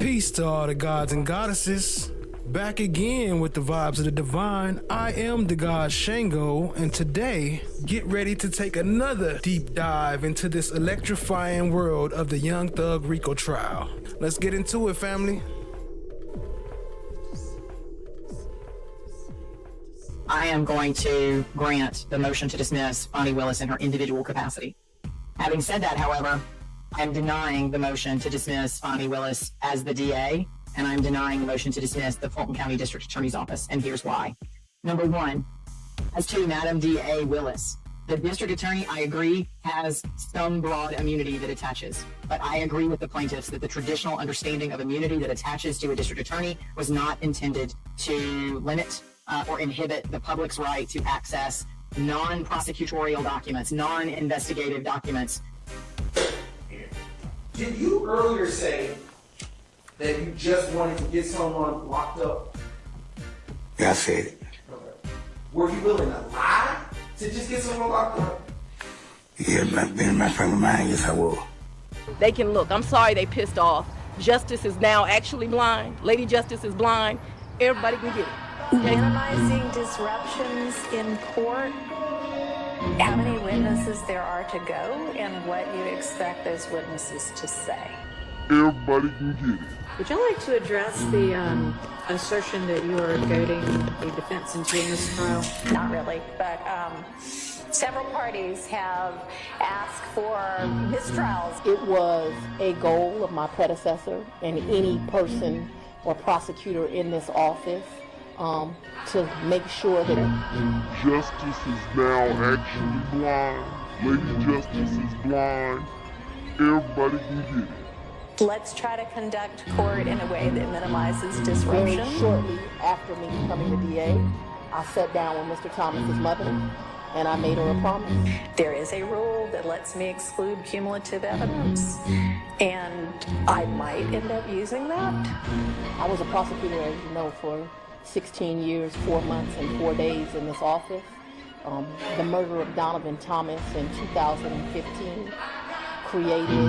Peace to all the gods and goddesses. Back again with the vibes of the divine. I am the god Shango, and today, get ready to take another deep dive into this electrifying world of the Young Thug Rico trial. Let's get into it, family. I am going to grant the motion to dismiss Fani Willis in her individual capacity. Having said that, however, I'm denying the motion to dismiss Fani Willis as the DA, and I'm denying the motion to dismiss the Fulton County District Attorney's Office, and here's why. Number one, as to Madam D.A. Willis, the District Attorney, I agree, has some broad immunity that attaches, but I agree with the plaintiffs that the traditional understanding of immunity that attaches to a District Attorney was not intended to limit or inhibit the public's right to access non-prosecutorial documents, non-investigative documents. Did you earlier say that you just wanted to get someone locked up? Yeah, I said it. Okay. Were you willing to lie to just get someone locked up? Yeah, being my friend of mine, yes, I will. They can look. I'm sorry they pissed off. Justice is now actually blind. Lady Justice is blind. Everybody can get it. Minimizing disruptions in court, how many witnesses there are to go, and what you expect those witnesses to say. Everybody can get it. Would you like to address the assertion that you are goading the defense into a mistrial? Not really, but several parties have asked for mistrials. It was a goal of my predecessor and any person or prosecutor in this office to make sure that Justice is now actually blind. Lady Justice is blind. Everybody can get it. Let's try to conduct court in a way that minimizes disruption. very shortly after me becoming the DA, I sat down with Mr. Thomas's mother and I made her a promise. There is a rule that lets me exclude cumulative evidence, and I might end up using that. I was a prosecutor, as you know, for 16 years, 4 months, and 4 days in this office. The murder of Donovan Thomas in 2015 created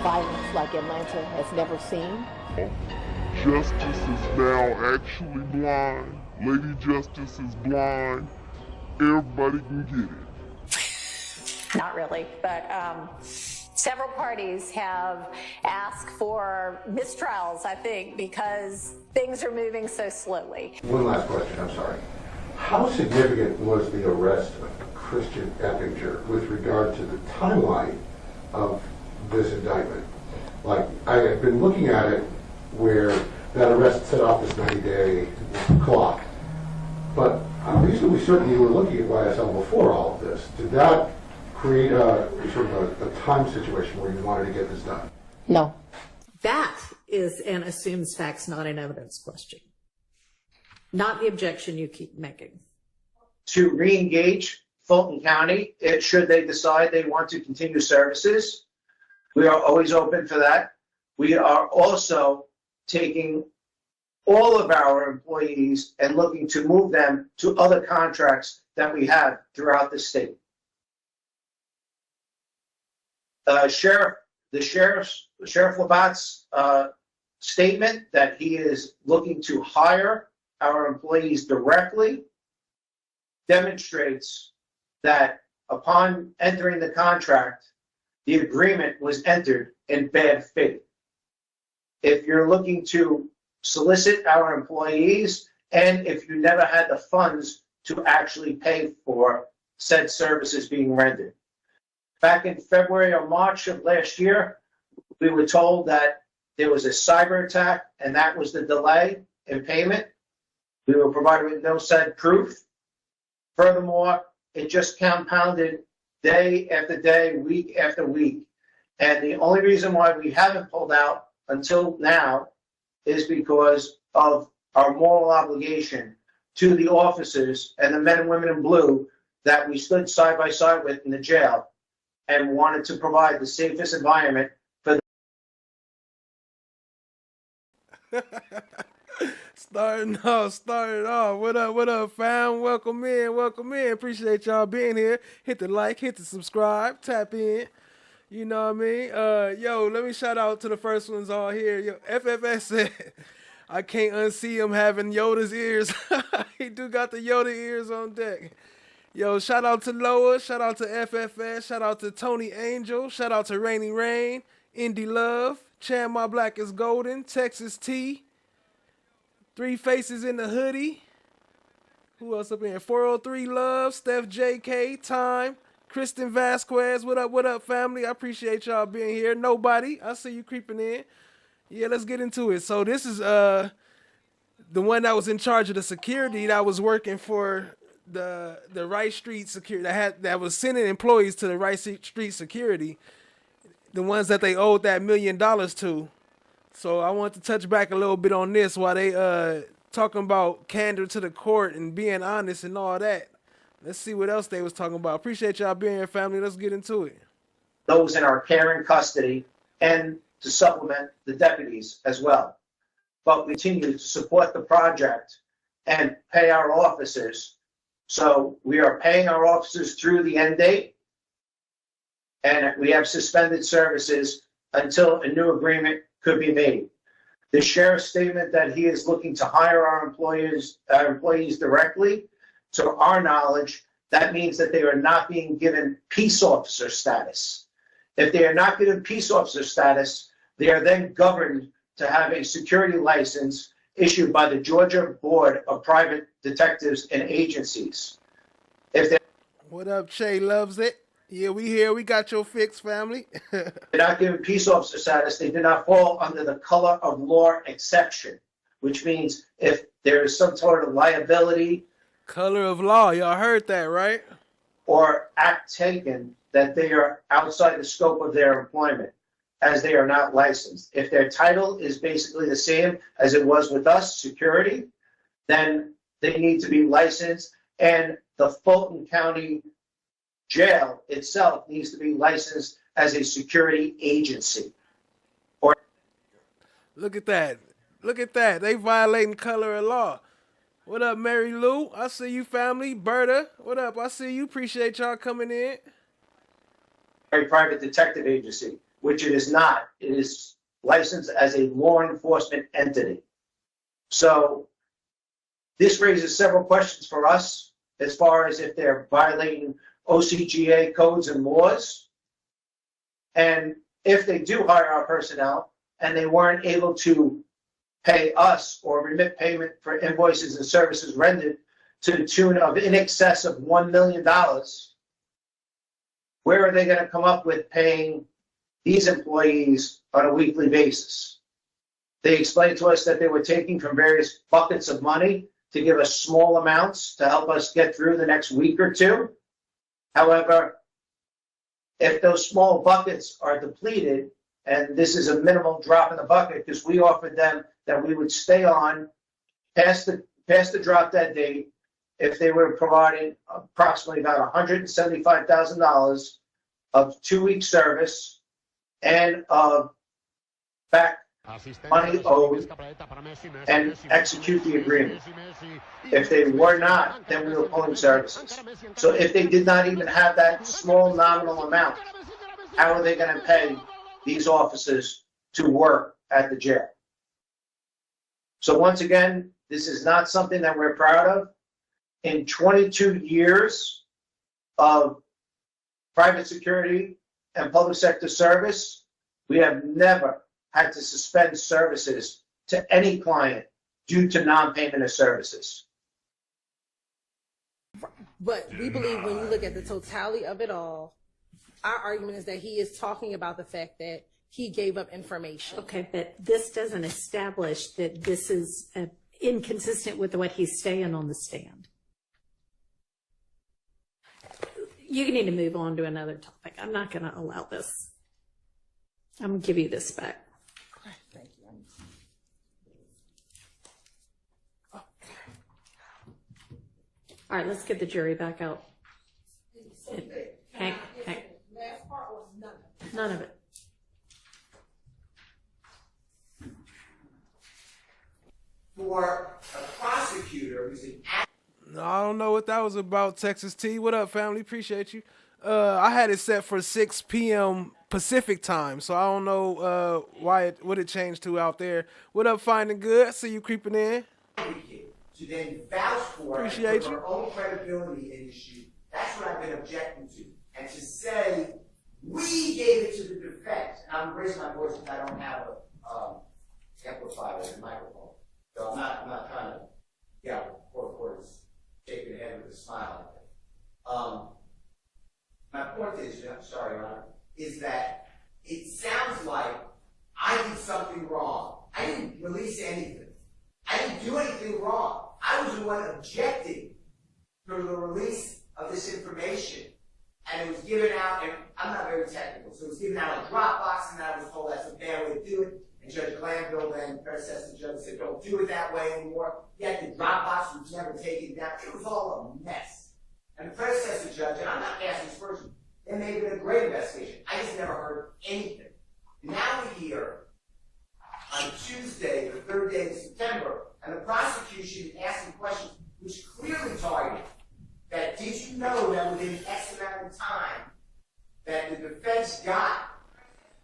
violence like Atlanta has never seen. Justice is now actually blind. Lady Justice is blind. Everybody can get it. Not really, but several parties have asked for mistrials, I think, because things are moving so slowly. One last question, I'm sorry. How significant was the arrest of Christian Eppinger with regard to the timeline of this indictment? Like, I have been looking at it where that arrest set off this 90-day clock, but I'm reasonably certain you were looking at YSL before all of this. Did that create a sort of a time situation where you wanted to get this done? No. That is an assumes facts, not an evidence question. Not the objection you keep making. To re-engage Fulton County, should they decide they want to continue services. We are always open for that. We are also taking all of our employees and looking to move them to other contracts that we have throughout the state. Sheriff Labatt's statement that he is looking to hire our employees directly demonstrates that upon entering the contract, the agreement was entered in bad faith. If you're looking to solicit our employees, and if you never had the funds to actually pay for said services being rendered. Back in February or March of last year, we were told that there was a cyber attack, and that was the delay in payment. We were provided with no said proof. Furthermore, it just compounded day after day, week after week. And the only reason why we haven't pulled out until now is because of our moral obligation to the officers and the men and women in blue that we stood side by side with in the jail and wanted to provide the safest environment for Starting off. What up, fam? Welcome in. Appreciate y'all being here. Hit the like, hit the subscribe, tap in. You know what I mean? Yo, let me shout out to the first ones all here. Yo, FFS said, I can't unsee him having Yoda's ears. He do got the Yoda ears on deck. Yo, shout out to Loa, shout out to FFS, shout out to Tony Angel, shout out to Rainy Rain, Indie Love, Chan My Black is Golden, Texas T, Three Faces in the Hoodie. Who else up in here? 403 Love, Steph JK, Time, Kristen Vasquez. What up, family? I appreciate y'all being here. Nobody, I see you creeping in. Yeah, let's get into it. So this is the one that was in charge of the security that was working for the Rice Street Security that was sending employees to the Rice Street Security, the ones that they owed that $1 million to. So I want to touch back a little bit on this while they talking about candor to the court and being honest and all that. Let's see what else they was talking about. Appreciate y'all being here, family. Let's get into it. Those in our care and custody, and to supplement the deputies as well. But we continue to support the project and pay our officers. So we are paying our officers through the end date, and we have suspended services until a new agreement could be made. The sheriff's statement that he is looking to hire our employees directly, to our knowledge, that means that they are not being given peace officer status. If they are not given peace officer status, they are then governed to have a security license issued by the Georgia Board of Private Detectives and Agencies. What up, Che loves it? Yeah, we here. We got your fix, family. They're not given peace officer status. They do not fall under the color of law exception, which means if there is some sort of liability, color of law, y'all heard that, right? Or act taken, that they are outside the scope of their employment, as they are not licensed. If their title is basically the same as it was with us, security, then they need to be licensed, and the Fulton County Jail itself needs to be licensed as a security agency. Look at that. Look at that. They violating color of law. What up, Mary Lou? I see you, family. Berta, what up? I see you. Appreciate y'all coming in. A private detective agency, which it is not. It is licensed as a law enforcement entity. So this raises several questions for us as far as if they're violating OCGA codes and laws. And if they do hire our personnel and they weren't able to pay us or remit payment for invoices and services rendered to the tune of in excess of $1 million, where are they going to come up with paying these employees on a weekly basis? They explained to us that they were taking from various buckets of money to give us small amounts to help us get through the next week or two. However, if those small buckets are depleted, and this is a minimal drop in the bucket because we offered them that we would stay on past the drop dead date if they were providing approximately about $175,000 of 2-week service and of back money owed and execute the agreement. If they were not, then we were pulling services. So if they did not even have that small nominal amount, how are they going to pay these officers to work at the jail? So once again, this is not something that we're proud of. In 22 years of private security and public sector service, we have never had to suspend services to any client due to non-payment of services. But we believe when you look at the totality of it all, our argument is that he is talking about the fact that he gave up information. Okay, but this doesn't establish that this is inconsistent with what he's saying on the stand. You need to move on to another topic. I'm not going to allow this. I'm going to give you this back. Thank you. All right, let's get the jury back out. Hank. Last part was none of it. None of it. For a prosecutor who's an No, I don't know what that was about, Texas T. What up, family? Appreciate you. I had it set for 6 p.m. Pacific time, so I don't know what it changed to out there. What up, Finding Good? I see you creeping in. To then vouch for it Appreciate for you. her own credibility in issue. That's what I've been objecting to. And to say, we gave it to the defense. And I'm raising my voice because I don't have a amplifier and microphone. So I'm not trying to, court is shaking the head with a smile. My point is, sorry, Your Honor, is that it sounds like I did something wrong. I didn't release anything. I didn't do anything wrong. I was the one objecting to the release of this information. And it was given out, and I'm not very technical, so it was given out on Dropbox, and I was told that's a bad way to do it. And Judge Glanville, then predecessor judge, said, don't do it that way anymore. Yet the Dropbox was never taken down. It was all a mess. And the predecessor judge, and I'm not asking this person, they may have been a great investigation. I just never heard anything. Now we hear on Tuesday, the third day of September, and the prosecution asking questions which clearly target that did you know that within X amount of time that the defense got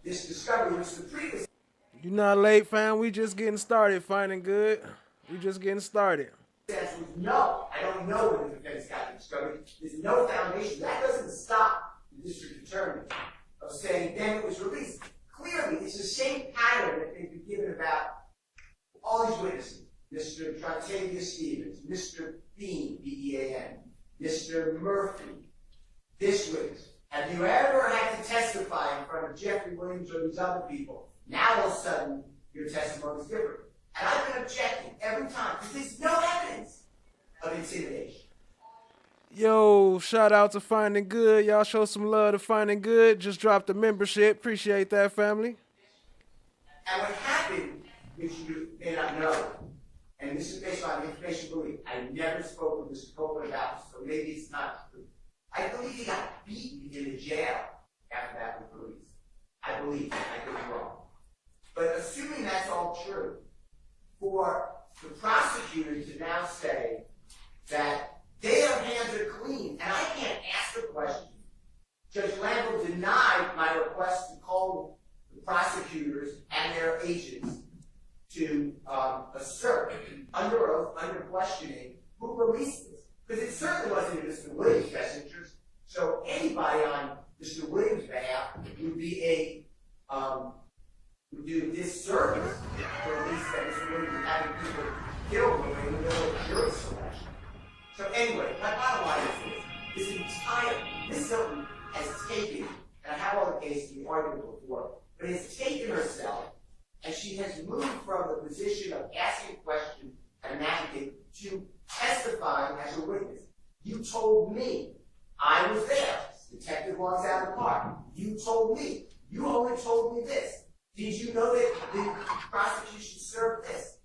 this discovery, which the previous... You're not late, fam. We just getting started, Finding Good. We just getting started. answer was no. I don't know when the defense got the discovery. There's no foundation. That doesn't stop the district attorney of saying then it was released. Clearly, it's the same pattern that they've been given about all these witnesses. Mr. Trotavia Stevens, Mr. Bean, B-E-A-N, Mr. Murphy, this witness. Have you ever had to testify in front of Jeffrey Williams or these other people? Now all of a sudden, your testimony is different. And I've been objecting every time because there's no evidence of intimidation. Yo, shout out to Finding Good. Y'all show some love to Finding Good. Just dropped the membership. Appreciate that, family. And what happened, which you may not know, and this is based on information belief, I never spoke with Mr. Copeland about this, so maybe it's not true. I believe he got beaten in the jail after that was released. I believe, I could be wrong. But assuming that's all true, for the prosecutor to now say that their hands are clean, and I can't ask the question. Judge Lambo denied my request to call the prosecutors and their agents to assert under oath, under questioning, who released this. Because it certainly wasn't in Mr. Williams' best interest. So anybody on Mr. Williams' behalf would be a would do a disservice to release that Mr. Williams was having people killed in the middle of jury selection. So anyway, my bottom line is this entire, Ms. Hilton has taken, and I have all the cases we argued before, but has taken herself, and she has moved from the position of asking questions and an advocate to testifying as a witness. You told me I was there. Detective walks out of the car. You told me. You only told me this. Did you know that the prosecution served this?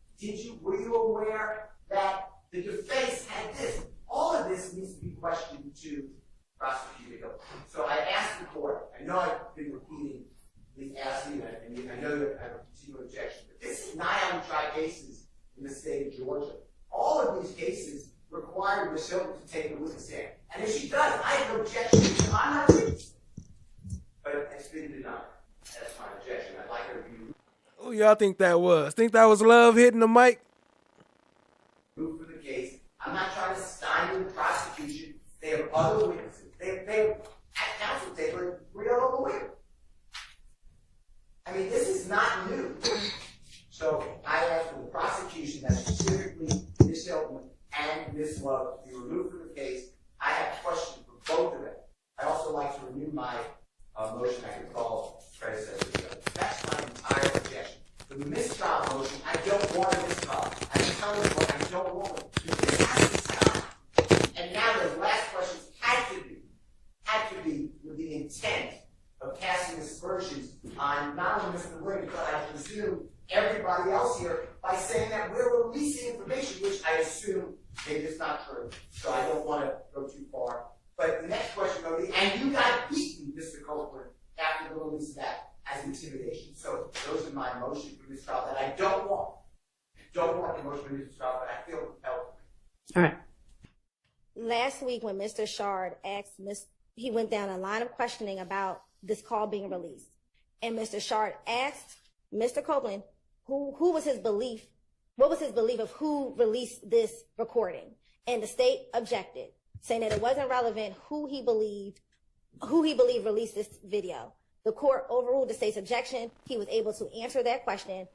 Were you aware that the defense had this? All of this needs to be questioned to Prosecutor Hill. So I asked the court, I know I've been repeatedly asking, and I know that I have a continual objection, but this is nigh on tried cases in the state of Georgia. All of these cases require Ms. Hilton to take a witness stand. And if she does, I have no objection to I'm not witness. But it's been denied. That's my objection. I'd like her to be Who y'all think that was? Think that was Love hitting the mic? moved for the case. I'm not trying to stymie the prosecution. They have other witnesses. They at counsel table a real lawyer. I mean, this is not new. So I asked for the prosecution that specifically Ms. Hilton and Ms. Love to be removed from the case. I have questions for both of them. I also like to renew my motion I can call predecessor judge. That's my entire objection. For the mistrial motion, I don't want a mistrial. I'm telling you what I don't want. This has to stop. And now the last questions had to be with the intent of casting aspersions on not only Mr. Williams, but I presume everybody else here by saying that we're releasing information, which I assume maybe it's not true. So I don't want to go too far. But the next question will be, and you got beaten, Mr. Copeland, after the release of that as intimidation. So those are my motions for this trial that I don't want. I don't want the motion for this trial, but I feel compelled. All right. Last week when Mr. Shard asked Ms. he went down a line of questioning about this call being released. And Mr. Shard asked Mr. Copeland who was his belief, what was his belief of who released this recording. And the state objected, saying that it wasn't relevant who he believed released this video. The court overruled the state's objection. He was able to answer that question.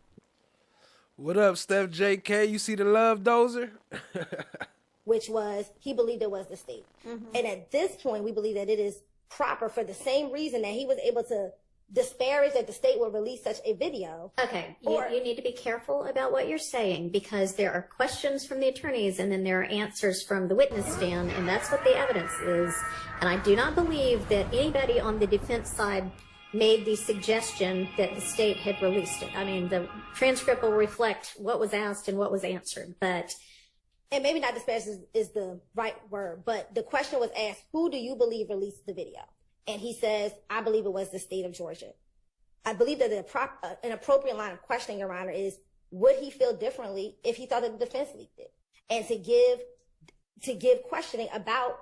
What up, Steph JK? You see the love dozer? Which was, he believed it was the state. And at this point, we believe that it is proper for the same reason that he was able to disparage that the state would release such a video. Okay, you need to be careful about what you're saying, because there are questions from the attorneys and then there are answers from the witness stand, and that's what the evidence is. And I do not believe that anybody on the defense side made the suggestion that the state had released it. I mean, the transcript will reflect what was asked and what was answered, but... And maybe not disparage is the right word, but the question was asked, who do you believe released the video? And he says, I believe it was the state of Georgia. I believe that an appropriate line of questioning, Your Honor, is would he feel differently if he thought that the defense leaked it? And to give questioning about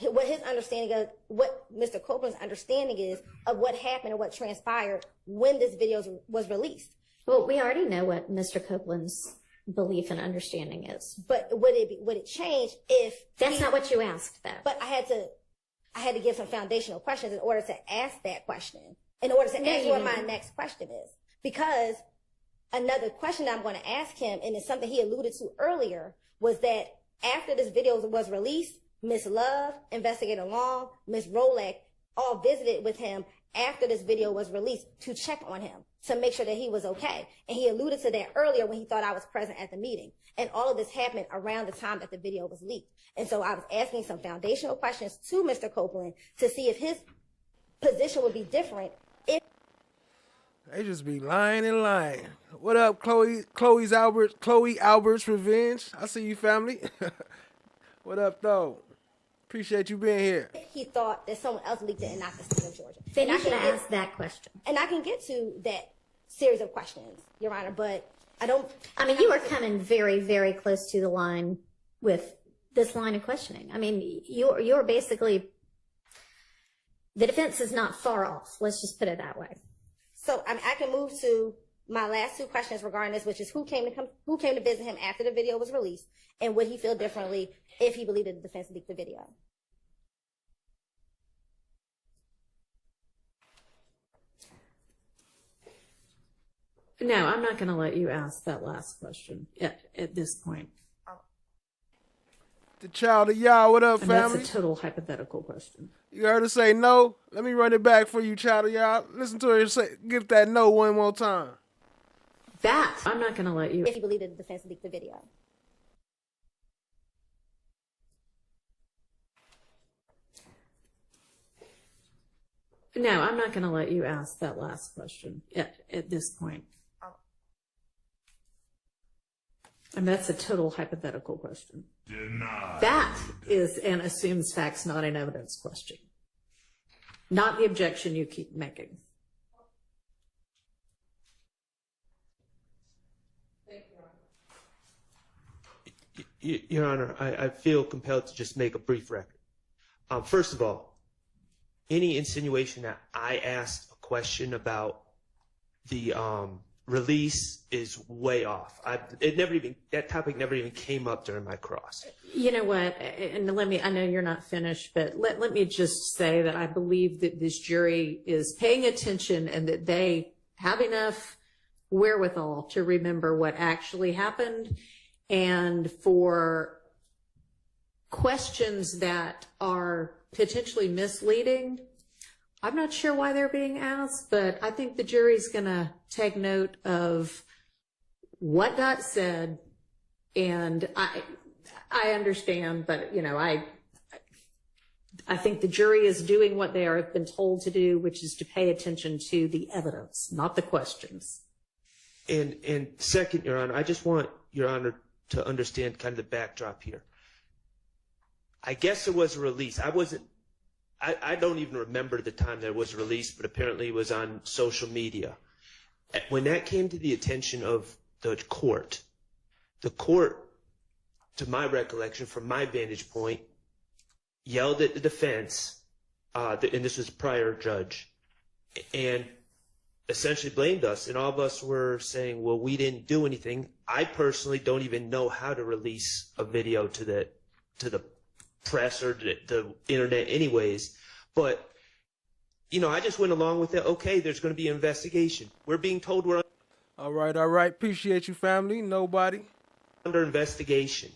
what his understanding of, what Mr. Copeland's understanding is of what happened and what transpired when this video was released. Well, we already know what Mr. Copeland's belief and understanding is. But would it change if... That's not what you asked, though. But I had to give some foundational questions in order to ask that question, in order to answer what my next question is. Because another question I'm going to ask him, and it's something he alluded to earlier, was that after this video was released, Ms. Love, Investigator Long, Ms. Rolak all visited with him after this video was released to check on him, to make sure that he was okay. And he alluded to that earlier when he thought I was present at the meeting. And all of this happened around the time that the video was leaked. And so I was asking some foundational questions to Mr. Copeland to see if his position would be different if... They just be lying and lying. What up, Chloe Albert's Revenge? I see you, family. What up, though? Appreciate you being here. He thought that someone else leaked it and not the state of Georgia. Then you should ask that question. And I can get to that series of questions, Your Honor, but I don't... I mean, you are coming very, very close to the line with this line of questioning. I mean, you're basically... The defense is not far off. Let's just put it that way. So I can move to my last two questions regarding this, which is who came to visit him after the video was released, and would he feel differently if he believed that the defense leaked the video? No, I'm not going to let you ask that last question at this point. The child of Yawl, what up, family? That's a total hypothetical question. You heard her say no? Let me run it back for you, child of Yawl. Listen to her say, give that no one more time. That, I'm not going to let you... If he believed that the defense leaked the video. No, I'm not going to let you ask that last question at this point. And that's a total hypothetical question. Denied. That is an assumes facts, not an evidence question. Not the objection you keep making. Your Honor, I feel compelled to just make a brief record. First of all, any insinuation that I asked a question about the release is way off. That topic never even came up during my cross. You know what, and I know you're not finished, but let me just say that I believe that this jury is paying attention and that they have enough wherewithal to remember what actually happened, and for questions that are potentially misleading, I'm not sure why they're being asked, but I think the jury's going to take note of what got said, and I understand, but, you know, I think the jury is doing what they are been told to do, which is to pay attention to the evidence, not the questions. And second, Your Honor, I just want Your Honor to understand kind of the backdrop here. I guess it was a release. I don't even remember the time that it was released, but apparently it was on social media. When that came to the attention of the court, to my recollection, from my vantage point, yelled at the defense and this was prior judge, and essentially blamed us. And all of us were saying, well, we didn't do anything. I personally don't even know how to release a video to the press or the internet anyways. But, you know, I just went along with it. Okay, there's going to be an investigation. We're being told we're All right. Appreciate you, family. Nobody. Under investigation.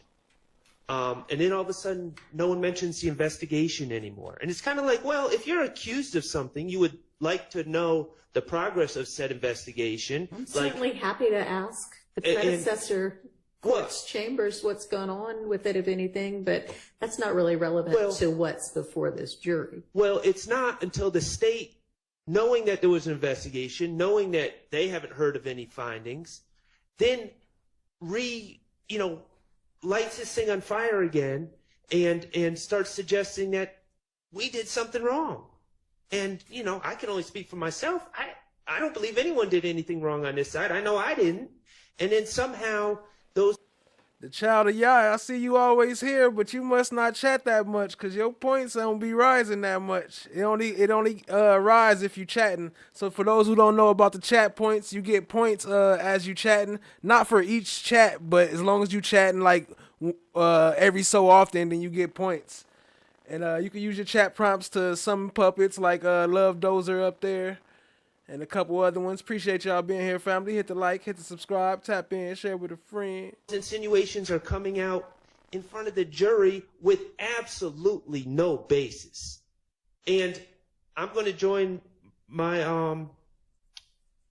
And then all of a sudden, no one mentions the investigation anymore. And it's kind of like, well, if you're accused of something, you would like to know the progress of said investigation. I'm certainly happy to ask the predecessor court's chambers what's going on with it, if anything, but that's not really relevant to what's before this jury. Well, it's not until the state, knowing that there was an investigation, knowing that they haven't heard of any findings, then lights this thing on fire again and starts suggesting that we did something wrong. And, you know, I can only speak for myself. I don't believe anyone did anything wrong on this side. I know I didn't. And then somehow the child of Yah, I see you always here, but you must not chat that much because your points don't be rising that much. It only rise if you chatting. So for those who don't know about the chat points, you get points as you chatting. Not for each chat, but as long as you chatting like every so often, then you get points. And you can use your chat prompts to some puppets like Love Dozer up there and a couple other ones. Appreciate y'all being here, family. Hit the like, hit the subscribe, tap in, share with a friend. Insinuations are coming out in front of the jury with absolutely no basis. And I'm going to join my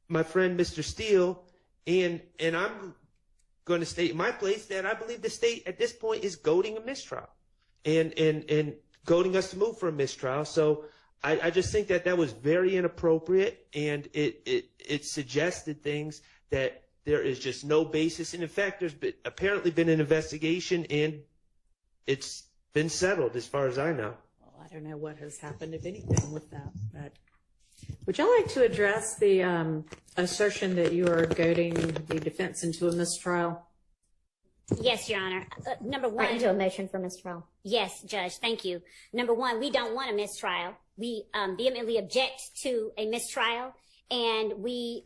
my friend Mr. Steele, and I'm going to state in my place that I believe the state at this point is goading a mistrial and goading us to move for a mistrial. So I just think that was very inappropriate, and it suggested things that there is just no basis. And in fact, there's apparently been an investigation, and it's been settled as far as I know. Well, I don't know what has happened, if anything, with that. But would y'all like to address the assertion that you are goading the defense into a mistrial? Yes, Your Honor. Number one. Into a motion for mistrial. Yes, Judge. Thank you. Number one, we don't want a mistrial. We vehemently object to a mistrial, and we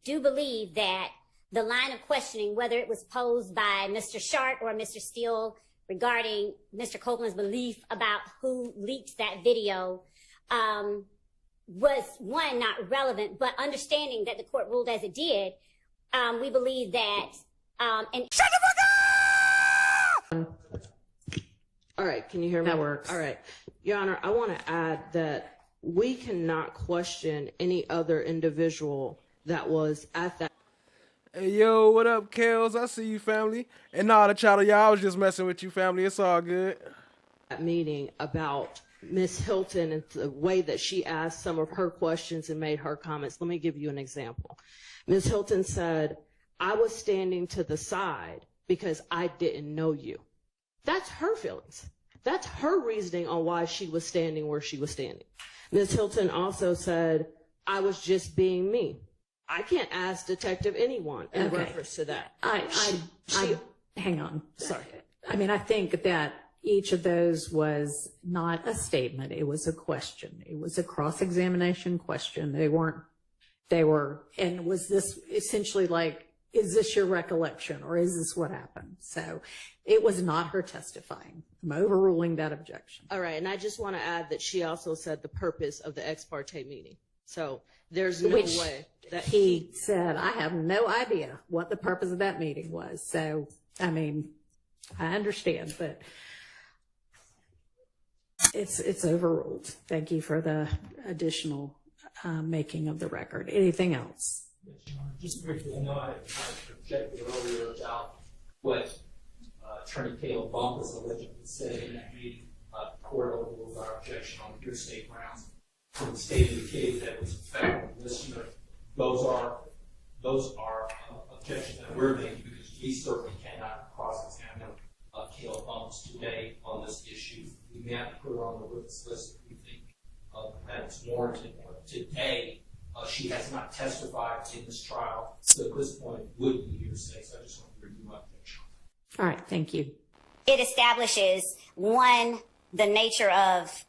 do believe that the line of questioning, whether it was posed by Mr. Sharp or Mr. Steele regarding Mr. Copeland's belief about who leaked that video, was, one, not relevant, but understanding that the court ruled as it did, we believe that... and shut the fuck up! All right, can you hear me? That works. All right. Your Honor, I want to add that we cannot question any other individual that was at that. Hey, yo, what up, Kels? I see you, family. And nah, the child of Yah, I was just messing with you, family. It's all good. That meeting about Miss Hilton and the way that she asked some of her questions and made her comments. Let me give you an example. Miss Hilton said, I was standing to the side because I didn't know you. That's her feelings. That's her reasoning on why she was standing where she was standing. Ms. Hilton also said, I was just being me. I can't ask Detective anyone in reference to that. Hang on. Sorry. I mean, I think that each of those was not a statement. It was a question. It was a cross-examination question. They were, and was this essentially like, is this your recollection or is this what happened? So it was not her testifying. I'm overruling that objection. All right. And I just want to add that she also said the purpose of the ex parte meeting. So there's no way that he said, I have no idea what the purpose of that meeting was. So, I mean, I understand, but it's overruled. Thank you for the additional making of the record. Anything else? Just briefly, I know I objected earlier about what Attorney Caleb Bump was allegedly said in that meeting. The court overruled our objection on hearsay grounds. The state indicated that it was a federal listener. Those are objections that we're making because we certainly cannot cross-examine Caleb Bumps today on this issue. We may have to put her on the witness list if we think that it's warranted. Today, she has not testified in this trial, so at this point would be hearsay. So I just want to review my objection. All right, thank you. it establishes, one, the nature of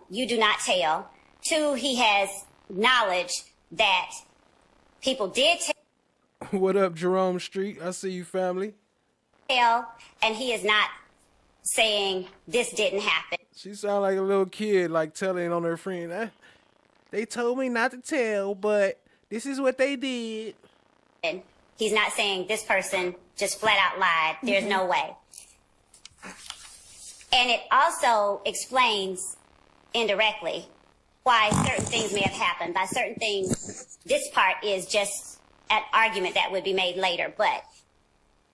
you do not tell. 2, he has knowledge that people did What up, Jerome Street? I see you, family. tell, and he is not saying this didn't happen. She sound like a little kid, like telling on her friend. They told me not to tell, but this is what they did. And he's not saying this person just flat out lied. There's no way. And it also explains indirectly why certain things may have happened. By certain things, this part is just an argument that would be made later. But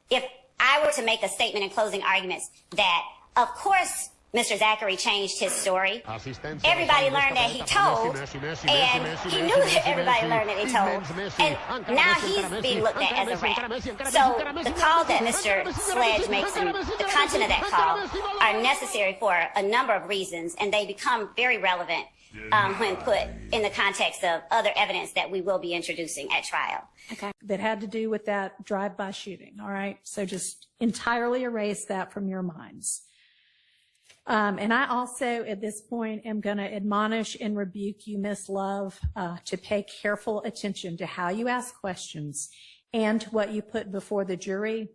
if I were to make a statement in closing arguments that, of course, Mr. Zachary changed his story. Everybody learned that he told, and he knew that everybody learned that he told, and now he's being looked at as a rat. So the call that Mr. Sledge makes and the content of that call are necessary for a number of reasons, and they become very relevant when put in the context of other evidence that we will be introducing at trial. Okay. That had to do with that drive-by shooting, all right? So just entirely erase that from your minds. And I also, at this point, am going to admonish and rebuke you, Miss Love, to pay careful attention to how you ask questions and to what you put before the jury.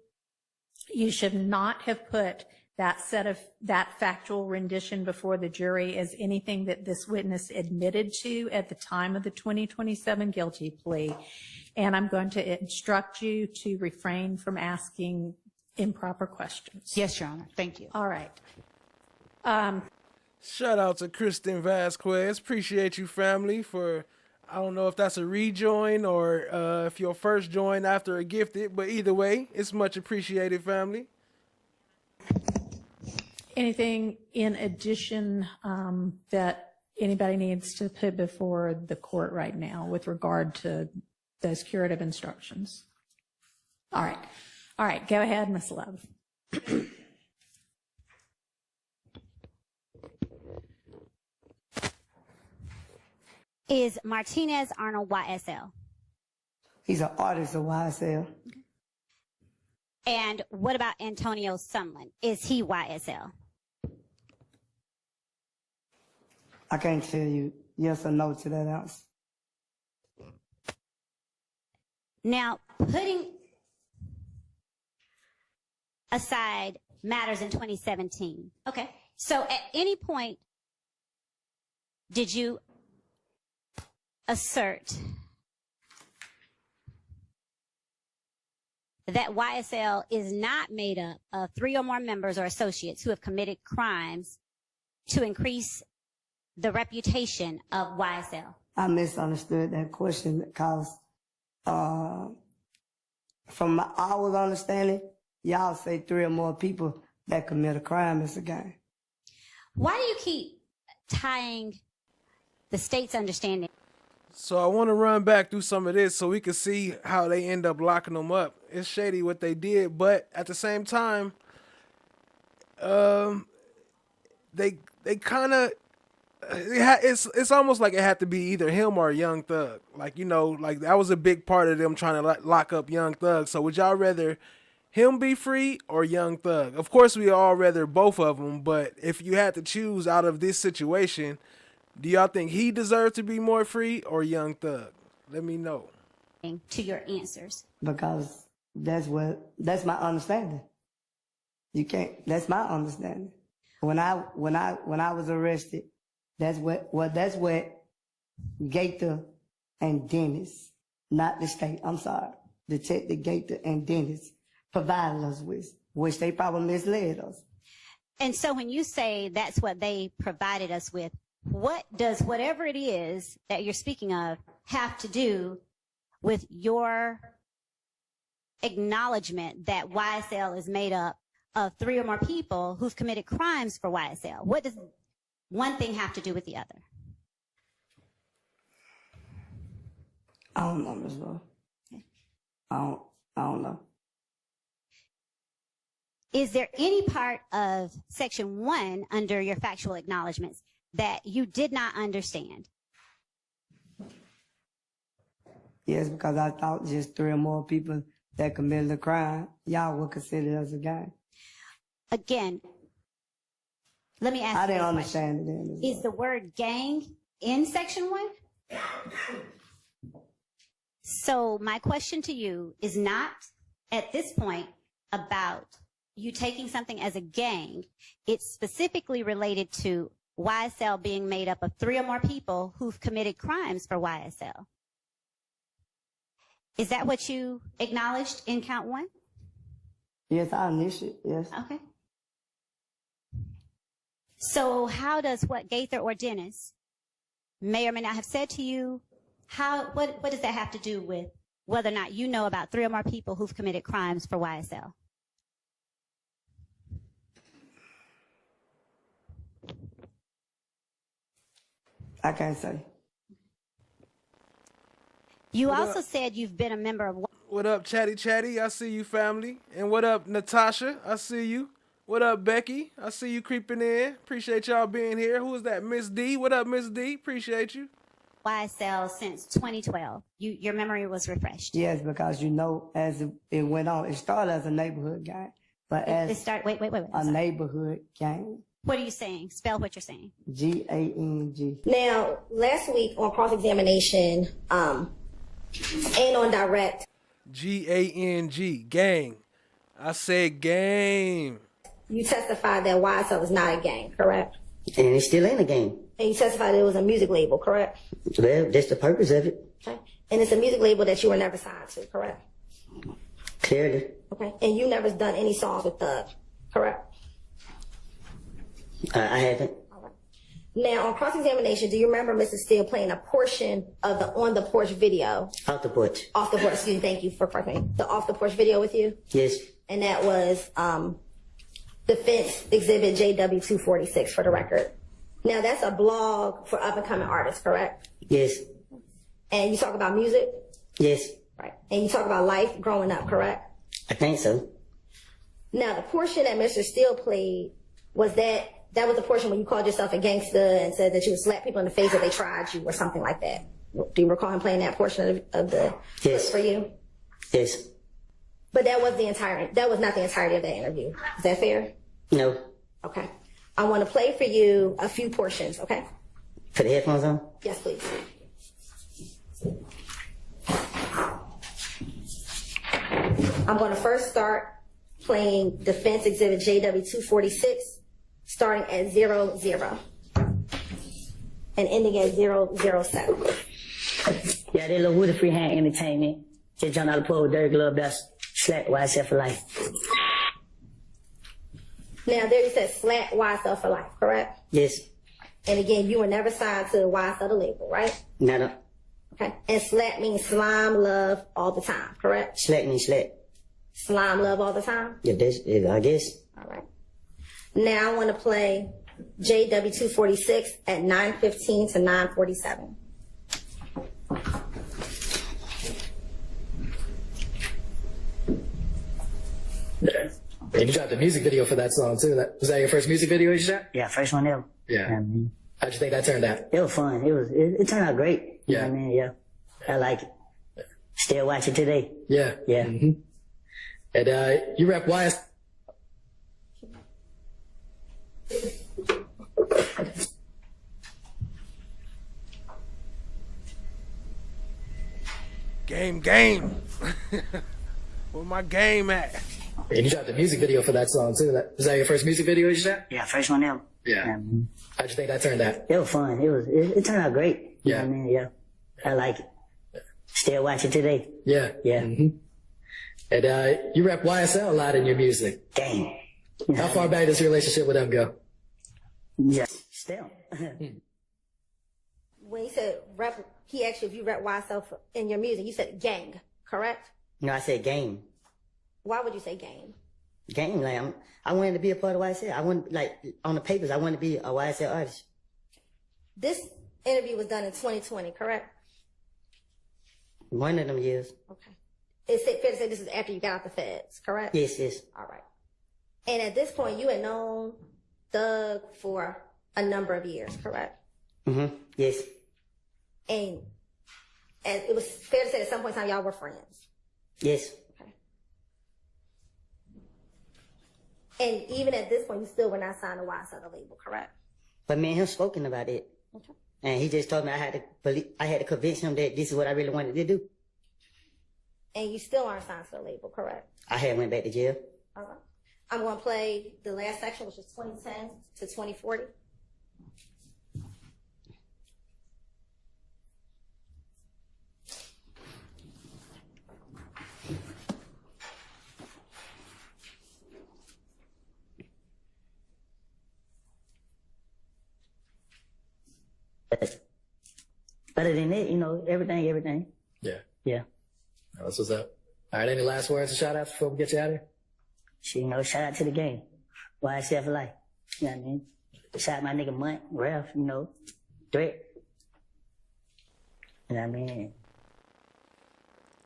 You should not have put that factual rendition before the jury as anything that this witness admitted to at the time of the 2027 guilty plea. And I'm going to instruct you to refrain from asking improper questions. Yes, Your Honor. Thank you. All right. Shout out to Kristen Vasquez. Appreciate you, family, for, I don't know if that's a rejoin or if your first join after a gifted, but either way, it's much appreciated, family. Anything in addition that anybody needs to put before the court right now with regard to those curative instructions? All right. All right. Go ahead, Ms. Love. Is Martinez Arnold YSL? He's an artist of YSL. And what about Antonio Sumlin? Is he YSL? I can't tell you yes or no to that answer. Now, putting aside matters in 2017. Okay. So at any point, did you assert that YSL is not made up of 3 or more members or associates who have committed crimes to increase the reputation of YSL? I misunderstood that question because from our understanding, y'all say 3 or more people that commit a crime is a gang. Why do you keep tying the state's understanding? So I want to run back through some of this so we can see how they end up locking them up. It's shady what they did, but at the same time, they kind of, it's almost like it had to be either him or Young Thug. Like, you know, like that was a big part of them trying to lock up Young Thug. So would y'all rather him be free or Young Thug? Of course, we all rather both of them, but if you had to choose out of this situation, do y'all think he deserved to be more free or Young Thug? Let me know. To your answers. Because that's my understanding. You can't, that's my understanding. When I was arrested, that's what Gator and Dennis, not the state, I'm sorry, Detective Gator and Dennis provided us with, which they probably misled us. And so when you say that's what they provided us with, what does whatever it is that you're speaking of have to do with your acknowledgement that YSL is made up of 3 or more people who've committed crimes for YSL? What does one thing have to do with the other? I don't know, Ms. Love. Okay. I don't know. Is there any part of Section 1 under your factual acknowledgments that you did not understand? Yes, because I thought just 3 or more people that committed a crime, y'all would consider it as a gang. Again, Let me ask you I didn't this understand it then. question. Is the word gang in section 1? So my question to you is not at this point about you taking something as a gang. It's specifically related to YSL being made up of 3 or more people who've committed crimes for YSL. Is that what you acknowledged in count 1? Yes, I initiated, yes. Okay. So how does what Gaither or Dennis may or may not have said to you, what does that have to do with whether or not you know about 3 or more people who've committed crimes for YSL? I can't say. You also said you've been a member of... What up, Chatty Chatty? I see you, family. And what up, Natasha? I see you. What up, Becky? I see you creeping in. Appreciate y'all being here. Who is that, Miss D? What up, Miss D? Appreciate you. YSL since 2012. Your memory was refreshed. Yes, because as it went on, it started as a neighborhood gang, but as It started, wait. a neighborhood gang. What are you saying? Spell what you're saying. G-A-N-G. Now, last week on cross-examination, and on direct. G-A-N-G, gang. I said game. You testified that YSL is not a gang, correct? And it still ain't a gang. And you testified that it was a music label, correct? Well, that's the purpose of it. Okay. And it's a music label that you were never signed to, correct? Clearly. Okay. And you never done any songs with Thug, correct? I haven't. Now, on cross-examination, do you remember Mrs. Steele playing a portion of the On the Porch video? Off the porch. Off the porch, excuse me, thank you for correcting. The Off the Porch video with you? Yes. And that was Defense Exhibit JW246 for the record. Now, that's a blog for up-and-coming artists, correct? Yes. And you talk about music? Yes. Right. And you talk about life growing up, correct? I think so. Now, the portion that Mr. Steele played was that was the portion when you called yourself a gangster and said that you would slap people in the face if they tried you or something like that. Do you recall him playing that portion of the clip for you? Yes. But that was not the entirety of that interview. Is that fair? No. Okay. I want to play for you a few portions, okay? Put the headphones on? Yes, please. I'm going to first start playing Defense Exhibit JW246, starting at 00 and ending at 007. Yeah, they little Woody Freehand Entertainment. Just jumped out of the pool with Dirty Glove, that's Slack YSL for life. Now, there you said Slack YSL for life, correct? Yes. And again, you were never signed to YSL the label, right? No. Okay. And Slack means slime love all the time, correct? Slack means slack. Slime love all the time? Yeah, I guess. All right. Now I want to play JW246 at 9:15 to 9:47. Yeah. And you dropped a music video for that song too. Was that your first music video you shot? Yeah, first one ever. Yeah. How'd you think that turned out? It was fun. It turned out great. You know what I mean? Yeah. I like it. Still watch it today. Yeah. Yeah. Mm-hmm. And you rep YS. Game. Where my game at? And you dropped a music video for that song too. Was that your first music video you shot? Yeah, first one ever. Yeah. How'd you think that turned out? It was fun. It turned out great. You know what I mean? Yeah. I like it. Still watch it today. Yeah. Yeah. Mm-hmm. And you rep YSL a lot in your music. Dang. How far back does your relationship with them go? Yeah, still. When he said rep, he asked you if you rep YSL in your music. You said gang, correct? No, I said game. Why would you say gang? Game, like I wanted to be a part of YSL. I wanted, like, on the papers, I wanted to be a YSL artist. This interview was done in 2020, correct? One of them years. Okay. It's fair to say this is after you got out the feds, correct? Yes. All right. And at this point, you had known Thug for a number of years, correct? Mm-hmm. Yes. And it was fair to say at some point in time y'all were friends. Yes. Okay. And even at this point, you still were not signed a YSL label, correct? But me and him spoken about it. Okay. And he just told me I had to convince him that this is what I really wanted to do. And you still aren't signed to the label, correct? I had went back to jail. All right. I'm going to play the last section, which is 2010 to 2040. Other than that, you know, everything. Yeah. Yeah. That's what's up. All right, any last words or shout outs before we get you out of here? Shit, you know, shout out to the game. YSL for life. You know what I mean? Shout out my nigga Munt, Ralph, you know, Threat. You know what I mean?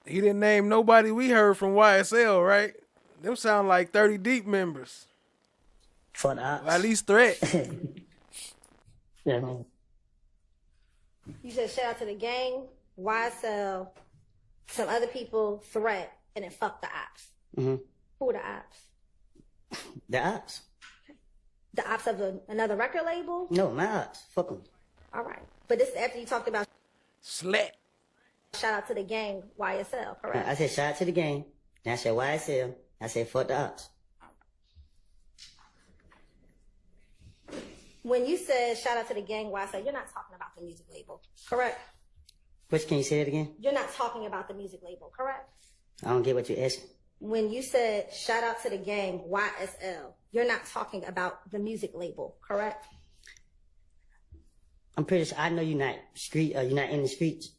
He didn't name nobody we heard from YSL, right? Them sound like 30 Deep members. For the ops. At least Threat. Yeah, man. You said shout out to the gang, YSL, some other people, Threat, and then fuck the ops. Mm-hmm. Who are the ops? The ops? The ops of another record label? No, my ops. Fuck them. All right. But this is after you talked about Slap. Shout out to the gang, YSL, correct? I said shout out to the gang. Then I said YSL. I said fuck the ops. When you said shout out to the gang, YSL, you're not talking about the music label, correct? Which, can you say that again? You're not talking about the music label, correct? I don't get what you're asking. When you said shout out to the gang, YSL, you're not talking about the music label, correct? I'm pretty sure I know you're not you're not in the streets,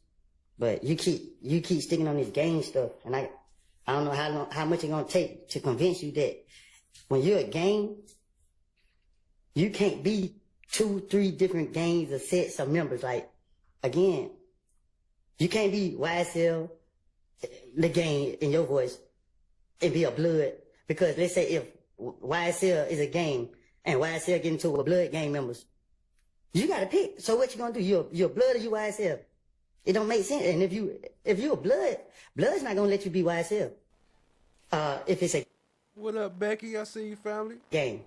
but you keep sticking on this gang stuff, and I don't know how much it's gonna take to convince you that when you're a gang, you can't be 2-3 different gangs or sets of members. Like, again, you can't be YSL, the gang in your voice, and be a blood. Because let's say if YSL is a gang and YSL get into a blood gang members, you gotta pick. So what you gonna do? You're blood or you YSL? It don't make sense. And if you're a blood's not gonna let you be YSL. If it's a What up, Becky? I see you, family. gang.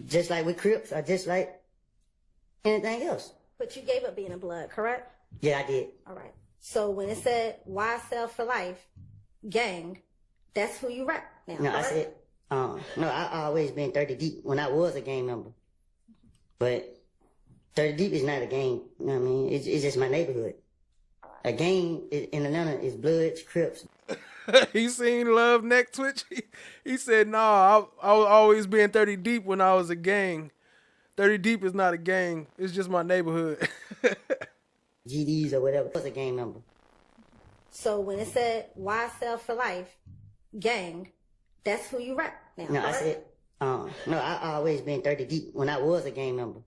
Just like with Crips or just like anything else. But you gave up being a blood, correct? Yeah, I did. All right. So when it said YSL for life, gang, that's who you rep now, No, I correct? said, no, I always been 30 deep when I was a gang member. But 30 deep is not a gang, you know what I mean? It's just my neighborhood. A gang in Atlanta is Bloods, Crips. He seen Love Neck Twitch. He said, nah, I was always being 30 deep when I was a gang. 30 deep is not a gang. It's just my neighborhood. GDs or whatever. I was a gang member. So when it said YSL for life, gang, that's who you rep now, No, I correct? said, no, I always been 30 deep when I was a gang member.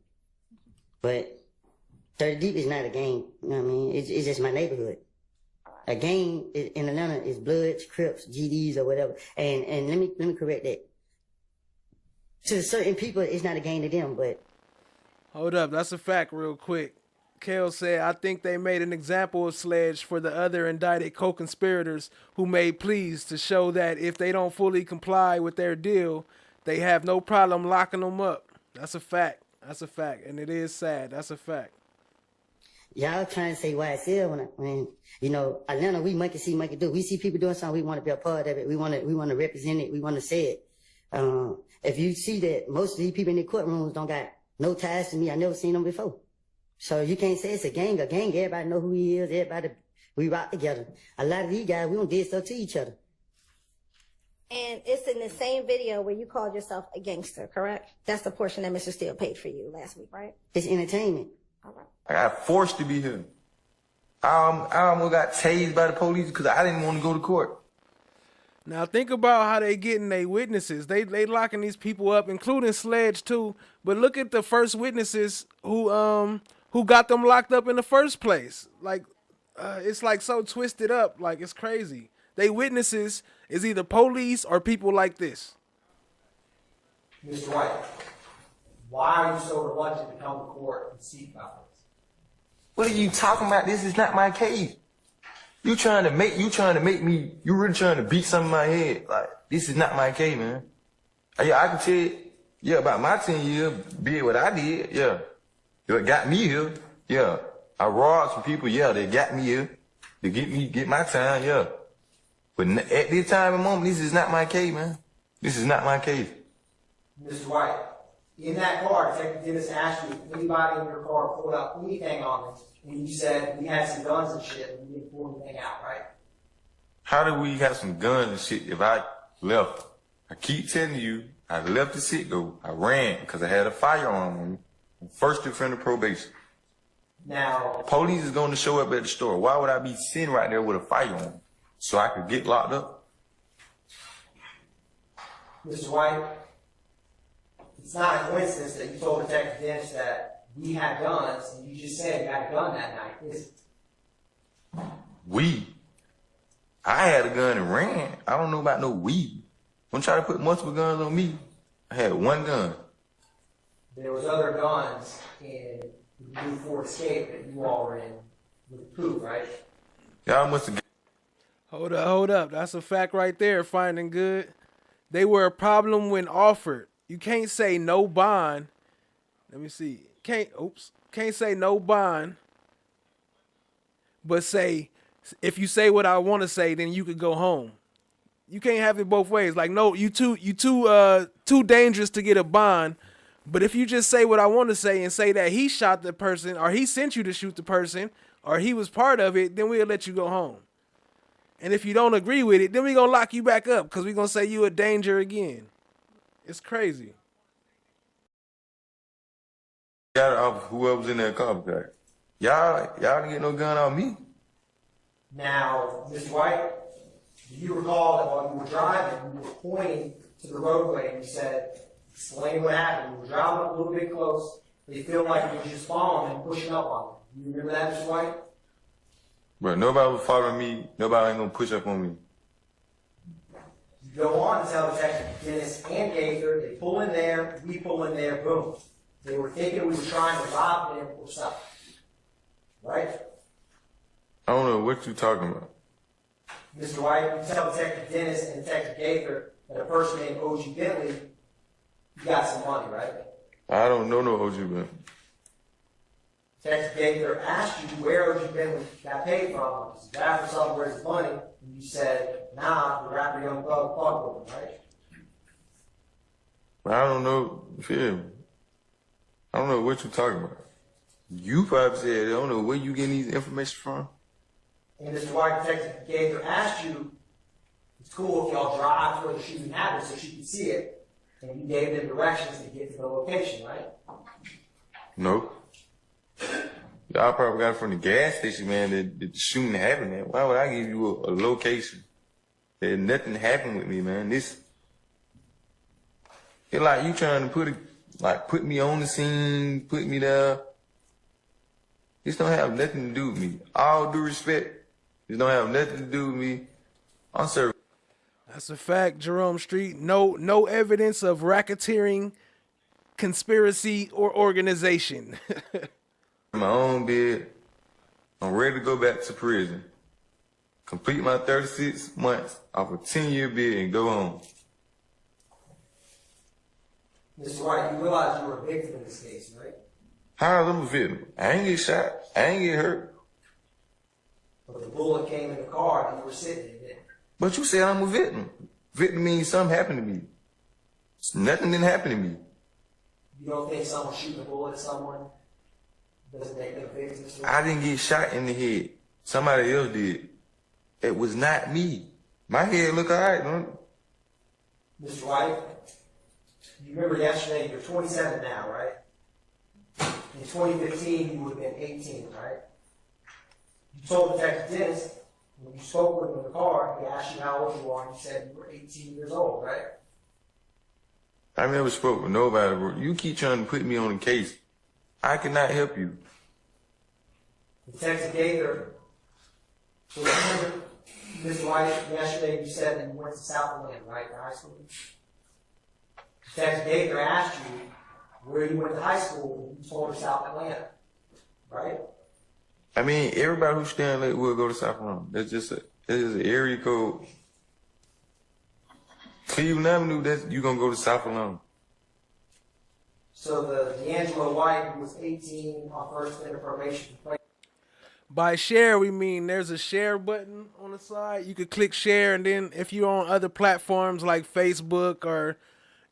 But 30 deep is not a gang, you know what I mean? It's just my neighborhood. A gang in Atlanta is Bloods, Crips, GDs, or whatever. And let me correct that. To certain people, it's not a gang to them, but Hold up, that's a fact real quick. Kale said, I think they made an example of Sledge for the other indicted co-conspirators who made pleas to show that if they don't fully comply with their deal, they have no problem locking them up. That's a fact. That's a fact. And it is sad. That's a fact. y'all trying to say YSL when you know, Atlanta, we monkey see, monkey do. We see people doing something, we want to be a part of it. We want to represent it. We want to say it. If you see that most of these people in the courtrooms don't got no ties to me, I never seen them before. So you can't say it's a gang. A gang, everybody know who he is. Everybody, we rock together. A lot of these guys, we don't did stuff to each other. And it's in the same video where you called yourself a gangster, correct? That's the portion that Mr. Steele paid for you last week, right? It's entertainment. All right. I got forced to be here. I almost got tased by the police because I didn't want to go to court. Now think about how they getting their witnesses. They locking these people up, including Sledge too. But look at the first witnesses who got them locked up in the first place. Like it's like so twisted up. Like it's crazy. They witnesses is either police or people like this. Mr. White, why are you so reluctant to come to court and speak about this? What are you talking about? This is not my case. You really trying to beat something in my head. Like, this is not my case, man. Yeah, I can tell you, yeah, about my 10 years, be what I did, yeah. It got me here, yeah. I robbed some people, yeah, they got me here. They get my time, yeah. But at this time and moment, this is not my case, man. This is not my case. Mr. White, in that car, Detective Dennis asked you if anybody in your car pulled out anything on it, and you said we had some guns and shit, and we didn't pull anything out, right? How do we have some guns and shit if I left? I keep telling you, I left the shit go. I ran because I had a firearm on me. First offender probation. Now, police is going to show up at the store. Why would I be sitting right there with a firearm so I could get locked up? Mr. White, it's not a coincidence that you told Detective Dennis that we had guns, and you just said you had a gun that night, is it? We? I had a gun and ran. I don't know about no we. Don't try to put multiple guns on me. I had one gun. There was other guns in the Blue Ford Escape that you all were in with proof, right? Y'all must have. Hold up. That's a fact right there, Finding Good. They were a problem when offered. You can't say no bond. Let me see. Can't say no bond, but say, if you say what I want to say, then you could go home. You can't have it both ways. Like, no, you too dangerous to get a bond. But if you just say what I want to say and say that he shot the person, or he sent you to shoot the person, or he was part of it, then we'll let you go home. And if you don't agree with it, then we're going to lock you back up because we're going to say you a danger again. It's crazy. Got off whoever's in that car. Y'all didn't get no gun on me. Now, Mr. White, do you recall that while you were driving, you were pointing to the roadway and you said, explain what happened. You were driving up a little bit close. They feel like you were just following and pushing up on them. You remember that, Mr. White? But nobody was following me. Nobody ain't gonna push up on me. You go on to tell Detective Dennis and Gaither, they pull in there, we pull in there, boom. They were thinking we were trying to rob them or something. Right? I don't know what you're talking about. Mr. White, you tell Detective Dennis and Detective Gaither that a person named O.G. Bentley, you got some money, right? I don't know no O.G. Bentley. Detective Gaither asked you where O.G. Bentley got paid from. He said, after something, where's his money? And you said, nah, the rapper Young Thug with him, right? But I don't know, feel me? I don't know what you're talking about. You probably said, I don't know where you getting these information from. And Mr. White, Detective Gaither asked you, it's cool if y'all drive to where the shooting happened so she could see it. And you gave them directions to get to the location, right? No. Y'all probably got it from the gas station, man, that the shooting happened at. Why would I give you a location? There's nothing happened with me, man. It's like you trying to put me on the scene, put me there. This don't have nothing to do with me. All due respect, this don't have nothing to do with me. I'm sorry. That's a fact, Jerome Street. No evidence of racketeering, conspiracy, or organization. My own bed. I'm ready to go back to prison. Complete my 36 months off a 10-year bid and go home. Mr. White, you realize you were a victim in this case, right? How am I a victim? I ain't get shot. I ain't get hurt. But the bullet came in the car and you were sitting in it. But you said I'm a victim. Victim means something happened to me. Nothing didn't happen to me. You don't think someone shooting a bullet at someone doesn't make them victims? I didn't get shot in the head. Somebody else did. It was not me. My head look all right, don't it? Mr. White, you remember yesterday, you're 27 now, right? In 2015, you would have been 18, right? You told Detective Dennis, when you spoke with him in the car, he asked you how old you are, and you said you were 18 years old, right? I never spoke with nobody, bro. You keep trying to put me on a case. I cannot help you. Detective Gaither, remember, Mr. White, yesterday you said that you went to South Atlanta, right, to high school? Detective Gaither asked you where you went to high school, and you told her South Atlanta, right? I mean, everybody who's staying late will go to South Atlanta. That's just an area code. Cleveland Avenue, that's, you gonna go to South Alone. So the D'Angelo White, who was 18 on first day of probation. By share, we mean there's a share button on the side. You could click share, and then if you're on other platforms like Facebook or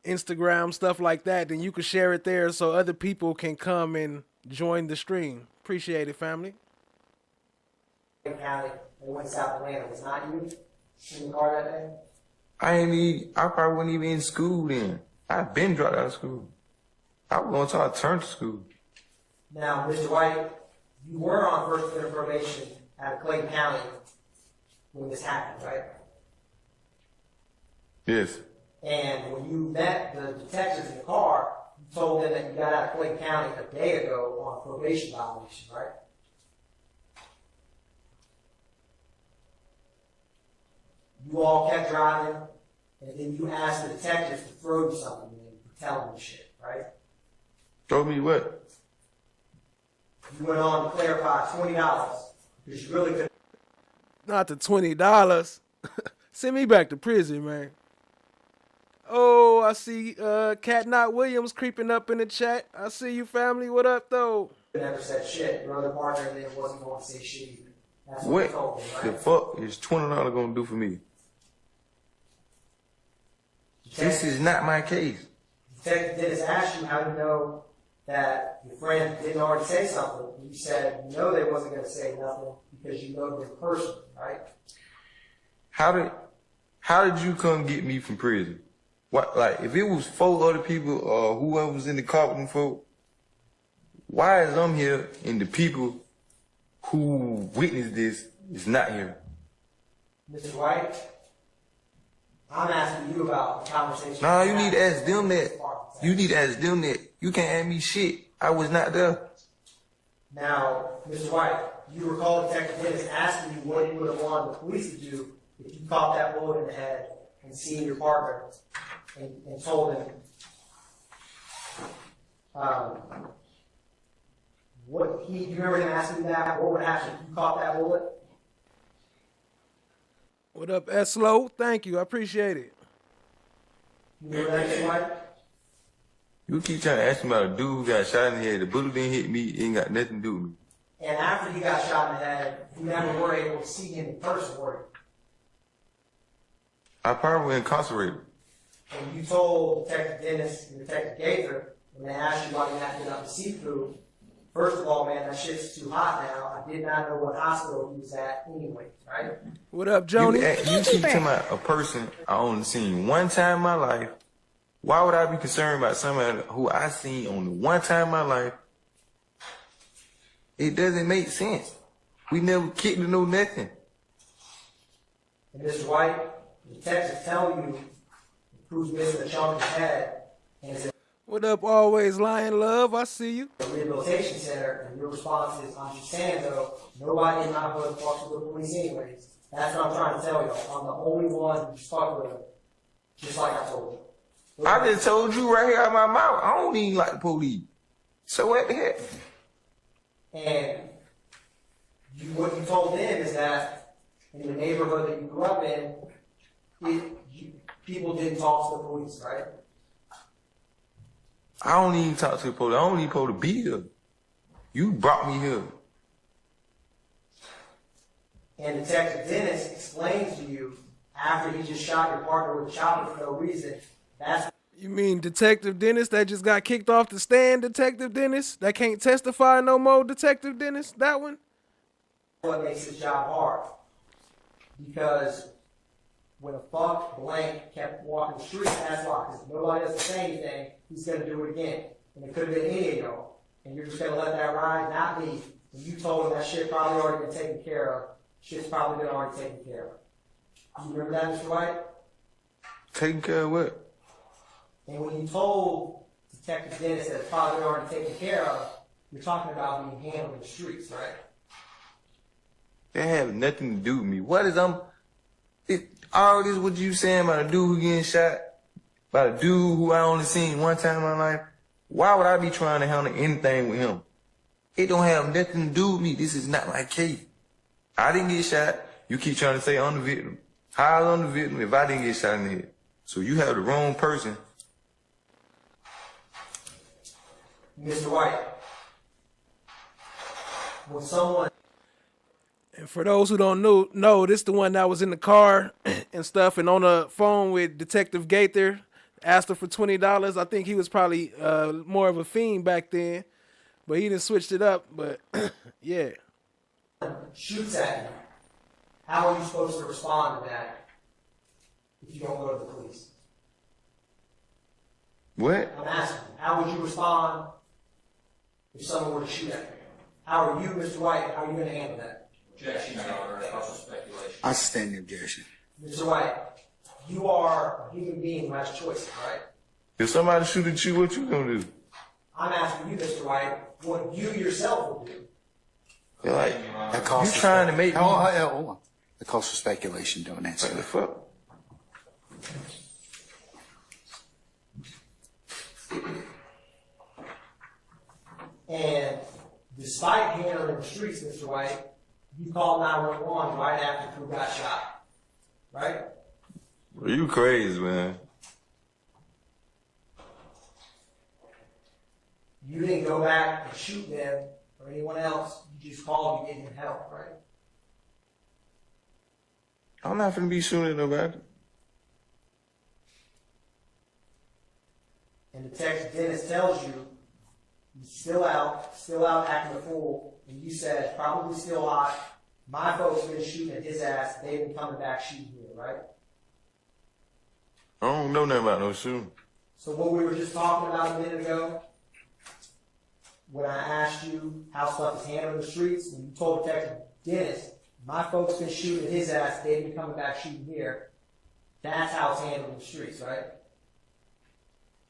Instagram, stuff like that, then you can share it there so other people can come and join the stream. Appreciate it, family. County, they went South Atlanta. Was not you in the car that day? I probably wasn't even in school then. I've been dropped out of school. I was going to try to turn to school. Now, Mr. White, you were on first day of probation at Clayton County when this happened, right? Yes. And when you met the detectives in the car, you told them that you got out of Clayton County a day ago on a probation violation, right? You all kept driving, and then you asked the detectives to throw you something and tell them shit, right? Throw me what? You went on to clarify $20 because you really could. Not the $20. Send me back to prison, man. Oh, I see Cat Knot Williams creeping up in the chat. I see you, family. What up, though? You never said shit. Your other partner then wasn't going to say shit either. That's what What you told them, right? the fuck is $20 gonna do for me? This is not my case. Detective Dennis asked you how to know that your friend didn't already say something. You said you know they wasn't going to say nothing because you know them personally, right? How did you come get me from prison? What, like, if it was 4 other people or whoever was in the car with them folk, why is I'm here and the people who witnessed this is not here? Mr. White, I'm asking you about the conversation. Nah, you need to ask them that. You need to ask them that. You can't ask me shit. I was not there. Now, Mr. White, you recall Detective Dennis asking you what you would have wanted the police to do if you caught that bullet in the head and seen your partner and told him do you remember him asking you that? What would happen if you caught that bullet? What up, Eslo? Thank you. I appreciate it. You remember that, Mr. White? You keep trying to ask me about a dude who got shot in the head. The bullet didn't hit me. It ain't got nothing to do with me. And after he got shot in the head, you never were able to see him in person, were you? I probably incarcerated. And you told Detective Dennis and Detective Gaither, when they asked you why you had to get up to seafood, first of all, man, that shit's too hot now. I did not know what hospital he was at anyway, right? What up, Joni? You keep talking about a person I only seen one time in my life. Why would I be concerned about somebody who I seen only one time in my life? It doesn't make sense. We never kicked to know nothing. And Mr. White, the detectives tell you who's missing a chunk of his head, and it's What up, always lying love? I see you. a rehabilitation center, and your response is, I'm just saying though, nobody in my hood talks with the police anyways. That's what I'm trying to tell you. I'm the only one who's fucked with them, just like I told you. I just told you right here out of my mouth, I don't even like the police. So what the heck? And what you told them is that in the neighborhood that you grew up in, people didn't talk to the police, right? I don't even talk to the police. I don't even supposed to be here. You brought me here. And Detective Dennis explains to you, after he just shot your partner with a chopper for no reason, that's... You mean Detective Dennis that just got kicked off the stand, Detective Dennis? That can't testify no more, Detective Dennis? That one? what makes his job hard. Because when a fuck blank kept walking the street, that's why. Because if nobody doesn't say anything, he's going to do it again. And it could have been any of y'all. And you're just going to let that ride, not me. And you told him that shit probably already been taken care of. Shit's probably been already taken care of. You remember that, Mr. White? Taken care of what? And when you told Detective Dennis that it's probably already taken care of, you're talking about being handled in the streets, right? That have nothing to do with me. What is all this what you saying about a dude who getting shot? About a dude who I only seen one time in my life? Why would I be trying to handle anything with him? It don't have nothing to do with me. This is not my case. I didn't get shot. You keep trying to say I'm the victim. How I'm the victim if I didn't get shot in the head? So you have the wrong person. Mr. White, when someone... And for those who don't know, this the one that was in the car and stuff and on the phone with Detective Gaither, asked her for $20. I think he was probably more of a fiend back then, but he done switched it up, but yeah. Shoots at you, how are you supposed to respond to that if you don't go to the police? What? I'm asking you, how would you respond if someone were to shoot at you? How are you, Mr. White, how are you going to handle that? Objection, Your Honor. That's also speculation. I sustain the objection. Mr. White, you are a human being who has choices, right? If somebody shoot at you, what you gonna do? I'm asking you, Mr. White, what you yourself will do. You're like, That calls you for trying to make me... hold on. That calls for speculation. Don't answer. What the fuck? And despite handling the streets, Mr. White, you called 911 right after Crew got shot, right? Well, you crazy, man. You didn't go back and shoot them or anyone else. You just called to get them help, right? I'm not finna be shooting at nobody. And Detective Dennis tells you he's still out acting a fool, and you said it's probably still hot. My folks been shooting at his ass. They've been coming back shooting here, right? I don't know nothing about no shooting. So what we were just talking about a minute ago, when I asked you how stuff is handled in the streets, and you told Detective Dennis, my folks been shooting at his ass, they've been coming back shooting here. That's how it's handled in the streets, right?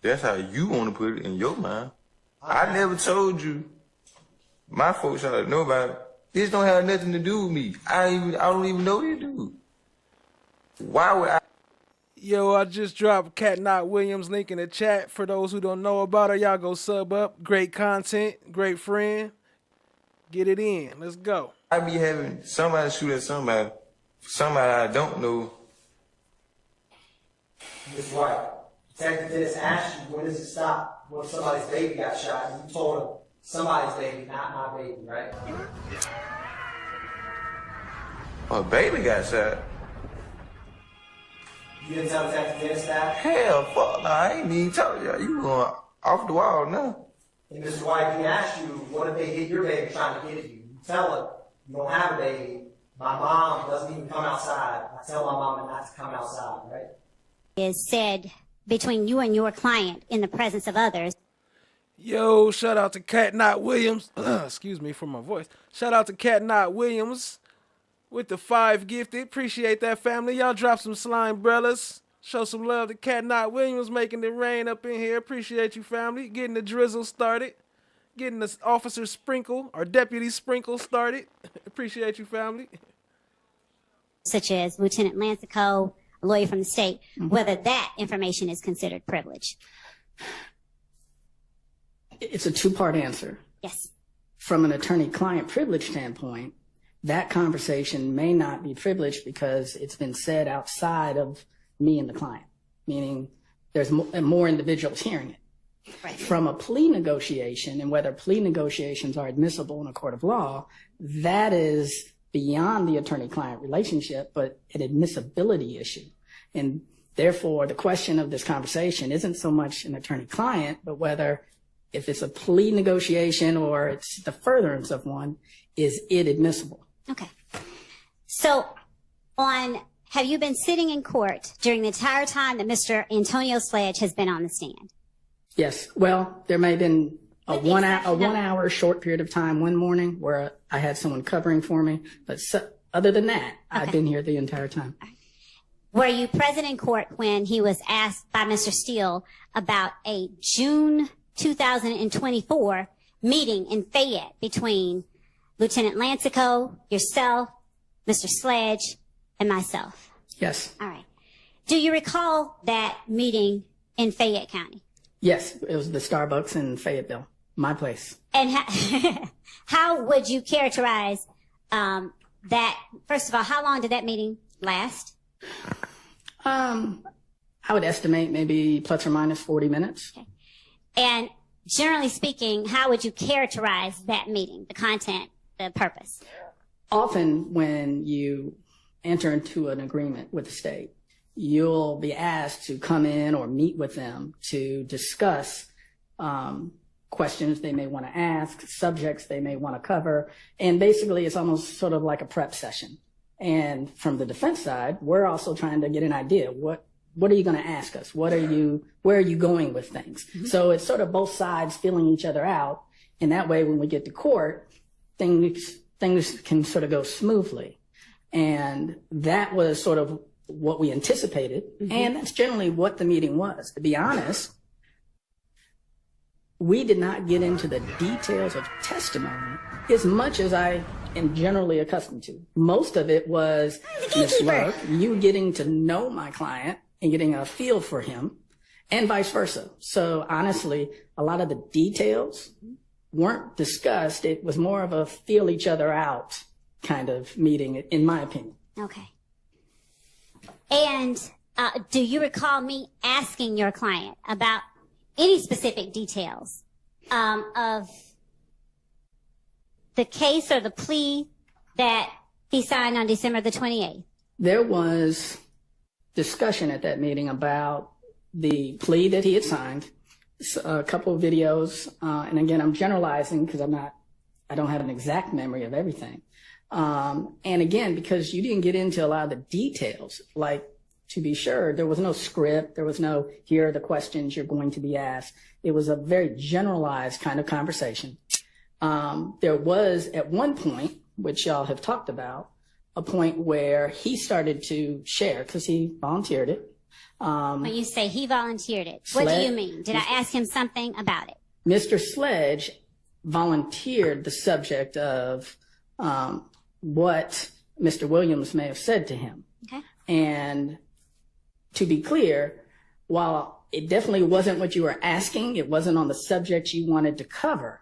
That's how you want to put it in your mind. I never told you. My folks shot at nobody. This don't have nothing to do with me. I don't even know this dude. Why would I? Yo, I just dropped Cat Knott Williams link in the chat. For those who don't know about her, y'all go sub up. Great content, great friend. Get it in. Let's go. I be having somebody shoot at somebody I don't know. Ms. White, Detective Dennis asked you, when does it stop? When somebody's baby got shot, and you told him, somebody's baby, not my baby, right? A baby got shot. You didn't tell Detective Dennis that? Hell, fuck, no, I ain't even telling y'all. You going off the wall now. And Mr. White, he asked you, what if they hit your baby trying to get at you? You tell him, you don't have a baby. My mom doesn't even come outside. I tell my mama not to come outside, right? Is said between you and your client in the presence of others. Yo, shout out to Cat Knott Williams. Excuse me for my voice. Shout out to Cat Knott Williams with the 5 gifted. Appreciate that, family. Y'all drop some slime brellas. Show some love to Cat Knott Williams making it rain up in here. Appreciate you, family. Getting the drizzle started. Getting the officer sprinkle or deputy sprinkle started. Appreciate you, family. Such as Lieutenant Lancico, a lawyer from the state, whether that information is considered privilege. It's a two-part answer. Yes. From an attorney-client privilege standpoint, that conversation may not be privileged because it's been said outside of me and the client, meaning there's more individuals hearing it. Right. From a plea negotiation, and whether plea negotiations are admissible in a court of law, that is beyond the attorney-client relationship, but an admissibility issue. And therefore, the question of this conversation isn't so much an attorney-client, but whether if it's a plea negotiation or it's the furtherance of one, is it admissible? Okay. So, have you been sitting in court during the entire time that Mr. Antonio Sledge has been on the stand? Yes. Well, there may have been a one hour short period of time one morning where I had someone covering for me, but other than that, I've been here the entire time. Were you present in court when he was asked by Mr. Steele about a June 2024 meeting in Fayette between Lieutenant Lancico, yourself, Mr. Sledge, and myself? Yes. All right. Do you recall that meeting in Fayette County? Yes, it was the Starbucks in Fayetteville, my place. And how would you characterize that? First of all, how long did that meeting last? I I would estimate maybe plus or minus 40 minutes. Okay. And generally speaking, how would you characterize that meeting, the content, the purpose? Often when you enter into an agreement with the state, you'll be asked to come in or meet with them to discuss questions they may want to ask, subjects they may want to cover. And basically, it's almost sort of like a prep session. And from the defense side, we're also trying to get an idea. What are you going to ask us? Where are you going with things? Mm-hmm. So it's sort of both sides feeling each other out. And that way, when we get to court, things can sort of go smoothly. And that was sort of what we anticipated. Mm-hmm. And that's generally what the meeting was. To be honest, we did not get into the details of testimony as much as I am generally accustomed to. Most of it was, Ms. Love, you getting to know my client and getting a feel for him, and vice versa. So honestly, a lot of the details weren't discussed. It was more of a feel each other out kind of meeting, in my opinion. Okay. And do you recall me asking your client about any specific details of the case or the plea that he signed on December the 28th? There was discussion at that meeting about the plea that he had signed, a couple of videos, and again, I'm generalizing because I don't have an exact memory of everything. And again, because you didn't get into a lot of the details, like, to be sure, there was no script, there was no, here are the questions you're going to be asked. It was a very generalized kind of conversation. There was, at one point, which y'all have talked about, a point where he started to share, because he volunteered it. When you say he volunteered it, what do you mean? Did I ask him something about it? Mr. Sledge volunteered the subject of what Mr. Williams may have said to him. Okay. And to be clear, while it definitely wasn't what you were asking, it wasn't on the subject you wanted to cover.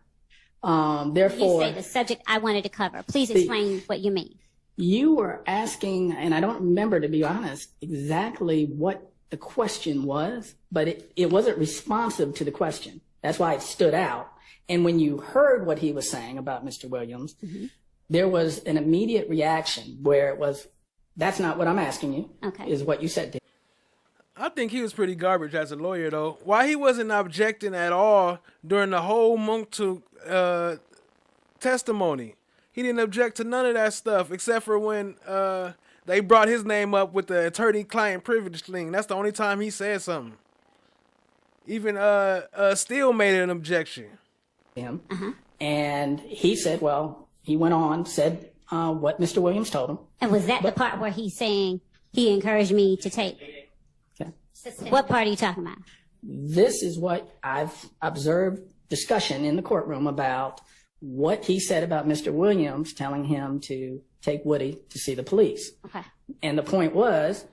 Therefore, you say the subject I wanted to cover. Please explain what you mean. You were asking, and I don't remember, to be honest, exactly what the question was, but it wasn't responsive to the question. That's why it stood out. And when you heard what he was saying about Mr. Williams, mm-hmm. there was an immediate reaction where it was, that's not what I'm asking you, okay. is what you said to him. I think he was pretty garbage as a lawyer, though. Why he wasn't objecting at all during the whole MOUNK TOUNK'S testimony? He didn't object to none of that stuff except for when they brought his name up with the attorney-client privilege thing. That's the only time he said something. Even Steele made an objection. Him. Uh-huh. And he said, well, he went on, said what Mr. Williams told him. And was that the part where he's saying he encouraged me to take? Okay. What part are you talking about? This is what I've observed discussion in the courtroom about what he said about Mr. Williams telling him to take Woody to see the police. Okay. And the point was,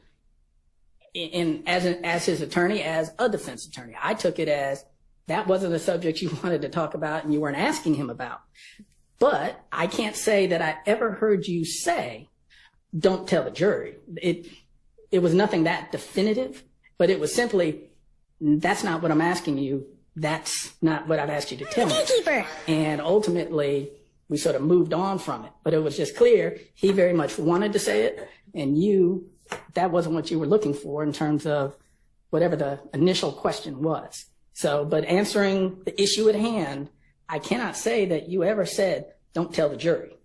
as his attorney, as a defense attorney, I took it as that wasn't a subject you wanted to talk about and you weren't asking him about. But I can't say that I ever heard you say, don't tell the jury. It was nothing that definitive, but it was simply, that's not what I'm asking you. That's not what I've asked you to tell me. And ultimately, we sort of moved on from it. But it was just clear he very much wanted to say it, and that wasn't what you were looking for in terms of whatever the initial question was. So, but answering the issue at hand, I cannot say that you ever said, don't tell the jury.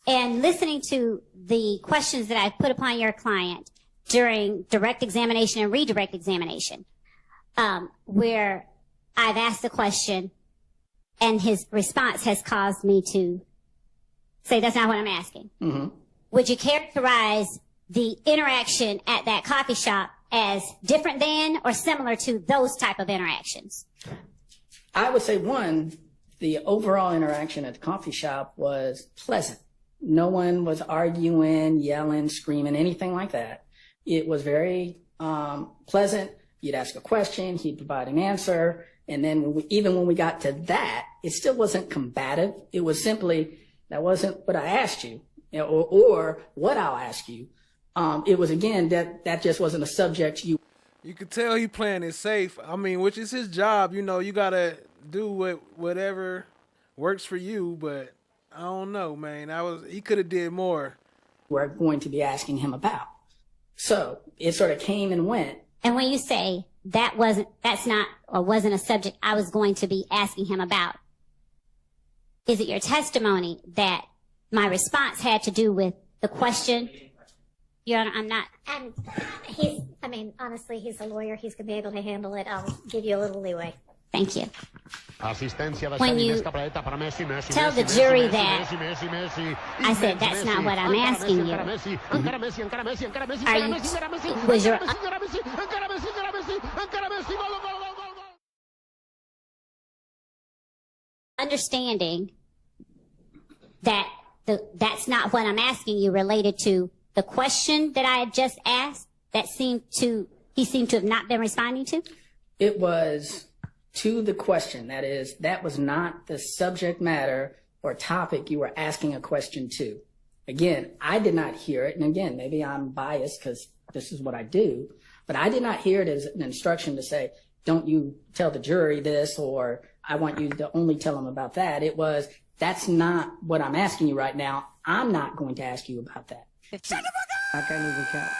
And listening to the questions that I put upon your client during direct examination and redirect examination, where I've asked the question and his response has caused me to say, that's not what I'm asking. Mm-hmm. Would you characterize the interaction at that coffee shop as different than or similar to those type of interactions? I would say, one, the overall interaction at the coffee shop was pleasant. No one was arguing, yelling, screaming, anything like that. It was very pleasant. You'd ask a question, he'd provide an answer. And then even when we got to that, it still wasn't combative. It was simply, that wasn't what I asked you, or what I'll ask you. It was, again, that just wasn't a subject you. You could tell he playing it safe. I mean, which is his job. You know, you gotta do whatever works for you. But I don't know, man. He could have did more. We're going to be asking him about. So it sort of came and went. And when you say that's not or wasn't a subject I was going to be asking him about, is it your testimony that my response had to do with the question? Your Honor, I'm not. Honestly, he's a lawyer. He's going to be able to handle it. I'll give you a little leeway. Thank you. When you tell the jury that I said that's not what I'm asking you, was your understanding that that's not what I'm asking you related to the question that I had just asked that he seemed to have not been responding to? It was to the question. That was not the subject matter or topic you were asking a question to. Again, I did not hear it. And again, maybe I'm biased because this is what I do, but I did not hear it as an instruction to say, don't you tell the jury this, or I want you to only tell them about that. It was, that's not what I'm asking you right now. I'm not going to ask you about that. 15. I can't even count.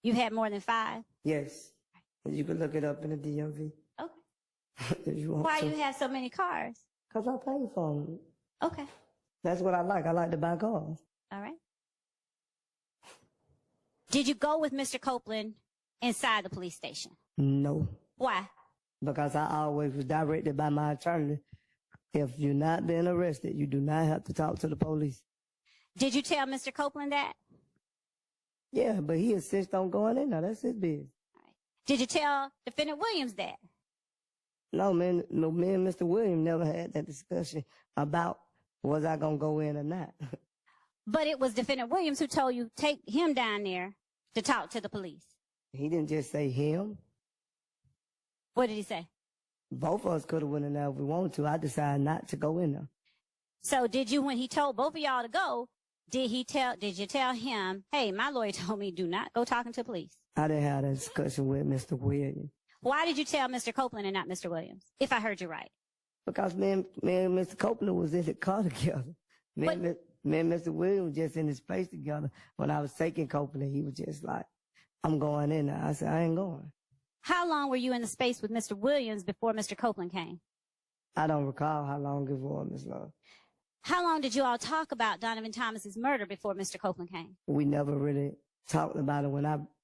You've had more than 5? Yes. You can look it up in the DMV. Okay. If you want Why to. you have so many cars? Because I pay for them. Okay. That's what I like. I like to buy cars. All right. Did you go with Mr. Copeland inside the police station? No. Why? Because I always was directed by my attorney. If you're not being arrested, you do not have to talk to the police. Did you tell Mr. Copeland that? Yeah, but he insists on going in there. That's his business. Did you tell Defendant Williams that? No, me and Mr. Williams never had that discussion about was I going to go in or not. But it was Defendant Williams who told you take him down there to talk to the police. He didn't just say him. What did he say? Both of us could have went in there if we wanted to. I decided not to go in there. So did you, when he told both of y'all to go, did you tell him, hey, my lawyer told me do not go talking to police? I didn't have that discussion with Mr. Williams. Why did you tell Mr. Copeland and not Mr. Williams, if I heard you right? Because me and Mr. Copeland was in the car together. Me and Mr. Williams just in the space together. When I was taking Copeland, he was just like, I'm going in there. I said, I ain't going. How long were you in the space with Mr. Williams before Mr. Copeland came? I don't recall how long it was, Ms. Love. How long did you all talk about Donovan Thomas's murder before Mr. Copeland came? We never really talked about it.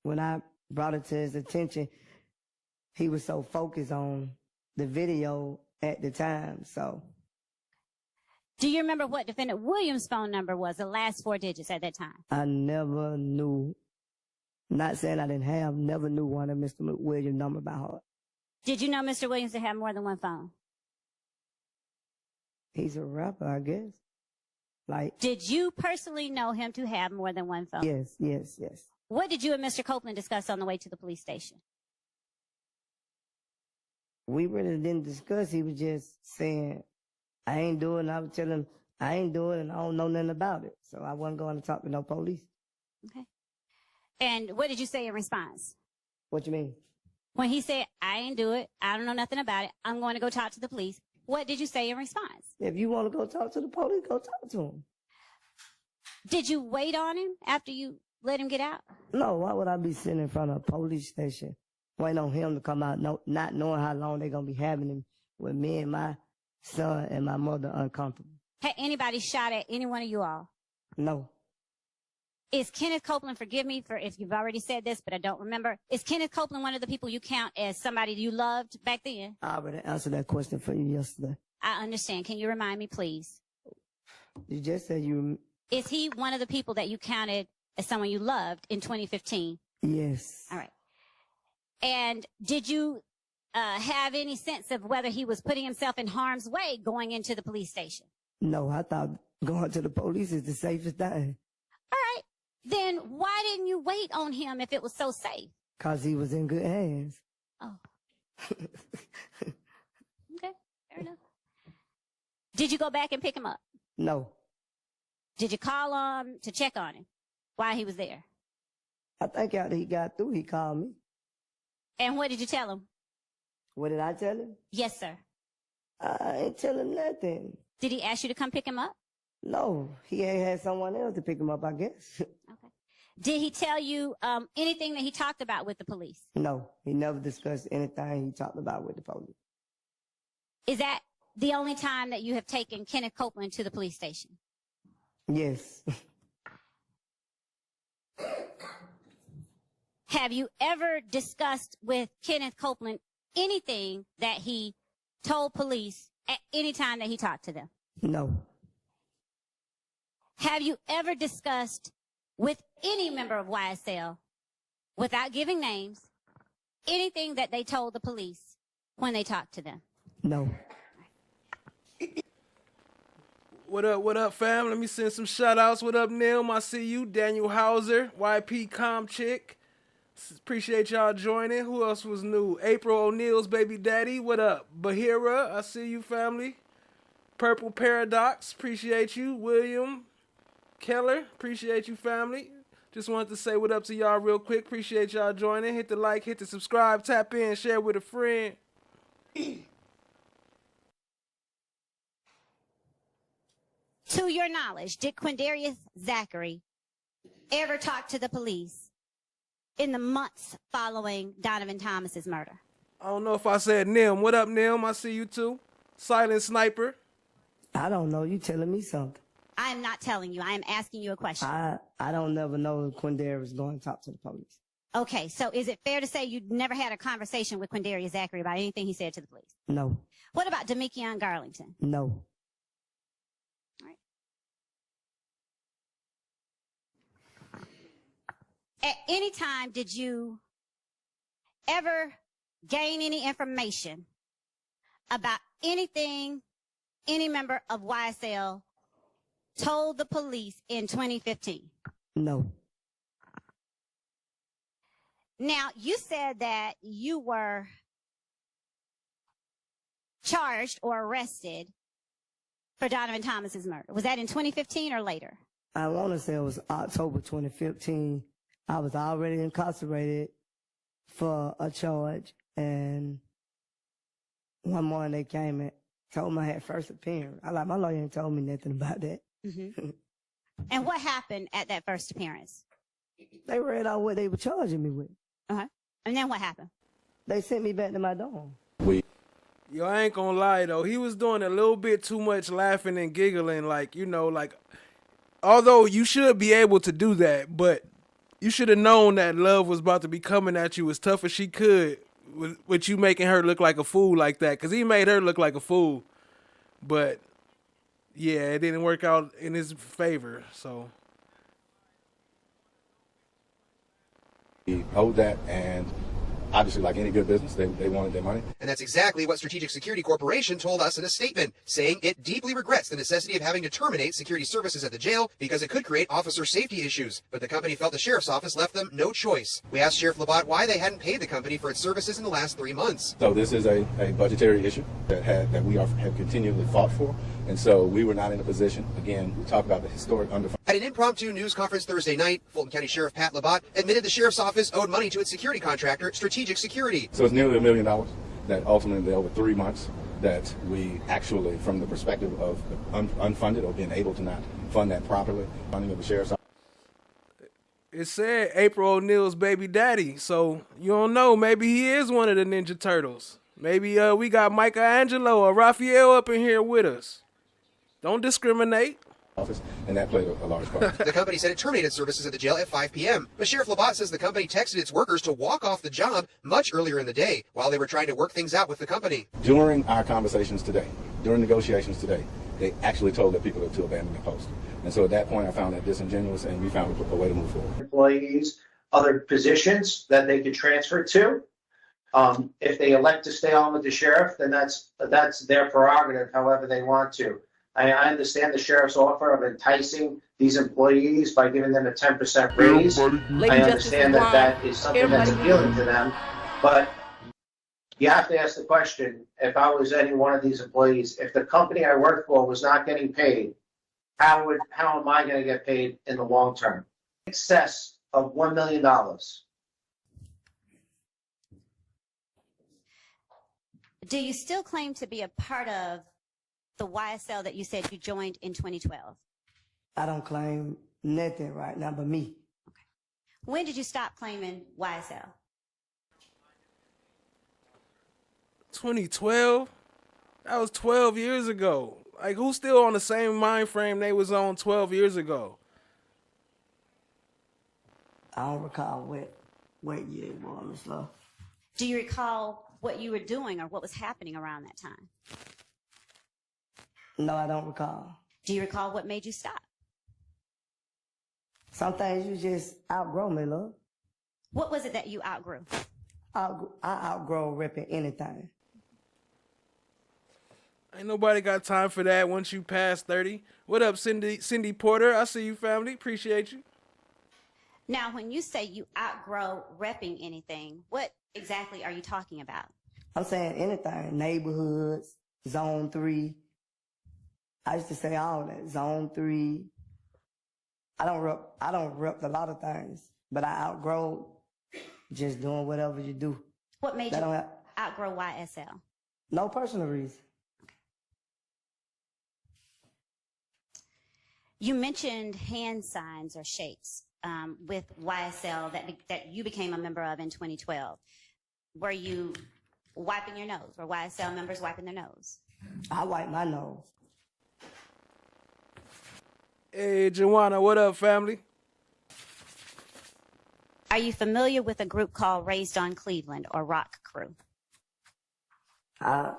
When I brought it to his attention, he was so focused on the video at the time, so. Do you remember what Defendant Williams' phone number was, the last 4 digits at that time? I never knew, not saying I didn't have, never knew one of Mr. Williams' number by heart. Did you know Mr. Williams to have more than one phone? He's a rapper, I guess. Like. Did you personally know him to have more than one phone? Yes. What did you and Mr. Copeland discuss on the way to the police station? We really didn't discuss. He was just saying, I ain't doing it. I was telling him, I ain't doing it and I don't know nothing about it. So I wasn't going to talk to no police. Okay. And what did you say in response? What you mean? When he said, I ain't do it, I don't know nothing about it, I'm going to go talk to the police, what did you say in response? If you want to go talk to the police, go talk to him. Did you wait on him after you let him get out? No, why would I be sitting in front of a police station waiting on him to come out, not knowing how long they're going to be having him with me and my son and my mother uncomfortable? Had anybody shot at any one of you all? No. Is Kenneth Copeland, forgive me for if you've already said this, but I don't remember, is Kenneth Copeland one of the people you count as somebody you loved back then? I already answered that question for you yesterday. I understand. Can you remind me, please? You just said you... Is he one of the people that you counted as someone you loved in 2015? Yes. All right. And did you have any sense of whether he was putting himself in harm's way going into the police station? No, I thought going to the police is the safest thing. All right. Then why didn't you wait on him if it was so safe? Because he was in good hands. Oh. Okay, fair enough. Did you go back and pick him up? No. Did you call him to check on him while he was there? I think after he got through, he called me. And what did you tell him? What did I tell him? Yes, sir. I ain't tell him nothing. Did he ask you to come pick him up? No, he ain't had someone else to pick him up, I guess. Did he tell you anything that he talked about with the police? No, he never discussed anything he talked about with the police. Is that the only time that you have taken Kenneth Copeland to the police station? Yes. Have you ever discussed with Kenneth Copeland anything that he told police at any time that he talked to them? No. Have you ever discussed with any member of YSL, without giving names, anything that they told the police when they talked to them? No. What up, fam? Let me send some shout outs. What up, Nim? I see you. Daniel Hauser, YP Com Chick. Appreciate y'all joining. Who else was new? April O'Neill's baby daddy. What up? Bahira, I see you, family. Purple Paradox, appreciate you. William Keller, appreciate you, family. Just wanted to say what up to y'all real quick. Appreciate y'all joining. Hit the like, hit the subscribe, tap in, share with a friend. To your knowledge, did Quindarius Zachary ever talk to the police in the months following Donovan Thomas's murder? I don't know if I said Nim. What up, Nim? I see you too. Silent Sniper. I don't know. You telling me something. I am not telling you. I am asking you a question. I don't never know if Quindarius was going to talk to the police. Okay, so is it fair to say you never had a conversation with Quindarius Zachary about anything he said to the police? No. What about Demekion Garlington? No. At any time, did you ever gain any information about anything any member of YSL told the police in 2015? No. Now, you said that you were charged or arrested for Donovan Thomas's murder. Was that in 2015 or later? I want to say it was October 2015. I was already incarcerated for a charge, and one morning they came and told me I had first appearance. My lawyer ain't told me nothing about that. Mm-hmm. And what happened at that first appearance? They read out what they were charging me with. Uh-huh. And then what happened? They sent me back to my dorm. Yo, I ain't gonna lie though. He was doing a little bit too much laughing and giggling, although you should be able to do that, but you should have known that love was about to be coming at you as tough as she could with you making her look like a fool like that, because he made her look like a fool. But, yeah, it didn't work out in his favor, so. He owed that, and obviously, like any good business, they wanted their money. And that's exactly what Strategic Security Corporation told us in a statement, saying it deeply regrets the necessity of having to terminate security services at the jail because it could create officer safety issues. But the company felt the sheriff's office left them no choice. We asked Sheriff Labatt why they hadn't paid the company for its services in the last 3 months. So this is a budgetary issue that we have continually fought for. And so we were not in a position, again, we talk about the historic underfunding. At an impromptu news conference Thursday night, Fulton County Sheriff Pat Labatt admitted the sheriff's office owed money to its security contractor, Strategic Security. So it's nearly $1 million that ultimately over 3 months that we actually, from the perspective of unfunded or being able to not fund that properly, funding of the sheriff's office. It said April O'Neill's baby daddy, so you don't know. Maybe he is one of the Ninja Turtles. Maybe we got Michelangelo or Raphael up in here with us. Don't discriminate. Office, and that played a large part. The company said it terminated services at the jail at 5 p.m., but Sheriff Labatt says the company texted its workers to walk off the job much earlier in the day while they were trying to work things out with the company. During our conversations today, during negotiations today, they actually told their people to abandon the post. And so at that point, I found that disingenuous, and we found a way to move forward. Employees, other positions that they could transfer to. If they elect to stay on with the sheriff, then that's their prerogative, however they want to. I understand the sheriff's offer of enticing these employees by giving them a 10% raise. I understand that is something that's appealing to them, but you have to ask the question, if I was any one of these employees, if the company I work for was not getting paid, how am I going to get paid in the long term? Excess of $1 million. Do you still claim to be a part of the YSL that you said you joined in 2012? I don't claim nothing right now but me. When did you stop claiming YSL? 2012? That was 12 years ago. Like, who's still on the same mind frame they was on 12 years ago? I don't recall what year it was, Miss Love. Do you recall what you were doing or what was happening around that time? No, I don't recall. Do you recall what made you stop? Some things you just outgrow, me, love. What was it that you outgrew? I outgrow ripping anything. Ain't nobody got time for that once you pass 30. What up, Cindy Porter? I see you, family. Appreciate you. Now, when you say you outgrow repping anything, what exactly are you talking about? I'm saying anything. Neighborhoods, Zone 3. I used to say all that. Zone 3. I don't rep a lot of things, but I outgrow just doing whatever you do. What made you outgrow YSL? No personal reason. You mentioned hand signs or shakes with YSL that you became a member of in 2012. Were you wiping your nose? Were YSL members wiping their nose? I wipe my nose. Hey, Joanna, what up, family? Are you familiar with a group called Raised on Cleveland or Rock Crew? I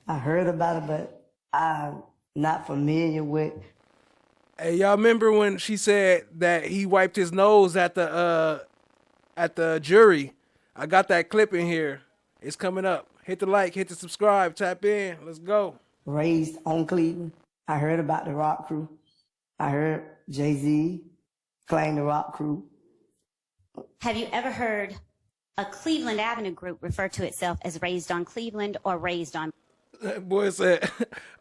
heard about it, but I'm not familiar with. Hey, y'all remember when she said that he wiped his nose at the jury? I got that clip in here. It's coming up. Hit the like, hit the subscribe, tap in. Let's go. Raised on Cleveland. I heard about the Rock Crew. I heard Jay-Z claim the Rock Crew. Have you ever heard a Cleveland Avenue group refer to itself as Raised on Cleveland or Raised on? That boy said,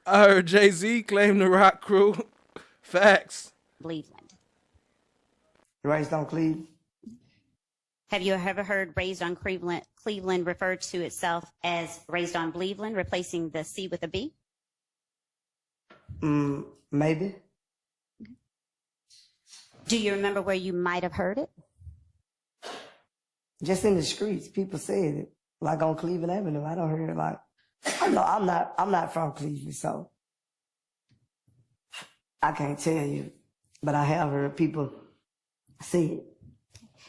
I heard Jay-Z claim the Rock Crew. Facts. Cleveland. Raised on Cleveland. Have you ever heard Raised on Cleveland referred to itself as Raised on Cleveland, replacing the C with a B? Maybe. Do you remember where you might have heard it? Just in the streets, people said it. Like on Cleveland Avenue. I don't hear it like. No, I'm not from Cleveland, so I can't tell you. But I have heard people say it.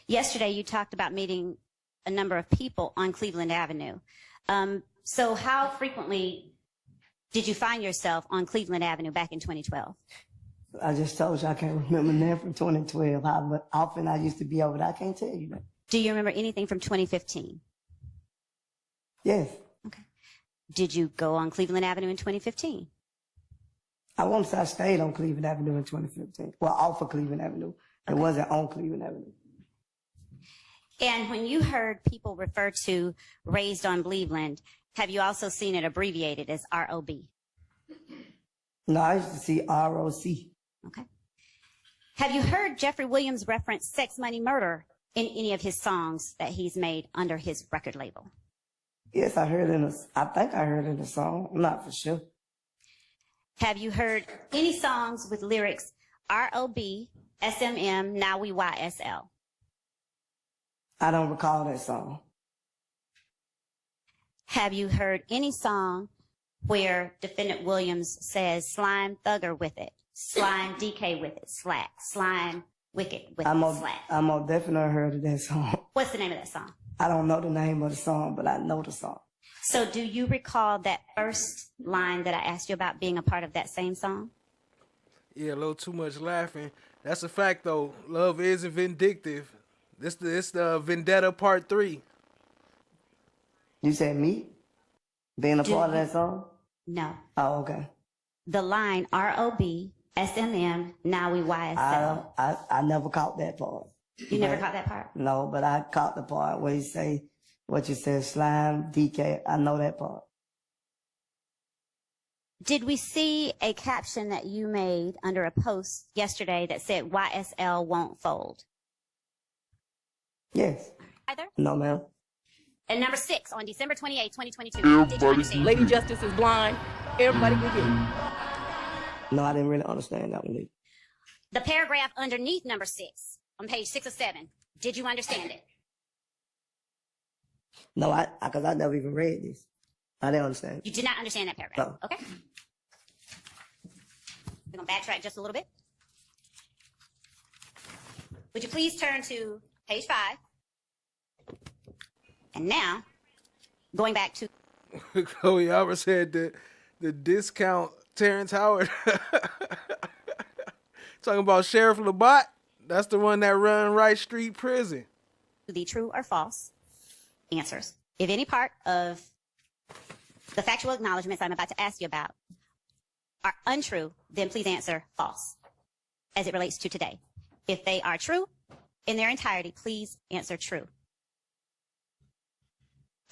Yesterday, you talked about meeting a number of people on Cleveland Avenue. So how frequently did you find yourself on Cleveland Avenue back in 2012? I just told you I can't remember that from 2012. How often I used to be over there, I can't tell you that. Do you remember anything from 2015? Yes. Okay. Did you go on Cleveland Avenue in 2015? I won't say I stayed on Cleveland Avenue in 2015. Well, off of Cleveland Avenue. It wasn't on Cleveland Avenue. And when you heard people refer to Raised on Cleveland, have you also seen it abbreviated as ROB? No, I used to see ROC. Okay. Have you heard Jeffrey Williams reference Sex, Money, Murder in any of his songs that he's made under his record label? Yes, I think I heard it in a song. I'm not for sure. Have you heard any songs with lyrics ROB, SMM, now we YSL? I don't recall that song. Have you heard any song where Defendant Williams says slime thugger with it, slime DK with it, slack, slime wicked with it, slack? I most definitely heard of that song. What's the name of that song? I don't know the name of the song, but I know the song. So do you recall that first line that I asked you about being a part of that same song? Yeah, a little too much laughing. That's a fact, though. Love is vindictive. This the Vendetta Part 3. You said me? Being a part of that song? No. Oh, okay. The line ROB, SMM, now we YSL. I never caught that part. You never caught that part? No, but I caught the part where you say, what you said, slime, DK. I know that part. Did we see a caption that you made under a post yesterday that said YSL won't fold? Yes. Either? No, ma'am. And number 6, on December 28, 2022. Everybody Did you understand? Lady Justice is blind. Everybody can get it. No, I didn't really understand that one either. The paragraph underneath number 6, on page 6 of 7. Did you understand it? No, because I never even read this. I didn't understand. You did not understand that paragraph. No. Okay. We're going to backtrack just a little bit. Would you please turn to page 5? And now, going back to... Chloe Albert said that the discount Terrence Howard. Talking about Sheriff Labatt. That's the one that run Wright Street Prison. The true or false answers. If any part of the factual acknowledgments I'm about to ask you about are untrue, then please answer false as it relates to today. If they are true in their entirety, please answer true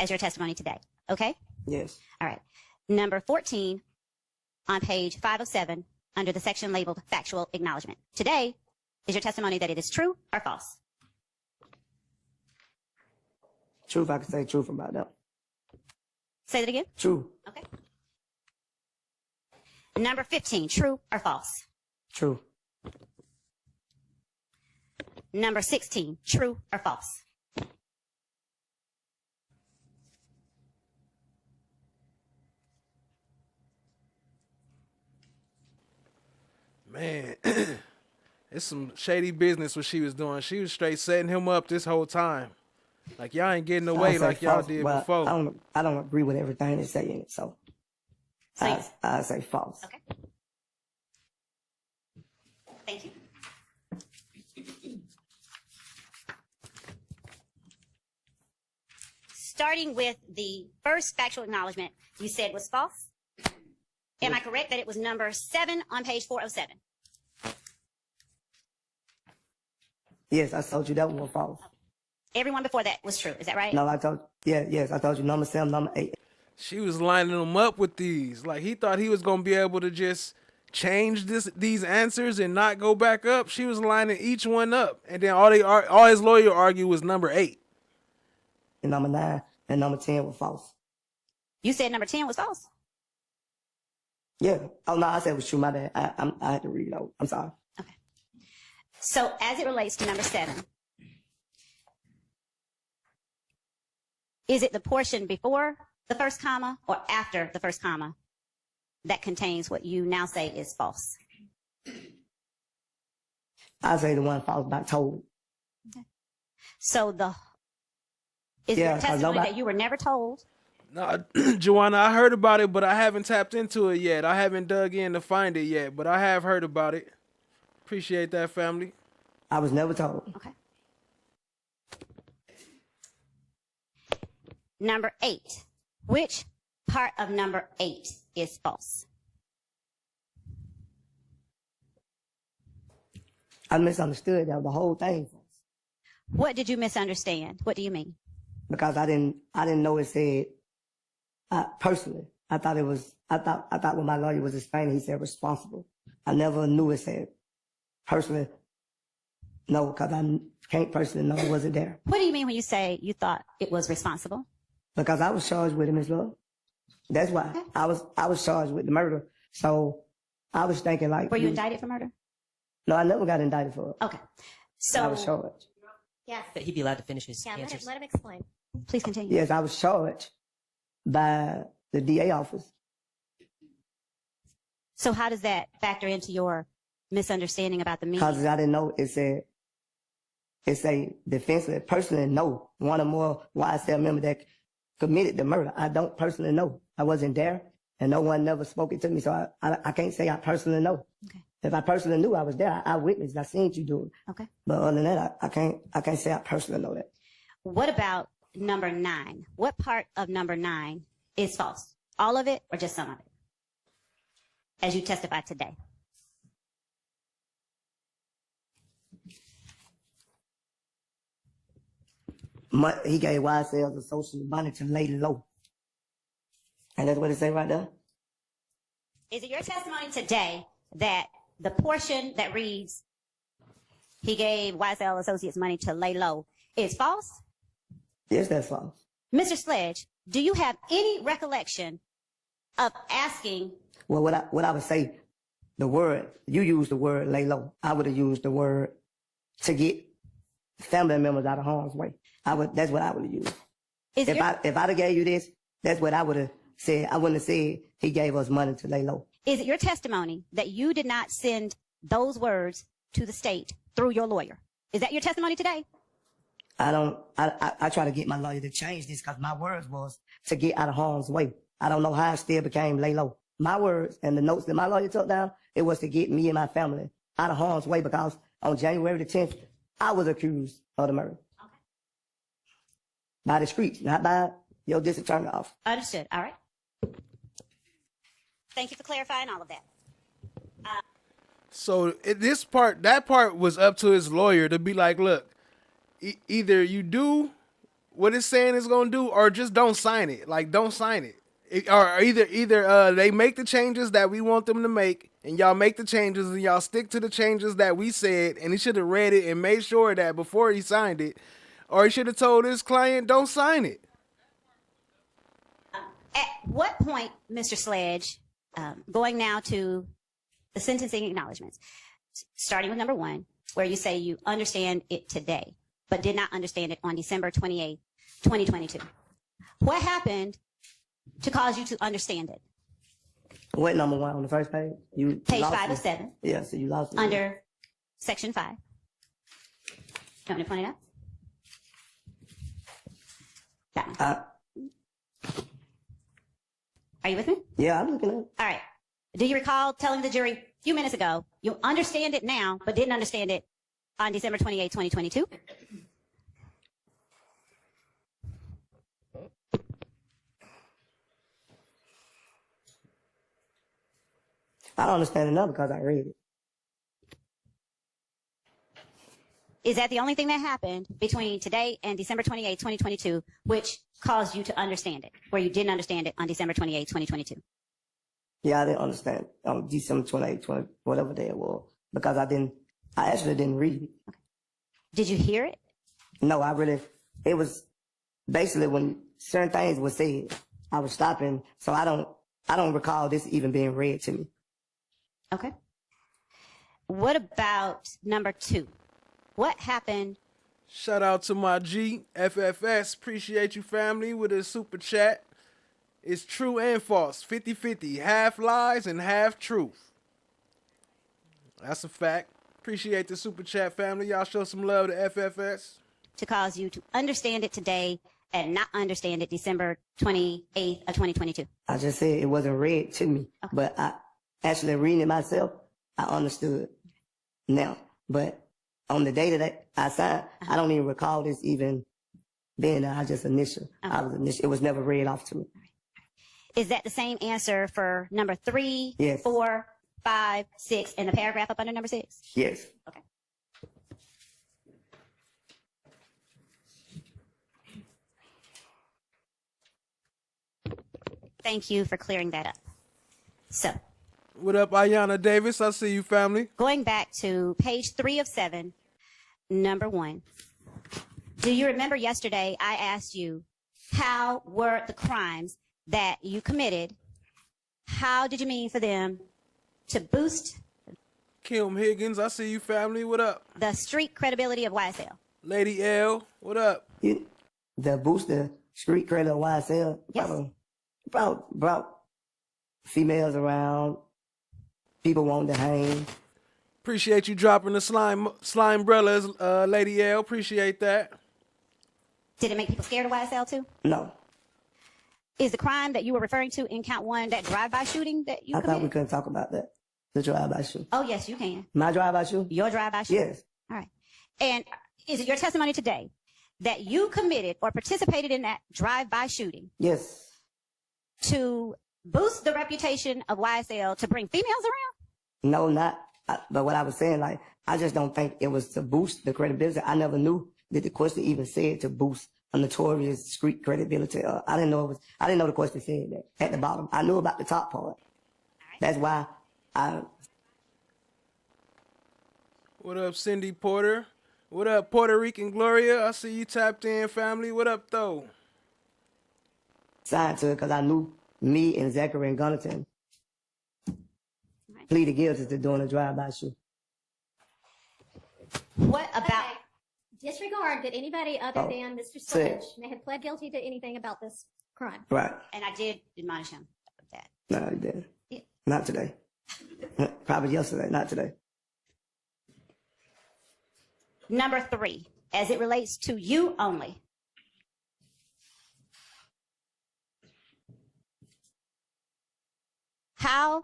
as your testimony today. Okay? Yes. All right. Number 14 on page 507 under the section labeled factual acknowledgement. Today is your testimony that it is true or false. True, if I could say truth about that. Say that again. True. Okay. Number 15, true or false. True. Number 16, true or false. Man, it's some shady business what she was doing. She was straight setting him up this whole time. Like, y'all ain't getting away like y'all did before. I don't agree with everything they say in it, so I say false. Okay. Thank you. Starting with the first factual acknowledgement you said was false. Am I correct that it was number 7 on page 407? Yes, I told you that one was false. Everyone before that was true. Is that right? No, I told yes, I told you number 7, number 8. She was lining them up with these. Like, he thought he was going to be able to just change these answers and not go back up. She was lining each one up. And then all his lawyer argued was number 8. And number 9 and number 10 were false. You said number 10 was false? Yeah. Oh, no, I said it was true. My bad. I had to read it out. I'm sorry. Okay. So as it relates to number 7, is it the portion before the first comma or after the first comma that contains what you now say is false? I say the one false by told. Okay. So is the testimony that you were never told? No, Joanna, I heard about it, but I haven't tapped into it yet. I haven't dug in to find it yet, but I have heard about it. Appreciate that, family. I was never told. Okay. Number 8. Which part of number 8 is false? I misunderstood that the whole thing. What did you misunderstand? What do you mean? Because I didn't know it said, personally, I thought when my lawyer was explaining, he said responsible. I never knew it said personally, no, because I can't personally know it wasn't there. What do you mean when you say you thought it was responsible? Because I was charged with it, Ms. Love. That's why. Okay. I was charged with the murder. So I was thinking like. Were you indicted for murder? No, I never got indicted for it. Okay. So I was charged. Yes. That he'd be allowed to finish his answers. Let him explain. Please continue. Yes, I was charged by the DA office. So how does that factor into your misunderstanding about the meaning? Because I didn't know it's a defensive personally know one or more YSL member that committed the murder. I don't personally know. I wasn't there, and no one never spoke it to me, so I can't say I personally know. Okay. If I personally knew, I was there. I witnessed. I seen you do it. Okay. But other than that, I can't say I personally know that. What about number 9? What part of number 9 is false? All of it or just some of it? As you testified today. He gave YSL's associate money to lay low. And that's what it say right there? Is it your testimony today that the portion that reads, he gave YSL Associates money to lay low, is false? Yes, that's false. Mr. Sledge, do you have any recollection of asking? Well, what I would say, the word, you used the word lay low. I would have used the word to get family members out of harm's way. That's what I would have used. If I'd have gave you this, that's what I would have said. I wouldn't have said he gave us money to lay low. Is it your testimony that you did not send those words to the state through your lawyer? Is that your testimony today? I try to get my lawyer to change this because my words was to get out of harm's way. I don't know how it still became lay low. My words and the notes that my lawyer took down, it was to get me and my family out of harm's way because on January the 10th, I was accused of the murder. Okay. By the streets, not by your district attorney office. Understood. All right. Thank you for clarifying all of that. So that part was up to his lawyer to be like, look, either you do what it's saying it's going to do or just don't sign it. Like, don't sign it. Or either they make the changes that we want them to make and y'all make the changes and y'all stick to the changes that we said, and he should have read it and made sure that before he signed it, or he should have told his client, don't sign it. At what point, Mr. Sledge, going now to the sentencing acknowledgments, starting with number 1, where you say you understand it today, but did not understand it on December 28, 2022. What happened to cause you to understand it? What number 1 on the first page? Page 5 of 7. Yeah, so you lost it. Under section 5. You want me to point it out? That one. Are you with me? Yeah, I'm looking at it. All right. Do you recall telling the jury a few minutes ago, you understand it now, but didn't understand it on December 28, 2022? I don't understand it now because I read it. Is that the only thing that happened between today and December 28, 2022, which caused you to understand it, where you didn't understand it on December 28, 2022? Yeah, I didn't understand on December 28, whatever day it was, because I actually didn't read it. Okay. Did you hear it? No, it was basically when certain things were said, I was stopping, so I don't recall this even being read to me. Okay. What about number 2? What happened? Shout out to my G, FFS. Appreciate you, family, with a super chat. It's true and false. 50-50. Half lies and half truth. That's a fact. Appreciate the super chat, family. Y'all show some love to FFS. To cause you to understand it today and not understand it December 28th of 2022. I just said it wasn't read to me, okay. But I actually reading it myself, I understood now. But on the day that I signed, I don't even recall this even being there. I just initial. It was never read off to me. Is that the same answer for number 3, yes. 4, 5, 6, and the paragraph up under number 6? Yes. Okay. Thank you for clearing that up. So. What up, Ayanna Davis? I see you, family. Going back to page 3 of 7, number 1. Do you remember yesterday I asked you, how were the crimes that you committed, how did you mean for them to boost Kim Higgins, I see you, family. What up? the street credibility of YSL? Lady L, what up? The boost the street credit of YSL, Yes. brought females around, people wanting to hang. Appreciate you dropping the slime brellas, Lady L. Appreciate that. Did it make people scared of YSL too? No. Is the crime that you were referring to in count 1 that drive-by shooting that you I committed? thought we couldn't talk about that. The drive-by shooting. Oh, yes, you can. My drive-by shooting? Your drive-by shooting? Yes. All right. And is it your testimony today that you committed or participated in that drive-by shooting Yes. to boost the reputation of YSL to bring females around? No, not. But what I was saying, like, I just don't think it was to boost the credibility. I never knew that the question even said to boost a notorious street credibility. I didn't know the question said that at the bottom. I knew about the top part. That's why What up, Cindy Porter? What up, Puerto Rican Gloria? I see you tapped in, family. What up, though? signed to it because I knew me and Zachary and Gunnington pleaded guilty to doing a drive-by shoot. What about disregard that anybody other than Mr. Say Sledge may have pled guilty to anything about this crime? Right. And I did admonish him of that. No, you didn't. Yeah. Not today. Probably yesterday, not today. Number 3, as it relates to you only. How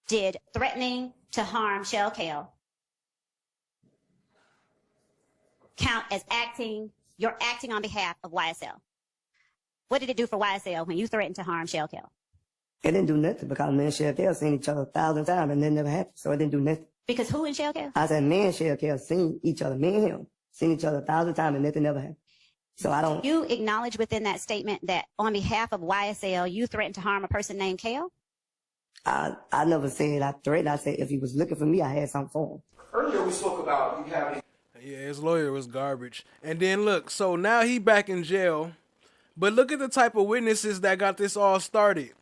did threatening to harm Shell Kale count as you're acting on behalf of YSL? What did it do for YSL when you threatened to harm Shell Kale? It didn't do nothing because me and Shell Kale seen each other 1,000 times and it never happened. So it didn't do nothing. Because who in Shell Kale? I said me and Shell Kale seen each other, me and him, seen each other 1,000 times and nothing never happened. So I don't. You acknowledge within that statement that on behalf of YSL, you threatened to harm a person named Kale? I never said I threatened. I said if he was looking for me, I had something for him. Earlier we spoke about you having. Yeah, his lawyer was garbage. And then look, so now he back in jail. But look at the type of witnesses that got this all started.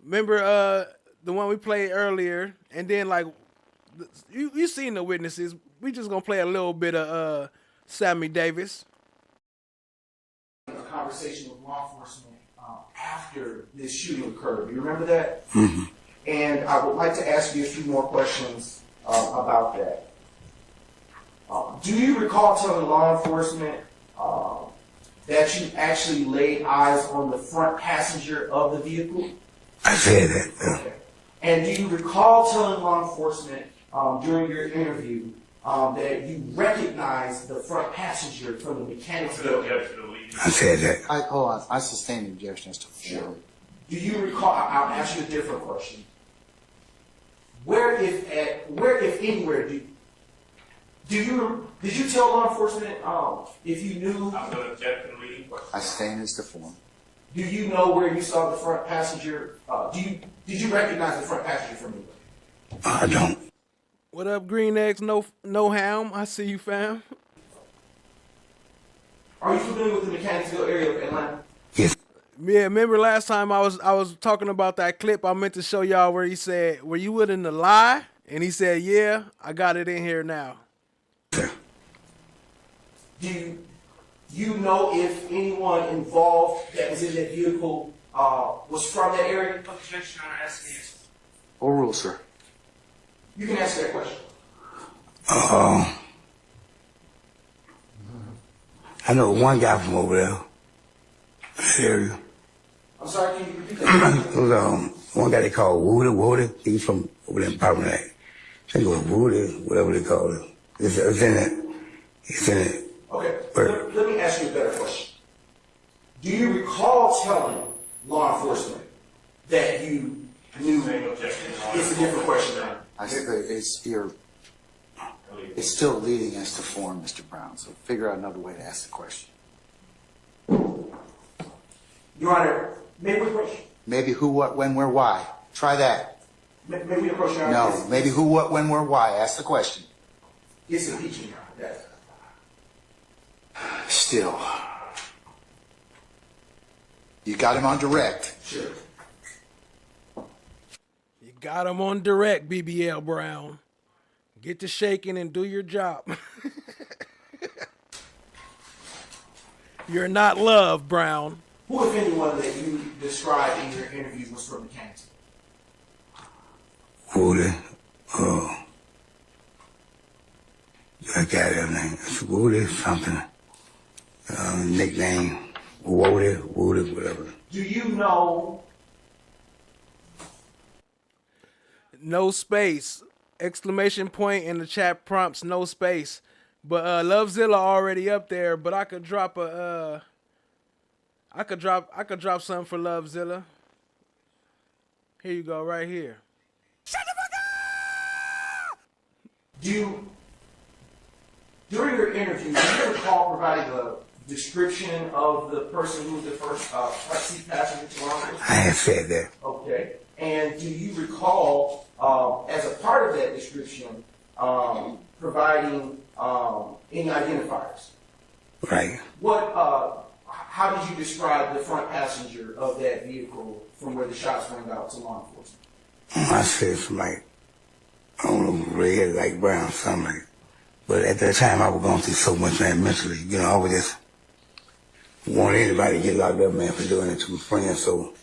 Remember the one we played earlier? And then like, you seen the witnesses. We just gonna play a little bit of Sammy Davis. A conversation with law enforcement after this shooting occurred. You remember that? Mm-hmm. And I would like to ask you a few more questions about that. Do you recall telling law enforcement that you actually laid eyes on the front passenger of the vehicle? I said that. Okay. And do you recall telling law enforcement during your interview that you recognized the front passenger from the mechanic's building? I said that. Hold on. I sustain the objection as to Sure. Do you recall? I'll ask you a different question. Where, if anywhere, did you tell law enforcement if you knew? I'm going to object to the leading question. I sustain as to form. Do you know where you saw the front passenger? Did you recognize the front passenger from anywhere? I don't. What up, Green Eggs? No ham. I see you, fam. Are you familiar with the Mechanicsville area of Atlanta? Yes. Yeah, remember last time I was talking about that clip I meant to show y'all where he said, "Were you willing to lie?" And he said, "Yeah, I got it in here now." Do you know if anyone involved that was in that vehicle was from that area? Overrule, sir. You can answer that question. I know one guy from over there. That area. I'm sorry, can you repeat that? It was one guy they called Woody. He's from over there in Parkland. I think it was Woody, whatever they call it. It's in it. It's in it. Okay, let me ask you a better question. Do you recall telling law enforcement that you knew? It's a different question now. I said it's still leading as to form, Mr. Brown. So figure out another way to ask the question. Your Honor, maybe we approach. Maybe who, what, when, where, why. Try that. Maybe we approach Your Honor. No, maybe who, what, when, where, why. Ask the question. It's impeaching, Your Honor. Yes. Still. You got him on direct. Sure. You got him on direct, BBL Brown. Get to shaking and do your job. You're not loved, Brown. Who, if anyone, that you described in your interview was from Mechanicsville? Woody. I got his name. It's Woody something. Nickname. Woody, whatever. Do you know? No space. Exclamation point in the chat prompts no space. But Lovezilla already up there, but I could drop a I could drop something for Lovezilla. Here you go, right here. Shut the fuck up! During your interview, do you recall providing a description of the person who was the first front seat passenger to law enforcement? I had said that. Okay. And do you recall, as a part of that description, providing any identifiers? Right. What? how did you describe the front passenger of that vehicle from where the shots rang out to law enforcement? I said some like, I don't know, red, like brown, something like. But at that time, I was going through so much, man, mentally. You know, I was just want anybody to get locked up, man, for doing it to my friends. So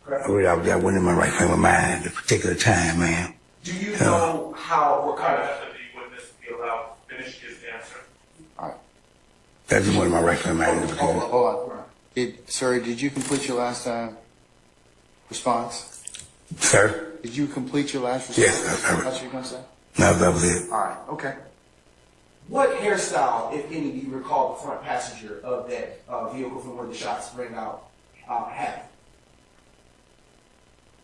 I wasn't in my right frame of mind at the particular time, man. Do you know how, what kind of... That's one of my right frame of mind. Hold on. Sir, did you complete your last response? Sir? Did you complete your last response? Yes, that's what you're going to say? No, that was it. All right, okay. What hairstyle, if any, do you recall the front passenger of that vehicle from where the shots rang out had?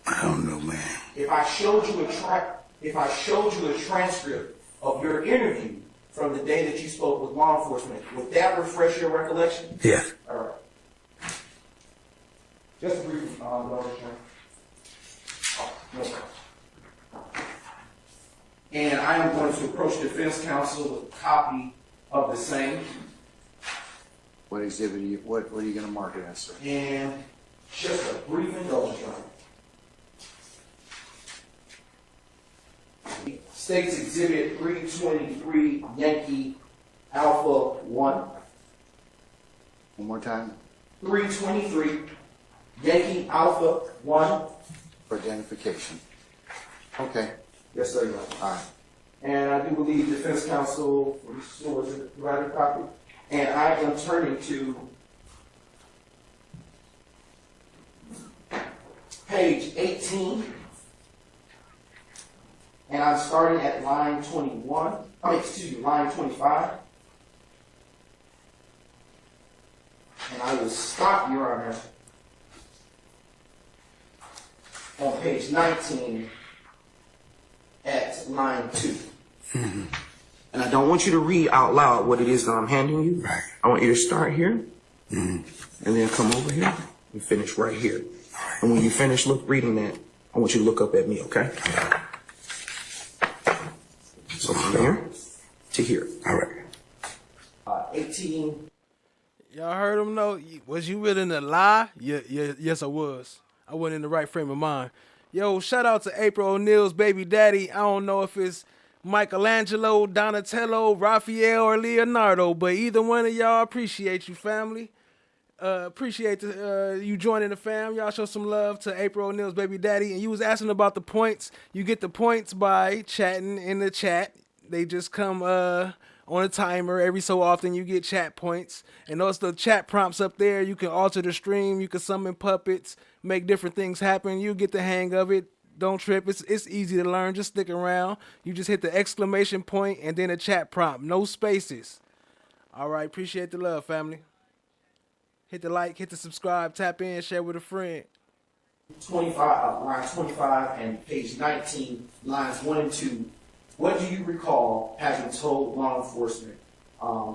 I don't know, man. If I showed you a transcript of your interview from the day that you spoke with law enforcement, would that refresh your recollection? Yes. All right. Just briefly, no problem. And I am going to approach defense counsel with a copy of the same. What exhibit are you, what are you going to mark it as, sir? And just a brief indulgence. States Exhibit 323 Yankee Alpha 1. One more time. 323 Yankee Alpha 1. For identification. Okay. Yes, sir, Your Honor. All right. And I do believe defense counsel was it right copy. And I am turning to page 18. And I'm starting at line 21. Line 25. And I will stop, Your Honor, on page 19 at line 2. Mm-hmm. And I don't want you to read out loud what it is that I'm handing you. Right. I want you to start here, and then come over here and finish right here. And when you finish reading that, I want you to look up at me, okay? So from here to here. All right. 18. Y'all heard him know? Was you willing to lie? Yes, I was. I wasn't in the right frame of mind. Yo, shout out to April O'Neil's baby daddy. I don't know if it's Michelangelo, Donatello, Raphael, or Leonardo, but either one of y'all, appreciate you, family. Appreciate you joining the fam. Y'all show some love to April O'Neil's baby daddy. And you was asking about the points. You get the points by chatting in the chat. They just come on a timer. Every so often you get chat points. And those the chat prompts up there. You can alter the stream. You can summon puppets, make different things happen. You get the hang of it. Don't trip. It's easy to learn. Just stick around. You just hit the exclamation point and then a chat prompt. No spaces. All right. Appreciate the love, family. Hit the like, hit the subscribe, tap in, share with a friend. 25, line 25 and page 19, lines 1 and 2. What do you recall having told law enforcement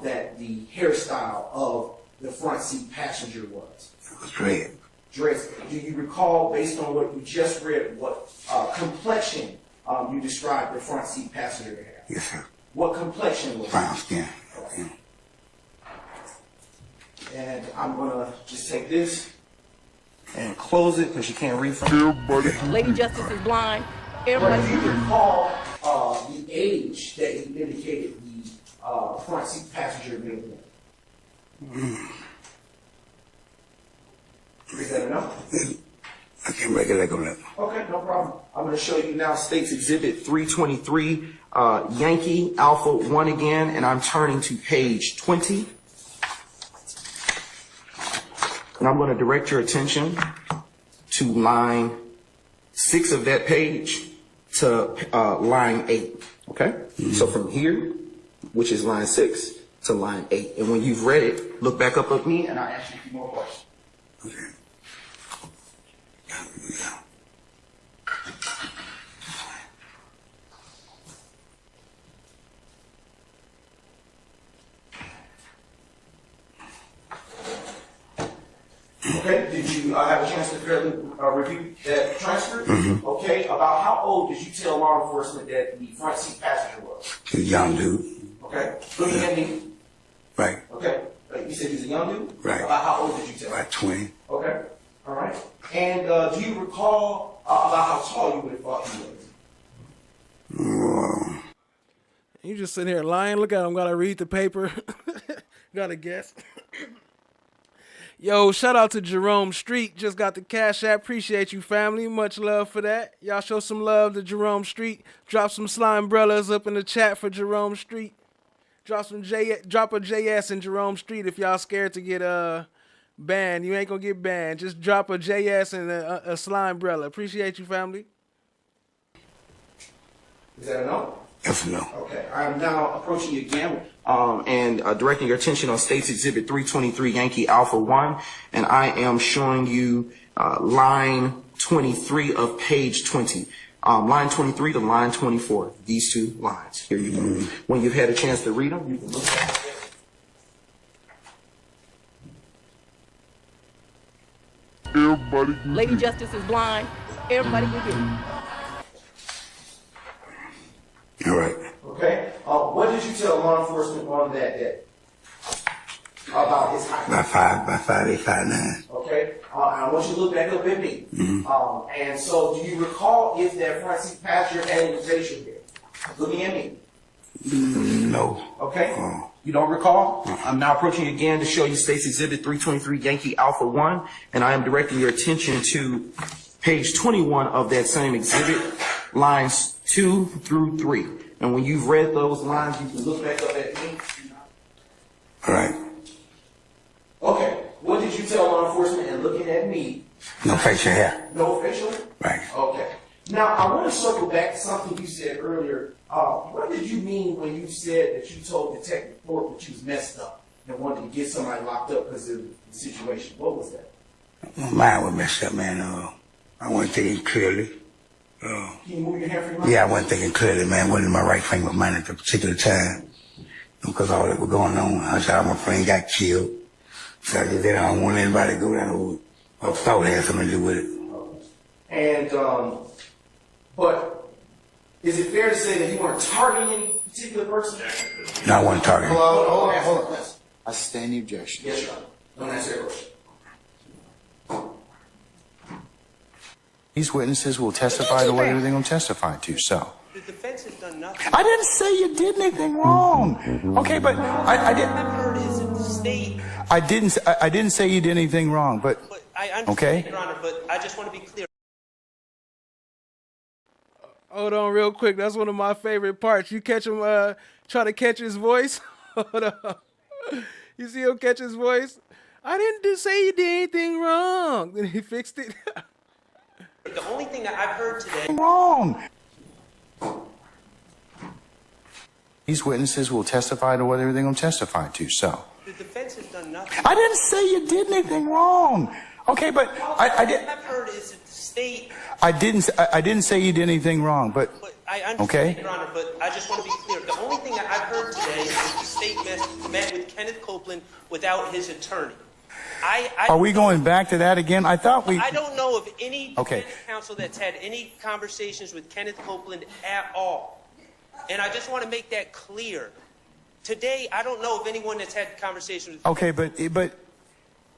that the hairstyle of the front seat passenger was? It was dread. Dress. Do you recall, based on what you just read, what complexion you described the front seat passenger to have? Yes, sir. What complexion was it? Brown skin. Okay. And I'm gonna just take this and close it because you can't read from it. Lady Justice is blind. Everybody. Do you recall the age that you indicated the front seat passenger may have been? Is that enough? I can't recollect on that. Okay, no problem. I'm going to show you now States Exhibit 323, Yankee Alpha 1 again, and I'm turning to page 20. And I'm going to direct your attention to line 6 of that page to line 8, okay? Mm-hmm. So from here, which is line 6, to line 8. And when you've read it, look back up at me and I'll ask you a few more questions. Okay. Okay, did you have a chance to fairly review that transcript? Mm-hmm. Okay, about how old did you tell law enforcement that the front seat passenger was? He's a young dude. Okay, looking at me. Right. Okay, You said he was a young dude? Right. About how old did you tell him? About 20. Okay. All right. And do you recall about how tall you would have thought he was? You just sitting here lying. Look at him. Gotta read the paper. Gotta guess. Yo, shout out to Jerome Street. Just got the Cash App. Appreciate you, family. Much love for that. Y'all show some love to Jerome Street. Drop some slime umbrellas up in the chat for Jerome Street. Drop a JS in Jerome Street if y'all scared to get banned. You ain't gonna get banned. Just drop a JS and a slime umbrella. Appreciate you, family. Is that a no? Yes or no? Okay. I'm now approaching you again and directing your attention on State's Exhibit 323 Yankee Alpha 1. And I am showing you line 23 of page 20. Line 23 to line 24. These two lines. Here you go. When you've had a chance to read them, you can look at them. Everybody Lady Justice is blind. Everybody can get it. All right. Okay. What did you tell law enforcement on that day about his height? About 5'8", 5'9". Okay. I want you to look back up at me. And so, do you recall if that front seat passenger had any facial hair? Looking at me. No. Okay. You don't recall? I'm now approaching again to show you State's Exhibit 323 Yankee Alpha 1, and I am directing your attention to page 21 of that same exhibit, lines 2 through 3. And when you've read those lines, you can look back up at me. All right. Okay. What did you tell law enforcement and looking at me? No facial hair. No facial hair? Right. Okay. Now, I want to circle back to something you said earlier. What did you mean when you said that you told Detective Thorpe that you was messed up and wanted to get somebody locked up because of the situation? What was that? My mind was messed up, man. I wasn't thinking clearly. Can you move your hand for your Yeah, I wasn't thinking clearly, man. Wasn't in my right frame of mind at the particular time. Because all that was going on. I thought my friend got killed. So I just did. I don't want anybody to go down who I thought had something to do with it. And, but is it fair to say that you weren't targeting any particular person? No, I wasn't targeting. Hold on. I stand the objection. Yes, Your Honor. Don't answer that question. These witnesses will testify to what they're going to testify to, so. The defense has done nothing. I didn't say you did anything wrong. Okay, but I didn't. I've heard is that the state. I didn't say you did anything wrong, but I understand, okay. Your Honor, but I just want to be clear. Hold on real quick. That's one of my favorite parts. You catch him try to catch his voice. Hold on. You see him catch his voice? I didn't say you did anything wrong. Then he fixed it. The only thing that I've heard today. Wrong. These witnesses will testify to what they're going to testify to, so. The defense has done nothing. I didn't say you did anything wrong. Okay, but I did. I've heard is that the state. I didn't say you did anything wrong, but I understand, okay. Your Honor, but I just want to be clear. The only thing that I've heard today is that the state met with Kenneth Copeland without his attorney. Are we going back to that again? I thought we. I don't know of any Okay. defense counsel that's had any conversations with Kenneth Copeland at all. And I just want to make that clear. Today, I don't know of anyone that's had conversations with. Okay, but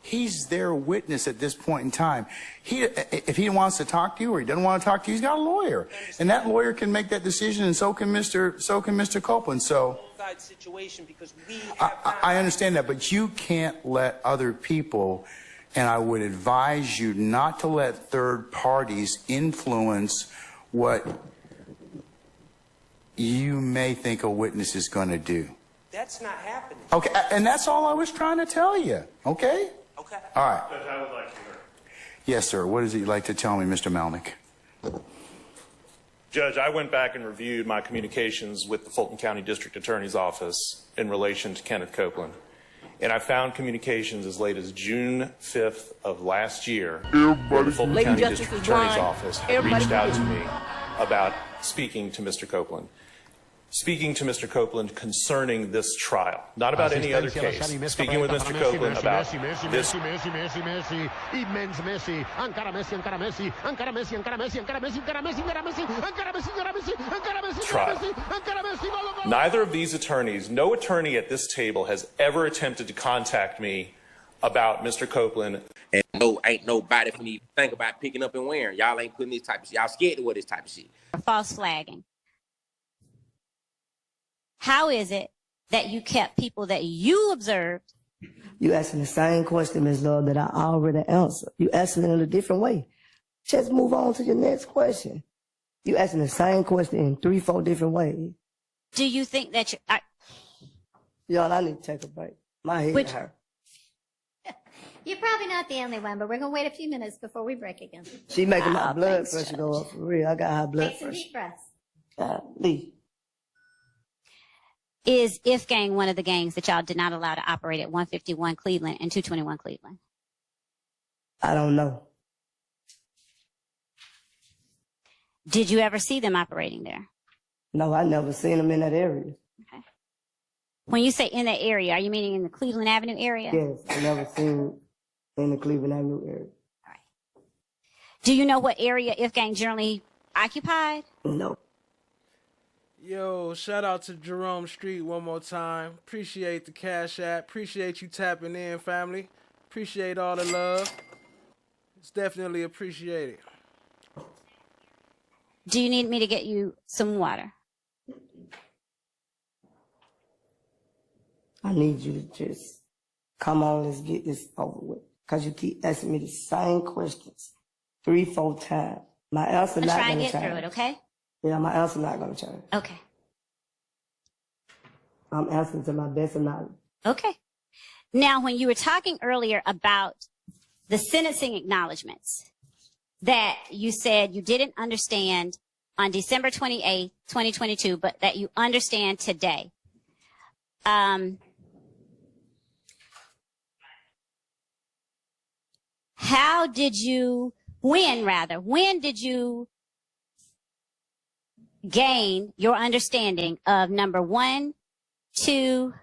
he's their witness at this point in time. If he wants to talk to you or he doesn't want to talk to you, he's got a lawyer, and that lawyer can make that decision, and so can Mr. Copeland. So. Situation because we I understand that, but you can't let other people, and I would advise you not to let third parties influence what you may think a witness is going to do. That's not happening. Okay, and that's all I was trying to tell you. Okay? Okay. All right. Judge, I would like to hear. Yes, sir. What is it you'd like to tell me, Mr. Melnick? Judge, I went back and reviewed my communications with the Fulton County District Attorney's Office in relation to Kenneth Copeland. And I found communications as late as June 5th of last year where the Fulton County District Attorney's Office had reached out to me about speaking to Mr. Copeland. Speaking to Mr. Copeland concerning this trial, not about any other case. Speaking with Mr. Copeland about this. trial. Neither of these attorneys, no attorney at this table has ever attempted to contact me about Mr. Copeland. And no, ain't nobody for me to think about picking up and wearing. Y'all ain't putting this type of shit. Y'all scared to wear this type of shit. False flagging. How is it that you kept people that you observed? You asking the same question, Ms. Love, that I already answered. You asking it in a different way. Just move on to your next question. You asking the same question in 3-4 different ways. Do you think that Y'all, I need to take a break. My head hurt. You're probably not the only one, but we're going to wait a few minutes before we break again. She making my blood pressure go up for real. I got high blood Take some pressure. deep breaths. Lee. Is If Gang one of the gangs that y'all did not allow to operate at 151 Cleveland and 221 Cleveland? I don't know. Did you ever see them operating there? No, I never seen them in that area. Okay. When you say in that area, are you meaning in the Cleveland Avenue area? Yes, I never seen in the Cleveland Avenue area. Do you know what area If Gang generally occupied? No. Yo, shout out to Jerome Street one more time. Appreciate the Cash App. Appreciate you tapping in, family. Appreciate all the love. It's definitely appreciated. Do you need me to get you some water? I need you to just come on, let's get this over with. Because you keep asking me the same questions 3-4 times. My answer not try going and to get change. through it, okay? Yeah, my answer not going to change. Okay. I'm answering to my best of knowledge. Okay. Now, when you were talking earlier about the sentencing acknowledgments that you said you didn't understand on December 28th, 2022, but that you understand today. When did you gain your understanding of number 1, 2,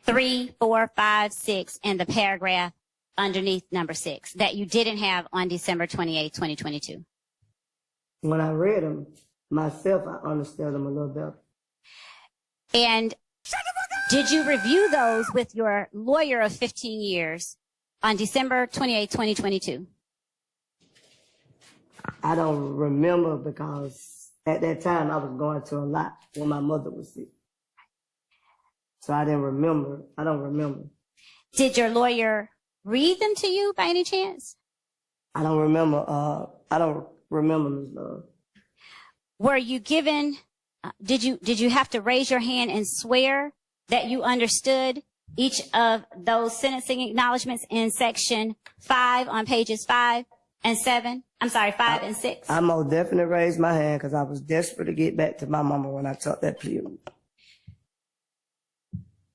3, 4, 5, 6, and the paragraph underneath number 6 that you didn't have on December 28, 2022? When I read them myself, I understood them a little better. And did you review those with your lawyer of 15 years on December 28, 2022? I don't remember because at that time I was going to a lot when my mother was sick. So I didn't remember. I don't remember. Did your lawyer read them to you by any chance? I don't remember. Ms. Love. Were you given, did you have to raise your hand and swear that you understood each of those sentencing acknowledgments in section 5 on pages 5 and 7? I'm sorry, 5 and 6? I most definitely raised my hand because I was desperate to get back to my mama when I took that plea.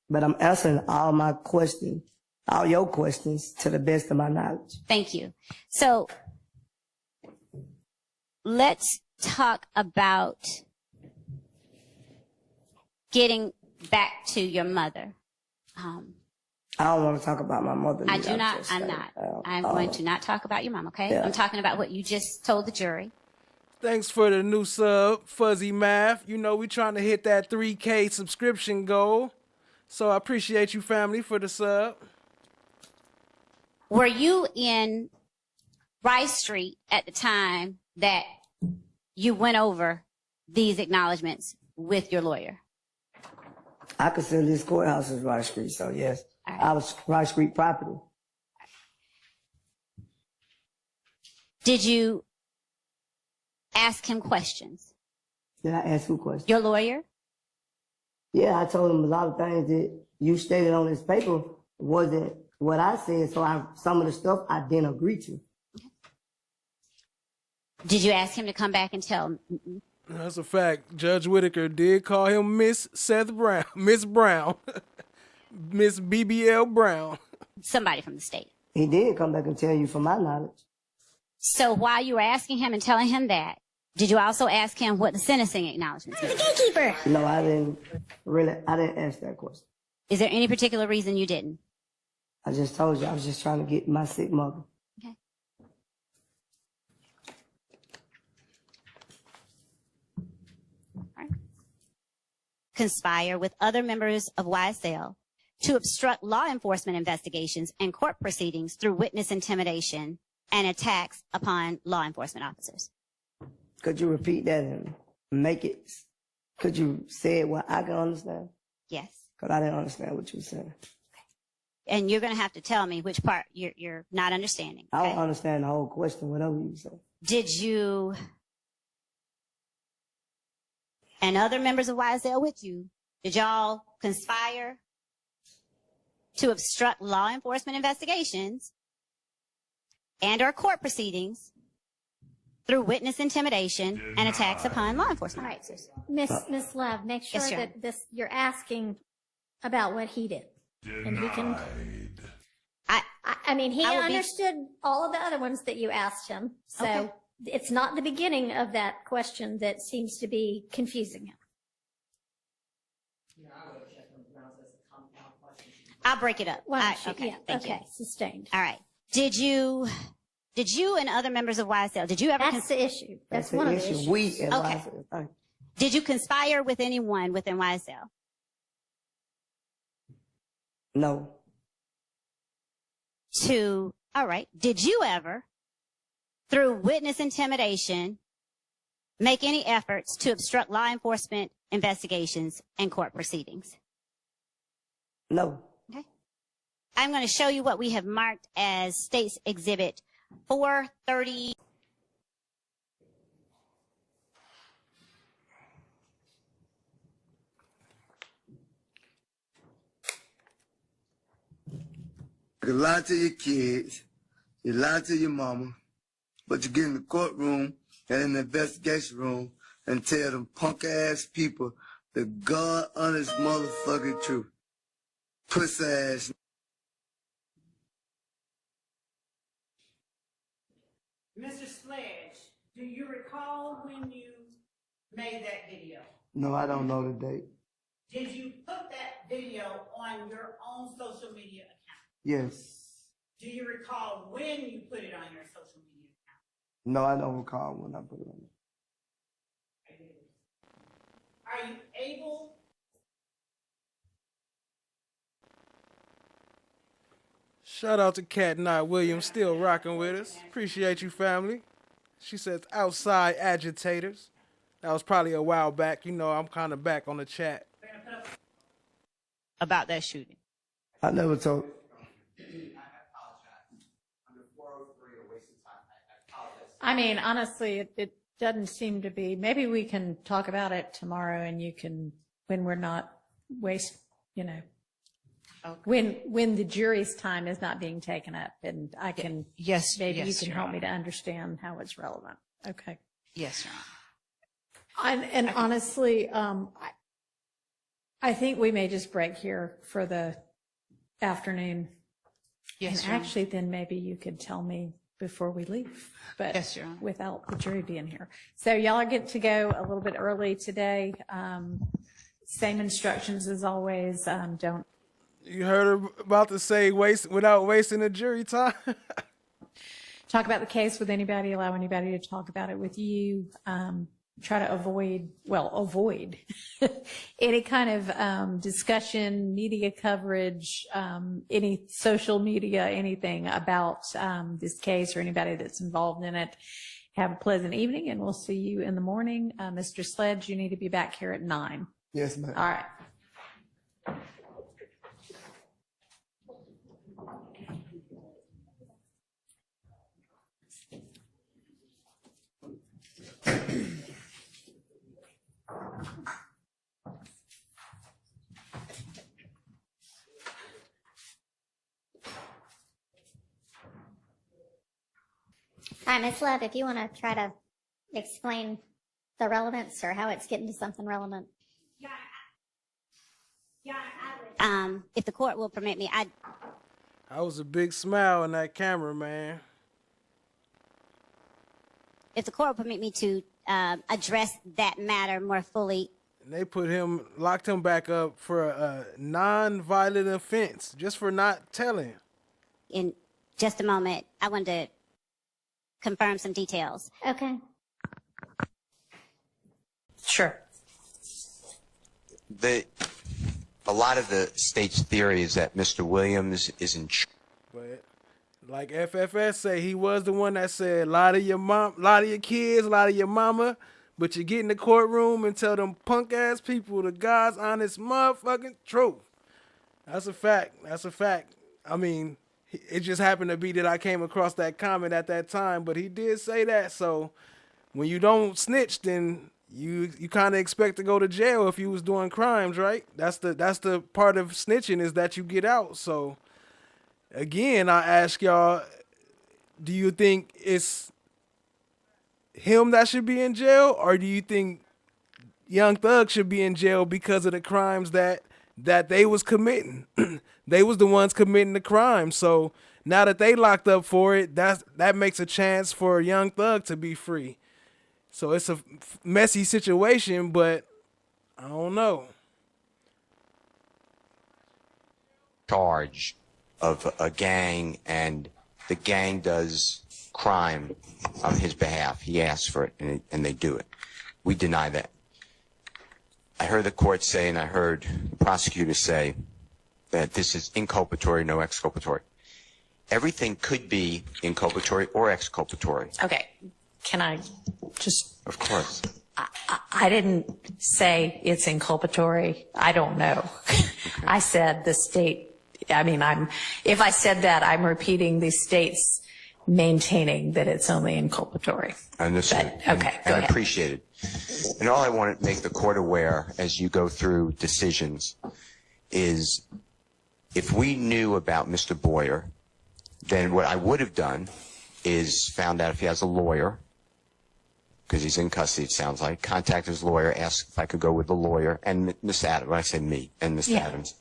But I'm answering all my questions, all your questions to the best of my knowledge. Thank you. So let's talk about getting back to your mother. I don't want to talk about my mother. I'm going to not talk about your mom, okay? Yeah. I'm talking about what you just told the jury. Thanks for the new sub, Fuzzy Math. You know, we trying to hit that 3K subscription goal. So I appreciate you, family, for the sub. Were you in Rice Street at the time that you went over these acknowledgments with your lawyer? I consider this courthouse as Rice Street, so yes. Right. I was Rice Street property. Did you ask him questions? Did I ask who questions? Your lawyer? Yeah, I told him a lot of things that you stated on this paper wasn't what I said, so some of the stuff I didn't agree to. Did you ask him to come back and tell? That's a fact. Judge Whitaker did call him Miss Seth Brown, Miss Brown, Miss BBL Brown. Somebody from the state. He did come back and tell you from my knowledge. So while you were asking him and telling him that, did you also ask him what the sentencing acknowledgments were? The gatekeeper. No, I didn't ask that question. Is there any particular reason you didn't? I just told you I was just trying to get my sick mother. Okay. conspire with other members of YSL to obstruct law enforcement investigations and court proceedings through witness intimidation and attacks upon law enforcement officers. Could you repeat that and make it, could you say it what I can understand? Yes. Because I didn't understand what you were saying. And you're going to have to tell me which part you're not understanding. I Okay? don't understand the whole question, whatever you say. Did you and other members of YSL with you, did y'all conspire to obstruct law enforcement investigations and or court proceedings through witness intimidation and attacks upon law enforcement officers? Miss Love, make sure Yes, Your that you're asking about what he did. And he can. I mean, he understood all of the other ones that you asked him. So Okay. it's not the beginning of that question that seems to be confusing him. I'll break it up. Why don't you? Okay, Yeah, thank okay, you. sustained. All right. Did you and other members of YSL, did you ever... That's the issue. That's one of the issues. We in Okay. YSL. Did you conspire with anyone within YSL? No. All right. Did you ever, through witness intimidation, make any efforts to obstruct law enforcement investigations and court proceedings? No. Okay. I'm going to show you what we have marked as State's Exhibit 430. You can lie to your kids, you lie to your mama, but you get in the courtroom and in the investigation room and tell them punk ass people the God honest motherfucking truth. Puss ass. Mr. Sledge, do you recall when you made that video? No, I don't know the date. Did you put that video on your own social media account? Yes. Do you recall when you put it on your social media account? No, I don't recall when I put it on. Are you able? Shout out to Cat Knight Williams, still rocking with us. Appreciate you, family. She says outside agitators. That was probably a while back. You know, I'm kind of back on the chat. About that shooting. I never told. I mean, honestly, it doesn't seem to be. Maybe we can talk about it tomorrow, and you can, when we're not when the jury's time is not being taken up, and I can. Yes. Maybe yes, you can Your help Honor. me to understand how it's relevant. Okay. Yes, Your Honor. And honestly, I think we may just break here for the afternoon. Yes, and Your Honor. actually, then maybe you could tell me before we leave, but Yes, Your Honor. without the jury being here. So y'all are getting to go a little bit early today. Same instructions as always. Don't. You heard her about to say without wasting the jury time. Talk about the case with anybody, allow anybody to talk about it with you. Try to avoid any kind of discussion, media coverage, any social media, anything about this case or anybody that's involved in it. Have a pleasant evening, and we'll see you in the morning. Mr. Sledge, you need to be back here at 9. Yes, ma'am. All right. Hi, Ms. Love, if you want to try to explain the relevance or how it's getting to something relevant. If the court will permit me, That was a big smile in that camera, man. if the court will permit me to address that matter more fully. And they locked him back up for a non-violent offense, just for not telling. In just a moment, I want to confirm some details. Okay. Sure. A lot of the state's theory is that Mr. Williams is in. But like FFS say, he was the one that said, lie to your mom, lie to your kids, lie to your mama, but you get in the courtroom and tell them punk ass people the God's honest motherfucking truth. That's a fact. That's a fact. I mean, it just happened to be that I came across that comment at that time, but he did say that. So when you don't snitch, then you kind of expect to go to jail if you was doing crimes, right? That's the part of snitching, is that you get out. So again, I ask y'all, do you think it's him that should be in jail, or do you think Young Thug should be in jail because of the crimes that they was committing? They was the ones committing the crime. So now that they locked up for it, that makes a chance for Young Thug to be free. So it's a messy situation, but I don't know. Charge of a gang, and the gang does crime on his behalf. He asks for it, and they do it. We deny that. I heard the court say, and I heard the prosecutor say, that this is inculpatory, no exculpatory. Everything could be inculpatory or exculpatory. Okay. Can I just... Of course. I didn't say it's inculpatory. I don't know. Okay. I said the state, I mean, if I said that, I'm repeating the state's maintaining that it's only inculpatory. Understood. Okay, go ahead. Appreciated. And all I want to make the court aware as you go through decisions is, if we knew about Mr. Boyer, then what I would have done is found out if he has a lawyer, because he's in custody, it sounds like, contact his lawyer, ask if I could go with the lawyer, and Miss Adams, when I say me, and Miss Adams,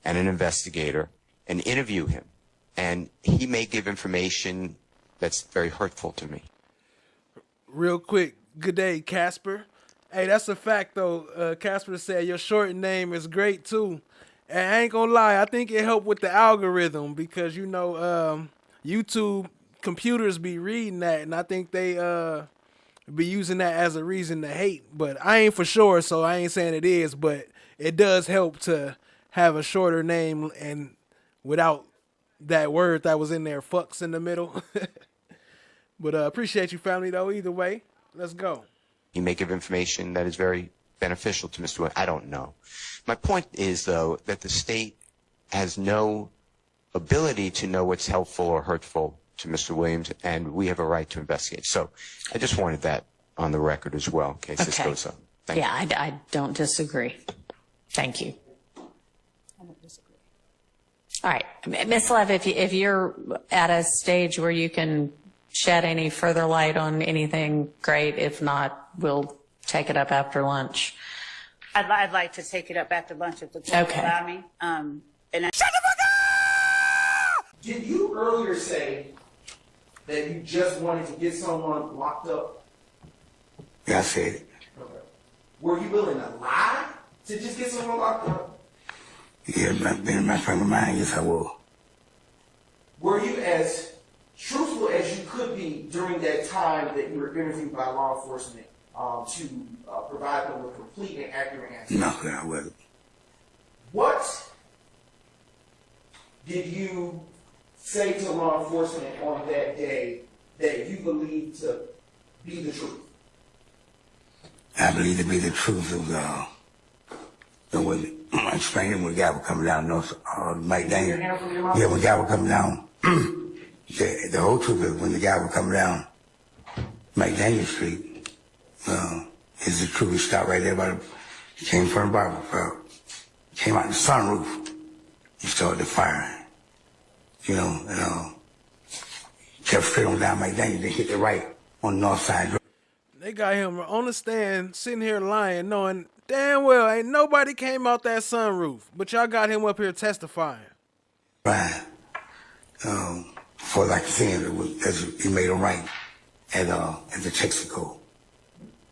and an investigator, and interview him. And he may give information that's very hurtful to me. Real quick, good day, Casper. Hey, that's a fact, though. Casper said your short name is great, too. And I ain't gonna lie, I think it helped with the algorithm, because, you know, YouTube computers be reading that, and I think they be using that as a reason to hate. But I ain't for sure, so I ain't saying it is, but it does help to have a shorter name and without that word that was in there, fucks, in the middle. But appreciate you, family, though. Either way, let's go. He may give information that is very beneficial to Mr. Williams. I don't know. My point is, though, that the state has no ability to know what's helpful or hurtful to Mr. Williams, and we have a right to investigate. So I just wanted that on the record as well, in case this goes up. Thank you. I don't disagree. Thank you. I don't disagree. All right. Ms. Lev, if you're at a stage where you can shed any further light on anything, great. If not, we'll take it up after lunch. I'd like to take it up after lunch if the court will allow me. Shut the fuck up! Did you earlier say that you just wanted to get someone locked up? Yeah, I said it. Okay. Were you willing to lie to just get someone locked up? Yeah, being in my frame of mind, yes, I will. Were you as truthful as you could be during that time that you were interviewed by law enforcement to provide them with complete and accurate answers? No, I wasn't. What did you say to law enforcement on that day that you believed to be the truth? I believe to be the truth. It was, when I explained it, when the guy was coming down, Mike Daniel. Yeah, when the guy was coming down, the whole truth is when the guy was coming down Mike Daniel Street, is the truth. He stopped right there he came from the barber, came out the sunroof, he started the fire. You know, and kept straight on down Mike Daniel, they hit the right on the north side. They got him on the stand, sitting here lying, knowing damn well ain't nobody came out that sunroof, but y'all got him up here testifying. Right. For like saying, he made a right at the Texaco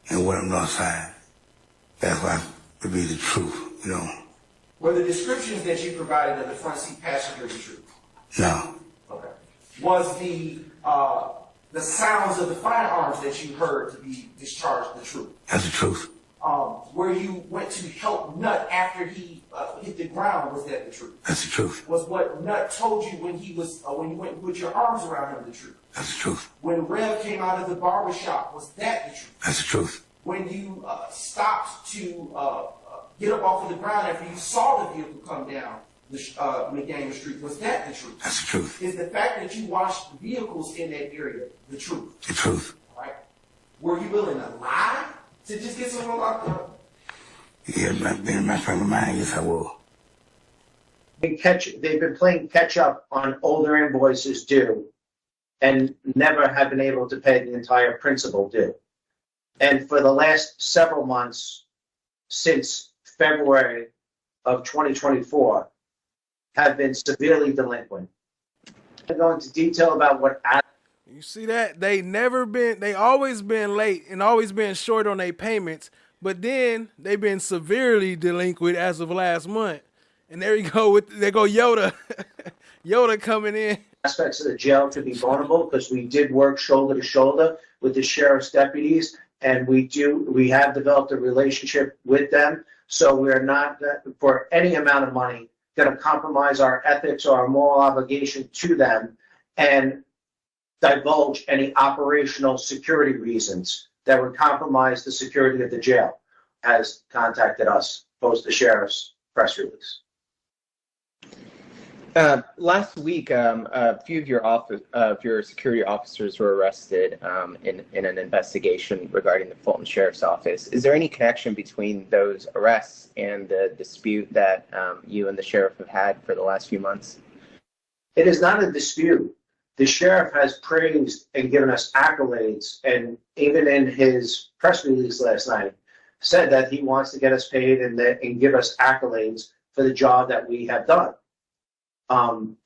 and went on the north side. That's why to be the truth, you know. Were the descriptions that you provided of the front seat passenger the truth? No. Okay. Was the sounds of the firearms that you heard to be discharged the truth? That's the truth. where you went to help Nut after he hit the ground, was that the truth? That's the truth. Was what Nut told you when he was when you went and put your arms around him the truth? That's the truth. When Rev came out of the barber shop, was that the truth? That's the truth. When you stopped to get up off of the ground after you saw the vehicle come down the McDaniel Street, was that the truth? That's the truth. Is the fact that you washed vehicles in that area the truth? The truth. All right. Were you willing to lie to just get someone locked up? Yeah, being my frame of mind, yes, I will. They've been playing catch up on older invoices due and never have been able to pay the entire principal due. And for the last several months, since February of 2024, have been severely delinquent. I'm going into detail about what you see that they always been late and always been short on their payments, but then they've been severely delinquent as of last month. And there you go there go Yoda. Yoda coming in. Aspects of the jail to be vulnerable, because we did work shoulder to shoulder with the sheriff's deputies, and we have developed a relationship with them. So we're not, for any amount of money, going to compromise our ethics or our moral obligation to them and divulge any operational security reasons that would compromise the security of the jail. Has contacted us post the sheriff's press release. Last week, a few of your security officers were arrested in an investigation regarding the Fulton Sheriff's Office. Is there any connection between those arrests and the dispute that you and the sheriff have had for the last few months? It is not a dispute. The sheriff has praised and given us accolades, and even in his press release last night, said that he wants to get us paid and give us accolades for the job that we have done.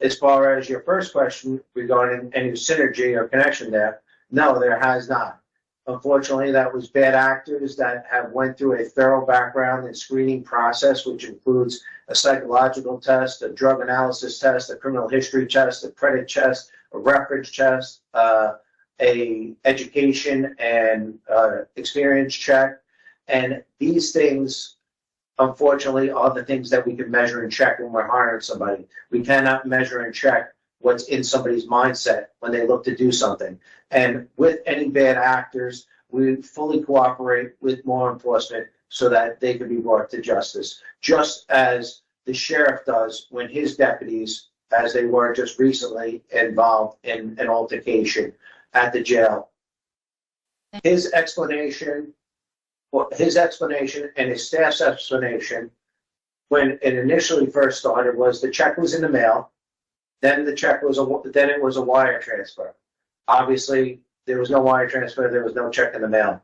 As far as your first question regarding any synergy or connection there, no, there has not. Unfortunately, that was bad actors that have went through a thorough background and screening process, which includes a psychological test, a drug analysis test, a criminal history test, a credit test, a reference test, a education and experience check. And these things, unfortunately, are the things that we can measure and check when we're hiring somebody. We cannot measure and check what's in somebody's mindset when they look to do something. And with any bad actors, we fully cooperate with law enforcement so that they can be brought to justice, just as the sheriff does when his deputies, as they were just recently, involved in an altercation at the jail. His explanation and his staff's explanation when it initially first started was the check was in the mail, then it was a wire transfer. Obviously, there was no wire transfer, there was no check in the mail.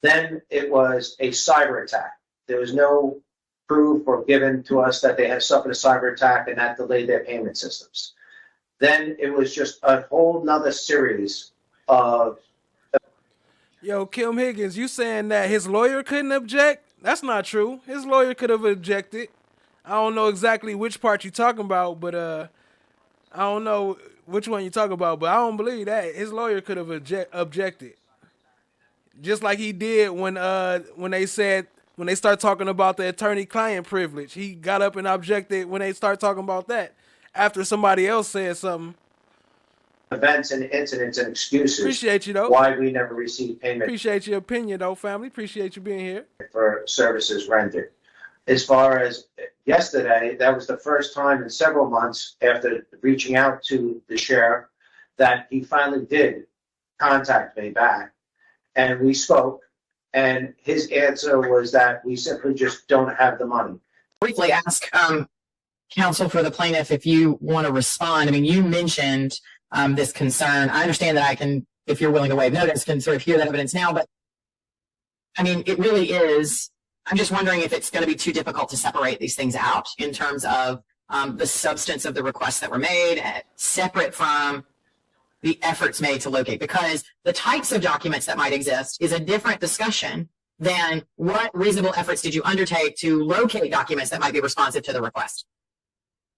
Then it was a cyber attack. There was no proof or given to us that they had suffered a cyber attack, and that delayed their payment systems. Then it was just a whole nother series of... Yo, Kim Higgins, you saying that his lawyer couldn't object? That's not true. His lawyer could have objected. I don't know exactly which part you're talking about, but I don't know which one you're talking about, but I don't believe that. His lawyer could have objected. Just like he did when they start talking about the attorney-client privilege. He got up and objected when they start talking about that after somebody else said something. Events and incidents and excuses. Appreciate you, though. Why we never received payment. Appreciate your opinion, though, family. Appreciate you being here. For services rendered. As far as yesterday, that was the first time in several months after reaching out to the sheriff that he finally did contact me back. And we spoke, and his answer was that we simply just don't have the money. Briefly ask counsel for the plaintiff if you want to respond. I mean, you mentioned this concern. I understand that I can, if you're willing to waive notice, can sort of hear that evidence now, but I mean, it really is. I'm just wondering if it's going to be too difficult to separate these things out in terms of the substance of the requests that were made, separate from the efforts made to locate, because the types of documents that might exist is a different discussion than what reasonable efforts did you undertake to locate documents that might be responsive to the request,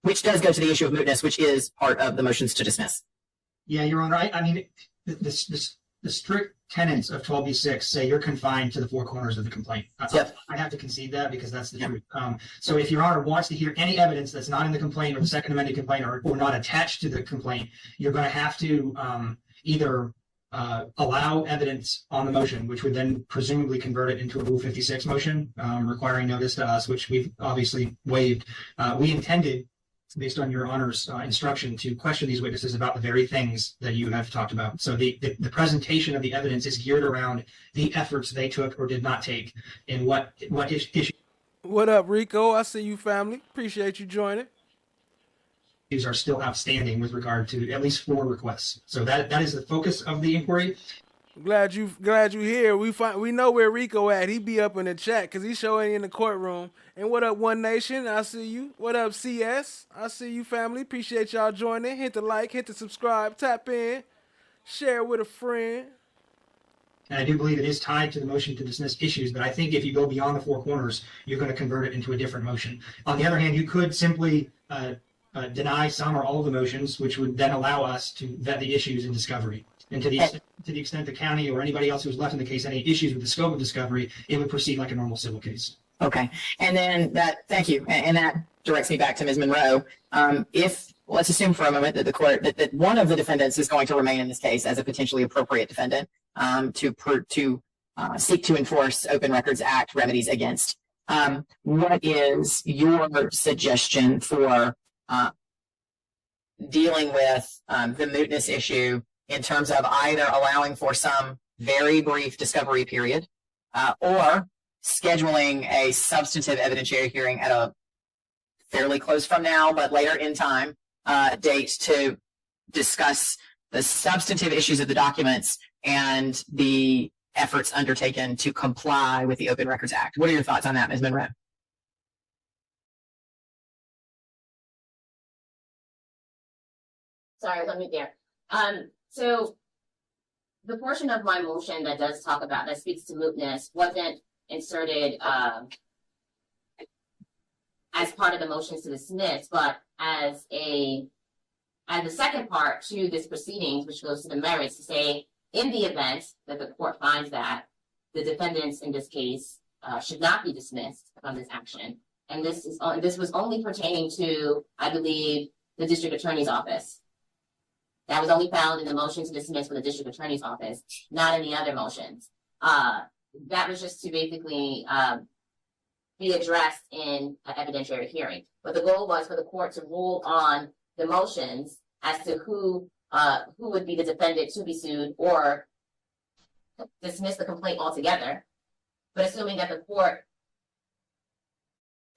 which does go to the issue of mootness, which is part of the motions to dismiss. Yeah, Your Honor. I mean, the strict tenets of 12b-6 say you're confined to the four corners of the complaint. Yep. I have to concede that because that's the truth. So if Your Honor wants to hear any evidence that's not in the complaint or the second amended complaint or not attached to the complaint, you're going to have to either allow evidence on the motion, which would then presumably convert it into a Rule 56 motion, requiring notice to us, which we've obviously waived. We intended, based on Your Honor's instruction, to question these witnesses about the very things that you have talked about. So the presentation of the evidence is geared around the efforts they took or did not take and what issues What up, Rico? I see you, family. Appreciate you joining. are still outstanding with regard to at least 4 requests. So that is the focus of the inquiry. Glad you here. We know where Rico at. He be up in the chat because he's showing in the courtroom. And what up, One Nation? I see you. What up, CS? I see you, family. Appreciate y'all joining. Hit the like, hit the subscribe, tap in, share with a friend. And I do believe it is tied to the motion to dismiss issues, but I think if you go beyond the 4 corners, you're going to convert it into a different motion. On the other hand, you could simply deny some or all of the motions, which would then allow us to vet the issues in discovery. And to the extent the county or anybody else who's left in the case any issues with the scope of discovery, it would proceed like a normal civil case. Okay. And then thank you. And that directs me back to Ms. Monroe. Let's assume for a moment that the court, that one of the defendants is going to remain in this case as a potentially appropriate defendant to seek to enforce Open Records Act remedies against. What is your suggestion for dealing with the mootness issue in terms of either allowing for some very brief discovery period or scheduling a substantive evidentiary hearing at a fairly close from now, but later in time, date to discuss the substantive issues of the documents and the efforts undertaken to comply with the Open Records Act? What are your thoughts on that, Ms. Monroe? Sorry, I was on mute there. So the portion of my motion that does talk about, that speaks to mootness, wasn't inserted as part of the motions to dismiss, but as the second part to this proceedings, which goes to the merits, to say, in the event that the court finds that the defendants in this case should not be dismissed from this action, and this was only pertaining to, I believe, the district attorney's office. That was only found in the motion to dismiss for the district attorney's office, not in the other motions. That was just to basically be addressed in an evidentiary hearing. But the goal was for the court to rule on the motions as to who would be the defendant to be sued or dismiss the complaint altogether. But assuming that the court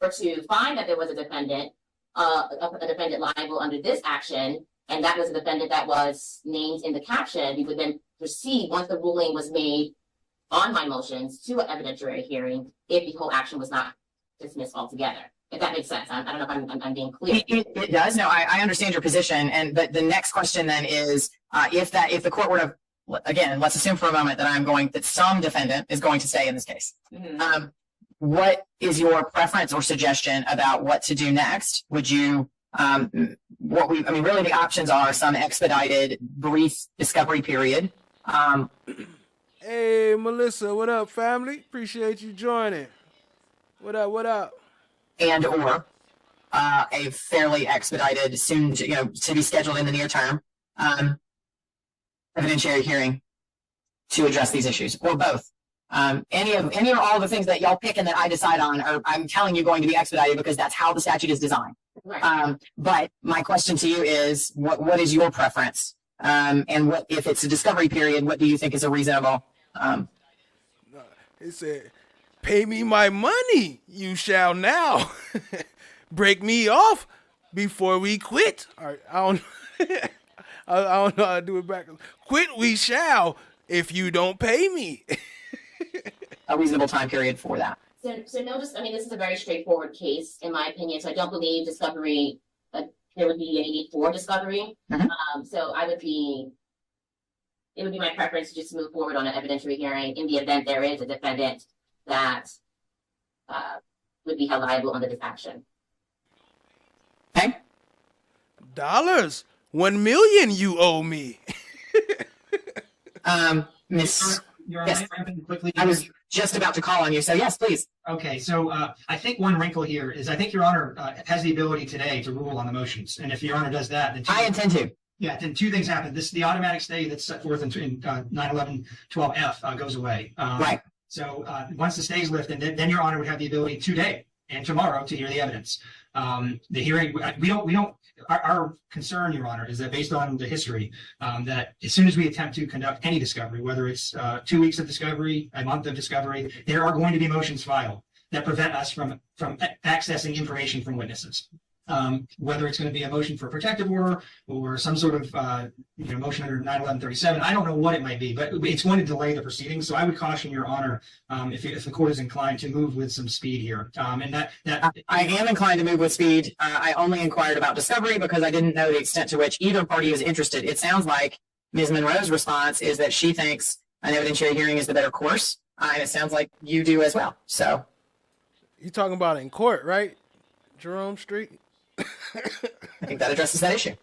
were to find that there was a defendant liable under this action, and that was a defendant that was named in the caption, we would then proceed, once the ruling was made on my motions, to an evidentiary hearing if the whole action was not dismissed altogether. If that makes sense. I don't know if I'm being clear. It does. No, I understand your position. But the next question then is, if the court were to, again, let's assume for a moment that some defendant is going to stay in this case. Mm-hmm. What is your preference or suggestion about what to do next? Would you, really the options are some expedited brief discovery period. Hey, Melissa, what up, family? Appreciate you joining. What up? And or a fairly expedited, soon to be scheduled in the near term, evidentiary hearing to address these issues, or both. Any or all of the things that y'all pick and that I decide on, or I'm telling you going to be expedited because that's how the statute is designed. Right. But my question to you is, what is your preference? And what if it's a discovery period? What do you think is a reasonable? It said, "Pay me my money, you shall now. Break me off before we quit." All right, I don't know how to do it back. Quit we shall if you don't pay me. A reasonable time period for that. So no, this is a very straightforward case, in my opinion. So I don't believe discovery, there would be any need for discovery. Mm-hmm. So it would be my preference to just move forward on an evidentiary hearing in the event there is a defendant that would be held liable under this action. Okay. $1 million you owe me. Miss, Your Honor, yes, may I jump in quickly? I was just about to call on you, so yes, please. Okay, so I think one wrinkle here is I think Your Honor has the ability today to rule on the motions, and if Your Honor does that, then I intend to. Yeah, then two things happen. The automatic stay that's set forth in 911-12F goes away. Right. So once the stay is lifted, then Your Honor would have the ability today and tomorrow to hear the evidence. The hearing, we don't. Our concern, Your Honor, is that based on the history, that as soon as we attempt to conduct any discovery, whether it's 2 weeks of discovery, a month of discovery, there are going to be motions filed that prevent us from accessing information from witnesses. Whether it's going to be a motion for a protective order or some sort of motion under 911-37, I don't know what it might be, but it's going to delay the proceedings. So I would caution Your Honor, if the court is inclined to move with some speed here, and that I am inclined to move with speed. I only inquired about discovery because I didn't know the extent to which either party is interested. It sounds like Ms. Monroe's response is that she thinks an evidentiary hearing is the better course, and it sounds like you do as well. So you talking about in court, right? Jerome Street. I think that addresses that issue.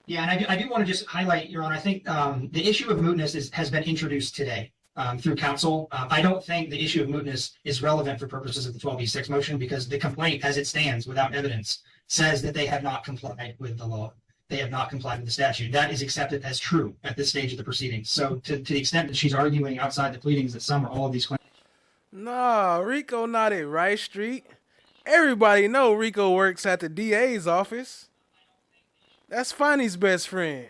Yeah, and I do want to just highlight, Your Honor, I think the issue of mootness has been introduced today through counsel. I don't think the issue of mootness is relevant for purposes of the 12b6 motion because the complaint, as it stands without evidence, says that they have not complied with the law. They have not complied with the statute. That is accepted as true at this stage of the proceedings. So to the extent that she's arguing outside the pleadings that some or all of these claims. Nah, Rico not at Rice Street. Everybody know Rico works at the DA's office. That's Fani's best friend.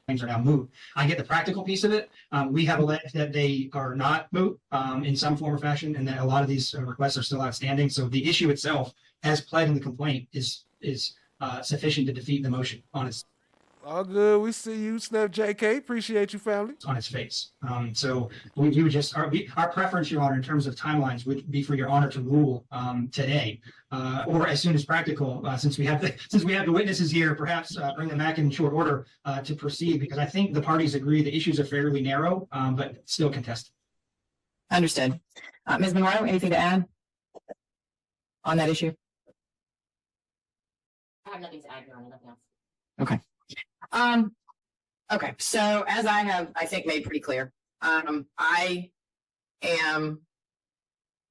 Things are now moot. I get the practical piece of it. We have alleged that they are not moot in some form or fashion, and that a lot of these requests are still outstanding. So the issue itself, as pled in the complaint, is sufficient to defeat the motion on its. All good. We see you, Snap JK. Appreciate you, family. On its face. So we would just our preference, Your Honor, in terms of timelines would be for Your Honor to rule today, or as soon as practical, since we have the witnesses here, perhaps bring them back in short order to proceed, because I think the parties agree the issues are fairly narrow, but still contested. Understood. Ms. Monroe, anything to add on that issue? I have nothing to add, Your Honor, nothing else. Okay. Okay. So as I have, I think, made pretty clear, I am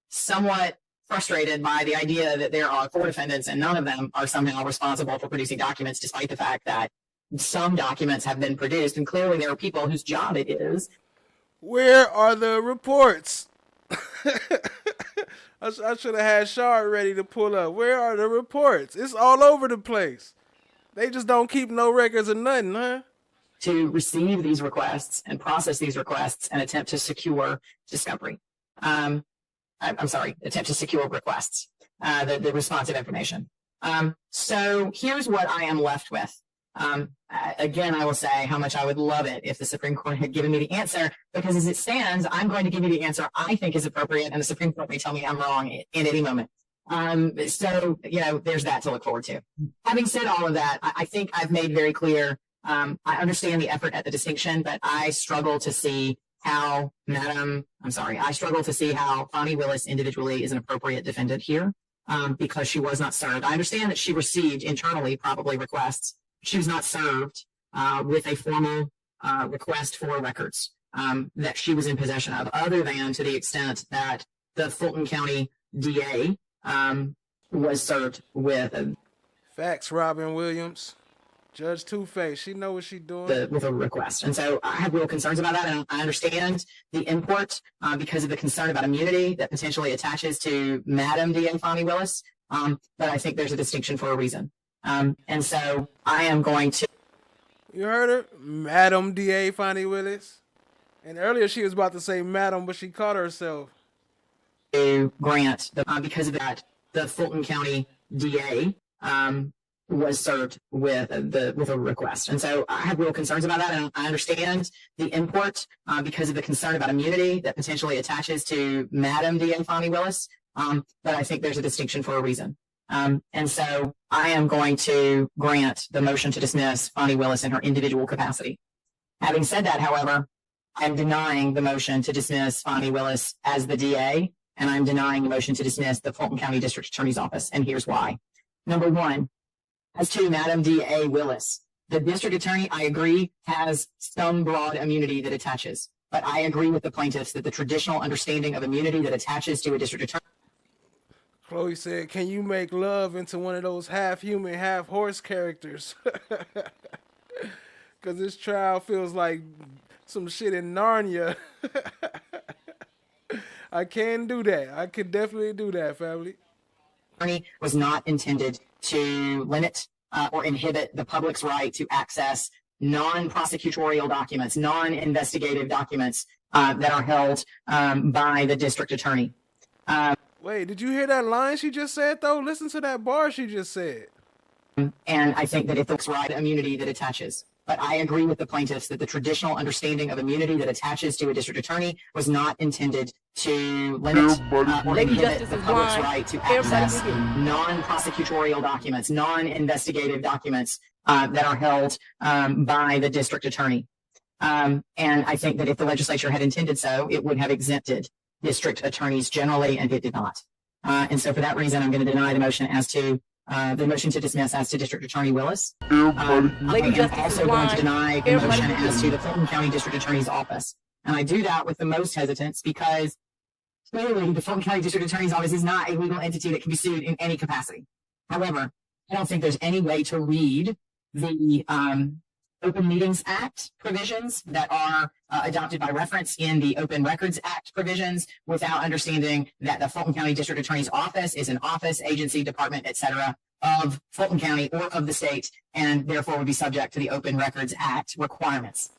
somewhat frustrated by the idea that there are 4 defendants and none of them are somehow responsible for producing documents, despite the fact that some documents have been produced, and clearly there are people whose job it is. Where are the reports? I should have had Shard ready to pull up. Where are the reports? It's all over the place. They just don't keep no records of nothing, huh? To receive these requests and process these requests and attempt to secure discovery. I'm sorry, attempt to secure requests, the responsive information. So here's what I am left with. Again, I will say how much I would love it if the Supreme Court had given me the answer, because as it stands, I'm going to give you the answer I think is appropriate, and the Supreme Court may tell me I'm wrong in any moment. So, there's that to look forward to. Having said all of that, I think I've made very clear, I understand the effort at the distinction, but I struggle to see how Fani Willis individually is an appropriate defendant here, because she was not served. I understand that she received internally probably requests. She was not served with a formal request for records that she was in possession of, other than to the extent that the Fulton County DA was served with facts. Robin Williams, Judge Two-Face, she know what she doing with a request, and so I have real concerns about that. And I understand the import because of the concern about immunity that potentially attaches to Madam DA Fani Willis, but I think there's a distinction for a reason, and so I am going to. You heard her, Madam DA Fani Willis, and earlier she was about to say Madam, but she caught herself. To grant because of that, the Fulton County DA was served with a request, and so I have real concerns about that. And I understand the import because of the concern about immunity that potentially attaches to Madam DA Fani Willis, but I think there's a distinction for a reason, and so I am going to grant the motion to dismiss Fani Willis in her individual capacity. Having said that, however, I'm denying the motion to dismiss Fani Willis as the DA. And I'm denying the motion to dismiss the Fulton County District Attorney's Office, and here's why. Number one, as to Madam D.A. Willis, the District Attorney, I agree, has some broad immunity that attaches. But I agree with the plaintiffs that the traditional understanding of immunity that attaches to a district attorney. Chloe said, can you make love into one of those half human, half horse characters? Because this trial feels like some shit in Narnia. I can do that. I could definitely do that, family. Was not intended to limit or inhibit the public's right to access non-prosecutorial documents, non-investigative documents that are held by the district attorney. Wait, did you hear that line she just said, though? Listen to that bar she just said. And I think that if the right immunity that attaches. But I agree with the plaintiffs that the traditional understanding of immunity that attaches to a district attorney was not intended to limit or inhibit the public's right to access non-prosecutorial documents, non-investigative documents that are held by the district attorney. And I think that if the legislature had intended so, it would have exempted district attorneys generally, and it did not. And so for that reason, I'm going to deny the motion as to the motion to dismiss as to District Attorney Willis. I am also going to deny the motion as to the Fulton County District Attorney's Office. And I do that with the most hesitance because clearly the Fulton County District Attorney's Office is not a legal entity that can be sued in any capacity. However, I don't think there's any way to read the Open Meetings Act provisions that are adopted by reference in the Open Records Act provisions without understanding that the Fulton County District Attorney's Office is an office, agency, department, etc. of Fulton County or of the state, and therefore would be subject to the Open Records Act requirements.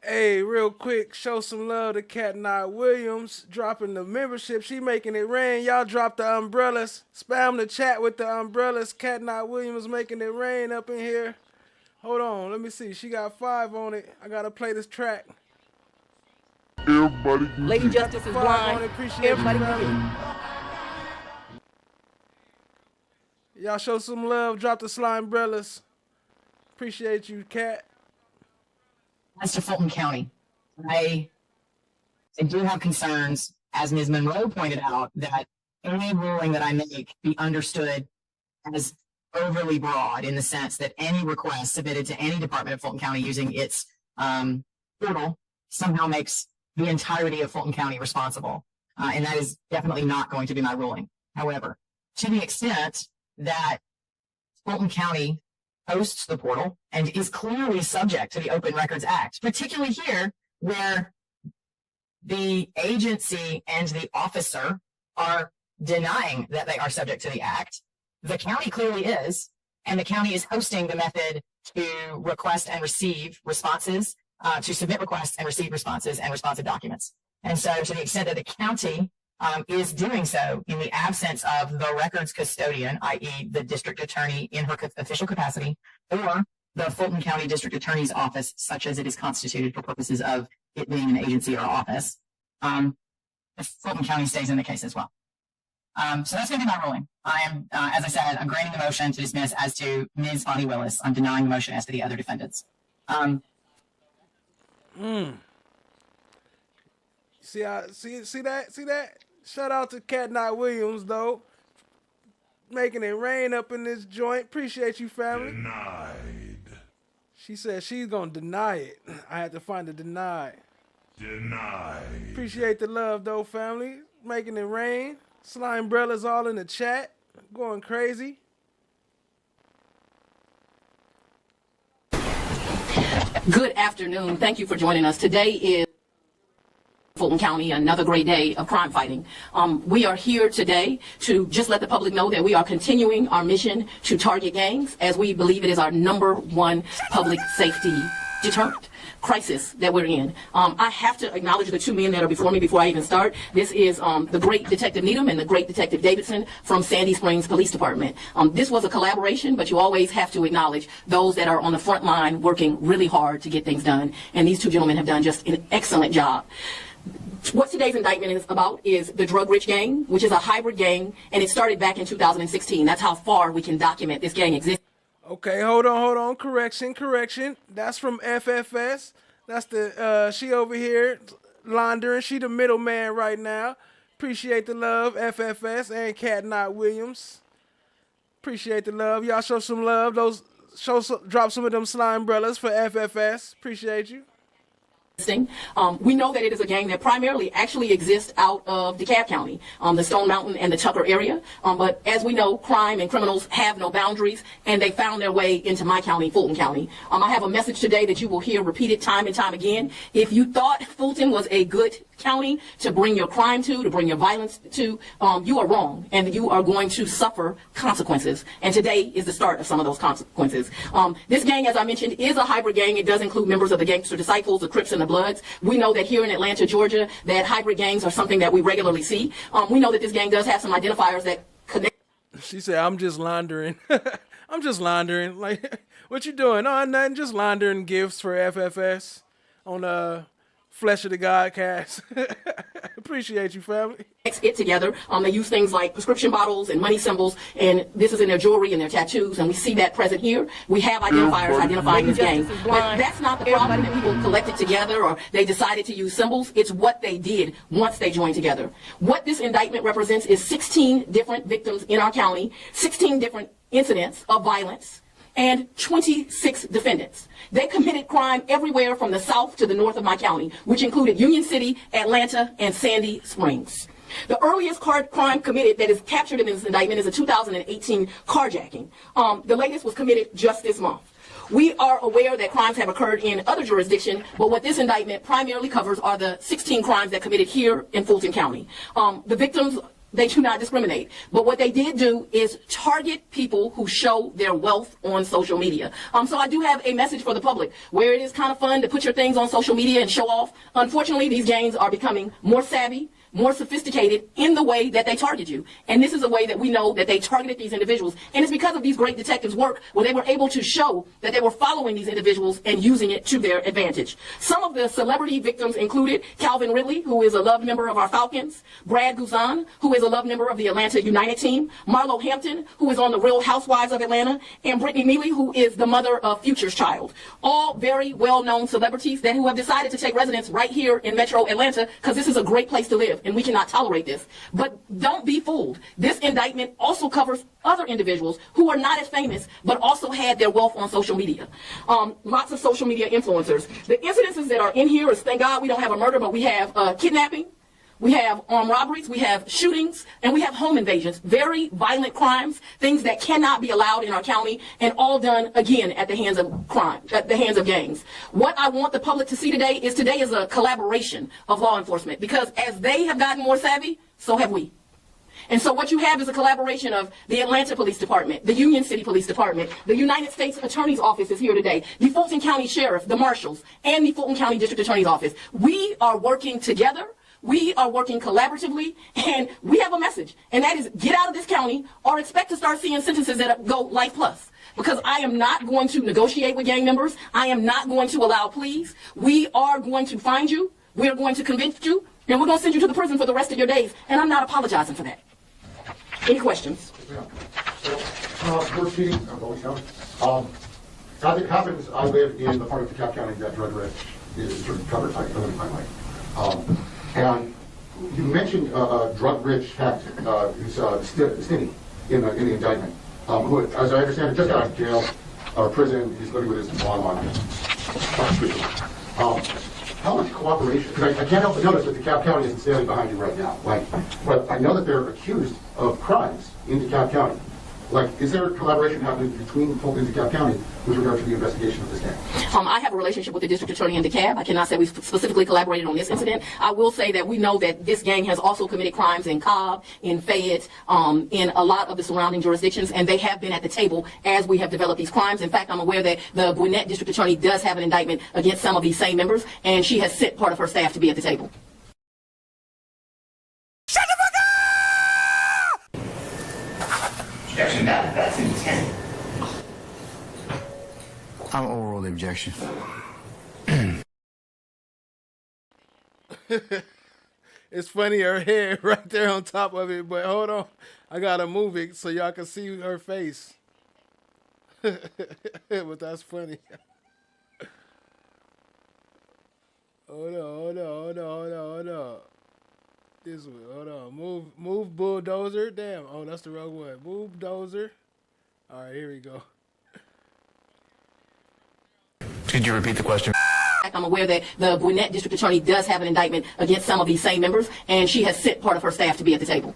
Hey, real quick, show some love to Cat Knight Williams dropping the membership. She making it rain. Y'all drop the umbrellas. Spam the chat with the umbrellas. Cat Knight Williams making it rain up in here. Hold on, let me see. She got 5 on it. I gotta play this track. Everybody, Lady Justice is blind. Appreciate everybody. Y'all show some love. Drop the slime umbrellas. Appreciate you, Cat. As to Fulton County, I do have concerns, as Ms. Monroe pointed out, that any ruling that I make be understood as overly broad in the sense that any request submitted to any department of Fulton County using its portal somehow makes the entirety of Fulton County responsible. And that is definitely not going to be my ruling. However, to the extent that Fulton County hosts the portal and is clearly subject to the Open Records Act, particularly here where the agency and the officer are denying that they are subject to the act. The county clearly is, and the county is hosting the method to request and receive responses, to submit requests and receive responses and responsive documents. And so to the extent that the county is doing so in the absence of the records custodian, i.e. the district attorney in her official capacity, or the Fulton County District Attorney's Office, such as it is constituted for purposes of it being an agency or office, Fulton County stays in the case as well. So that's going to be my ruling. I am, as I said, I'm granting the motion to dismiss as to Ms. Fani Willis. I'm denying the motion as to the other defendants. See that? Shout out to Cat Knight Williams, though. Making it rain up in this joint. Appreciate you, family. Denied. She said she's going to deny it. I had to find the deny. Denied. Appreciate the love, though, family. Making it rain. Slime umbrellas all in the chat. Going crazy. Good afternoon. Thank you for joining us. Today is Fulton County, another great day of crime fighting. We are here today to just let the public know that we are continuing our mission to target gangs, as we believe it is our #1 public safety deterrent crisis that we're in. I have to acknowledge the 2 men that are before me before I even start. This is the great Detective Needham and the great Detective Davidson from Sandy Springs Police Department. This was a collaboration, but you always have to acknowledge those that are on the front line working really hard to get things done. And these 2 gentlemen have done just an excellent job. What today's indictment is about is the Drug Rich Gang, which is a hybrid gang, and it started back in 2016. That's how far we can document this gang exists. Okay, hold on. Correction. That's from FFS. That's the, she over here laundering. She the middleman right now. Appreciate the love, FFS and Cat Knight Williams. Appreciate the love. Y'all show some love. Drop some of them slime umbrellas for FFS. Appreciate you. We know that it is a gang that primarily actually exists out of DeKalb County, the Stone Mountain and the Tucker area. But as we know, crime and criminals have no boundaries, and they found their way into my county, Fulton County. I have a message today that you will hear repeated time and time again. If you thought Fulton was a good county to bring your crime to bring your violence to, you are wrong, and you are going to suffer consequences. And today is the start of some of those consequences. This gang, as I mentioned, is a hybrid gang. It does include members of the Gangster Disciples, the Crips, and the Bloods. We know that here in Atlanta, Georgia, that hybrid gangs are something that we regularly see. We know that this gang does have some identifiers that connect. She said, I'm just laundering. I'm just laundering. Like, what you doing? Oh, nothing, just laundering gifts for FFS on Flesh of the God cast. Appreciate you, family. It together. They use things like prescription bottles and money symbols, and this is in their jewelry and their tattoos, and we see that present here. We have identifiers identifying this gang. But that's not the problem that people collected together or they decided to use symbols. It's what they did once they joined together. What this indictment represents is 16 different victims in our county, 16 different incidents of violence, and 26 defendants. They committed crime everywhere from the south to the north of my county, which included Union City, Atlanta, and Sandy Springs. The earliest crime committed that is captured in this indictment is a 2018 carjacking. The latest was committed just this month. We are aware that crimes have occurred in other jurisdictions, but what this indictment primarily covers are the 16 crimes that committed here in Fulton County. The victims, they do not discriminate. But what they did do is target people who show their wealth on social media. So I do have a message for the public. Where it is kind of fun to put your things on social media and show off, unfortunately, these gangs are becoming more savvy, more sophisticated in the way that they target you. And this is a way that we know that they targeted these individuals. And it's because of these great detectives' work where they were able to show that they were following these individuals and using it to their advantage. Some of the celebrity victims included Calvin Ridley, who is a loved member of our Falcons, Brad Guzan, who is a loved member of the Atlanta United team, Marlo Hampton, who is on the Real Housewives of Atlanta, and Brittany Neely, who is the mother of Future's child. All very well-known celebrities that who have decided to take residence right here in Metro Atlanta because this is a great place to live. And we cannot tolerate this. But don't be fooled. This indictment also covers other individuals who are not as famous, but also had their wealth on social media. Lots of social media influencers. The incidences that are in here is, thank God we don't have a murder, but we have kidnapping, we have armed robberies, we have shootings, and we have home invasions. Very violent crimes, things that cannot be allowed in our county, and all done, again, at the hands of crime, at the hands of gangs. What I want the public to see today is a collaboration of law enforcement, because as they have gotten more savvy, so have we. And so what you have is a collaboration of the Atlanta Police Department, the Union City Police Department, the United States Attorney's Office is here today, the Fulton County Sheriff, the Marshals, and the Fulton County District Attorney's Office. We are working together. We are working collaboratively, and we have a message, and that is get out of this county or expect to start seeing sentences that go life plus. Because I am not going to negotiate with gang members. I am not going to allow pleas. We are going to find you. We are going to convince you, and we're going to send you to the prison for the rest of your days, and I'm not apologizing for that. Any questions? We're cheating. As it happens, I live in the part of DeKalb County that Drug Rich is sort of covered by the and you mentioned drug rich tactic, who's Stinny in the indictment, who, as I understand it, just got out of jail or prison. He's living with his mom on how much cooperation? Because I can't help but notice that DeKalb County isn't standing behind you right now. But I know that they're accused of crimes in DeKalb County. Is there a collaboration happening between Fulton and DeKalb County with regard to the investigation of this gang? I have a relationship with the district attorney in DeKalb. I cannot say we specifically collaborated on this incident. I will say that we know that this gang has also committed crimes in Cobb, in Fayette, in a lot of the surrounding jurisdictions, and they have been at the table as we have developed these crimes. In fact, I'm aware that the Gwinnett district attorney does have an indictment against some of these same members, and she has sent part of her staff to be at the table. Objection, that's intent. I'll overrule the objection. It's funny, her head right there on top of it, but hold on. I gotta move it so y'all can see her face. But that's funny. Hold on. This one, hold on. Move bulldozer. Damn. Oh, that's the wrong one. Move dozer. All right, here we go. Could you repeat the question? fact, I'm aware that the Gwinnett District Attorney does have an indictment against some of these same members, and she has sent part of her staff to be at the table.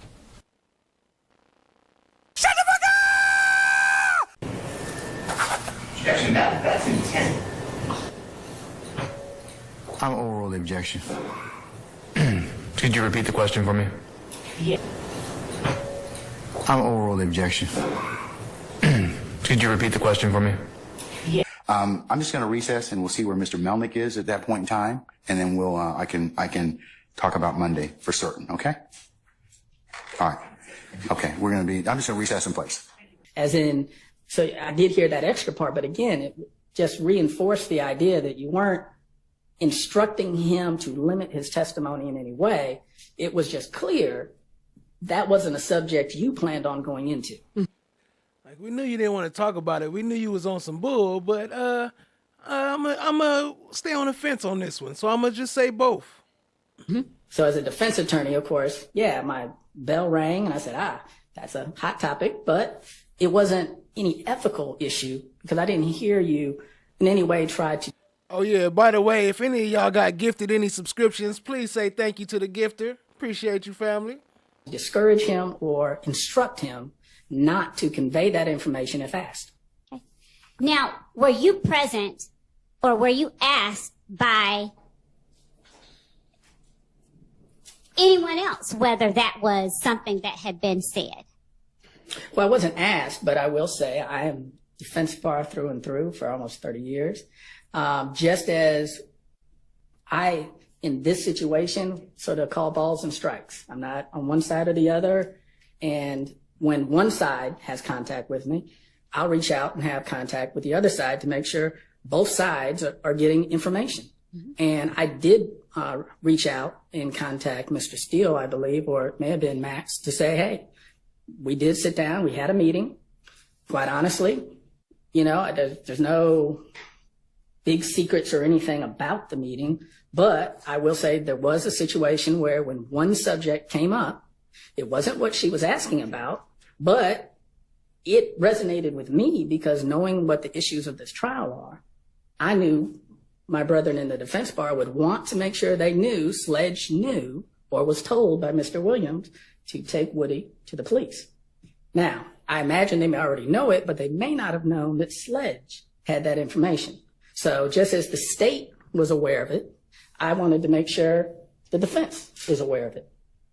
Shut the fuck up! Objection, that's intent. I'm overrule the objection. Could you repeat the question for me? Yeah. I'm overrule the objection. Could you repeat the question for me? Yeah. I'm just going to recess and we'll see where Mr. Melnick is at that point in time, and then we'll I can talk about Monday for certain. Okay. All right. Okay. I'm just going to recess in place. As in, so I did hear that extra part, but again, it just reinforced the idea that you weren't instructing him to limit his testimony in any way. It was just clear that wasn't a subject you planned on going into. Like, we knew you didn't want to talk about it. We knew you was on some bull, but I'm gonna stay on the fence on this one. So I'm gonna just say both. Mm-hmm. So as a defense attorney, of course, yeah, my bell rang and I said, that's a hot topic, but it wasn't any ethical issue because I didn't hear you in any way try to. Oh yeah, by the way, if any of y'all got gifted any subscriptions, please say thank you to the gifter. Appreciate you, family. Discourage him or instruct him not to convey that information if asked. Okay. Now, were you present or were you asked by anyone else whether that was something that had been said? Well, I wasn't asked, but I will say I am defense bar through and through for almost 30 years. Just as I, in this situation, sort of call balls and strikes. I'm not on one side or the other. And when one side has contact with me, I'll reach out and have contact with the other side to make sure both sides are getting information. Mm-hmm. And I did reach out and contact Mr. Steele, I believe, or it may have been Max, to say, hey, we did sit down, we had a meeting. Quite honestly, there's no big secrets or anything about the meeting, but I will say there was a situation where when one subject came up, it wasn't what she was asking about, but it resonated with me because knowing what the issues of this trial are, I knew my brethren in the defense bar would want to make sure they knew, Sledge knew, or was told by Mr. Williams to take Woody to the police. Now, I imagine they may already know it, but they may not have known that Sledge had that information. So just as the state was aware of it, I wanted to make sure the defense is aware of it.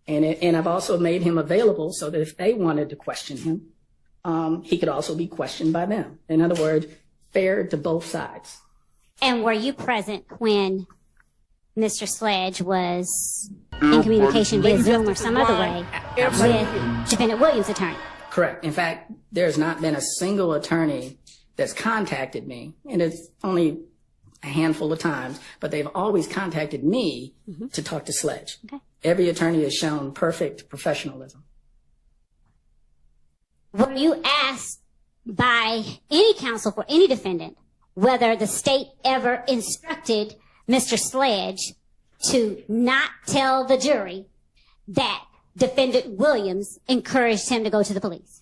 And I've also made him available so that if they wanted to question him, he could also be questioned by them. In other words, fair to both sides. And were you present when Mr. Sledge was in communication via Zoom or some other way with Defendant Williams' attorney? Correct. In fact, there's not been a single attorney that's contacted me, and it's only a handful of times, but they've always contacted me to talk to Sledge. Okay. Every attorney has shown perfect professionalism. Were you asked by any counsel for any defendant whether the state ever instructed Mr. Sledge to not tell the jury that Defendant Williams encouraged him to go to the police?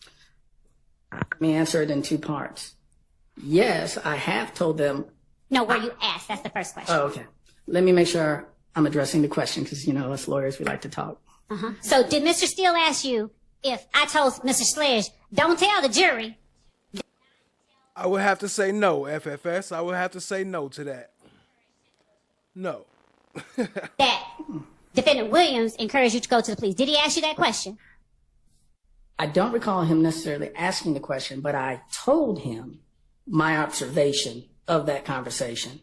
Let me answer it in two parts. Yes, I have told them. No, were you asked? That's the first question. Oh, okay. Let me make sure I'm addressing the question because, us lawyers, we like to talk. Uh-huh. So did Mr. Steele ask you if I told Mr. Sledge, don't tell the jury? I would have to say no, FFS. I would have to say no to that. No. That Defendant Williams encouraged you to go to the police. Did he ask you that question? I don't recall him necessarily asking the question, but I told him my observation of that conversation.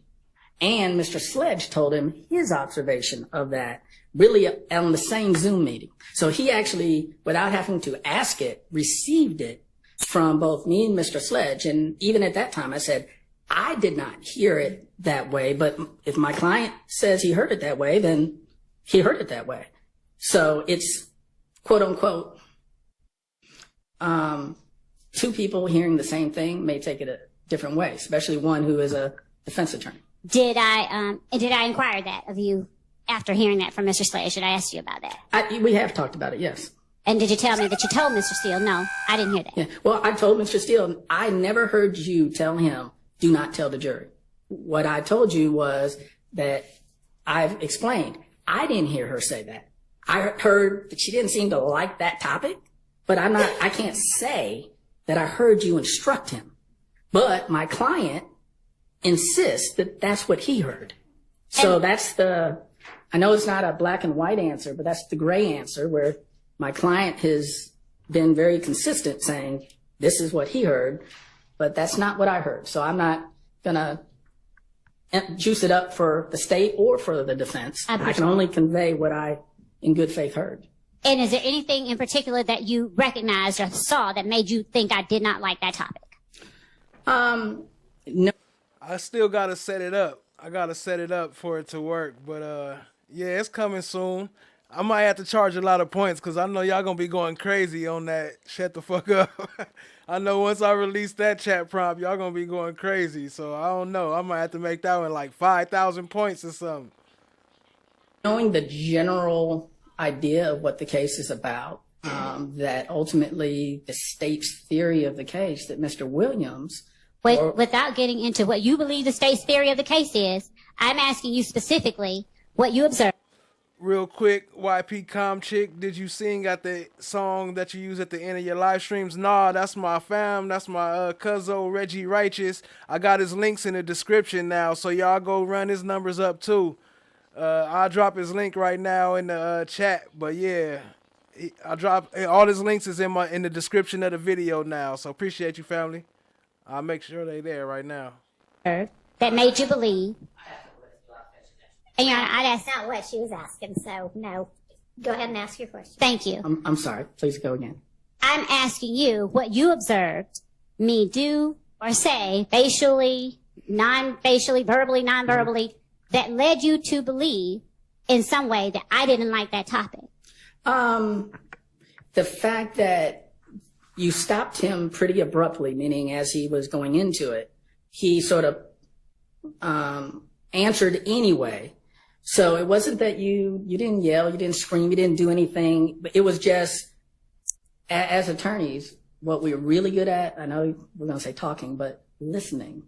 And Mr. Sledge told him his observation of that, really on the same Zoom meeting. So he actually, without having to ask it, received it from both me and Mr. Sledge. And even at that time, I said, I did not hear it that way, but if my client says he heard it that way, then he heard it that way. So it's, quote unquote, two people hearing the same thing may take it a different way, especially one who is a defense attorney. Did I inquire that of you after hearing that from Mr. Sledge? Did I ask you about that? We have talked about it, yes. And did you tell me that you told Mr. Steele? No, I didn't hear that. Yeah. Well, I told Mr. Steele, I never heard you tell him, do not tell the jury. What I told you was that I've explained. I didn't hear her say that. I heard that she didn't seem to like that topic, but I can't say that I heard you instruct him. But my client insists that that's what he heard. So I know it's not a black and white answer, but that's the gray answer where my client has been very consistent saying this is what he heard, but that's not what I heard. So I'm not going to juice it up for the state or for the defense. I can only convey what I, in good faith, heard. And is there anything in particular that you recognized or saw that made you think I did not like that topic? No. I still got to set it up. I got to set it up for it to work. But, yeah, it's coming soon. I might have to charge a lot of points because I know y'all going to be going crazy on that shut the fuck up. I know once I release that chat prompt, y'all going to be going crazy. So I don't know. I might have to make that one like 5,000 points or something. Knowing the general idea of what the case is about, that ultimately the state's theory of the case that Mr. Williams... Without getting into what you believe the state's theory of the case is, I'm asking you specifically what you observed. Real quick, YP Com Chick, did you sing at the song that you use at the end of your live streams? Nah, that's my fam. That's my cuzzo, Reggie Righteous. I got his links in the description now, so y'all go run his numbers up too. I'll drop his link right now in the chat, but yeah, I'll drop all his links is in the description of the video now, so appreciate you, family. I'll make sure they there right now. That made you believe. And that's not what she was asking, so no. Go ahead and ask your question. Thank you. I'm sorry. Please go again. I'm asking you what you observed me do or say, facially, non-facially, verbally, non-verbally, that led you to believe in some way that I didn't like that topic. The fact that you stopped him pretty abruptly, meaning as he was going into it, he sort of answered anyway. So it wasn't that you didn't yell, you didn't scream, you didn't do anything. It was just, as attorneys, what we're really good at, I know we're going to say talking, but listening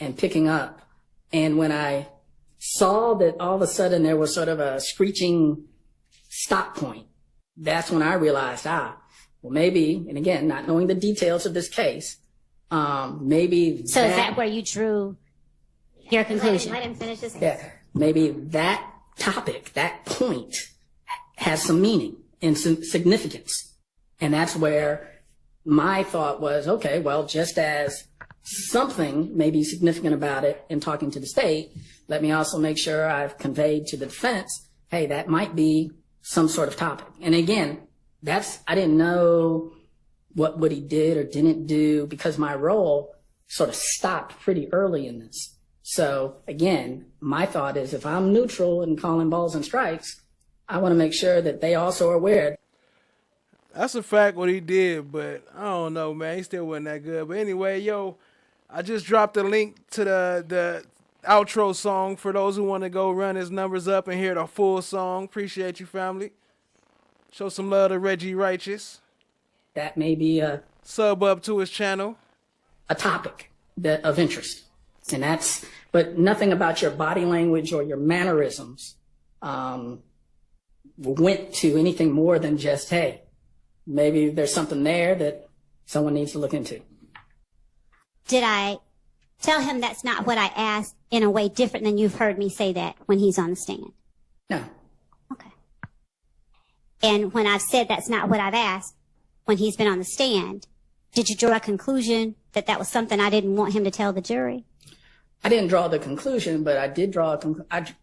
and picking up. And when I saw that all of a sudden there was sort of a screeching stop point, that's when I realized, well, maybe, and again, not knowing the details of this case, maybe. So is that where you drew your conclusion? Let him finish his answer. Yeah, maybe that topic, that point, has some meaning and some significance. And that's where my thought was, okay, well, just as something may be significant about it in talking to the state, let me also make sure I've conveyed to the defense, hey, that might be some sort of topic. And again, I didn't know what he did or didn't do because my role sort of stopped pretty early in this. So again, my thought is if I'm neutral and calling balls and strikes, I want to make sure that they also are aware. That's a fact what he did, but I don't know, man. He still wasn't that good. But anyway, yo, I just dropped a link to the outro song for those who want to go run his numbers up and hear the full song. Appreciate you, family. Show some love to Reggie Righteous. That may be a sub up to his channel. A topic of interest. And but nothing about your body language or your mannerisms went to anything more than just, hey, maybe there's something there that someone needs to look into. Did I tell him that's not what I asked in a way different than you've heard me say that when he's on the stand? No. And when I've said that's not what I've asked, when he's been on the stand, did you draw a conclusion that that was something I didn't want him to tell the jury? I didn't draw the conclusion, but I did draw a conclusion.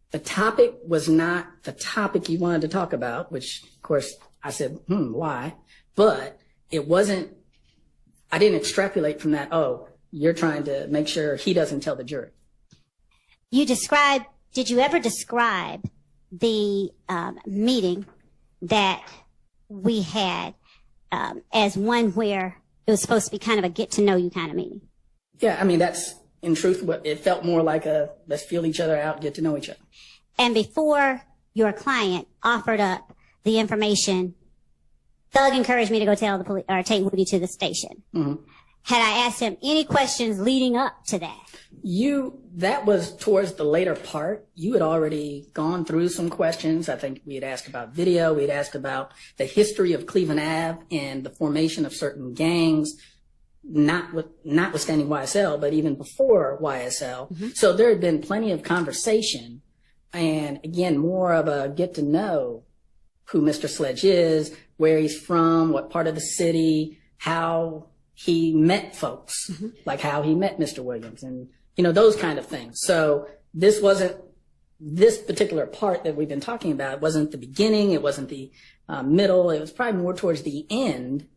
The topic was not the topic you wanted to talk about, which, of course, I said, why? But it wasn't, I didn't extrapolate from that, you're trying to make sure he doesn't tell the jury. Did you ever describe the meeting that we had as one where it was supposed to be kind of a get-to-know-you kind of meeting? Yeah, I mean, that's, in truth, what it felt more like let's feel each other out, get to know each other. And before your client offered up the information, Thug encouraged me to go tell the police or take Woody to the station. Mm-hmm. had I asked him any questions leading up to that? That was towards the later part. You had already gone through some questions. I think we had asked about video. We had asked about the history of Cleveland Ave and the formation of certain gangs, notwithstanding YSL, but even before YSL. Mm-hmm. So there had been plenty of conversation and, again, more of a get to know who Mr. Sledge is, where he's from, what part of the city, how he met folks, mm-hmm. like how he met Mr. Williams and, those kind of things. So this particular part that we've been talking about wasn't the beginning. It wasn't the middle. It was probably more towards the end.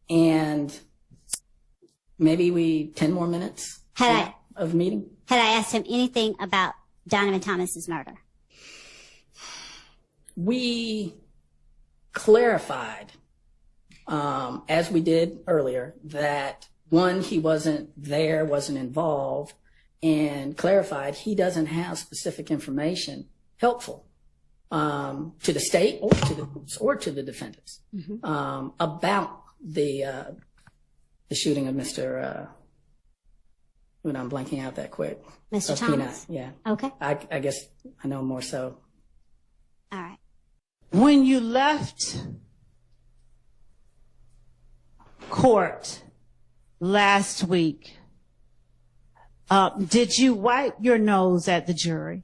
And maybe 10 more minutes of meeting. Had I asked him anything about Donovan Thomas's murder? We clarified, as we did earlier, that one, he wasn't there, wasn't involved, and clarified he doesn't have specific information helpful to the state or to the defendants mm-hmm. About the shooting of Mr. When I'm blanking out that quick. Mr. Thomas? Yeah. Okay. I guess I know more so. All right. When you left court last week, did you wipe your nose at the jury?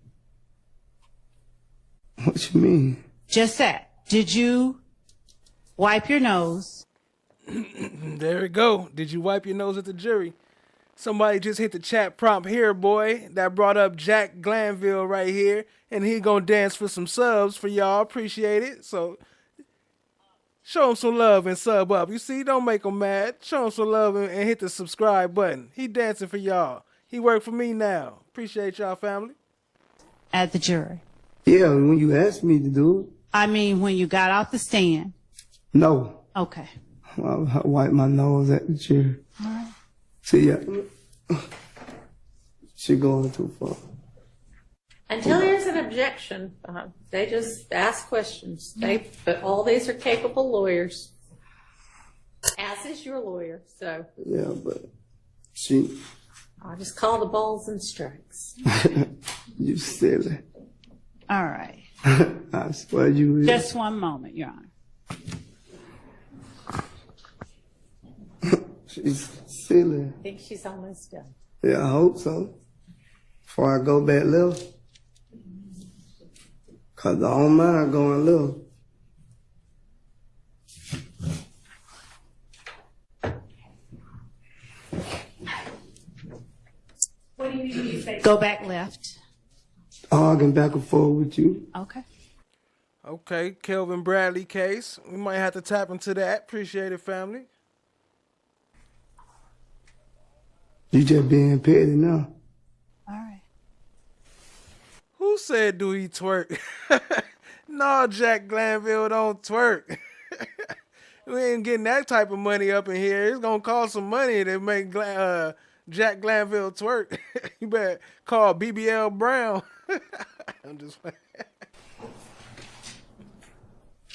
What you mean? Just that. Did you wipe your nose? There we go. Did you wipe your nose at the jury? Somebody just hit the chat prompt here, boy. That brought up Jack Glanville right here. And he gonna dance for some subs for y'all. Appreciate it. So show him some love and sub up. You see, don't make him mad. Show him some love and hit the subscribe button. He dancing for y'all. He work for me now. Appreciate y'all, family. At the jury? Yeah, when you asked me to do it. I mean, when you got off the stand? No. Okay. I wiped my nose at the jury. All right. See, she going too far. Until there's an objection, they just ask questions. But all these are capable lawyers, as is your lawyer. So yeah, but I'll just call the balls and strikes. You silly. All right. I swear you will. Just one moment, Your Honor. She's silly. I think she's almost done. Yeah, I hope so. Before I go back left. Cause I don't mind going left. What do you need to say? Go back left. Arguing back and forth with you. Okay. Okay, Kelvin Bradley case. We might have to tap into that. Appreciate it, family. You just being petty now. All right. Who said do he twerk? No, Jack Glanville don't twerk. We ain't getting that type of money up in here. It's gonna cost some money to make Jack Glanville twerk. You better call BBL Brown. I'm just playing.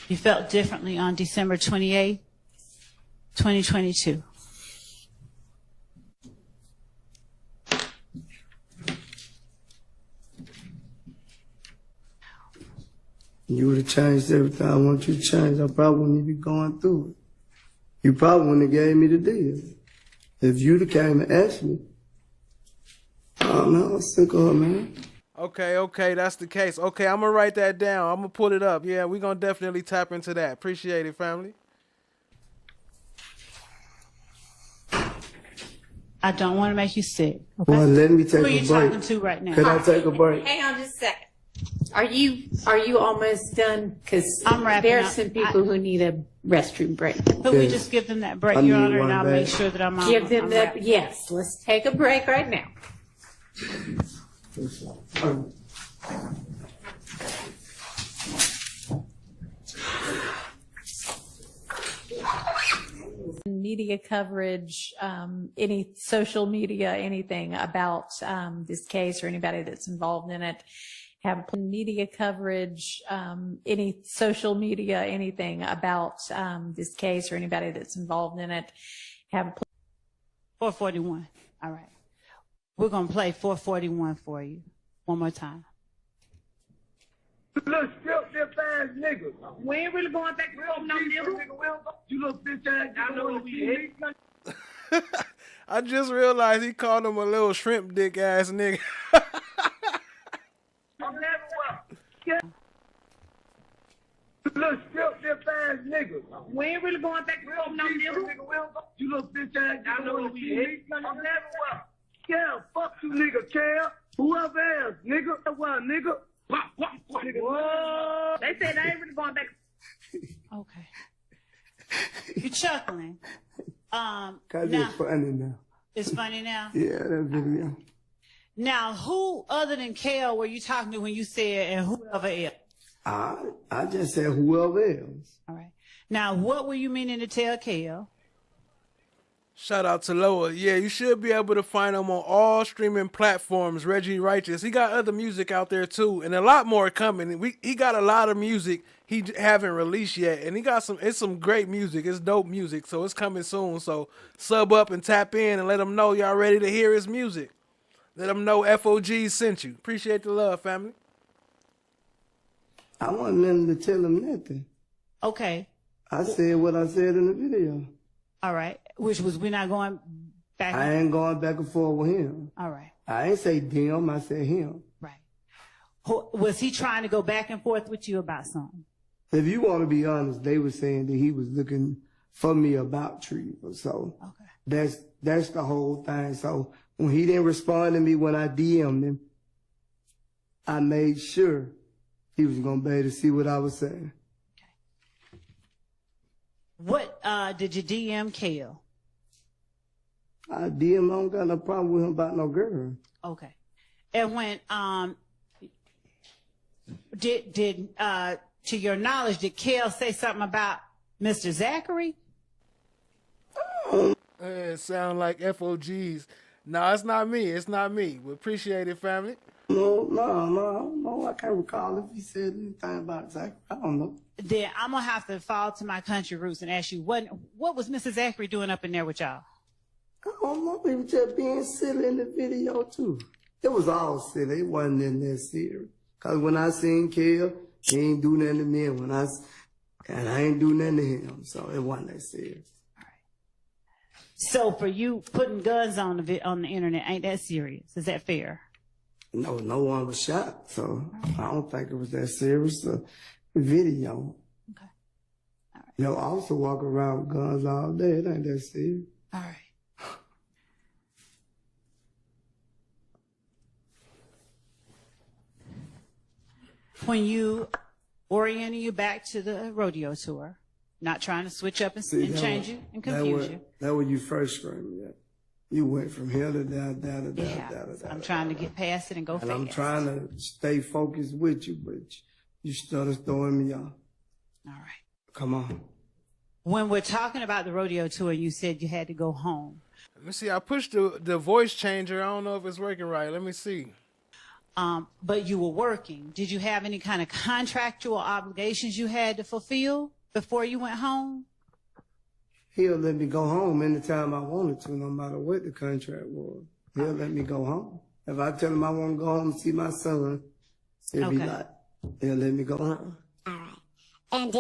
You felt differently on December 28th, 2022. You would have changed everything I want you to change. I probably wouldn't even be going through it. You probably wouldn't have gave me the deal. If you'd have came and asked me. I don't know, I'm sick of it, man. Okay, that's the case. Okay, I'm gonna write that down. I'm gonna pull it up. Yeah, we're gonna definitely tap into that. Appreciate it, family. I don't want to make you sick. Okay? Well, let me take a break. Who are you talking to right now? Can I take a break? Hang on just a second. Are you almost done? Because I'm wrapping there are up. some people who need a restroom break. But we just give them that break, Your Honor, and I'll make sure that I'm on. Give them I'm that. wrapping. Yes, let's take a break right now. Media coverage, any social media, anything about this case or anybody that's involved in it. Have media coverage, any social media, anything about this case or anybody that's involved in it. Have 441. All right. We're going to play 441 for you one more time. You little strip ass nigga. We ain't really going back and forth no nigga. You little bitch ass nigga. I know what we hate. I just realized he called him a little shrimp dick ass nigga. I'm never well. You little strip ass nigga. We ain't really going back and forth no nigga. You little bitch ass nigga. I know what we hate. I'm never well. Yeah, fuck you nigga, Cal. Whoever else, nigga. What, nigga? Whoa. They said I ain't really going back. Okay. You're chuckling. Cause now, it's funny now. It's funny now? Yeah, that video. Now, who other than Kel were you talking to when you said and whoever else? I just said whoever else. All right. Now, what were you meaning to tell Kel? Shout out to Loa. Yeah, you should be able to find him on all streaming platforms. Reggie Righteous. He got other music out there too, and a lot more coming. He got a lot of music he haven't released yet, and he got some great music. It's dope music, so it's coming soon. So sub up and tap in and let him know y'all ready to hear his music. Let him know FOG sent you. Appreciate the love, family. I wasn't letting to tell him nothing. Okay. I said what I said in the video. All right. Which was we're not going back. I ain't going back and forth with him. All right. I ain't say them, I said him. Right. Was he trying to go back and forth with you about something? If you want to be honest, they were saying that he was looking for me about treatment. So okay. That's the whole thing. So when he didn't respond to me when I DM'd him, I made sure he was going to be able to see what I was saying. Okay. What did you DM Kel? I DM, I don't got no problem with him about no girl. Okay. And when did to your knowledge, did Kel say something about Mr. Zachary? It sound like FOGs. No, it's not me. It's not me. We appreciate it, family. No. I can't recall if he said anything about Zachary. I don't know. Then I'm gonna have to fall to my country roots and ask you, what was Mr. Zachary doing up in there with y'all? I don't know. He was just being silly in the video too. It was all silly. It wasn't in that serious. Cause when I seen Kel, he ain't do nothing to me. And I ain't do nothing to him. So it wasn't that serious. All right. So for you, putting guns on the internet ain't that serious? Is that fair? No one was shot. So I don't think it was that serious. The video. Okay. All right. You know, I also walk around with guns all day. It ain't that serious. All right. When you orienting you back to the rodeo tour, not trying to switch up and change you and confuse you. That was you first screaming at. You went from here to there. I'm trying to get past it and go fast. And I'm trying to stay focused with you, but you started throwing me off. All right. Come on. When we're talking about the rodeo tour, you said you had to go home. Let me see. I pushed the voice changer. I don't know if it's working right. Let me see. But you were working. Did you have any kind of contractual obligations you had to fulfill before you went home? He'll let me go home anytime I wanted to, no matter what the contract was. He'll let me go home. If I tell him I want to go home and see my son, he'll be like, he'll let me go home. All right. And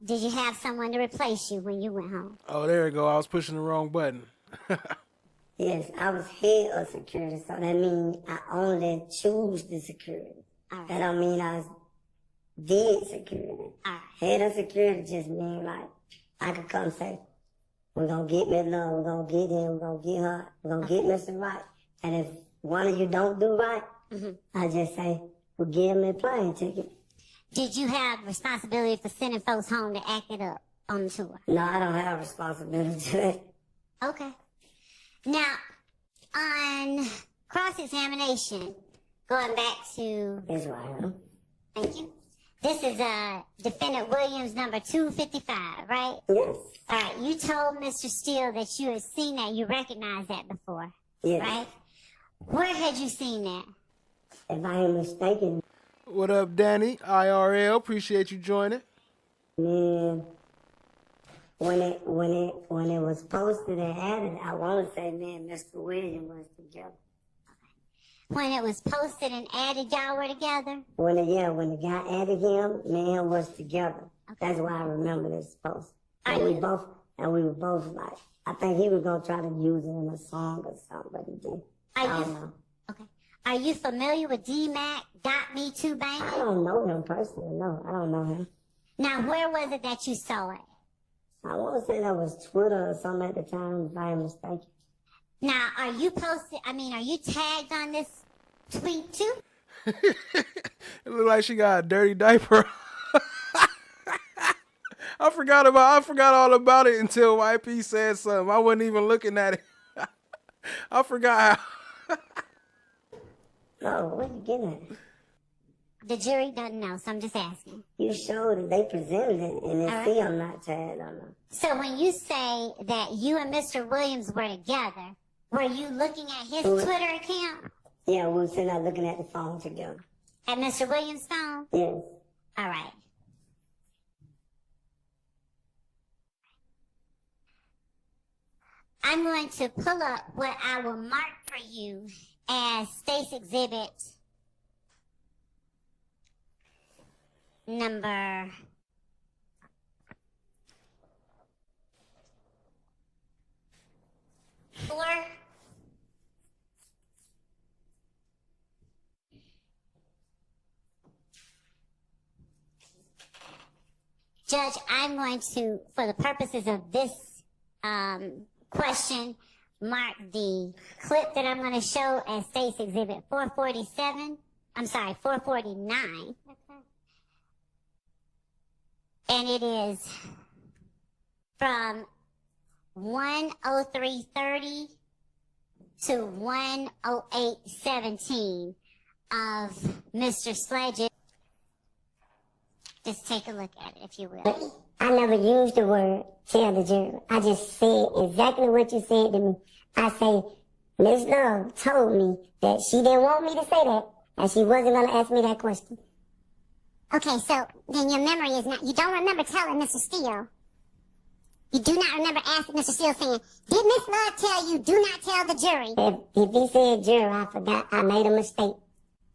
did you have someone to replace you when you went home? Oh, there we go. I was pushing the wrong button. Yes, I was head of security, so that means I only choose the security. All right. That don't mean I was did security. All right. Head of security just means like, I could come say, we're going to get Miss Love, we're going to get him, we're going to get her, we're going to get Mr. Right. And if one of you don't do right, I just say, we'll give him a plane ticket. Did you have responsibility for sending folks home to act it up on the tour? No, I don't have responsibility to it. Okay. Now, on cross-examination, going back to... Israel. Thank you. This is Defendant Williams number 255, right? Yes. All right, you told Mr. Steele that you had seen that, you recognized that before, yes. Right? Where had you seen that? If I ain't mistaken. What up, Danny? IRL, appreciate you joining. Man, when it was posted and added, I want to say me and Mr. Williams was together. When it was posted and added, y'all were together? When the guy added him, me and him was together. That's why I remember this post. And we were both like, I think he was gonna try to use it in a song or something, but he didn't. I don't know. Okay. Are you familiar with DMAC.me2 Bank? I don't know him personally. No, I don't know him. Now, where was it that you saw it? I want to say that was Twitter or something at the time, if I am mistaken. Now, are you tagged on this tweet too? It looked like she got a dirty diaper. I forgot all about it until YP said something. I wasn't even looking at it. I forgot how. No, what are you getting at? The jury doesn't know, so I'm just asking. You showed it. They presented it, and they see I'm not tagged on them. So when you say that you and Mr. Williams were together, were you looking at his Twitter account? Yeah, we were sitting there looking at the phone together. At Mr. Williams' phone? Yes. All right. I'm going to pull up what I will mark for you as State's Exhibit number 4. Judge, I'm going to, for the purposes of this question, mark the clip that I'm going to show as State's Exhibit 449. And it is from 1:03:30 to 1:08:17 of Mr. Sledge's. Just take a look at it, if you will. I never used the word tell the jury. I just said exactly what you said to me. I say, Miss Love told me that she didn't want me to say that, and she wasn't going to ask me that question. Okay, so then your memory is not, you don't remember telling Mr. Steele. You do not remember asking Mr. Steele saying, did Miss Love tell you, do not tell the jury? If he said jury, I forgot I made a mistake.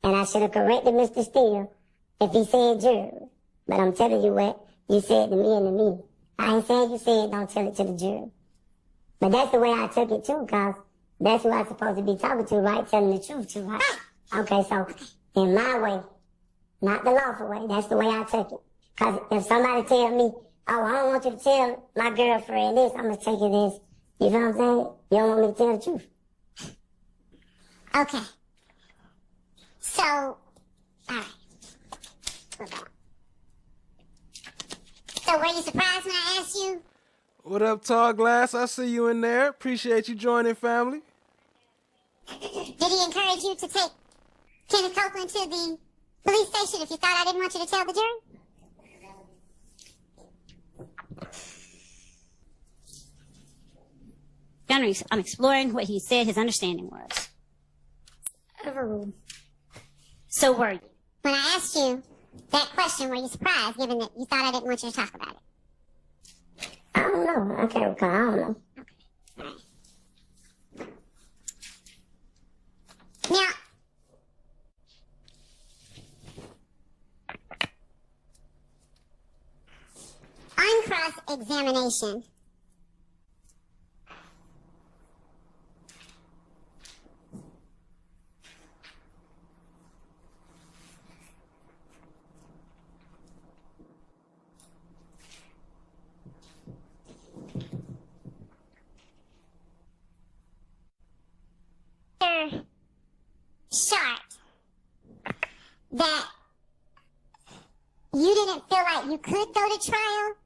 And I should have corrected Mr. Steele if he said jury. But I'm telling you what you said to me and to me. I ain't saying you said don't tell it to the jury. But that's the way I took it too, cause that's who I'm supposed to be talking to, right? Telling the truth to, right? Okay, so in my way, not the lawful way, that's the way I took it. Cause if somebody tell me, oh, I don't want you to tell my girlfriend this, I'm gonna take it as, you know what I'm saying? You don't want me to tell the truth. Okay. So, alright. So were you surprised when I asked you? What up, Tall Glass? I see you in there. Appreciate you joining, family. Did he encourage you to take Kenneth Copeland to the police station if you thought I didn't want you to tell the jury? I'm exploring what he said his understanding was. Overruled. So were you? When I asked you that question, were you surprised, given that you thought I didn't want you to talk about it? I don't know. I can't recall. I don't know. Okay. All right. Now, on cross-examination, Sharp, that you didn't feel like you could go to trial?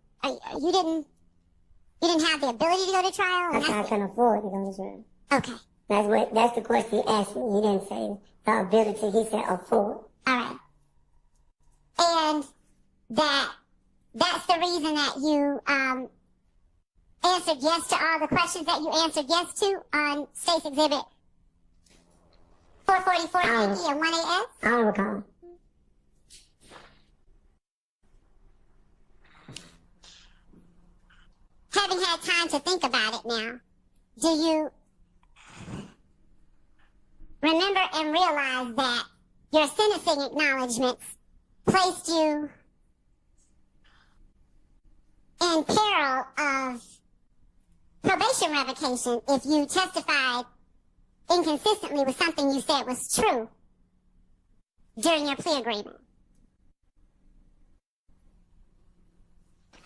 You didn't have the ability to go to trial? I can afford to go to trial. Okay. That's the question he asked me. He didn't say the ability, he said afford. Alright. And that's the reason that you answered yes to all the questions that you answered yes to on State's Exhibit 444 and 1AS? I don't recall. had time to think about it now, do you remember and realize that your sentencing acknowledgments placed you in peril of probation revocation if you testified inconsistently with something you said was true during your plea agreement?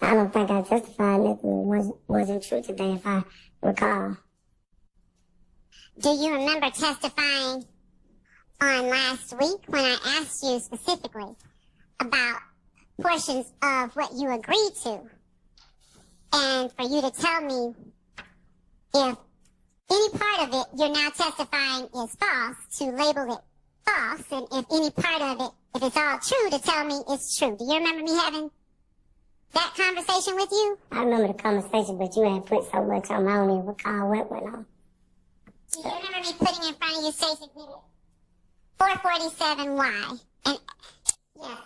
I don't think I testified nothing wasn't true today, if I recall. Do you remember testifying on last week when I asked you specifically about portions of what you agreed to? And for you to tell me if any part of it you're now testifying is false, to label it false, and if any part of it, if it's all true, to tell me it's true. Do you remember me having that conversation with you? I remember the conversation, but you had put so much on, I don't even recall what went on. Do you remember me putting in front of you State's Exhibit 447Y? And yeah.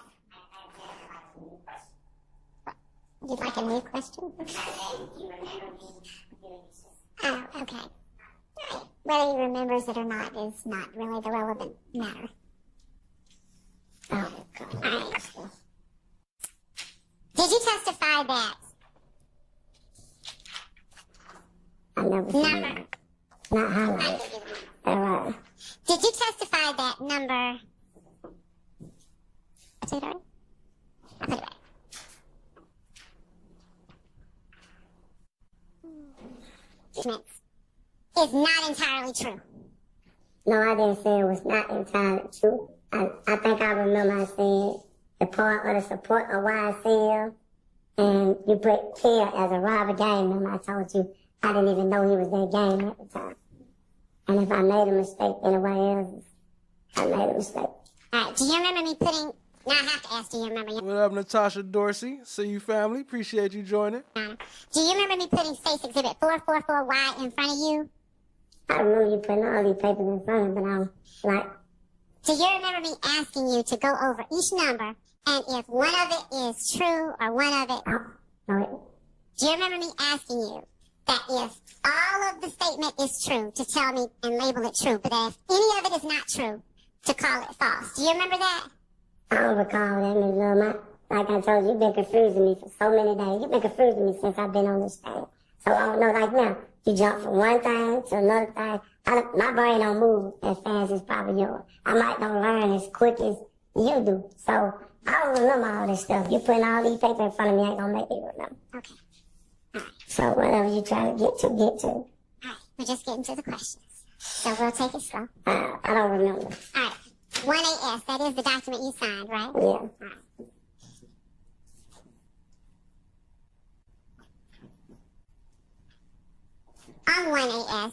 You'd like a new question? Oh, okay. Right. Whether he remembers it or not is not really the relevant matter. Oh, God. All right. Did you testify that? I never seen that. Not highlighted. Did you testify that number? I put it right? I put it right. Is not entirely true. No, I didn't say it was not entirely true. I think I remember I said the part of the support of YSL, and you put care as a robber gang member. I told you I didn't even know he was that gang at the time. And if I made a mistake anywhere else, I made a mistake. All right, do you remember me putting... Now I have to ask, do you remember... What up, Natasha Dorsey? See you, family. Appreciate you joining. Do you remember me putting State's Exhibit 444Y in front of you? I remember you putting all these papers in front of me, but I was like... Do you remember me asking you to go over each number, and if one of it is true or one of it... No. Do you remember me asking you that if all of the statement is true, to tell me and label it true, but that if any of it is not true, to call it false? Do you remember that? I don't recall that, Ms. Love. Like I told you, you've been confusing me for so many days. You've been confusing me since I've been on this thing. So I don't know, like now, you jump from one thing to another thing. My brain don't move as fast as probably yours. I might don't learn as quick as you do. So I don't remember all this stuff. You putting all these papers in front of me ain't gonna make me remember. Okay. So whatever you try to get to, get to. All right, we're just getting to the questions. So we'll take it slow. I don't remember. All right. 1AS, that is the document you signed, right? Yeah. All right. On 1AS,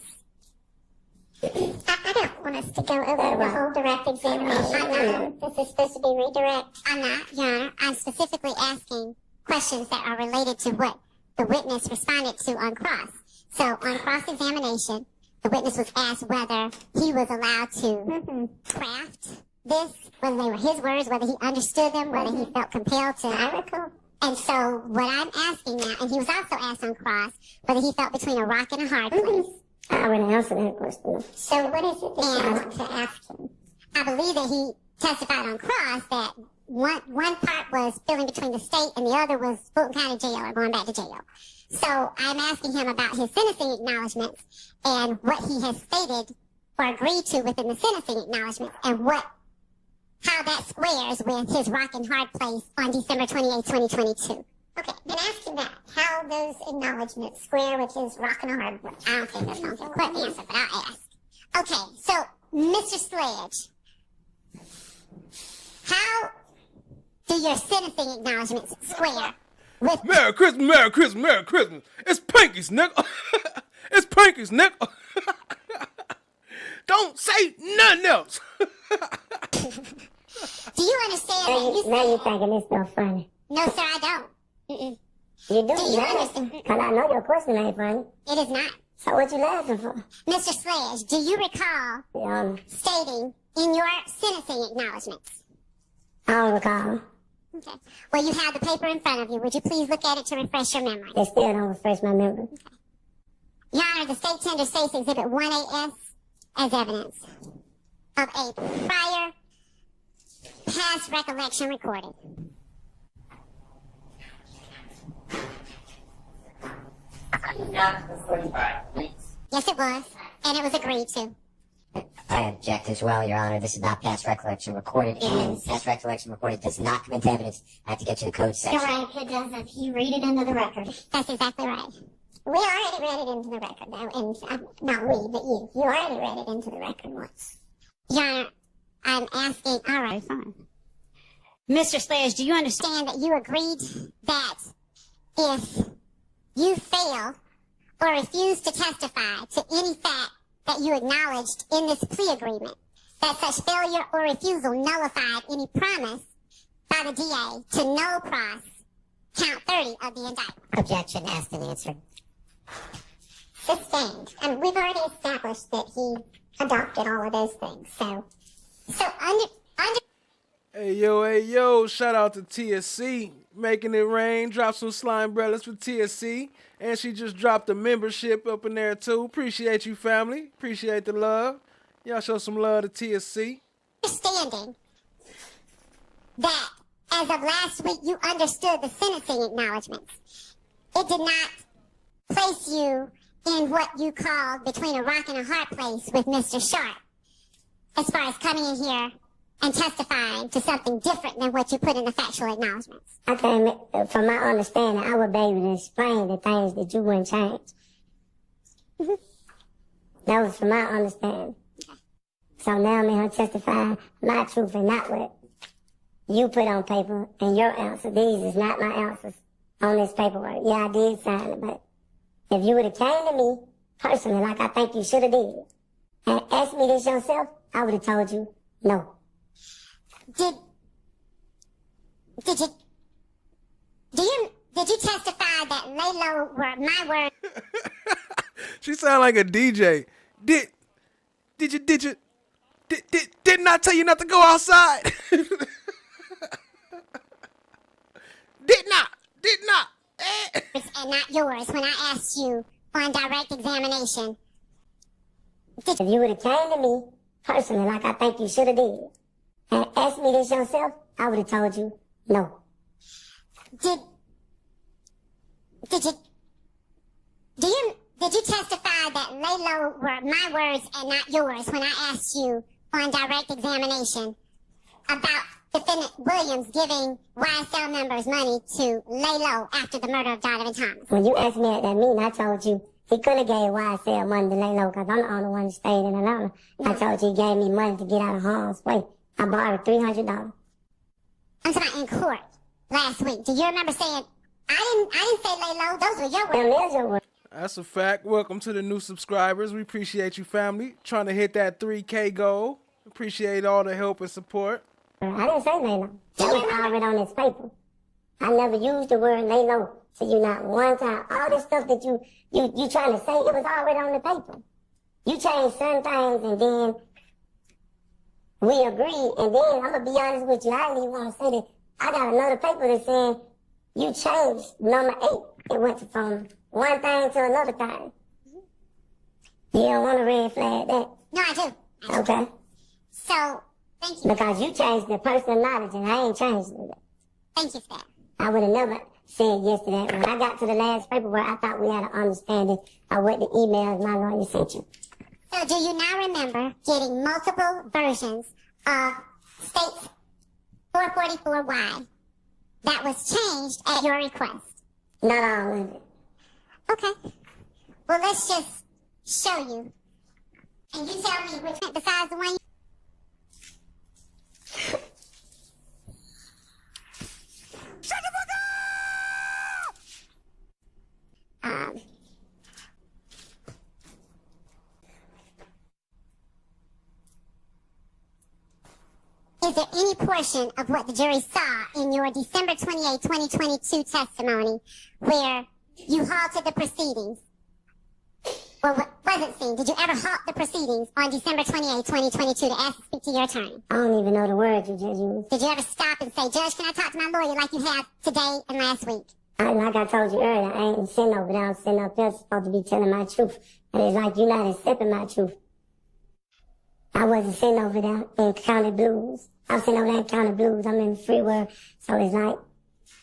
I don't want us to go over the whole direct examination. I'm not. This is supposed to be redirect. I'm not, Your Honor. I'm specifically asking questions that are related to what the witness responded to on cross. So on cross-examination, the witness was asked whether he was allowed to craft this, whether they were his words, whether he understood them, whether he felt compelled to. And so what I'm asking now, and he was also asked on cross, whether he felt between a rock and a hard place. I would answer that question. So what is it that you want to ask him? I believe that he testified on cross that one part was filling between the state and the other was Fulton County Jail or going back to jail. So I'm asking him about his sentencing acknowledgments and what he has stated or agreed to within the sentencing acknowledgments and how that squares with his rock and hard place on December 28, 2022. Okay, then ask him that. How those acknowledgments square with his rock and hard place. I don't think that's going to be a quick answer, but I'll ask. Okay, so, Mr. Sledge, how do your sentencing acknowledgments square with... Merry Christmas, Merry Christmas, Merry Christmas. It's Pinky's, nigga. It's Pinky's, nigga. Don't say nothing else. Do you understand that Now you're thinking this stuff funny. No, sir, I don't. You do you understand? Because I know your question ain't funny. It is not. So what you laughing for? Mr. Sledge, do you recall stating in your sentencing acknowledgments? I don't recall. Okay. Well, you have the paper in front of you. Would you please look at it to refresh your memory? It still don't refresh my memory. Okay. Your Honor, the state tender states Exhibit 1AS as evidence of a prior past recollection recorded. Yes, it was, and it was agreed to. I object as well, Your Honor. This is not past recollection recorded, and past recollection recorded does not come into evidence. I have to get you the code section. You're right, it does. If you read it into the record. That's exactly right. We already read it into the record, and not we, but you. You already read it into the record once. Your Honor, I'm asking. All right, fine. Mr. Sledge, do you understand That you agreed that if you fail or refuse to testify to any fact that you acknowledged in this plea agreement, that such failure or refusal nullified any promise by the DA to no cross count 30 of the indictment? Objection asked and answered. Sustained. And we've already established that he adopted all of those things. So under Hey yo, shout out to TSC, making it rain, drop some slime umbrellas for TSC, and she just dropped a membership up in there too. Appreciate you, family. Appreciate the love. Y'all show some love to TSC. understanding that as of last week you understood the sentencing acknowledgments, it did not place you in what you called between a rock and a hard place with Mr. Sharp, as far as coming in here and testifying to something different than what you put in the factual acknowledgments. Okay, from my understanding, I would be able to explain the things that you wouldn't change. That was from my understanding. Okay. So now I'm in here testifying my truth and not what you put on paper and your answer. These is not my answers on this paperwork. Yeah, I did sign it, but if you would have came to me personally, like I think you should have did, and asked me this yourself, I would have told you no. Did you testify that lay low were my words? She sound like a DJ. Didn't I tell you not to go outside? Did not. And not yours when I asked you on direct examination. If you would have came to me personally, like I think you should have did, and asked me this yourself, I would have told you no. Did you testify that lay low were my words and not yours when I asked you on direct examination about Defendant Williams giving YSL members money to lay low after the murder of Donovan Thomas? When you asked me at that meeting, I told you he could have gave YSL money to lay low because I'm the only one that stayed in Atlanta. I told you he gave me money to get out of harm's way. I borrowed $300. I'm talking about in court last week. Do you remember saying, I didn't say lay low, those were your words? Them is your words. That's a fact. Welcome to the new subscribers. We appreciate you, family. Trying to hit that 3K goal. Appreciate all the help and support. I didn't say lay low. That was already on this paper. I never used the word lay low to you not one time. All this stuff that you trying to say, it was already on the paper. You changed certain things and then we agreed, and then I'm gonna be honest with you, I didn't even want to say that. I got another paper that saying you changed number 8. It went from one thing to another thing. You don't want to red flag that? No, I do. Okay. So, thank you. Because you changed the personal knowledge and I ain't changed it. Thank you for that. I would have never said yes to that. When I got to the last paperwork, I thought we had an understanding of what the emails my lawyer sent you. So do you now remember getting multiple versions of State's 444Y that was changed at your request? Not all of it. Okay. Well, let's just show you. And you tell me which one besides the one you... Shut the fuck up! Is there any portion of what the jury saw in your December 28, 2022 testimony where you halted the proceedings Well, what wasn't seen? Did you ever halt the proceedings on December 28, 2022 to ask to speak to your attorney? I don't even know the words you just used. Did you ever stop and say, Judge, can I talk to my lawyer like you have today and last week? Like I told you earlier, I ain't sitting over there. I'm sitting up there supposed to be telling my truth. And it's like you're not accepting my truth. I wasn't sitting over there in County Blues. I'm sitting over there in County Blues. I'm in free world. So it's like,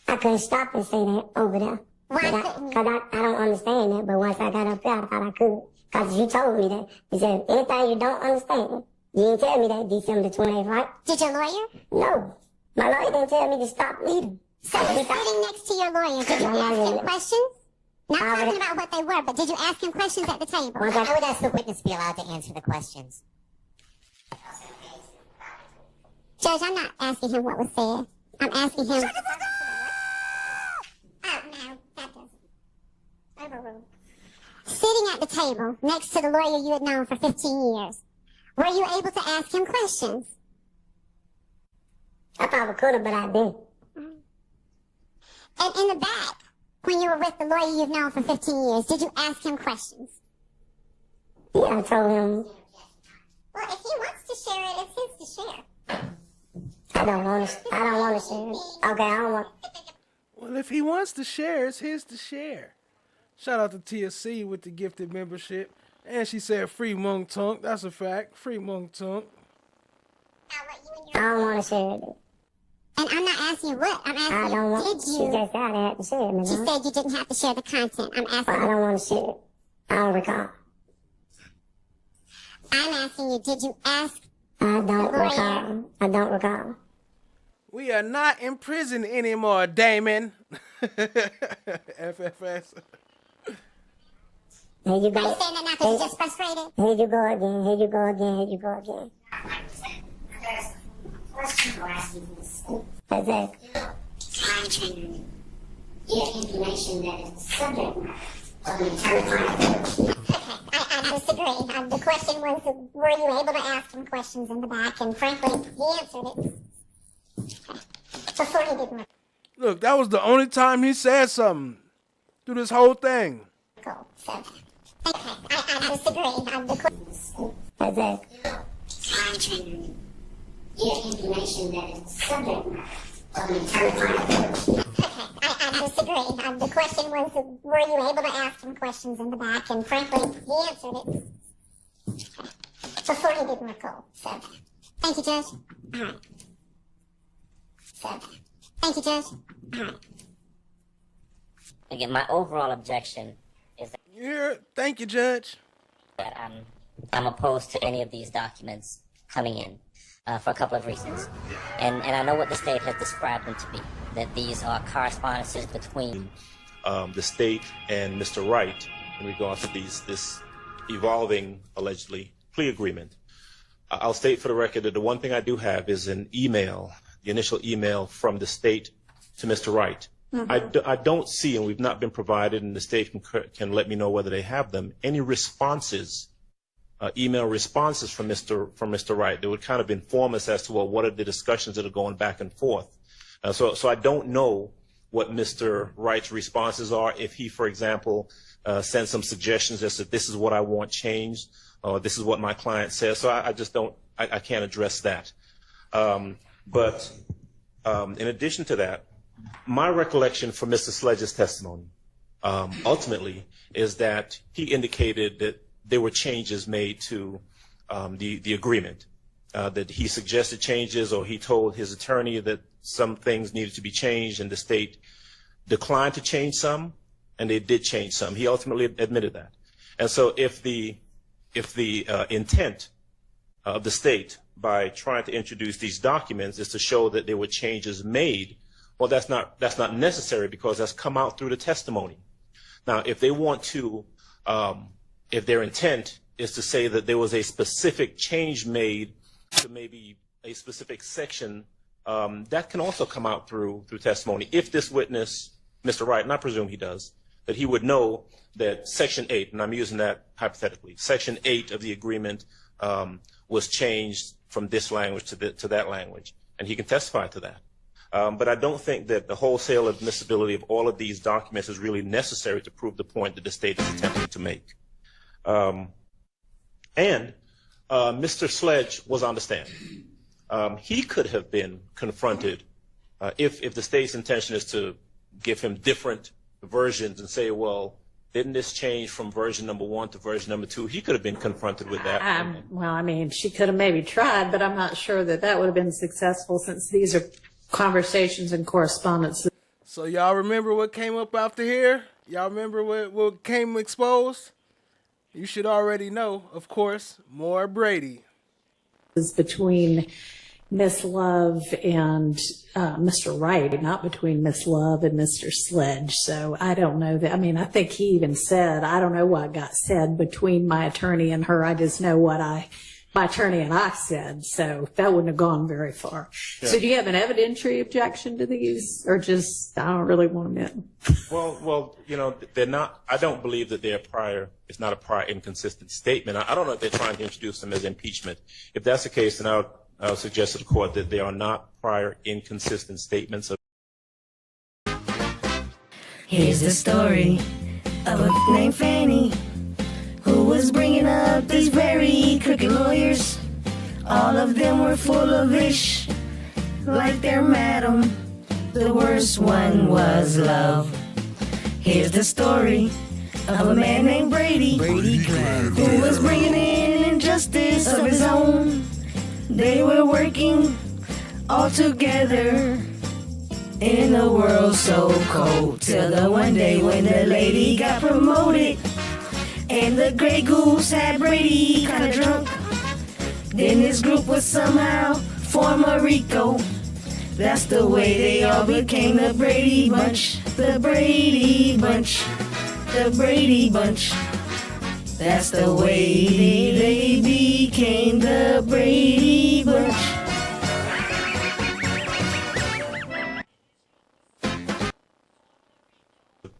I couldn't stop and say that over there. Why couldn't you? Because I don't understand that, but once I got up there, I thought I could. Because you told me that. You said, anything you don't understand, you didn't tell me that December 28th, right? Did your lawyer? No. My lawyer didn't tell me to stop reading. So you're sitting next to your lawyer. Did you ask him questions? Not talking about what they were, but did you ask him questions at the table? I would ask the witness to be allowed to answer the questions. Judge, I'm not asking him what was said. I'm asking him... Shut the fuck up! Oh, no, that doesn't. Overruled. Sitting at the table next to the lawyer you had known for 15 years, were you able to ask him questions? I probably could have, but I didn't. And in the back, when you were with the lawyer you've known for 15 years, did you ask him questions? Yeah, I told him. Well, if he wants to share it, it's his to share. I don't want to share it. Okay, I don't want. Well, if he wants to share, it's his to share. Shout out to TSC with the gifted membership. And she said free MOUNK TOUNK. That's a fact. Free MOUNK TOUNK. I don't want to share it. And I'm not asking you what. I'm asking I don't you, want. did She you? just said I had to share it. She said you didn't have to share the content. I'm asking I don't want to share it. I don't recall. I'm asking you, did you ask? I don't recall. I don't recall. We are not in prison anymore, Damon. FFS. Here you Are go. you saying that now because you're just frustrated? Here you go again. Here you go again. Here you go again. That's it. Trying to get information that is the subject of the attorney. I disagree. The question was, were you able to ask him questions in the back? And frankly, he answered it. Before he didn't. Look, that was the only time he said something through this whole thing. Cool. So, I disagree. That's it. Trying to get information that is the subject of the attorney. I disagree. The question was, were you able to ask him questions in the back? And frankly, he answered it. Before he didn't recall. So, thank you, Judge. All right. So, thank you, Judge. All right. Again, my overall objection is thank you, Judge. That I'm opposed to any of these documents coming in for a couple of reasons. And I know what the state has described them to be, that these are correspondences between the state and Mr. Wright in regards to this evolving, allegedly, plea agreement. I'll state for the record that the one thing I do have is an email, the initial email from the state to Mr. Wright. I don't see, and we've not been provided, and the state can let me know whether they have them, any responses, email responses from Mr. Wright that would kind of inform us as to, well, what are the discussions that are going back and forth. So I don't know what Mr. Wright's responses are. If he, for example, sends some suggestions as to this is what I want changed, or this is what my client says. So I just don't, I can't address that. But in addition to that, my recollection from Mr. Sledge's testimony, ultimately, is that he indicated that there were changes made to the agreement, that he suggested changes, or he told his attorney that some things needed to be changed, and the state declined to change some, and they did change some. He ultimately admitted that. And so if the intent of the state by trying to introduce these documents is to show that there were changes made, well, that's not necessary, because that's come out through the testimony. Now, if they want to, if their intent is to say that there was a specific change made to maybe a specific section, that can also come out through testimony. If this witness, Mr. Wright, and I presume he does, that he would know that Section 8, and I'm using that hypothetically, Section 8 of the agreement was changed from this language to that language, and he can testify to that. But I don't think that the wholesale admissibility of all of these documents is really necessary to prove the point that the state is attempting to make. And Mr. Sledge was on the stand. He could have been confronted if the state's intention is to give him different versions and say, well, didn't this change from version number 1 to version number 2? He could have been confronted with that. Well, I mean, she could have maybe tried, but I'm not sure that that would have been successful since these are conversations and correspondence. So y'all remember what came up after here? Y'all remember what came exposed? You should already know, of course, more Brady. Is between Miss Love and Mr. Wright, not between Miss Love and Mr. Sledge. So I don't know that. I mean, I think he even said, I don't know what got said between my attorney and her. I just know what my attorney and I said. So that wouldn't have gone very far. Yeah. So do you have an evidentiary objection to these, or just, I don't really want them in? Well, you know, they're not, I don't believe that they're prior, it's not a prior inconsistent statement. I don't know if they're trying to introduce them as impeachment. If that's the case, then I'll suggest to the court that they are not prior inconsistent statements. Here's the story of a named Fani who was bringing up these very crooked lawyers. All of them were full of ish, like their madam. The worst one was love. Here's the story of a man named Brady, who was bringing in injustice of his own. They were working all together in a world so cold, till the one day when the lady got promoted and the gray goose had Brady kinda drunk. Then his group would somehow form a Rico. That's the way they all became the Brady Bunch. The Brady Bunch. The Brady Bunch. That's the way they became the Brady Bunch.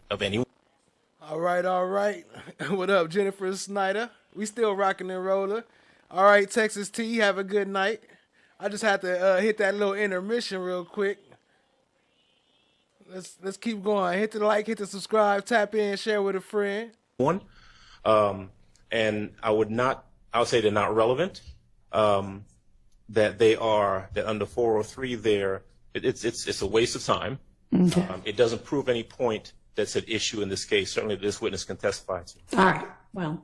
Of anyone. All right. What up, Jennifer Snyder? We still rocking and rolling. All right, Texas T, have a good night. I just had to hit that little intermission real quick. Let's keep going. Hit the like, hit the subscribe, tap in, share with a friend. And I would say they're not relevant. That under 403 it's a waste of time. Okay. It doesn't prove any point that's at issue in this case. Certainly this witness can testify to. All right. Well,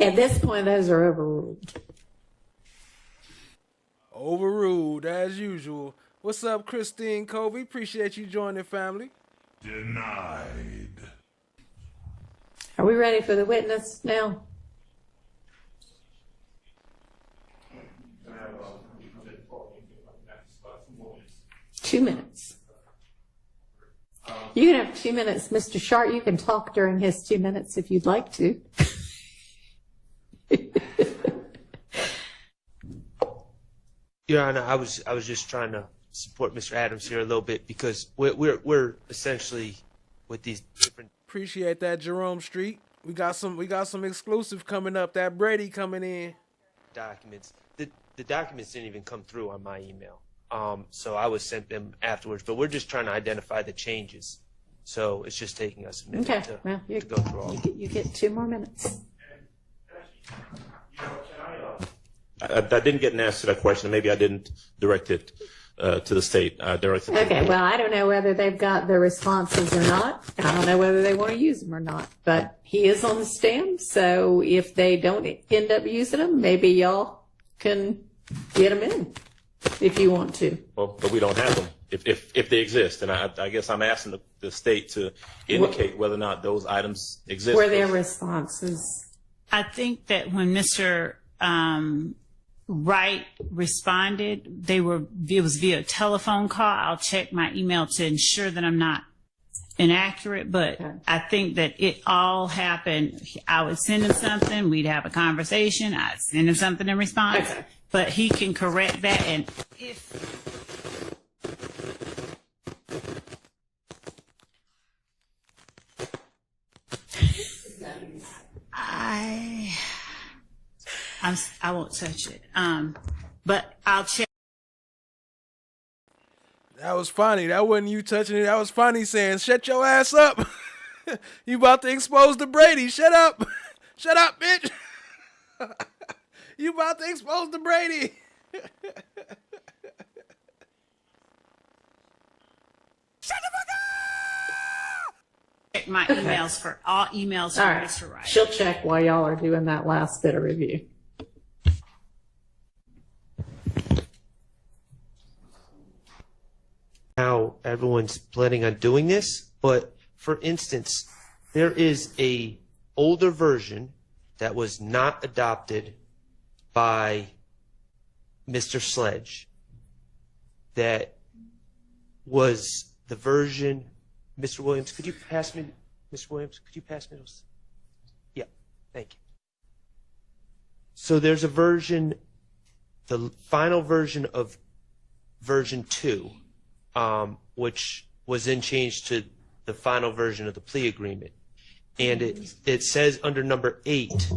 at this point, those are overruled. Overruled, as usual. What's up, Christine Covey? Appreciate you joining, family. Denied. Are we ready for the witness now? Two minutes. You can have 2 minutes, Mr. Sharp. You can talk during his 2 minutes if you'd like to. Your Honor, I was just trying to support Mr. Adams here a little bit because we're essentially with these different. Appreciate that, Jerome Street. We got some exclusive coming up. That Brady coming in. Documents. The documents didn't even come through on my email. So I was sent them afterwards, but we're just trying to identify the changes. So it's just taking us a minute to go through all. You get 2 more minutes. I didn't get an answer to that question. Maybe I didn't direct it to the state. Okay, well, I don't know whether they've got the responses or not. I don't know whether they want to use them or not. But he is on the stand, so if they don't end up using them, maybe y'all can get them in if you want to. Well, but we don't have them if they exist. And I guess I'm asking the state to indicate whether or not those items exist. Were their responses? I think that when Mr. Wright responded, it was via telephone call. I'll check my email to ensure that I'm not inaccurate, but I think that it all happened. I would send him something, we'd have a conversation, I'd send him something in response, but he can correct that. And if I won't touch it. But I'll check. That was funny. That wasn't you touching it. That was funny saying, shut your ass up. You about to expose the Brady. Shut up. Shut up, bitch. You about to expose the Brady. Check my emails for all emails from All right. Mr. Wright. She'll check while y'all are doing that last bit of review. How everyone's planning on doing this, but for instance, there is a older version that was not adopted by Mr. Sledge that was the version. Mr. Williams, could you pass me, Mr. Williams, could you pass me those? Yeah, thank you. So there's a version, the final version of version 2, which was then changed to the final version of the plea agreement. And it says under number 8,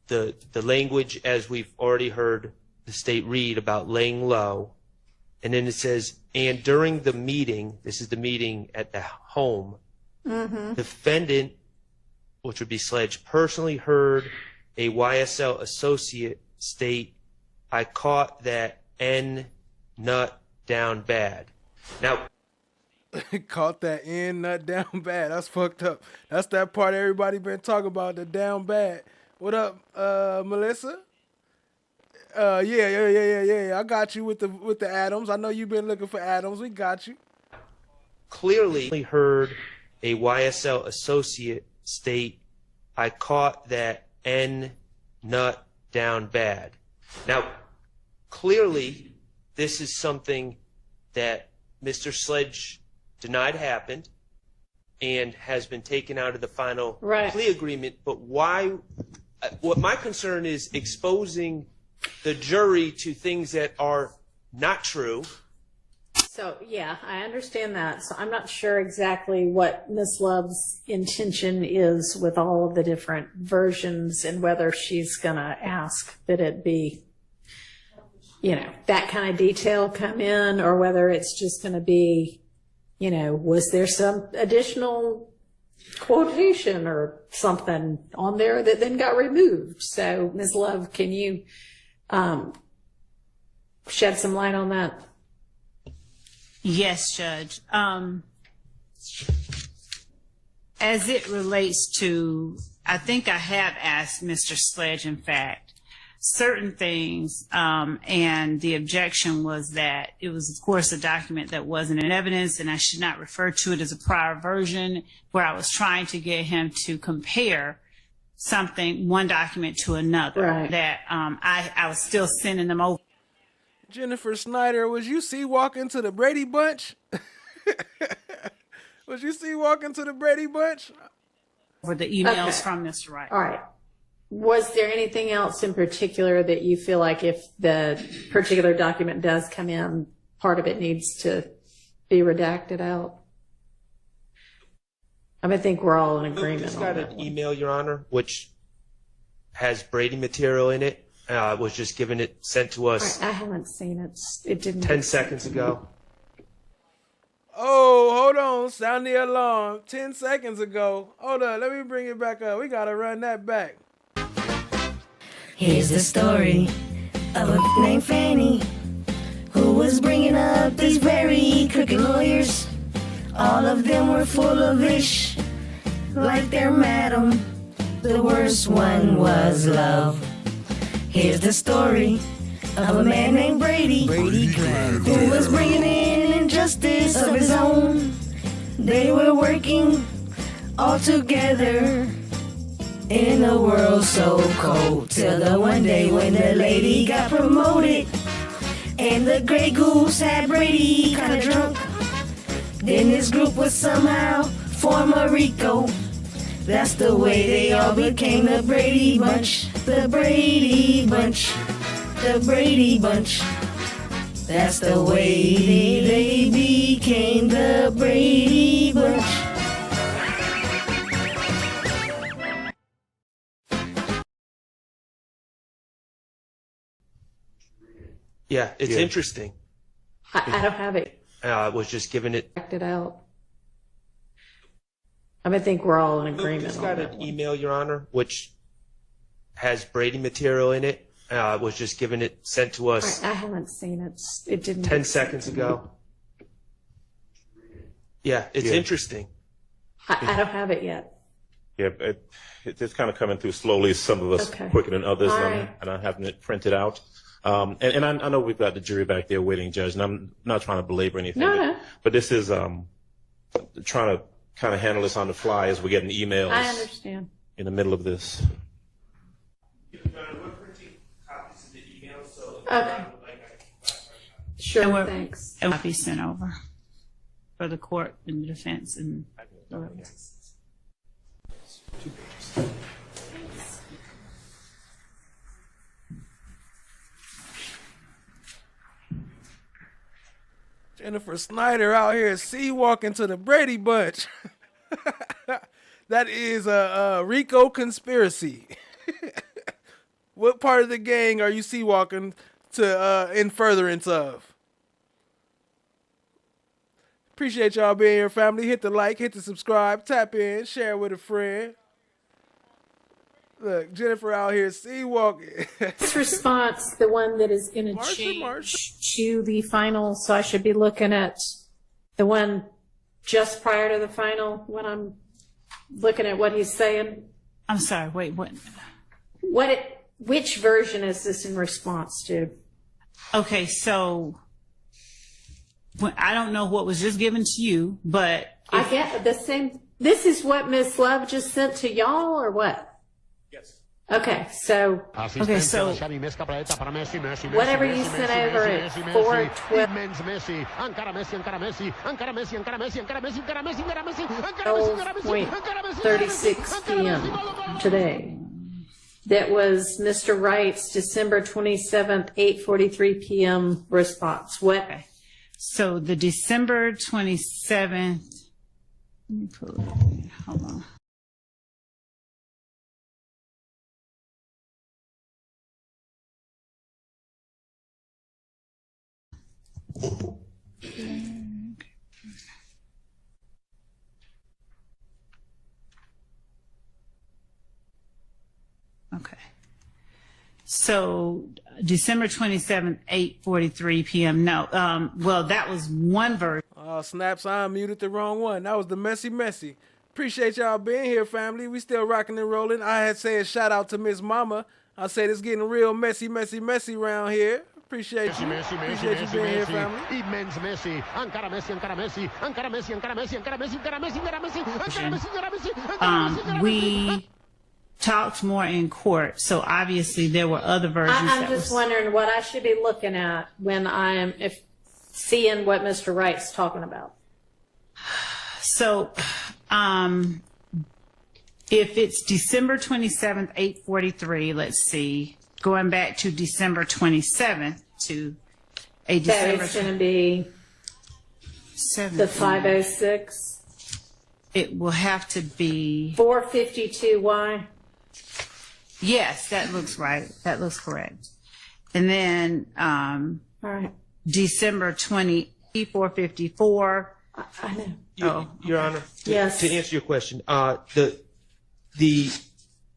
the language, as we've already heard the state read about laying low, and then it says, and during the meeting, this is the meeting at the home, defendant, which would be Sledge, personally heard a YSL associate state, I caught that N nut down bad. Now, Caught that N nut down bad. That's fucked up. That's that part everybody been talking about, the down bad. What up, Melissa? Yeah. I got you with the Adams. I know you've been looking for Adams. We got you. Clearly heard a YSL associate state, I caught that N nut down bad. Now, clearly, this is something that Mr. Sledge denied happened and has been taken out of the final plea agreement. But why? What my concern is exposing the jury to things that are not true. So, yeah, I understand that. So I'm not sure exactly what Ms. Love's intention is with all of the different versions and whether she's going to ask that it be, you know, that kind of detail come in, or whether it's just going to be, you know, was there some additional quotation or something on there that then got removed? So, Ms. Love, can you shed some light on that? Yes, Judge. As it relates to, I think I have asked Mr. Sledge, in fact, certain things, and the objection was that it was, of course, a document that wasn't in evidence, and I should not refer to it as a prior version, where I was trying to get him to compare something, one document to another, that I was still sending them over. Jennifer Snyder, was you see walking to the Brady Bunch? Was you see walking to the Brady Bunch? For the emails from Mr. Wright. All right. Was there anything else in particular that you feel like if the particular document does come in, part of it needs to be redacted out? I think we're all in agreement. Just got an email, Your Honor, which has Brady material in it. Was just given it, sent to us. I haven't seen it. It didn't. 10 seconds ago. Oh, hold on. Sound the alarm. 10 seconds ago. Hold on. Let me bring it back up. We got to run that back. Here's the story of a named Fani who was bringing up these very crooked lawyers. All of them were full of ish, like their madam. The worst one was love. Here's the story of a man named Brady, who was bringing in injustice of his own. They were working all together in a world so cold, till the one day when the lady got promoted and the Grey Goose had Brady kinda drunk. Then this group would somehow form a Rico. That's the way they all became the Brady Bunch. The Brady Bunch. The Brady Bunch. That's the way they became the Brady Bunch. Yeah, it's interesting. I don't have it. I was just given it. Checked it out. I think we're all in agreement Just on got that an one. email, Your Honor, which has Brady material in it. Was just given it sent to us I haven't seen it. It didn't. 10 get sent seconds to me. ago. Yeah, it's interesting. I don't have it yet. Yeah, it's kind of coming through slowly. Some of us Okay. quicker than others, All and right. I'm having it printed out. And I know we've got the jury back there waiting, Judge, and I'm not trying to belabor anything. No. But this is trying to kind of handle this on the fly as we're getting emails I understand. in the middle of this. Okay. Sure, And thanks. It will be sent over for the court and the defense and. Jennifer Snyder out here walking to the Brady Bunch. That is a RICO conspiracy. What part of the gang are you walking to in furtherance of? Appreciate y'all being here, family. Hit the like, hit the subscribe, tap in, share with a friend. Look, Jennifer out here walking. This response, the one that is going to change to the final, so I should be looking at the one just prior to the final when I'm looking at what he's saying. I'm sorry, wait, what? Which version is this in response to? Okay, so I don't know what was just given to you, but I get the same. This is what Miss Love just sent to y'all, or what? Yes. Okay, so whatever you sent over at 12:36 p.m. today. That was Mr. Wright's December 27th, 8:43 p.m. response. What? So the December 27th, let me pull it up here. Hold on. Okay. So December 27th, 8:43 p.m. No, well, that was one version. Oh, snaps, I unmuted the wrong one. That was the messy. Appreciate y'all being here, family. We still rocking and rolling. I had said shout out to Miss Mama. I said it's getting real messy around here. Appreciate you. Appreciate you being here, family. We talked more in court, so obviously there were other versions. I'm just wondering what I should be looking at when I'm seeing what Mr. Wright's talking about. So, if it's December 27th, 8:43, let's see, going back to December 27th to a December. That is going to be 7th. the 506. It will have to be 452Y. Yes, that looks right. That looks correct. And then all right, December 20, 454. I know. Your Honor, Yes. to answer your question,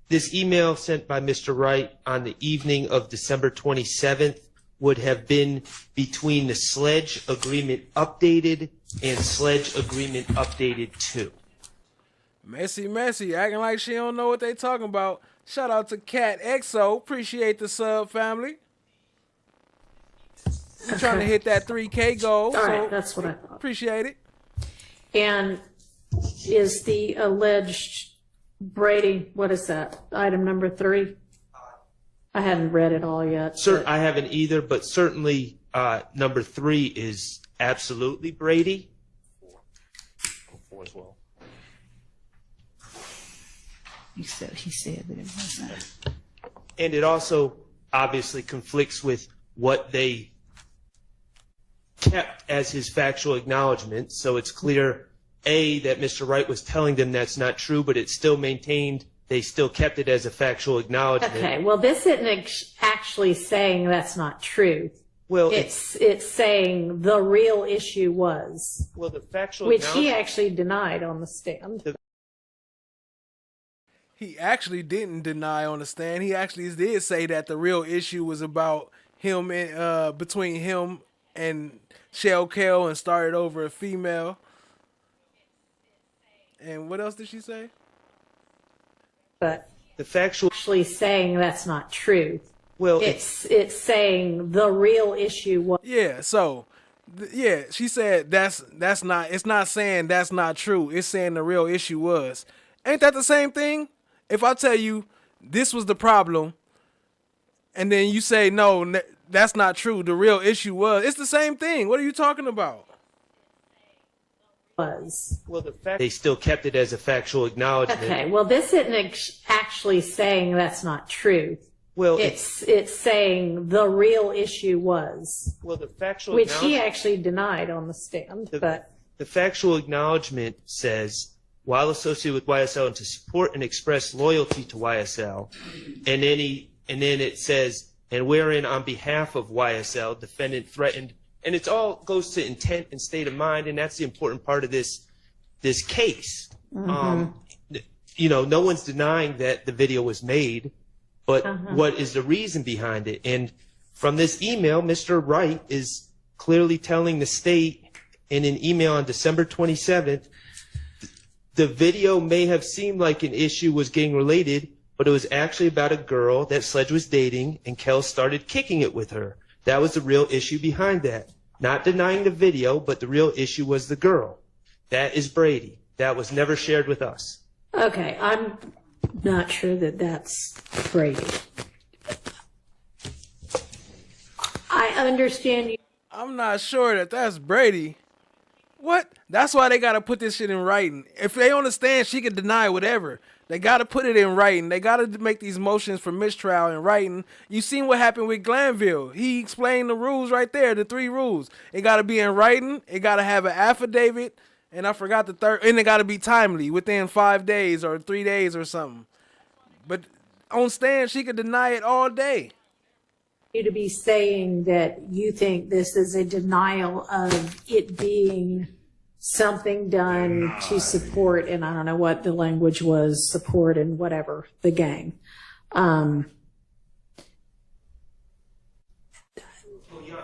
this email sent by Mr. Wright on the evening of December 27th would have been between the Sledge Agreement Updated and Sledge Agreement Updated 2. Messy, acting like she don't know what they talking about. Shout out to Cat XO. Appreciate the sub, family. I'm trying to hit that 3K goal. All so right, that's what I thought. Appreciate it. And is the alleged Brady, what is that? Item number 3? I hadn't read it all yet. Sir, I haven't either, but certainly number 3 is absolutely Brady. 4 as well. He said that it wasn't. And it also obviously conflicts with what they kept as his factual acknowledgement. So it's clear, A, that Mr. Wright was telling them that's not true, but it's still maintained, they still kept it as a factual acknowledgement. Okay, well, this isn't actually saying that's not true. Well, it's saying the real issue was, well, the factual which he actually denied on the stand. He actually didn't deny on the stand. He actually did say that the real issue was about him and between him and Shell Kell and started over a female. And what else did she say? But the factual actually saying that's not true. Well, it's saying the real issue was. Yeah, so yeah, she said that's not, it's not saying that's not true. It's saying the real issue was. Ain't that the same thing? If I tell you this was the problem and then you say no, that's not true, the real issue was, it's the same thing. What are you talking about? Well, the fact they still kept it as a factual acknowledgement. Okay, well, this isn't actually saying that's not true. Well, it's saying the real issue was. Well, the factual which he actually denied on the stand. But the factual acknowledgement says, while associated with YSL and to support and express loyalty to YSL, and then it says, and wherein on behalf of YSL, defendant threatened. And it all goes to intent and state of mind, and that's the important part of this case. Mhm. You know, no one's denying that the video was made, but what is the reason behind it? And from this email, Mr. Wright is clearly telling the state in an email on December 27th, the video may have seemed like an issue was gang related, but it was actually about a girl that Sledge was dating, and Kell started kicking it with her. That was the real issue behind that. Not denying the video, but the real issue was the girl. That is Brady. That was never shared with us. okay, I'm not sure that that's Brady. I understand you. I'm not sure that that's Brady. What? That's why they got to put this shit in writing. If they understand, she can deny whatever. They got to put it in writing. They got to make these motions for mistrial in writing. You seen what happened with Glanville. He explained the rules right there, the 3 rules. It got to be in writing. It got to have an affidavit. And I forgot the third. And it got to be timely, within 5 days or 3 days or something. But on stand, she could deny it all day. You to be saying that you think this is a denial of it being something done to support, and I don't know what the language was, support and whatever, the gang.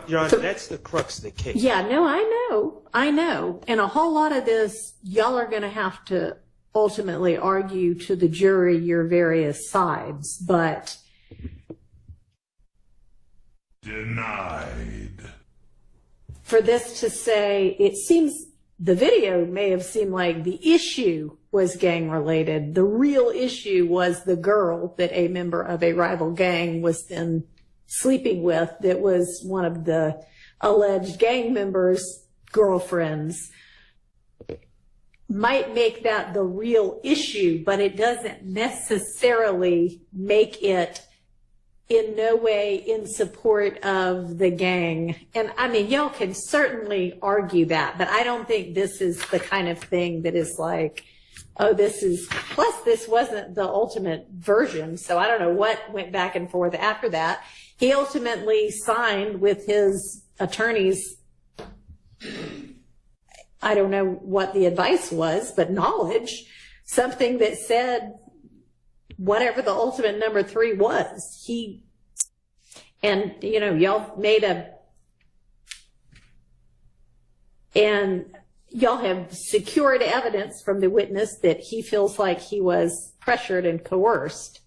Your Honor, that's the crux of the case. Yeah, no, I know. And a whole lot of this, y'all are going to have to ultimately argue to the jury your various sides, but Denied. for this to say, it seems the video may have seemed like the issue was gang related. The real issue was the girl that a member of a rival gang was then sleeping with, that was one of the alleged gang members' girlfriends. Might make that the real issue, but it doesn't necessarily make it in no way in support of the gang. And I mean, y'all can certainly argue that, but I don't think this is the kind of thing that is like, oh, this is, plus this wasn't the ultimate version. So I don't know what went back and forth after that. He ultimately signed with his attorneys. I don't know what the advice was, but knowledge, something that said whatever the ultimate number 3 was. And you know, y'all made and y'all have secured evidence from the witness that he feels like he was pressured and coerced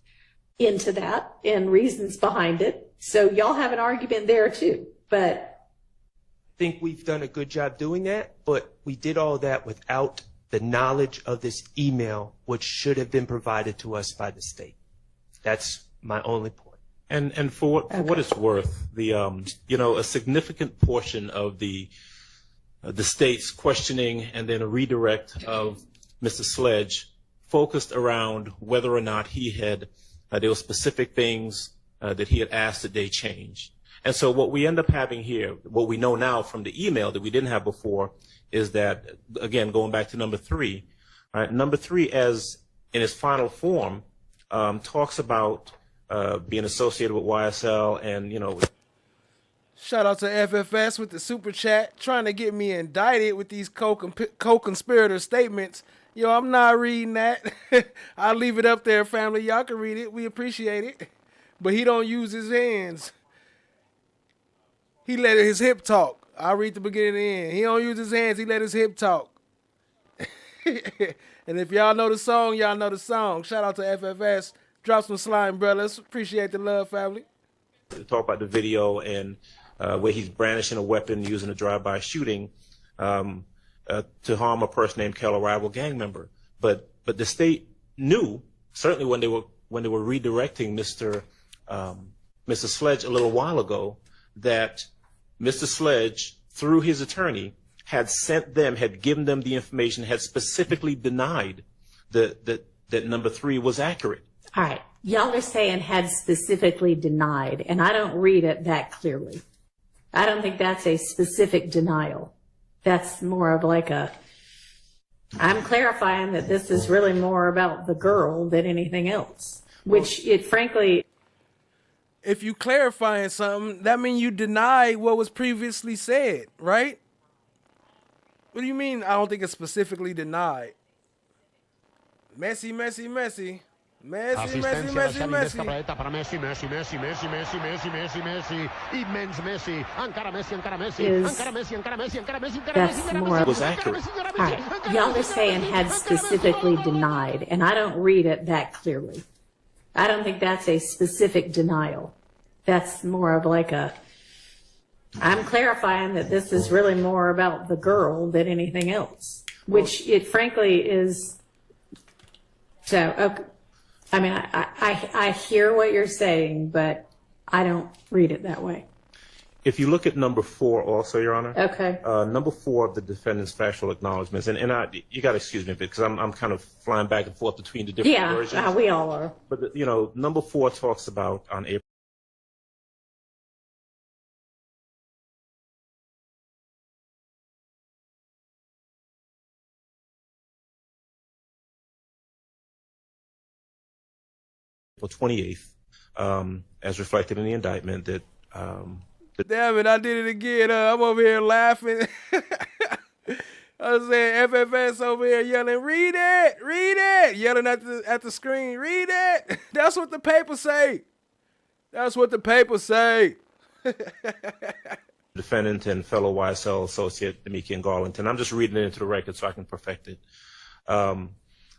into that, and reasons behind it. So y'all have an argument there too, but I think we've done a good job doing that, but we did all that without the knowledge of this email, which should have been provided to us by the state. That's my only point. And for what it's worth, the a significant portion of the state's questioning and then a redirect of Mr. Sledge focused around whether or not he had there were specific things that he had asked that they change. And so what we end up having here, what we know now from the email that we didn't have before, is that, again, going back to number 3, right, number 3, as in its final form, talks about being associated with YSL and, Shout out to FFS with the super chat, trying to get me indicted with these co-conspirator statements. Yo, I'm not reading that. I'll leave it up there, family. Y'all can read it. We appreciate it. But he don't use his hands. He let his hip talk. I'll read the beginning and the end. He don't use his hands. He let his hip talk. And if y'all know the song, y'all know the song. Shout out to FFS. Drop some slime, brothers. Appreciate the love, family. Talk about the video and where he's brandishing a weapon using a drive-by shooting to harm a person named Kel, a rival gang member. But the state knew, certainly when they were redirecting Mr. Sledge a little while ago, that Mr. Sledge, through his attorney, had given them the information, had specifically denied that number 3 was accurate. All right. Y'all are saying had specifically denied, and I don't read it that clearly. I don't think that's a specific denial. That's more of like I'm clarifying that this is really more about the girl than anything else, which it frankly. If you clarifying something, that means you deny what was previously said, right? What do you mean? I don't think it's specifically denied. Messi. Asistencia de Sammy Davis para Messi. Immens Messi. Encara Messi. That's more. Was accurate. All right. Y'all are saying had specifically denied, and I don't read it that clearly. I don't think that's a specific denial. That's more of like I'm clarifying that this is really more about the girl than anything else, which it frankly is. So, okay. I mean, I hear what you're saying, but I don't read it that way. If you look at number 4 also, Your Honor. Okay. Number 4 of the defendant's factual acknowledgments, and you got to excuse me because I'm kind of flying back and forth between the different versions. Yeah, we all are. But, number 4 talks about on April 28th, as reflected in the indictment, that damn it, I did it again. I'm over here laughing. I was saying FFS over here yelling, read it, yelling at the screen, read it. That's what the paper say. Defendant and fellow YSL associate Demikian Garlington, I'm just reading it into the record so I can perfect it,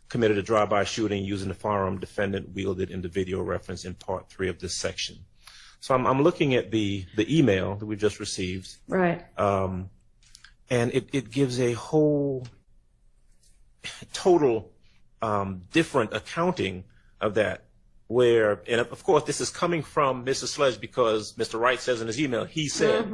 committed a drive-by shooting using the firearm defendant wielded in the video reference in part 3 of this section. So I'm looking at the email that we just received. Right. And it gives a whole total different accounting of that, where, and of course this is coming from Mr. Sledge because Mr. Wright says in his email, he said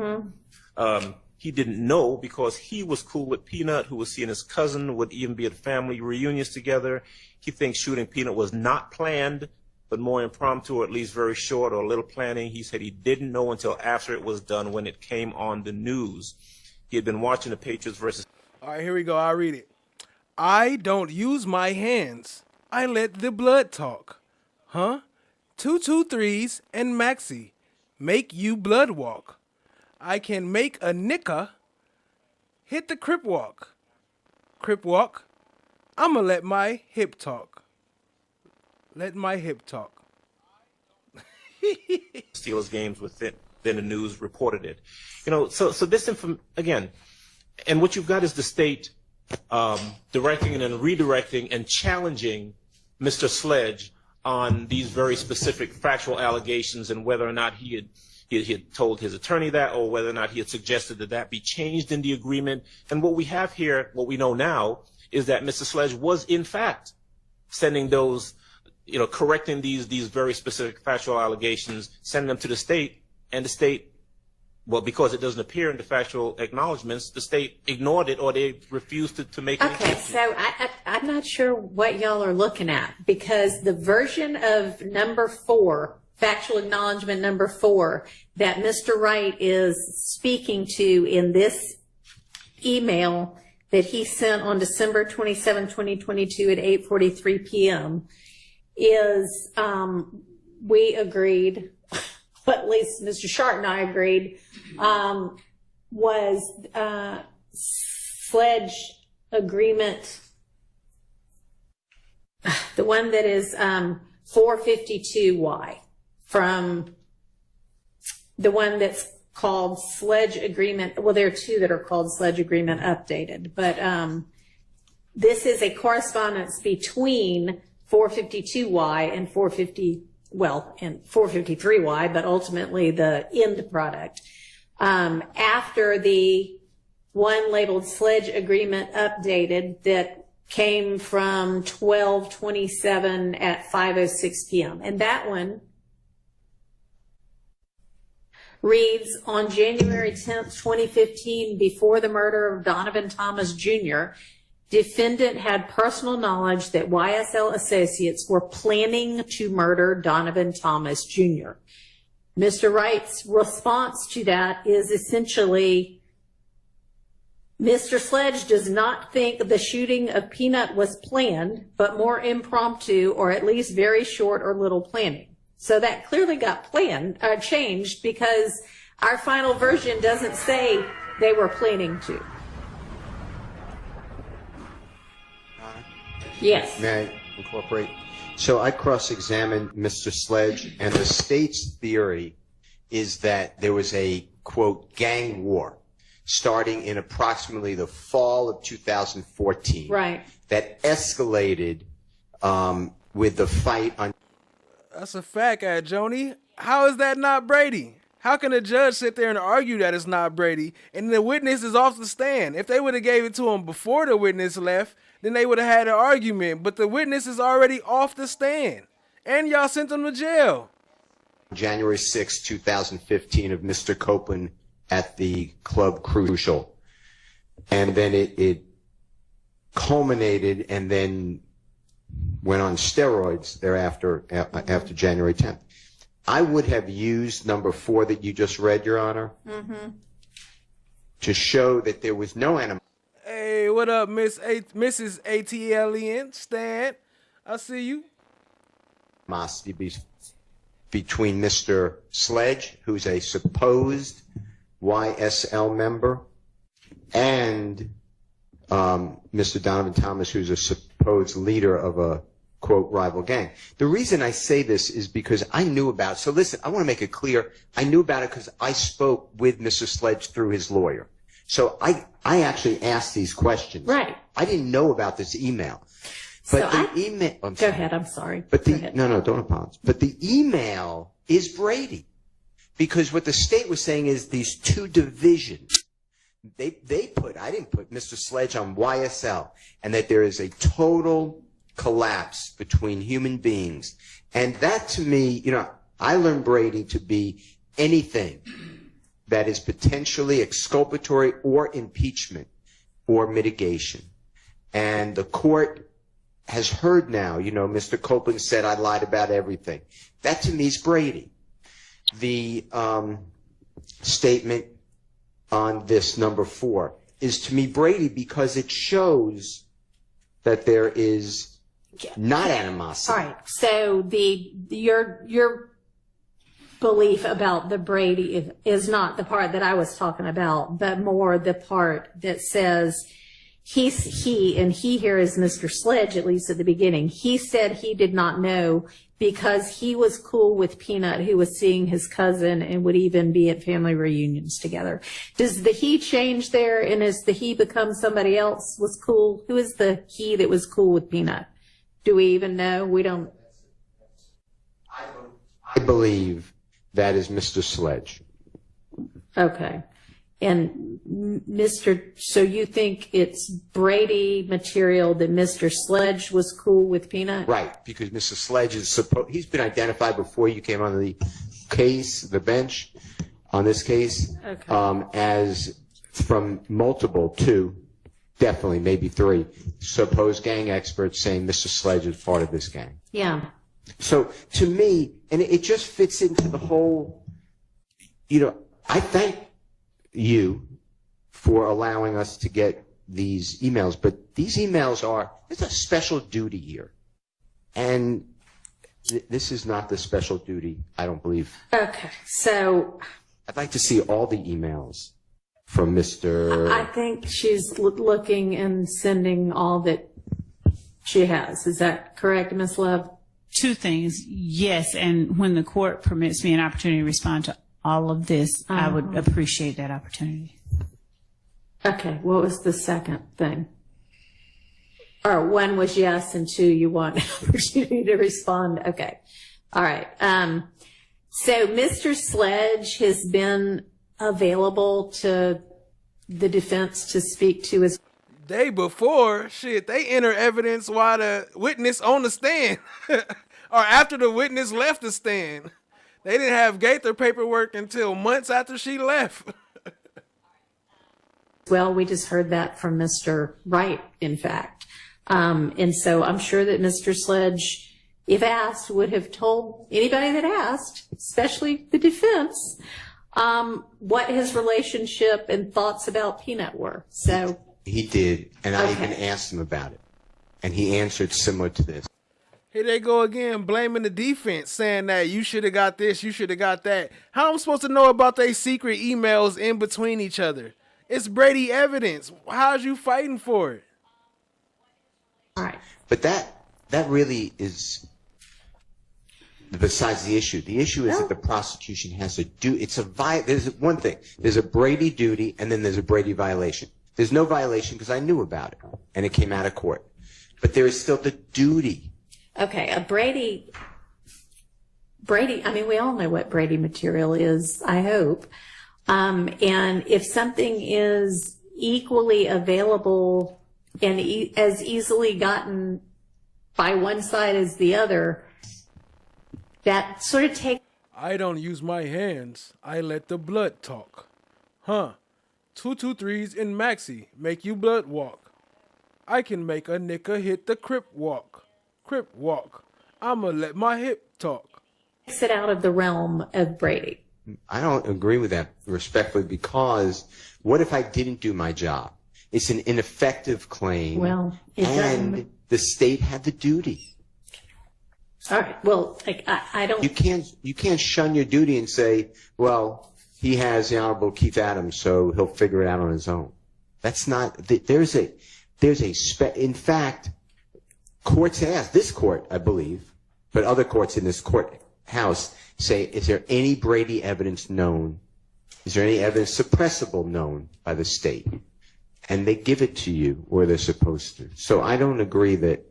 he didn't know because he was cool with Peanut, who was seeing his cousin, would even be at family reunions together. He thinks shooting Peanut was not planned, but more impromptu, or at least very short, or a little planning. He said he didn't know until after it was done when it came on the news. He had been watching the Patriots versus... All right, here we go. I'll read it. I don't use my hands. I let the blood talk. Huh? 223s and Maxi. Make you blood walk. I can make a nicka hit the crip walk. Crip walk. I'ma let my hip talk. Let my hip talk. Steelers games within the news reported it. So this again, and what you've got is the state directing and redirecting and challenging Mr. Sledge on these very specific factual allegations and whether or not he had told his attorney that, or whether or not he had suggested that be changed in the agreement. And what we have here, what we know now, is that Mr. Sledge was in fact sending those, correcting these very specific factual allegations, sending them to the state, and the state, well, because it doesn't appear in the factual acknowledgments, the state ignored it, or they refused to make it. Okay, so I'm not sure what y'all are looking at, because the version of number 4, factual acknowledgement number 4, that Mr. Wright is speaking to in this email that he sent on December 27, 2022 at 8:43 p.m. is, we agreed, at least Mr. Shart and I agreed, was Sledge agreement The one that is 452Y from the one that's called Sledge Agreement. Well, there are two that are called Sledge Agreement Updated, but this is a correspondence between 452Y and 453Y, but ultimately the end product. After the one labeled Sledge Agreement Updated that came from 12/27 at 5:06 p.m. And that one reads, on January 10th, 2015, before the murder of Donovan Thomas Jr., defendant had personal knowledge that YSL associates were planning to murder Donovan Thomas Jr. Mr. Wright's response to that is essentially, Mr. Sledge does not think the shooting of Peanut was planned, but more impromptu or at least very short or little planning. So that clearly got changed because our final version doesn't say they were planning to. Yes. May I incorporate? So I cross-examined Mr. Sledge, and the state's theory is that there was a, quote, gang war starting in approximately the fall of 2014. Right. That escalated with the fight on... That's a fact, Joni. How is that not Brady? How can a judge sit there and argue that it's not Brady and the witness is off the stand? If they would have gave it to him before the witness left, then they would have had an argument. But the witness is already off the stand. And y'all sent him to jail. January 6, 2015 of Mr. Copeland at the Club Crucial. And then it culminated and then went on steroids thereafter, after January 10th. I would have used number 4 that you just read, Your Honor, to show that there was no animosity. Hey, what up, Mrs. ATLEN? Stan, I see you. Between Mr. Sledge, who's a supposed YSL member, and Mr. Donovan Thomas, who's a supposed leader of a, quote, rival gang. The reason I say this is because I knew about it. So listen, I want to make it clear. I knew about it because I spoke with Mr. Sledge through his lawyer. So I actually asked these questions. Right. I didn't know about this email. But So the email... Go ahead, I'm sorry. But no, don't apologize. But the email is Brady. Because what the state was saying is these two divisions, they put, I didn't put Mr. Sledge on YSL, and that there is a total collapse between human beings. And that to me, you know, I learned Brady to be anything that is potentially exculpatory or impeachment or mitigation. And the court has heard now, you know, Mr. Copeland said I lied about everything. That to me is Brady. The statement on this number 4 is to me Brady because it shows that there is not animosity. All right. So your belief about the Brady is not the part that I was talking about, but more the part that says he here is Mr. Sledge, at least at the beginning. He said he did not know because he was cool with Peanut, who was seeing his cousin and would even be at family reunions together. Does the he change there, and as the he become somebody else was cool? Who is the he that was cool with Peanut? Do we even know? We don't. I believe that is Mr. Sledge. Okay. And so you think it's Brady material that Mr. Sledge was cool with Peanut? Right, because Mr. Sledge is he's been identified before you came on the case, the bench on this case, as from multiple, 2, definitely maybe 3, supposed gang experts saying Mr. Sledge is part of this gang. Yeah. So to me, and it just fits into the whole, you know, I thank you for allowing us to get these emails, but these emails there's a special duty here. And this is not the special duty, I don't believe. Okay, so I'd like to see all the emails from Mr. I think she's looking and sending all that She has. Is that correct, Ms. Love? Two things. Yes, and when the court permits me an opportunity to respond to all of this, I would appreciate that opportunity. Okay. What was the second thing? Or one was yes, and two, you want an opportunity to respond. Okay. All right. So Mr. Sledge has been available to the defense to speak to his. Day before, shit, they enter evidence while the witness on the stand. Or after the witness left the stand. They didn't have Gaither paperwork until months after she left. Well, we just heard that from Mr. Wright, in fact. And so I'm sure that Mr. Sledge, if asked, would have told anybody that asked, especially the defense, what his relationship and thoughts about Peanut were. So He did, and I even asked him about it, and he answered similar to this. Here they go again, blaming the defense, saying that you should have got this, you should have got that. How am I supposed to know about their secret emails in between each other? It's Brady evidence. How's you fighting for it? All right. But that really is besides the issue. The issue is that the prosecution has to do. There's one thing. There's a Brady duty, and then there's a Brady violation. There's no violation because I knew about it, and it came out of court. But there is still the duty. Okay, a Brady, I mean, we all know what Brady material is, I hope. And if something is equally available and as easily gotten by one side as the other, that sort of takes. I don't use my hands. I let the blood talk. Huh. 223s in Maxi make you blood walk. I can make a nigga hit the crip walk. Crip walk. I'ma let my hip talk. Takes it out of the realm of Brady. I don't agree with that respectfully, because what if I didn't do my job? It's an ineffective claim. Well, and the state had the duty. All right. Well, I don't. You can't shun your duty and say, well, he has the Honorable Keith Adams, so he'll figure it out on his own. That's not. In fact, courts ask, this court, I believe, but other courts in this courthouse say, is there any Brady evidence known? Is there any evidence suppressible known by the state? And they give it to you where they're supposed to. So I don't agree that,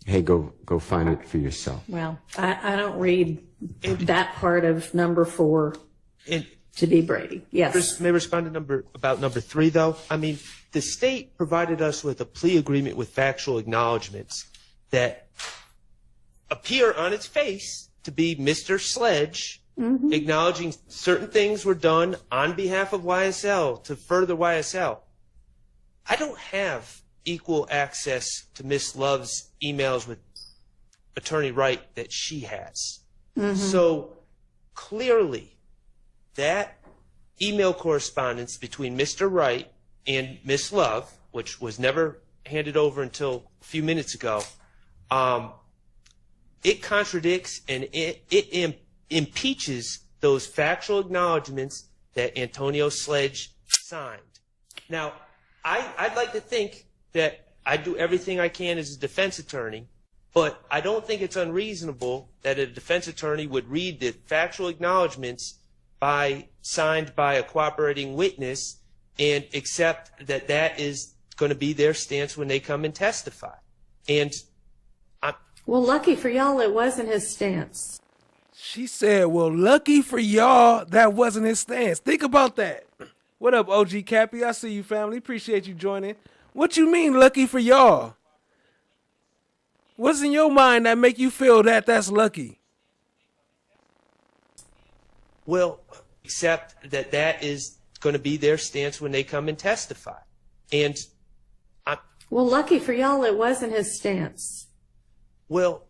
hey, go find it for yourself. Well, I don't read that part of number 4 to be Brady. Yes. May I respond to number 3, though? I mean, the state provided us with a plea agreement with factual acknowledgments that appear on its face to be Mr. Sledge acknowledging certain things were done on behalf of YSL to further YSL. I don't have equal access to Miss Love's emails with Attorney Wright that she has. So clearly that email correspondence between Mr. Wright and Miss Love, which was never handed over until a few minutes ago, it contradicts and it impeaches those factual acknowledgments that Antonio Sledge signed. Now, I'd like to think that I do everything I can as a defense attorney, but I don't think it's unreasonable that a defense attorney would read the factual acknowledgments signed by a cooperating witness and accept that that is going to be their stance when they come and testify. And well, lucky for y'all, it wasn't his stance. She said, well, lucky for y'all, that wasn't his stance. Think about that. What up, OG Cappy? I see you, family. Appreciate you joining. What you mean, lucky for y'all? What's in your mind that make you feel that that's lucky? Well, accept that that is going to be their stance when they come and testify. And well, lucky for y'all, it wasn't his stance. Well,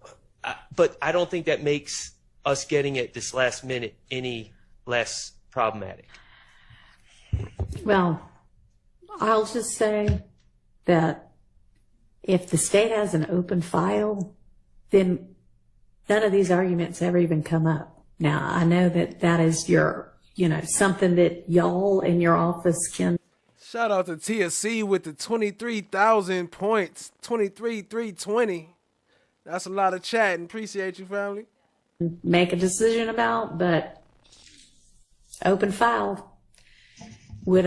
but I don't think that makes us getting it this last minute any less problematic. Well, I'll just say that if the state has an open file, then none of these arguments ever even come up. Now, I know that that is your, something that y'all in your office can. Shout out to TSC with the 23,000 points. 23,320. That's a lot of chatting. Appreciate you, family. Make a decision about, but open file would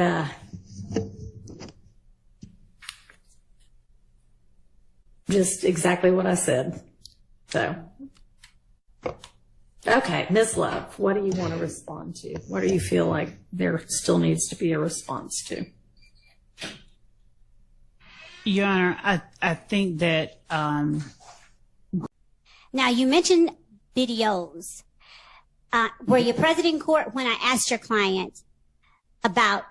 just exactly what I said. So, okay, Ms. Love, what do you want to respond to? What do you feel like there still needs to be a response to? Your Honor, I think that Now, you mentioned videos. Were you present in court when I asked your client about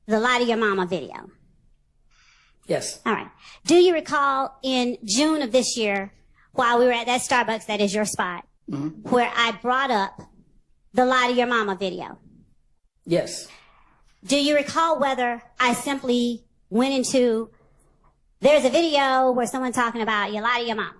the Lie to Your Mama video? Yes. All right. Do you recall in June of this year, while we were at that Starbucks, that is your spot, where I brought up the Lie to Your Mama video? Yes. Do you recall whether I simply went into, there's a video where someone talking about you lie to your mama?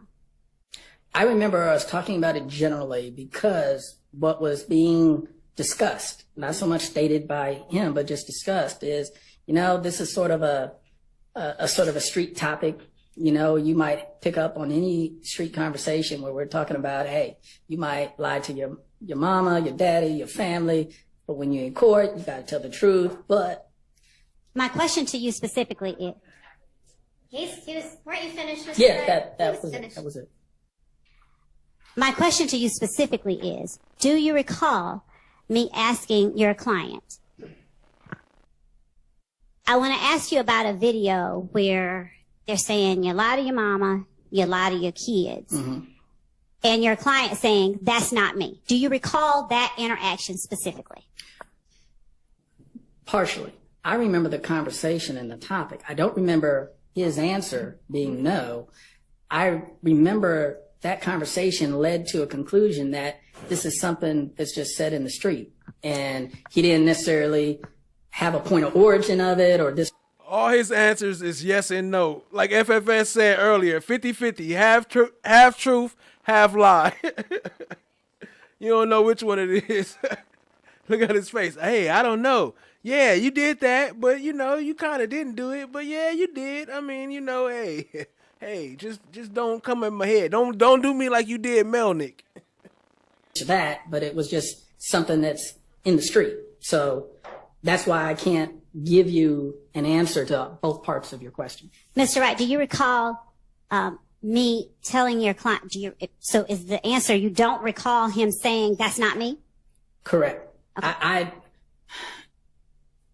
I remember us talking about it generally because what was being discussed, not so much stated by him, but just discussed is, this is sort of a sort of a street topic. You might pick up on any street conversation where we're talking about, hey, you might lie to your mama, your daddy, your family, but when you're in court, you got to tell the truth. But my question to you specifically is, weren't you finished? Mr. yeah, Wright? that was it. My question to you specifically is, do you recall me asking your client? I want to ask you about a video where they're saying you lie to your mama, you lie to your kids, and your client saying, that's not me. Do you recall that interaction specifically? Partially. I remember the conversation and the topic. I don't remember his answer being no. I remember that conversation led to a conclusion that this is something that's just said in the street. And he didn't necessarily have a point of origin of it or this. All his answers is yes and no. Like FFS said earlier, 50-50, half truth, half lie. You don't know which one it is. Look at his face. Hey, I don't know. Yeah, you did that, but you kind of didn't do it. But yeah, you did. I mean, hey, just don't come in my head. Don't do me like you did Melnick. That, but it was just something that's in the street. So that's why I can't give you an answer to both parts of your question. Mr. Wright, do you recall me telling your client, so is the answer you don't recall him saying that's not me? Correct. Okay.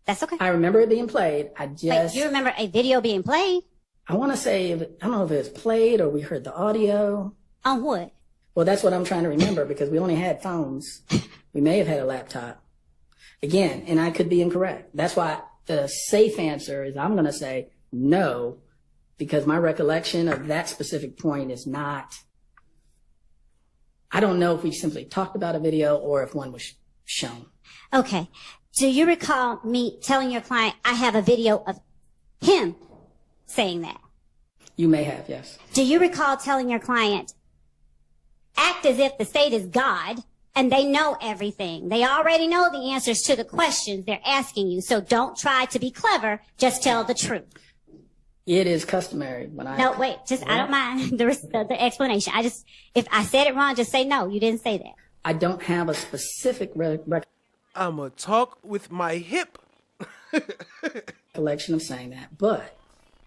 That's okay. I remember it being played. Wait, you remember a video being played? I want to say, I don't know if it was played or we heard the audio. On what? Well, that's what I'm trying to remember because we only had phones. We may have had a laptop. Again, and I could be incorrect. That's why the safe answer is I'm going to say no, because my recollection of that specific point is not, I don't know if we simply talked about a video or if one was shown. Okay. Do you recall me telling your client I have a video of him saying that? You may have, yes. Do you recall telling your client, act as if the state is God and they know everything? They already know the answers to the questions they're asking you, so don't try to be clever, just tell the truth. It is customary when I... No, wait, I don't mind the explanation. If I said it wrong, just say no, you didn't say that. I don't have a specific I'ma talk with my hip. Collection of saying that, but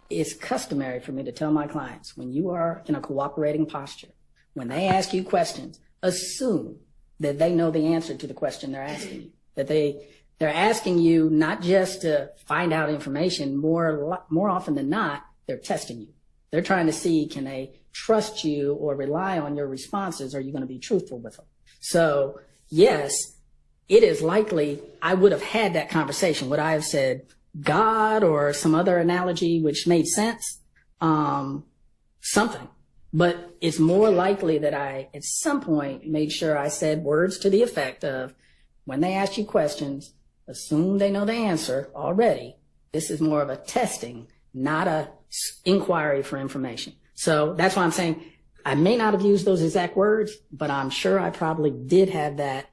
it's customary for me to tell my clients when you are in a cooperating posture, when they ask you questions, assume that they know the answer to the question they're asking you. That they're asking you not just to find out information, more often than not, they're testing you. They're trying to see, can they trust you or rely on your responses? Are you going to be truthful with them? So yes, it is likely I would have had that conversation. Would I have said God or some other analogy which made sense? Something. But it's more likely that I, at some point, made sure I said words to the effect of, when they ask you questions, assume they know the answer already. This is more of a testing, not a inquiry for information. So that's why I'm saying I may not have used those exact words, but I'm sure I probably did have that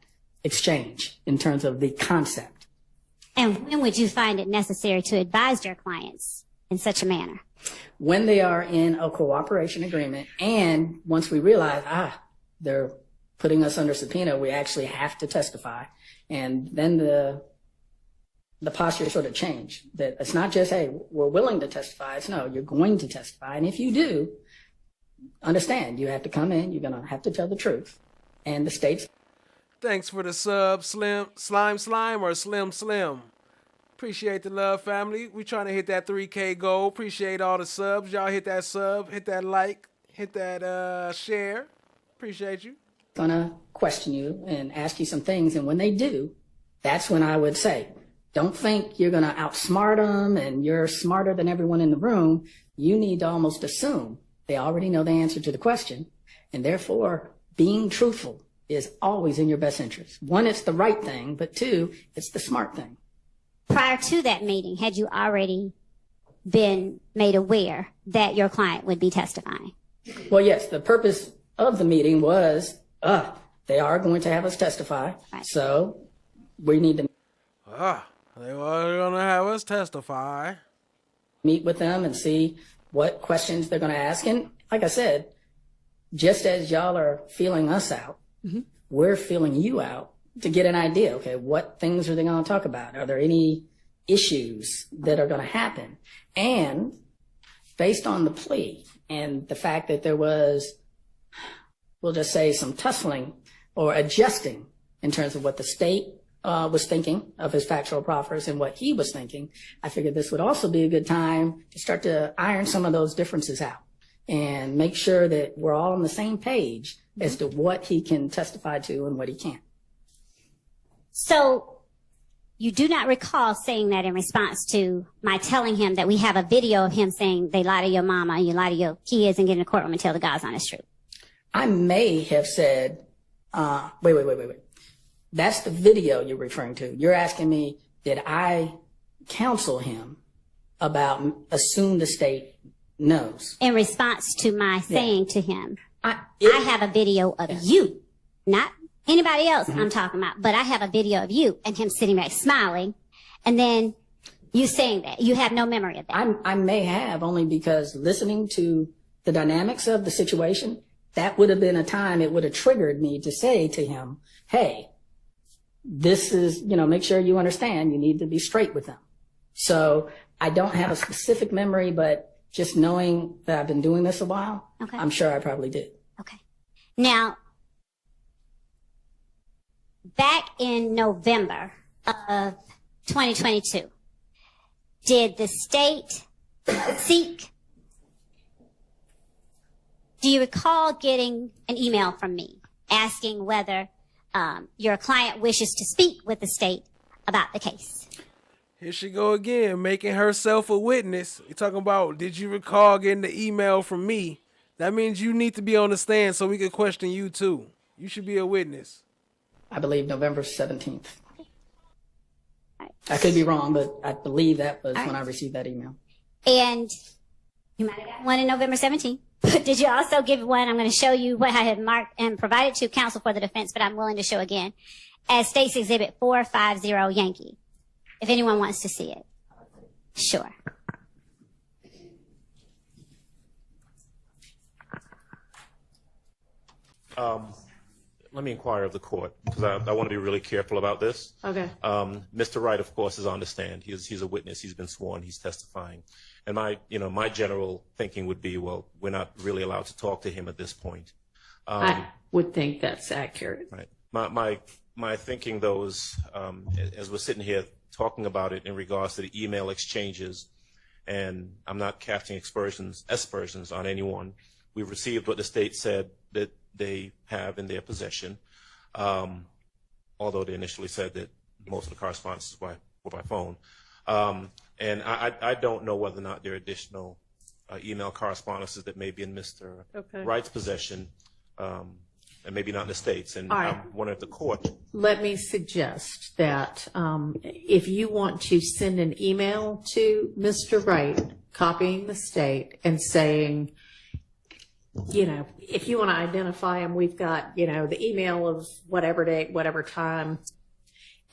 exchange in terms of the concept. And when would you find it necessary to advise your clients in such a manner? When they are in a cooperation agreement, and once we realize, they're putting us under subpoena, we actually have to testify. And then the posture sort of change. That it's not just, hey, we're willing to testify. It's no, you're going to testify. And if you do, understand, you have to come in, you're going to have to tell the truth. And the state's... Thanks for the sub, Slime, or Slim. Appreciate the love, family. We trying to hit that 3K goal. Appreciate all the subs. Y'all hit that sub, hit that like, hit that share. Appreciate you. Gonna question you and ask you some things. And when they do, that's when I would say, don't think you're going to outsmart them and you're smarter than everyone in the room. You need to almost assume they already know the answer to the question. And therefore, being truthful is always in your best interest. One, it's the right thing, but two, it's the smart thing. Prior to that meeting, had you already been made aware that your client would be testifying? Well, yes, the purpose of the meeting was, they are going to have us testify. Right. So we need to... They were going to have us testify. Meet with them and see what questions they're going to ask. And like I said, just as y'all are feeling us out, we're feeling you out to get an idea. Okay, what things are they going to talk about? Are there any issues that are going to happen? And based on the plea and the fact that there was, we'll just say, some tussling or adjusting in terms of what the state was thinking of his factual proffers and what he was thinking, I figured this would also be a good time to start to iron some of those differences out and make sure that we're all on the same page as to what he can testify to and what he can't. So you do not recall saying that in response to my telling him that we have a video of him saying they lie to your mama, you lie to your kids, and get in the courtroom and tell the God's honest truth. I may have said, wait. That's the video you're referring to. You're asking me, did I counsel him about assume the state knows? In response to my saying to him, I have a video of you, not anybody else I'm talking about, but I have a video of you and him sitting back smiling, and then you saying that. You have no memory of that. I may have, only because listening to the dynamics of the situation, that would have been a time it would have triggered me to say to him, hey, this is, make sure you understand, you need to be straight with them. So I don't have a specific memory, but just knowing that I've been doing this a while, I'm sure I probably did. Okay. Now, back in November of 2022, did the state seek, do you recall getting an email from me asking whether your client wishes to speak with the state about the case? Here she go again, making herself a witness. You're talking about, did you recall getting the email from me? That means you need to be on the stand so we can question you too. You should be a witness. I believe November 17th. I could be wrong, but I believe that was when I received that email. And you might have got one in November 17th. But did you also give one? I'm going to show you what I had marked and provided to counsel for the defense, but I'm willing to show again, as State's Exhibit 450 Yankee, if anyone wants to see it. Sure. Let me inquire of the court, because I want to be really careful about this. Okay. Mr. Wright, of course, is on the stand. He's a witness. He's been sworn. He's testifying. And my general thinking would be, well, we're not really allowed to talk to him at this point. I would think that's accurate. Right. My thinking, though, is as we're sitting here talking about it in regards to the email exchanges, and I'm not casting aspersions on anyone. We've received what the state said that they have in their possession, although they initially said that most of the correspondences were by phone. And I don't know whether or not there are additional email correspondences that may be in Mr. Wright's possession, and maybe not in the States. And I'm wondering if the court... Let me suggest that if you want to send an email to Mr. Wright, copying the state and saying, if you want to identify him, we've got, the email of whatever date, whatever time,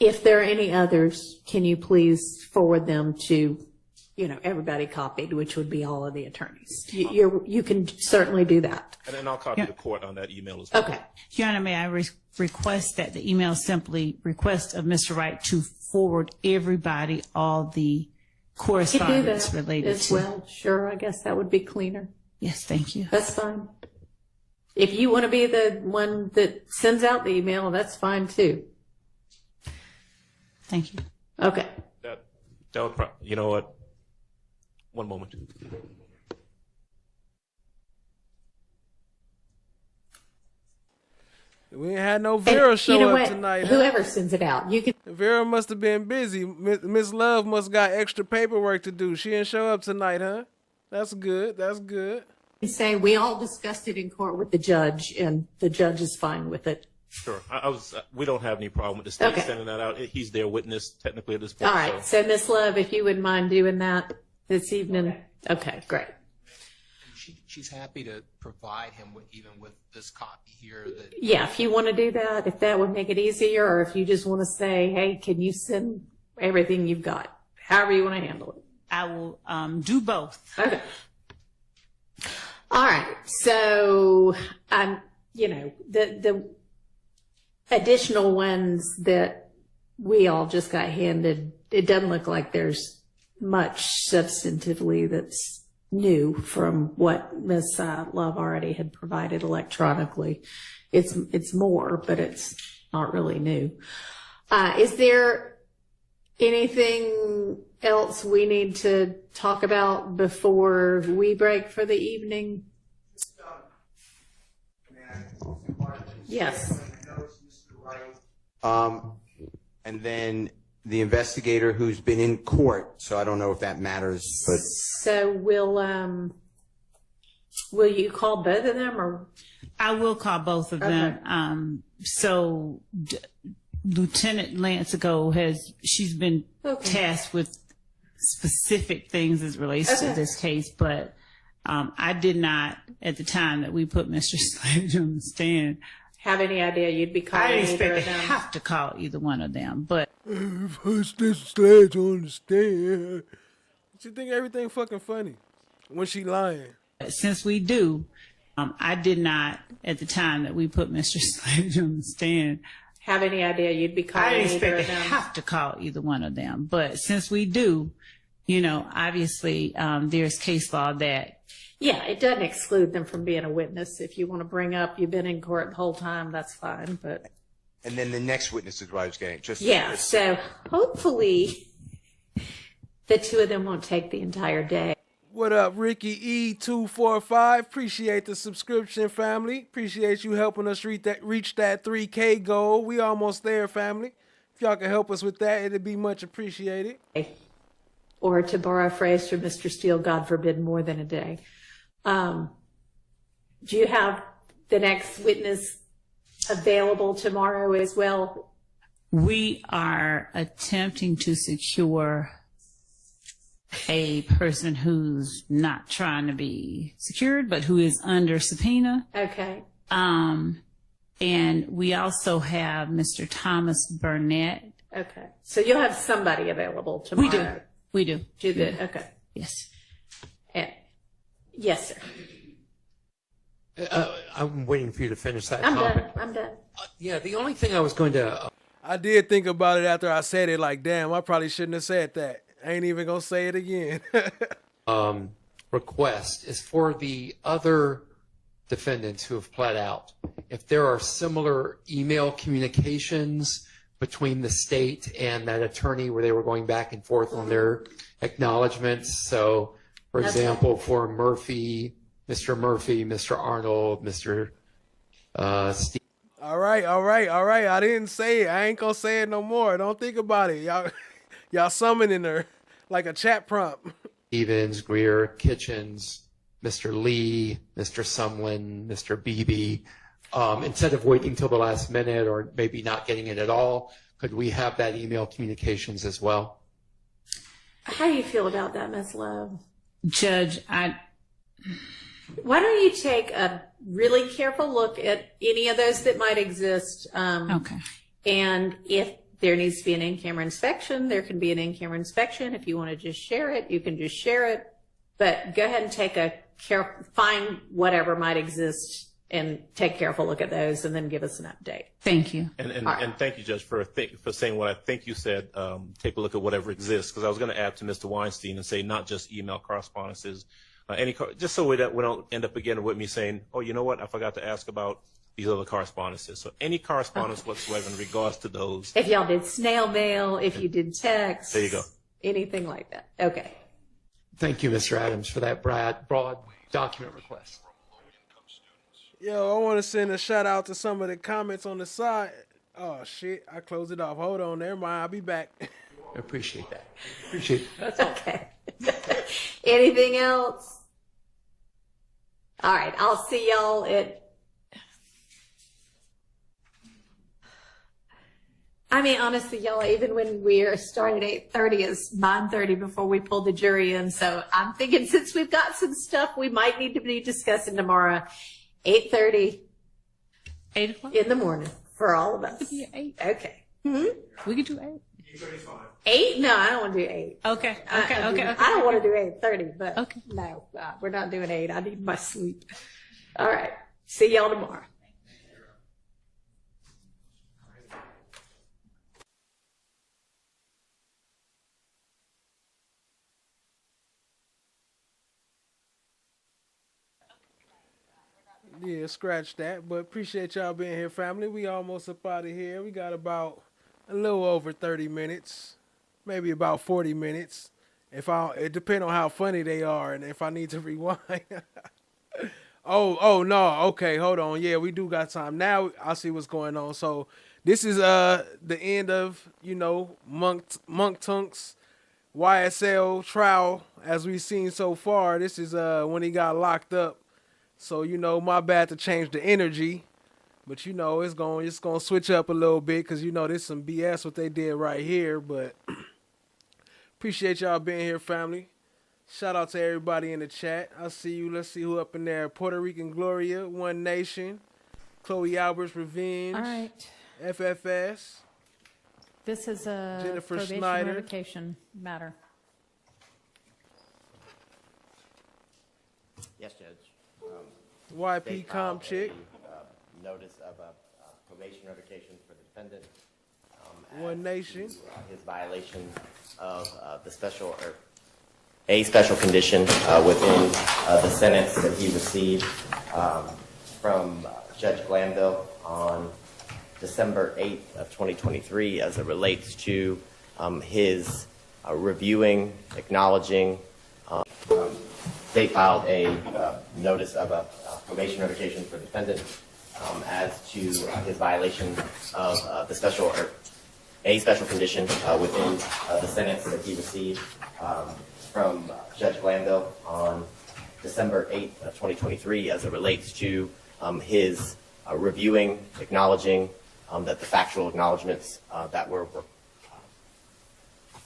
If there are any others, can you please forward them to, everybody copied, which would be all of the attorneys. You can certainly do that. And then I'll copy the court on that email as well. Okay. Your Honor, may I request that the email simply request of Mr. Wright to forward everybody all the correspondence related as to. well. Sure, I guess that would be cleaner. Yes, thank you. That's fine. If you want to be the one that sends out the email, that's fine too. Thank you. Okay. That would you know what? One moment. We ain't had no Vera show up tonight. Whoever sends it out, you can. Vera must have been busy. Miss Love must got extra paperwork to do. She didn't show up tonight, huh? That's good. That's good. You say we all discussed it in court with the judge, and the judge is fine with it. Sure. We don't have any problem with the state sending that out. He's their witness technically at this point. All right. So Miss Love, if you wouldn't mind doing that this evening. Okay, great. She's happy to provide him even with this copy here. Yeah, if you want to do that, if that would make it easier, or if you just want to say, hey, can you send everything you've got? However you want to handle it. I will do both. Okay. All right. So, the additional ones that we all just got handed, it doesn't look like there's much substantively that's new from what Ms. Love already had provided electronically. It's more, but it's not really new. Is there anything else we need to talk about before we break for the evening? Yes. And then the investigator who's been in court, so I don't know if that matters, but. So will you call both of them, or? I will call both of them. So Lieutenant Lancigo she's been tasked with specific things as relates to this case, but I did not, at the time that we put Mr. Sledge on the stand, have any idea you'd be calling I didn't either expect of to them. have to call either one of them, but Put this Sledge on the stand. She think everything fucking funny when she lying. since we do, I did not, at the time that we put Mr. Sledge on the stand, have any idea you'd be calling I didn't either expect of to them. have to call either one of them. But since we do, obviously there's case law that. Yeah, it doesn't exclude them from being a witness. If you want to bring up you've been in court the whole time, that's fine. But And then the next witness is what I was getting. so hopefully the two of them won't take the entire day. What up, Ricky E245? Appreciate the subscription, family. Appreciate you helping us reach that 3K goal. We almost there, family. If y'all can help us with that, it'd be much appreciated. Or to borrow a phrase from Mr. Steele, God forbid, more than a day. Do you have the next witness available tomorrow as well? We are attempting to secure a person who's not trying to be secured, but who is under subpoena. Okay. And we also have Mr. Thomas Burnett. Okay. So you'll have somebody available tomorrow. We do. Do that. Okay. Yes. Yes, sir. I'm waiting for you to finish that I'm comment. done. I'm done. Yeah, the only thing I was going to... I did think about it after I said it, like, damn, I probably shouldn't have said that. I ain't even gonna say it again. request is for the other defendants who have pled out. If there are similar email communications between the state and that attorney where they were going back and forth on their acknowledgments. So, for example, for Murphy, Mr. Arnold, Mr. Steve. All right. I didn't say it. I ain't gonna say it no more. Don't think about it. Y'all summoning her like a chat prompt. Stevens, Greer, Kitchens, Mr. Lee, Mr. Sumlin, Mr. Beebe. Instead of waiting till the last minute or maybe not getting it at all, could we have that email communications as well? How do you feel about that, Ms. Love? Judge, why don't you take a really careful look at any of those that might exist? Okay. And if there needs to be an in-camera inspection, there can be an in-camera inspection. If you want to just share it, you can just share it. But go ahead and find whatever might exist and take a careful look at those and then give us an update. Thank you. And thank you, Judge, for saying what I think you said. Take a look at whatever exists, because I was going to add to Mr. Weinstein and say not just email correspondences, just so we don't end up again with me saying, oh, you know what, I forgot to ask about these other correspondences. So any correspondence whatsoever in regards to those. If y'all did snail mail, if you did text. There you go. Anything like that. Okay. Thank you, Mr. Adams, for that broad document request. Yo, I want to send a shout out to some of the comments on the side. Oh, shit. I closed it off. Hold on. Never mind. I'll be back. I appreciate that. Appreciate that. That's all. Okay. Anything else? All right. I'll see y'all at. I mean, honestly, y'all, even when we are starting at 8:30, it's 9:30 before we pull the jury in. So I'm thinking since we've got some stuff we might need to be discussing tomorrow, 8:30. 8 o'clock? In the morning for all of us. Yeah, 8. Okay. We could do 8. 8? No, I don't want to do 8. Okay. I don't want to do 8:30, but no, we're not doing 8. I need my sleep. All right. See y'all tomorrow. Yeah, scratch that. But appreciate y'all being here, family. We almost up out of here. We got about a little over 30 minutes, maybe about 40 minutes. It depends on how funny they are and if I need to rewind. oh no. Okay, hold on. Yeah, we do got time. Now I see what's going on. So this is the end of, MOUNK TOUNK'S YSL trial as we've seen so far. This is when he got locked up. So, my bad to change the energy, but it's going to switch up a little bit because, there's some BS what they did right here, but appreciate y'all being here, family. Shout out to everybody in the chat. I see you. Let's see who up in there. Puerto Rican Gloria, One Nation, Chloe Alberts, Revenge. All right. FFS. This is a Jennifer probation Snyder. revocation matter. Yes, Judge. YP Comp Chick. Notice of a probation revocation for the defendant. One Nation. His violation of a special condition within the sentence that he received from Judge Glanville on December 8th of 2023 as it relates to his reviewing, acknowledging. They filed a notice of a probation revocation for the defendant as to his violation of the special condition within the sentence that he received from Judge Glanville on December 8th of 2023 as it relates to his reviewing, acknowledging that the factual acknowledgments that were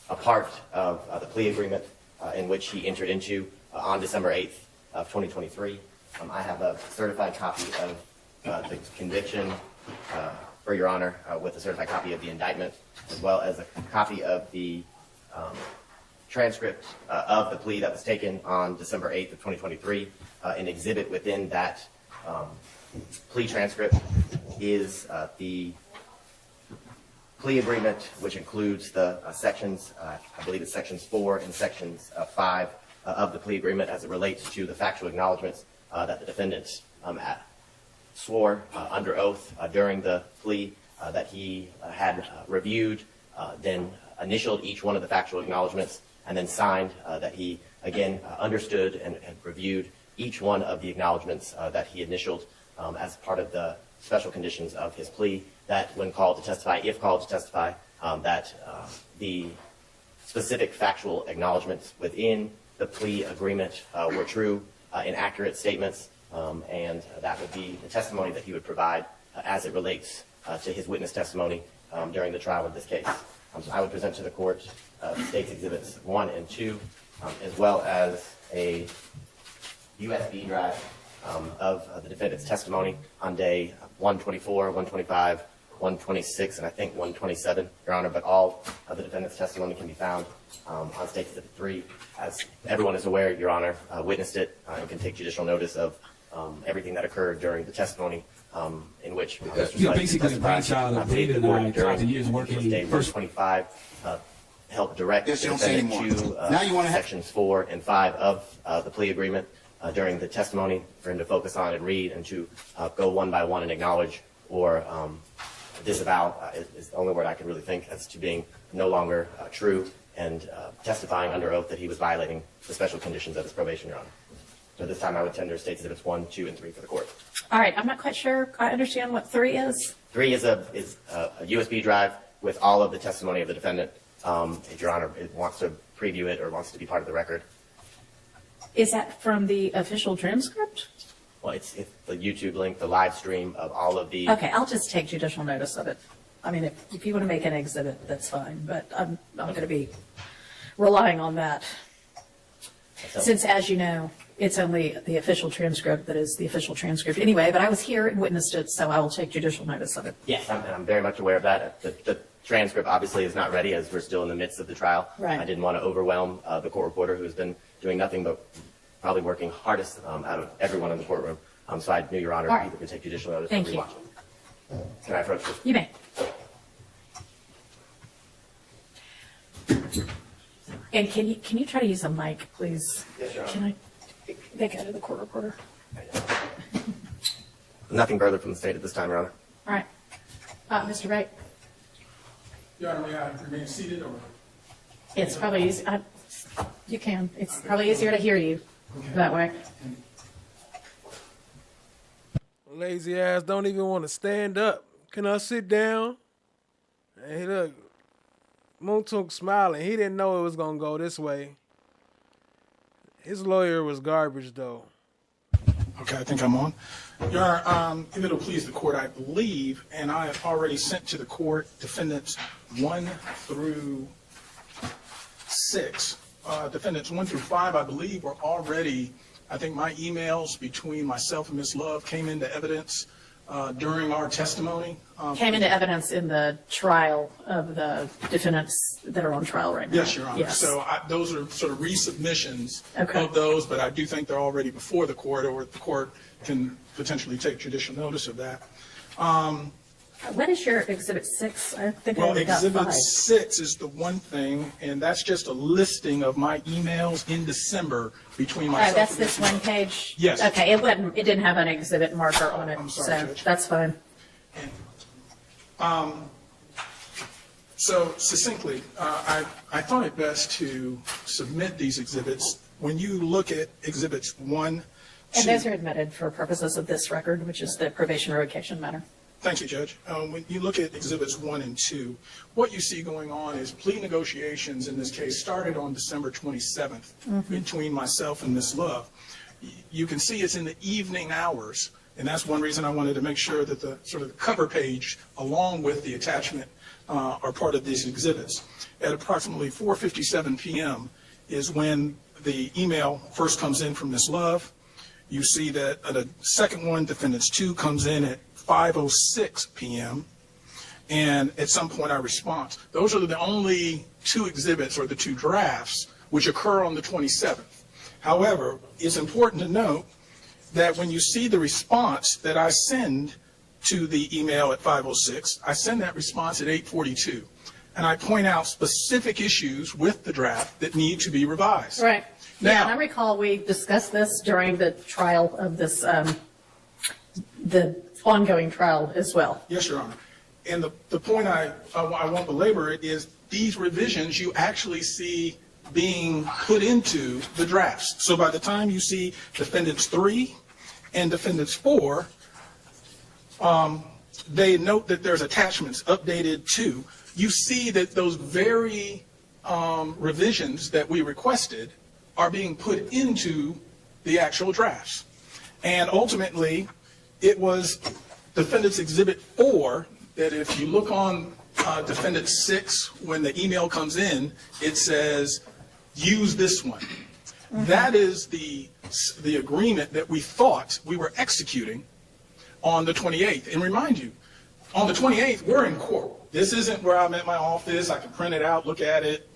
a part of the plea agreement in which he entered into on December 8th of 2023. I have a certified copy of the conviction for Your Honor with a certified copy of the indictment, as well as a copy of the transcript of the plea that was taken on December 8th of 2023. An exhibit within that plea transcript is the plea agreement, which includes the sections, I believe it's sections 4 and sections 5 of the plea agreement as it relates to the factual acknowledgments that the defendant swore under oath during the plea that he had reviewed, then initialed each one of the factual acknowledgments, and then signed that he, again, understood and reviewed each one of the acknowledgments that he initialed as part of the special conditions of his plea, that when called to testify, if called to testify, that the specific factual acknowledgments within the plea agreement were true and accurate statements, and that would be the testimony that he would provide as it relates to his witness testimony during the trial of this case. So I would present to the court State's Exhibits 1 and 2, as well as a USB drive of the defendant's testimony on day 124, 125, 126 and I think 127, Your Honor, but all of the defendant's testimony can be found on State Exhibit 3. As everyone is aware, Your Honor, witnessed it and can take judicial notice of everything that occurred during the testimony in which Mr. You're basically a brainchild of David and I throughout the years working day first. 125 helped direct Yes, the you don't say defendant anymore. to Now you wanna have- sections 4 and 5 of the plea agreement during the testimony for him to focus on and read and to go one by one and acknowledge or disavow is the only word I can really think as to being no longer true and testifying under oath that he was violating the special conditions of his probation, Your Honor. So this time I would tender State Exhibits 1, 2, and 3 for the court. All right, I'm not quite sure I understand what 3 is. 3 is a USB drive with all of the testimony of the defendant. If Your Honor wants to preview it or wants to be part of the record. Is that from the official transcript? Well, it's the YouTube link, the live stream of all of the... Okay, I'll just take judicial notice of it. I mean, if you want to make an exhibit, that's fine, but I'm going to be relying on that. Since, as you know, it's only the official transcript that is the official transcript anyway, but I was here and witnessed it, so I will take judicial notice of it. Yes, I'm very much aware of that. The transcript obviously is not ready as we're still in the midst of the trial. Right. I didn't want to overwhelm the court reporter who's been doing nothing but probably working hardest out of everyone in the courtroom. So I knew Your Honor All right. either could take judicial notice Thank or you. rewatch it. Can I approach this? You may. And can you try to use a mic, please? Yes, Your Honor. Can I make out of the court reporter? Nothing further from the state at this time, Your Honor. All right. Mr. Wright, Your Honor, may I remain seated or? it's probably easy. You can. It's probably easier to hear you that way. Lazy ass don't even want to stand up. Can I sit down? Hey, look. MOUNK TOUNK'S smiling. He didn't know it was going to go this way. His lawyer was garbage, though. Okay, I think I'm on. Your Honor, if it'll please the court, I believe, and I have already sent to the court defendants 1 through 6. Defendants 1 through 5, I believe, were already, I think my emails between myself and Ms. Love came into evidence during our testimony. Came into evidence in the trial of the defendants that are on trial right now. Yes, Your Honor. Yes. So those are sort of resubmissions Okay. of those, but I do think they're already before the court, or the court can potentially take judicial notice of that. What is your Exhibit 6? I think I Well, only got Exhibit 5. 6 is the one thing, and that's just a listing of my emails in December between myself That's and this Ms. one page? Yes. Okay, it didn't have an exhibit marker on it, I'm sorry, so Judge. that's fine. So succinctly, I thought it best to submit these exhibits. When you look at Exhibits 1, And 2, those are admitted for purposes of this record, which is the probation revocation matter. Thank you, Judge. When you look at Exhibits 1 and 2, what you see going on is plea negotiations in this case started on December 27th between myself and Ms. Love. You can see it's in the evening hours, and that's one reason I wanted to make sure that the sort of the cover page along with the attachment are part of these exhibits. At approximately 4:57 p.m. is when the email first comes in from Ms. Love. You see that the second one, Defendants 2, comes in at 5:06 p.m. And at some point I respond. Those are the only 2 exhibits or the 2 drafts which occur on the 27th. However, it's important to note that when you see the response that I send to the email at 5:06, I send that response at 8:42. And I point out specific issues with the draft that need to be revised. Right. Now, Yeah, and I recall we discussed this during the trial of this, the ongoing trial as well. Yes, Your Honor. And the point I won't belabor it is these revisions you actually see being put into the drafts. So by the time you see Defendants 3 and Defendants 4, they note that there's attachments updated to. You see that those very revisions that we requested are being put into the actual drafts. And ultimately, it was Defendant's Exhibit 4 that if you look on Defendant 6, when the email comes in, it says, use this one. That is the agreement that we thought we were executing on the 28th. And remind you, On the 28th, we're in court. This isn't where I'm at my office. I can print it out, look at it,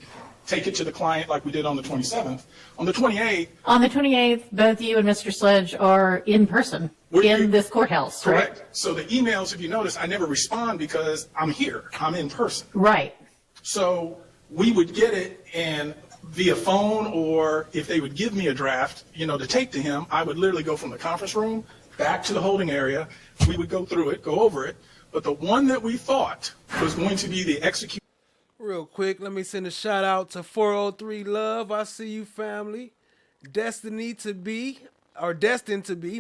take it to the client like we did on the 27th. On the 28th. On the 28th, both you and Mr. Sledge are in person in this courthouse, right? Correct. So the emails, if you notice, I never respond because I'm here. I'm in person. Right. So we would get it and via phone, or if they would give me a draft, to take to him, I would literally go from the conference room back to the holding area. We would go through it, go over it. But the one that we thought was going to be the execution. Real quick, let me send a shout out to 403 Love. I see you, family. Destined to be,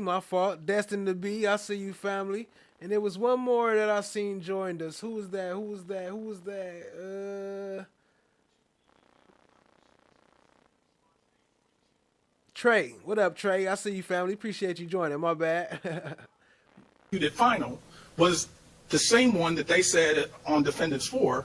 my fault. Destined to be, I see you, family. And there was one more that I seen joined us. Who was that? Trey. What up, Trey? I see you, family. Appreciate you joining. My bad. The final was the same one that they said on Defendants 4,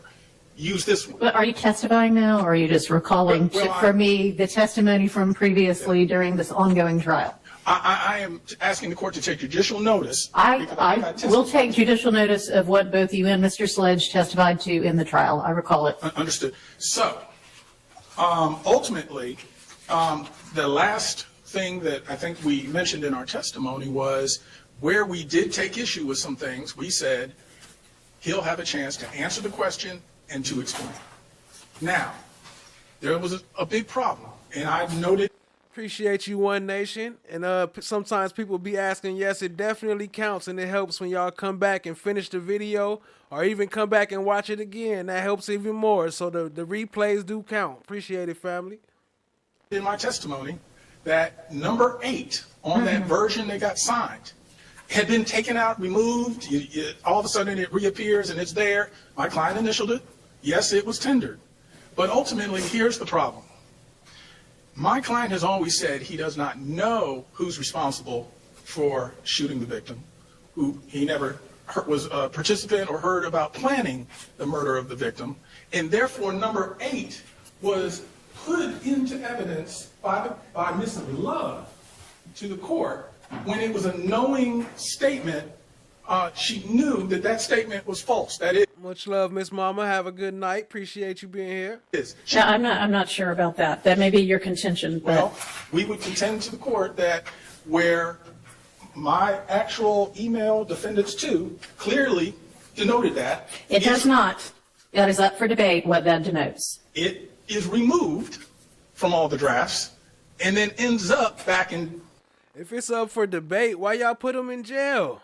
use this one. But are you testifying now, or are you just recalling for me the testimony from previously during this ongoing trial? I am asking the court to take judicial notice. I will take judicial notice of what both you and Mr. Sledge testified to in the trial. I recall it. Understood. So, ultimately, the last thing that I think we mentioned in our testimony was where we did take issue with some things. We said he'll have a chance to answer the question and to explain. Now, there was a big problem, and I noted. Appreciate you, One Nation. And sometimes people be asking, yes, it definitely counts, and it helps when y'all come back and finish the video or even come back and watch it again. That helps even more. So the replays do count. Appreciate it, family. In my testimony, that number 8 on that version that got signed had been taken out, removed. All of a sudden it reappears and it's there. My client initialed it. Yes, it was tendered. But ultimately, here's the problem. My client has always said he does not know who's responsible for shooting the victim, who he never was a participant or heard about planning the murder of the victim, and therefore number 8 was put into evidence by Ms. Love to the court when it was a knowing statement. She knew that statement was false. That is. Much love, Miss Mama. Have a good night. Appreciate you being here. No, I'm not sure about that. That may be your contention. But well, we would contend to the court that where my actual email Defendants 2 clearly denoted that. It does not. That is up for debate what that denotes. It is removed from all the drafts and then ends up back in. If it's up for debate, why y'all put him in jail?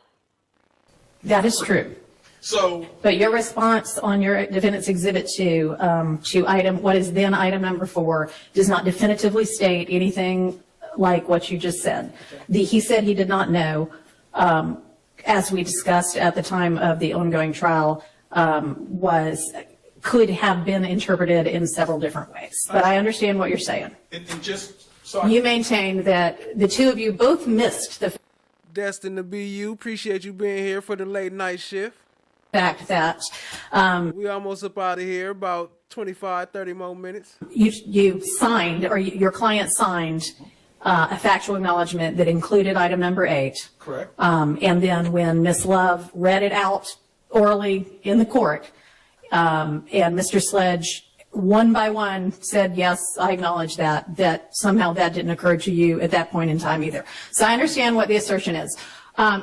That is true. So, but your response on your Defendant's Exhibit 2 to what is then item number 4 does not definitively state anything like what you just said. He said he did not know, as we discussed at the time of the ongoing trial, could have been interpreted in several different ways. But I understand what you're saying. And just so you maintain that the two of you both missed the Destined to be you. Appreciate you being here for the late night shift. Fact that we almost up out of here, about 25-30 more minutes. You signed, or your client signed, a factual acknowledgement that included item number 8. Correct. And then when Ms. Love read it out orally in the court, and Mr. Sledge one by one said, yes, I acknowledge that somehow that didn't occur to you at that point in time either. So I understand what the assertion is.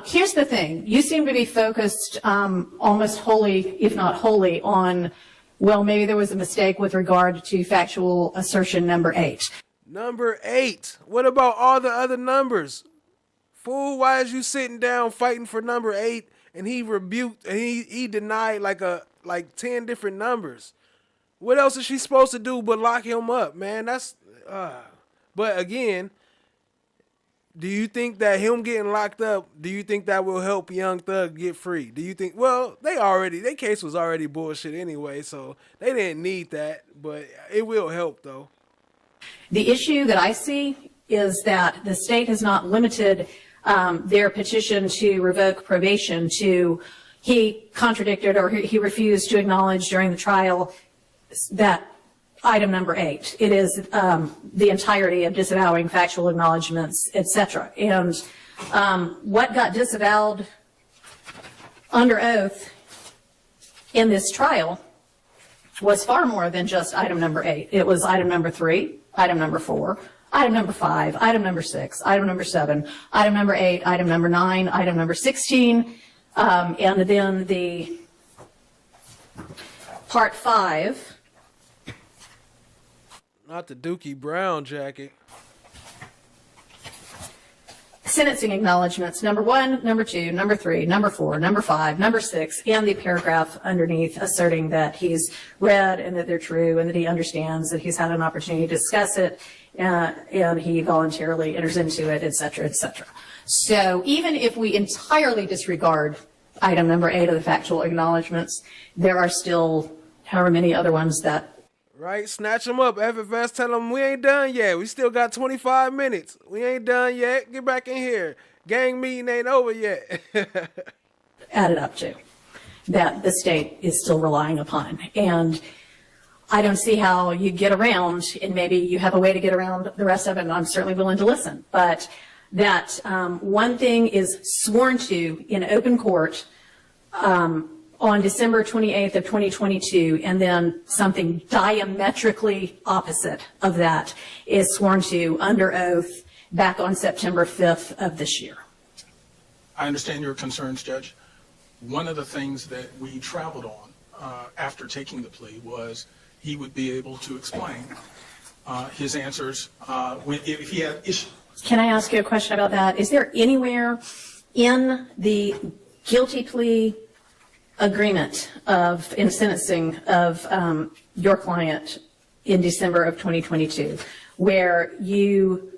Here's the thing. You seem to be focused almost wholly, if not wholly, on, well, maybe there was a mistake with regard to factual assertion number 8. Number 8. What about all the other numbers? Fool, why is you sitting down fighting for number 8 and he rebuked and he denied like 10 different numbers? What else is she supposed to do but lock him up, man? But again, do you think that him getting locked up, do you think that will help Young Thug get free? Do you think, well, their case was already bullshit anyway, so they didn't need that, but it will help though. The issue that I see is that the state has not limited their petition to revoke probation to, he contradicted or he refused to acknowledge during the trial that item number 8. It is the entirety of disavowing factual acknowledgments, etc. And what got disavowed under oath in this trial was far more than just item number 8. It was item number 3, item number 4, item number 5, item number 6, item number 7, item number 8, item number 9, item number 16, and then the part 5. Not the Dookie Brown jacket. Sentencing acknowledgments, number 1, number 2, number 3, number 4, number 5, number 6, and the paragraph underneath asserting that he's read and that they're true and that he understands that he's had an opportunity to discuss it and he voluntarily enters into it, et cetera, et cetera. So even if we entirely disregard item number 8 of the factual acknowledgments, there are still however many other ones that. Right, snatch them up. FFS, tell them we ain't done yet. We still got 25 minutes. We ain't done yet. Get back in here. Gang meeting ain't over yet. Added up to that the state is still relying upon. And I don't see how you get around, and maybe you have a way to get around the rest of it, and I'm certainly willing to listen. But that one thing is sworn to in open court on December 28th of 2022, and then something diametrically opposite of that is sworn to under oath back on September 5th of this year. I understand your concerns, Judge. One of the things that we traveled on after taking the plea was he would be able to explain his answers if he had issues. Can I ask you a question about that? Is there anywhere in the guilty plea agreement in sentencing of your client in December of 2022 where you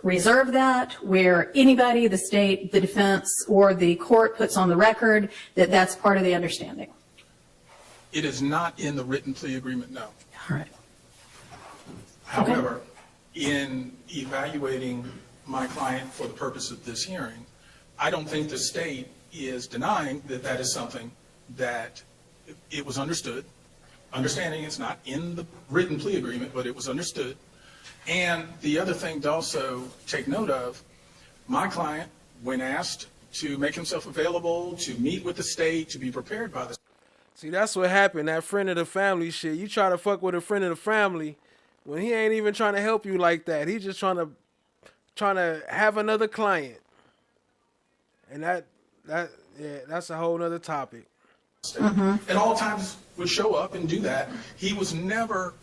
reserve that, where anybody, the state, the defense, or the court puts on the record that that's part of the understanding? It is not in the written plea agreement, no. All right. However, in evaluating my client for the purpose of this hearing, I don't think the state is denying that that is something that it was understood. Understanding it's not in the written plea agreement, but it was understood. And the other thing to also take note of, my client, when asked to make himself available, to meet with the state, to be prepared by the. See, that's what happened, that friend of the family shit. You try to fuck with a friend of the family when he ain't even trying to help you like that. He's just trying to have another client. And that's a whole nother topic. At all times would show up and do that. He was never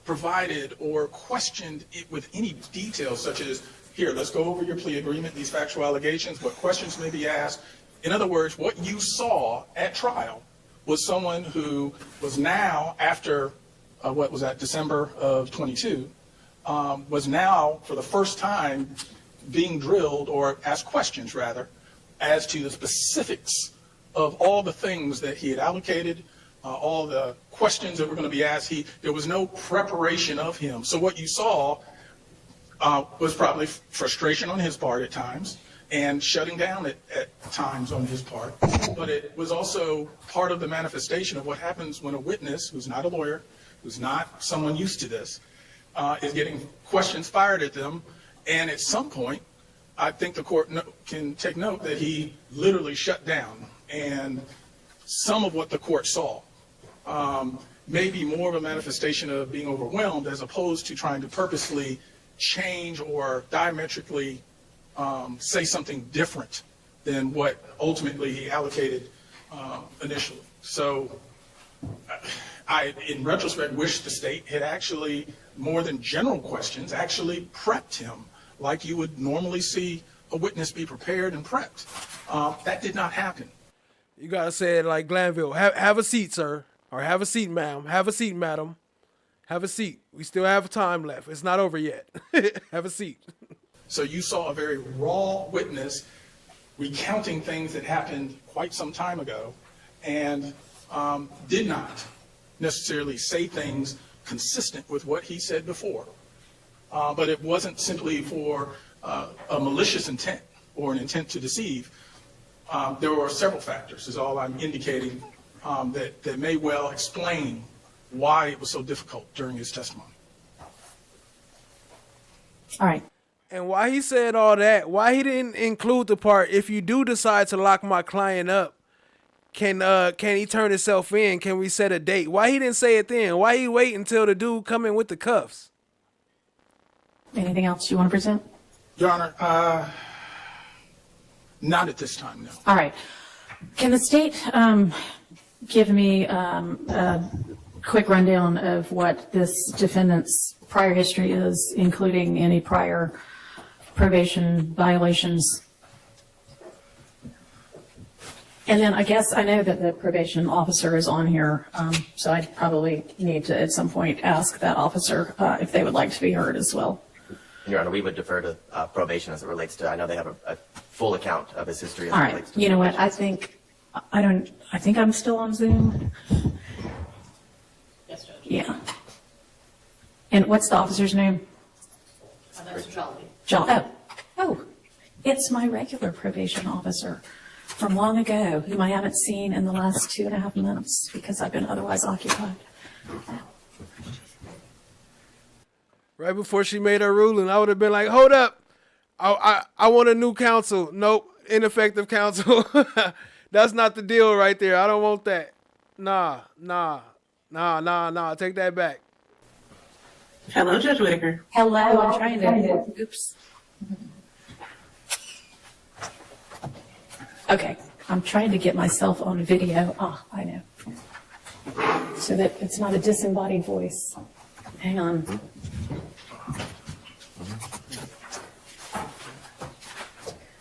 provided or questioned it with any details such as, here, let's go over your plea agreement, these factual allegations, what questions may be asked. In other words, what you saw at trial was someone who was now, after what was that, December of 22, was now for the first time being drilled, or asked questions rather, as to the specifics of all the things that he had allocated, all the questions that were going to be asked. There was no preparation of him. So what you saw was probably frustration on his part at times and shutting down at times on his part. But it was also part of the manifestation of what happens when a witness who's not a lawyer, who's not someone used to this, is getting questions fired at them. And at some point, I think the court can take note that he literally shut down. And some of what the court saw may be more of a manifestation of being overwhelmed as opposed to trying to purposely change or diametrically say something different than what ultimately he allocated initially. So I, in retrospect, wish the state had actually, more than general questions, actually prepped him like you would normally see a witness be prepared and prepped. That did not happen. You gotta say it like Glanville. Have a seat, sir. Or have a seat, ma'am. Have a seat, madam. Have a seat. We still have time left. It's not over yet. Have a seat. So you saw a very raw witness recounting things that happened quite some time ago and did not necessarily say things consistent with what he said before. But it wasn't simply for a malicious intent or an intent to deceive. There were several factors, is all I'm indicating, that may well explain why it was so difficult during his testimony. All right. And why he said all that, why he didn't include the part, if you do decide to lock my client up, can he turn himself in? Can we set a date? Why he didn't say it then? Why he wait until the dude come in with the cuffs? Anything else you want to present? Your Honor, not at this time, no. All right. Can the state give me a quick rundown of what this defendant's prior history is, including any prior probation violations? And then I guess I know that the probation officer is on here, so I probably need to at some point ask that officer if they would like to be heard as well. Your Honor, we would defer to probation as it relates to, I know they have a full account of his history as All it right. relates to. You know what? I think I'm still on Zoom. Yes, Judge. Yeah. And what's the officer's name? That's Jolly. Oh, it's my regular probation officer from long ago, whom I haven't seen in the last 2.5 months because I've been otherwise occupied. Right before she made her ruling, I would have been like, hold up. I want a new counsel. Nope, ineffective counsel. That's not the deal right there. I don't want that. Nah. Take that back. Hello, Judge Whitaker. Hello, I'm trying to, oops. Okay, I'm trying to get myself on video. I know. So that it's not a disembodied voice. Hang on.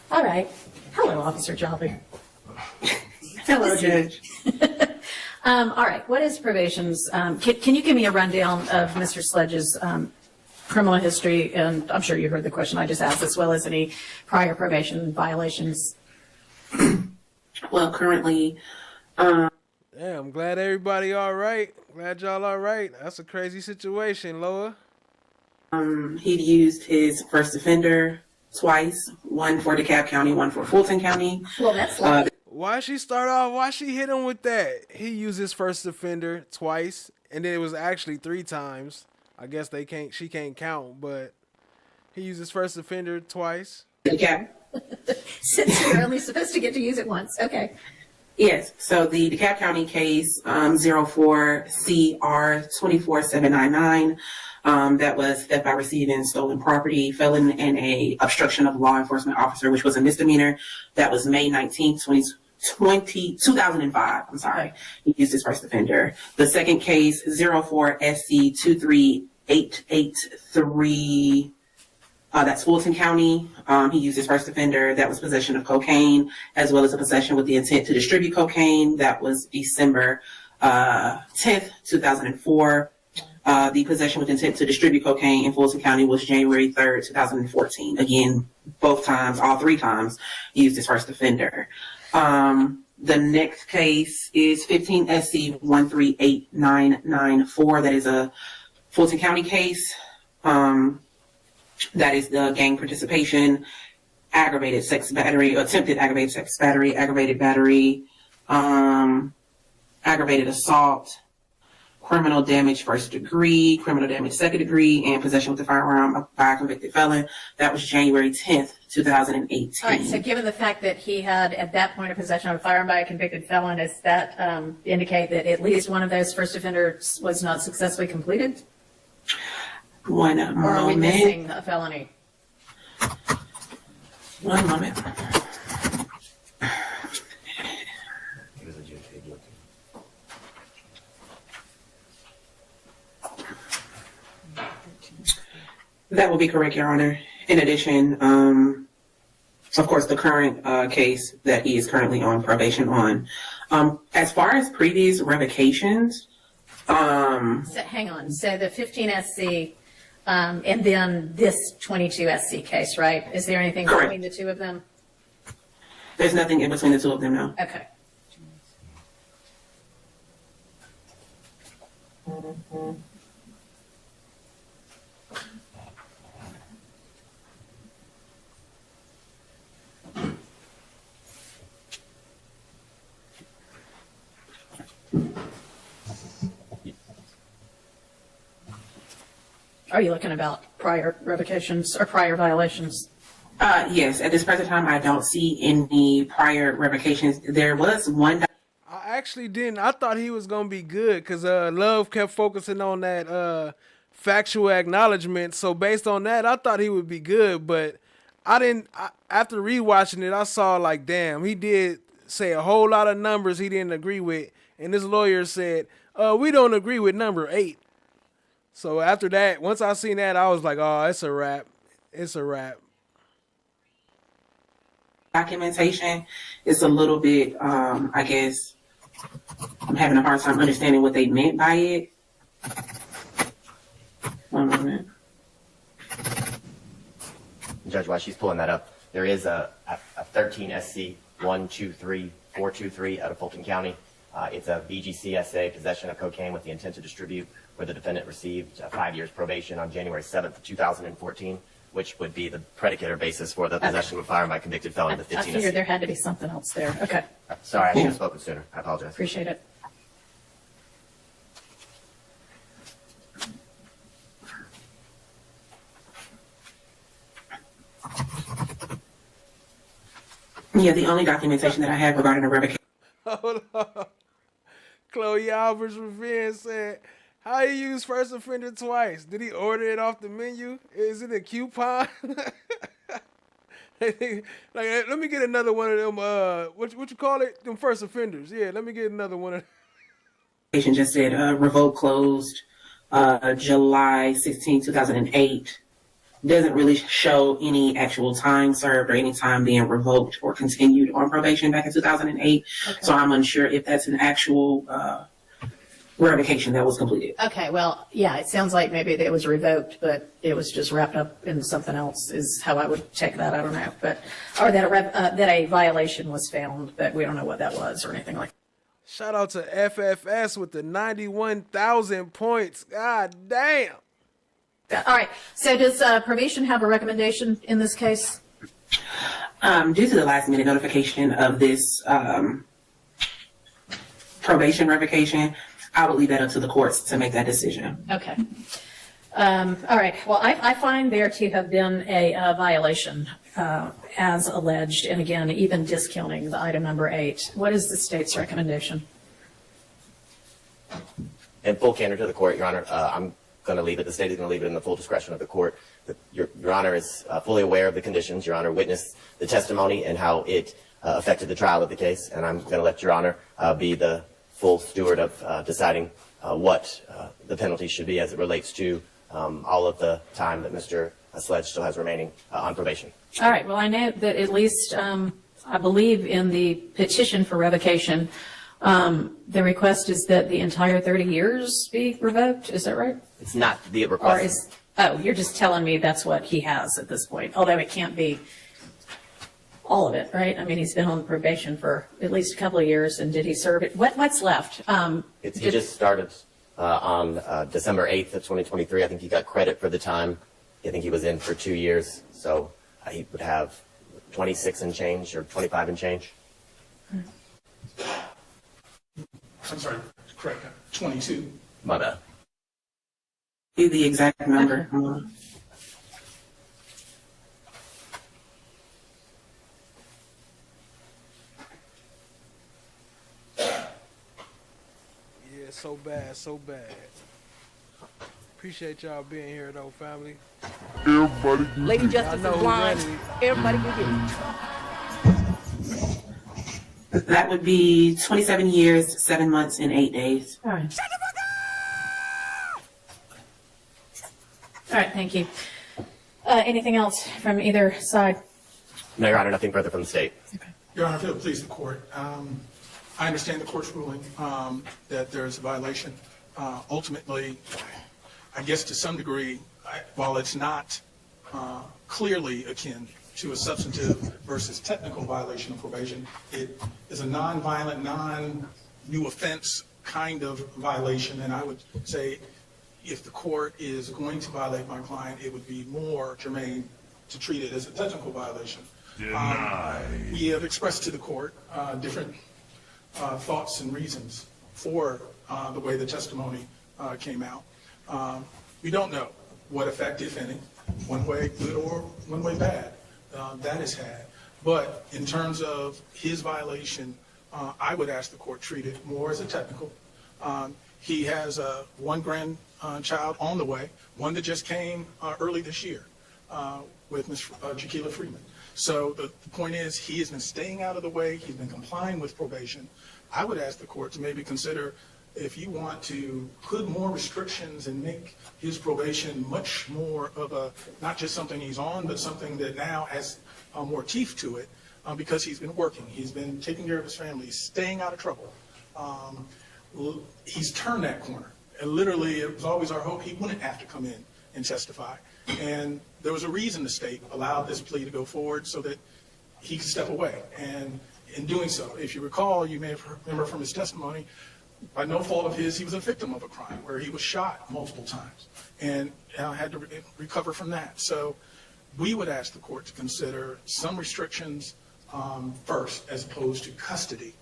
All right. Hello, Officer Jolly. Hello, Judge. All right. What is probation's? Can you give me a rundown of Mr. Sledge's criminal history? And I'm sure you heard the question I just asked, as well as any prior probation violations. Well, currently, Damn, I'm glad everybody all right. Glad y'all all right. That's a crazy situation, Loa. he'd used his first offender twice, one for DeKalb County, one for Fulton County. Well, that's why she start off? Why she hit him with that? He used his first offender twice, and then it was actually 3 times. I guess they can't. She can't count, but he used his first offender twice. DeKalb. Since you're only supposed to get to use it once, okay. Yes. So the DeKalb County case 04CR24799. That was theft by receiving stolen property, felon, and a obstruction of law enforcement officer, which was a misdemeanor. That was May 19th, 2005. I'm sorry. He used his first offender. The second case, 04SC23883. That's Fulton County. He used his first offender. That was possession of cocaine, as well as a possession with the intent to distribute cocaine. That was December 10th, 2004. The possession with intent to distribute cocaine in Fulton County was January 3rd, 2014. Again, both times, all 3 times, he used his first offender. The next case is 15 SC 138994. That is a Fulton County case. That is the gang participation, aggravated sex battery, attempted aggravated sex battery, aggravated battery, aggravated assault, criminal damage first degree, criminal damage second degree, and possession with a firearm by a convicted felon. That was January 10th, 2018. All right, so given the fact that he had at that point a possession of a firearm by a convicted felon, does that indicate that at least one of those first offenders was not successfully completed? One moment. Or are we missing a felony? One moment. That will be correct, Your Honor. In addition, of course, the current case that he is currently on probation on. As far as previous revocations, so, hang on. So the 15 SC and then this 22 SC case, right? Is there anything between the two of them? There's nothing in between the two of them, no. Okay. Are you looking about prior revocations or prior violations? Yes, at this present time, I don't see any prior revocations. There was one. I actually didn't. I thought he was gonna be good because Love kept focusing on that factual acknowledgement. So based on that, I thought he would be good. But I didn't. After rewatching it, I saw like, damn, he did say a whole lot of numbers he didn't agree with, and this lawyer said, we don't agree with number 8. So after that, once I seen that, I was like, oh, it's a wrap. It's a wrap. Documentation is a little bit, I guess, I'm having a hard time understanding what they meant by it. One moment. Judge, while she's pulling that up, there is a 13 SC 123423 out of Fulton County. It's a VGCSA, possession of cocaine with the intent to distribute, where the defendant received 5 years probation on January 7th, 2014, which would be the predicate or basis for the possession of a firearm by convicted felon. I figured there had to be something else there. Okay. Sorry, I should have spoken sooner. I apologize. Appreciate it. Yeah, the only documentation that I have regarding a revocation. Hold on. Chloe Albert's Revenge said, how you use first offender twice? Did he order it off the menu? Is it a coupon? Like, let me get another one of them, what you call it? Them first offenders. Yeah, let me get another one of them. Just said revoke closed July 16, 2008. Doesn't really show any actual time served or any time being revoked or continued on probation back in 2008. Okay. So I'm unsure if that's an actual revocation that was completed. Okay, well, yeah, it sounds like maybe it was revoked, but it was just wrapped up in something else is how I would check that. I don't know. But, or that a violation was found, but we don't know what that was or anything like that. Shout out to FFS with the 91,000 points. God damn. All right. So does probation have a recommendation in this case? Due to the last minute notification of this probation revocation, I would leave that up to the courts to make that decision. Okay. All right. Well, I find there to have been a violation as alleged. And again, even discounting the item number 8. What is the state's recommendation? In full candor to the court, Your Honor, I'm going to leave it. The state is going to leave it in the full discretion of the court. Your Honor is fully aware of the conditions. Your Honor witnessed the testimony and how it affected the trial of the case. And I'm going to let Your Honor be the full steward of deciding what the penalty should be as it relates to all of the time that Mr. Sledge still has remaining on probation. All right. Well, I know that at least I believe in the petition for revocation, the request is that the entire 30 years be revoked. Is that right? It's not the request. Or is, oh, you're just telling me that's what he has at this point, although it can't be all of it, right? I mean, he's been on probation for at least a couple of years, and did he serve it? What's left? He just started on December 8th of 2023. I think he got credit for the time. I think he was in for 2 years, so he would have 26 and change or 25 and change. I'm sorry, correct, 22. My bad. The exact number. Yeah, so bad, so bad. Appreciate y'all being here, though, family. Everybody. Lady Justice is blind. Everybody can get it. That would be 27 years, 7 months, and 8 days. All right. All right, thank you. Anything else from either side? No, Your Honor, nothing further from the state. Okay. Your Honor, if you'll please the court. I understand the court's ruling that there's a violation. Ultimately, I guess to some degree, while it's not clearly akin to a substantive versus technical violation of probation, it is a non-violent, non-new offense kind of violation, and I would say if the court is going to violate my client, it would be more germane to treat it as a technical violation. We have expressed to the court different thoughts and reasons for the way the testimony came out. We don't know what effect, if any, one way good or one way bad, that has had. But in terms of his violation I would ask the court treat it more as a technical. He has one grandchild on the way, one that just came early this year with Ms. Jaquila Freeman. So the point is, he has been staying out of the way. He's been complying with probation. I would ask the court to maybe consider if you want to put more restrictions and make his probation much more of a, not just something he's on, but something that now has more teeth to it because he's been working. He's been taking care of his family. He's staying out of trouble. He's turned that corner. And literally, it was always our hope he wouldn't have to come in and testify. And there was a reason the state allowed this plea to go forward so that he could step away. And in doing so, if you recall, you may have remember from his testimony, by no fault of his, he was a victim of a crime where he was shot multiple times and had to recover from that. So we would ask the court to consider some restrictions first as opposed to custody.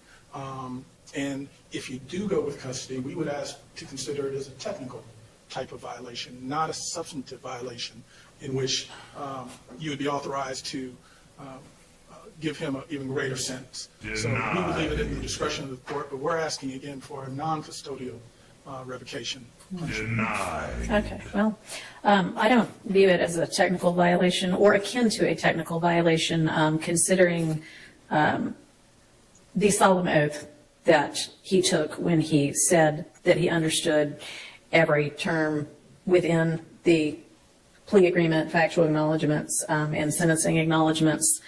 And if you do go with custody, we would ask to consider it as a technical type of violation, not a substantive violation in which you would be authorized to give him an even greater sentence. So we would leave it in the discretion of the court, but we're asking again for a non-custodial revocation. Denied. Okay, well, I don't view it as a technical violation or akin to a technical violation, considering the solemn oath that he took when he said that he understood every term within the plea agreement, factual acknowledgments, and sentencing acknowledgments,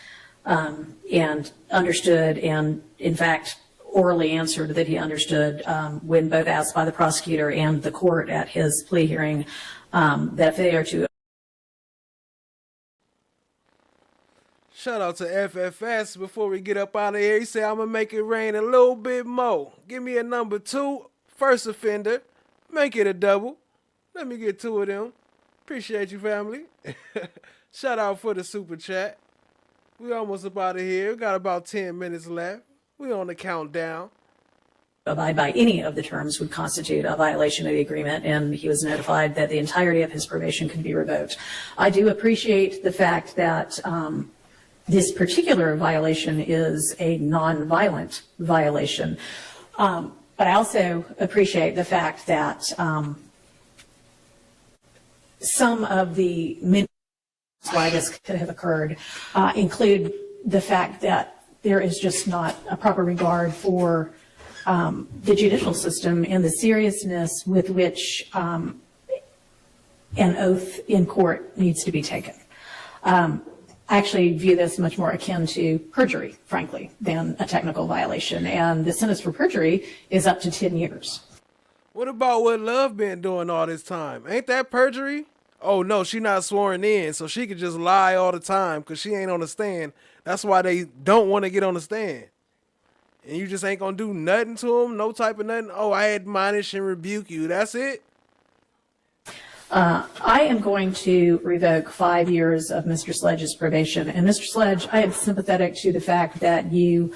and understood and, in fact, orally answered that he understood when both asked by the prosecutor and the court at his plea hearing that failure to. Shout out to FFS. Before we get up out of here, he said, I'm going to make it rain a little bit more. Give me a number 2, first offender. Make it a double. Let me get 2 of them. Appreciate you, family. Shout out for the super chat. We almost up out of here. We got about 10 minutes left. We on the countdown. Abide by any of the terms would constitute a violation of the agreement, and he was notified that the entirety of his probation could be revoked. I do appreciate the fact that this particular violation is a non-violent violation, but I also appreciate the fact that some of the why this could have occurred include the fact that there is just not a proper regard for the judicial system and the seriousness with which an oath in court needs to be taken. I actually view this much more akin to perjury, frankly, than a technical violation. And the sentence for perjury is up to 10 years. What about what Love been doing all this time? Ain't that perjury? Oh, no, she not sworn in, so she could just lie all the time because she ain't on the stand. That's why they don't want to get on the stand. And you just ain't going to do nothing to them, no type of nothing. Oh, I admonish and rebuke you. That's it? I am going to revoke 5 years of Mr. Sledge's probation. And Mr. Sledge, I am sympathetic to the fact that you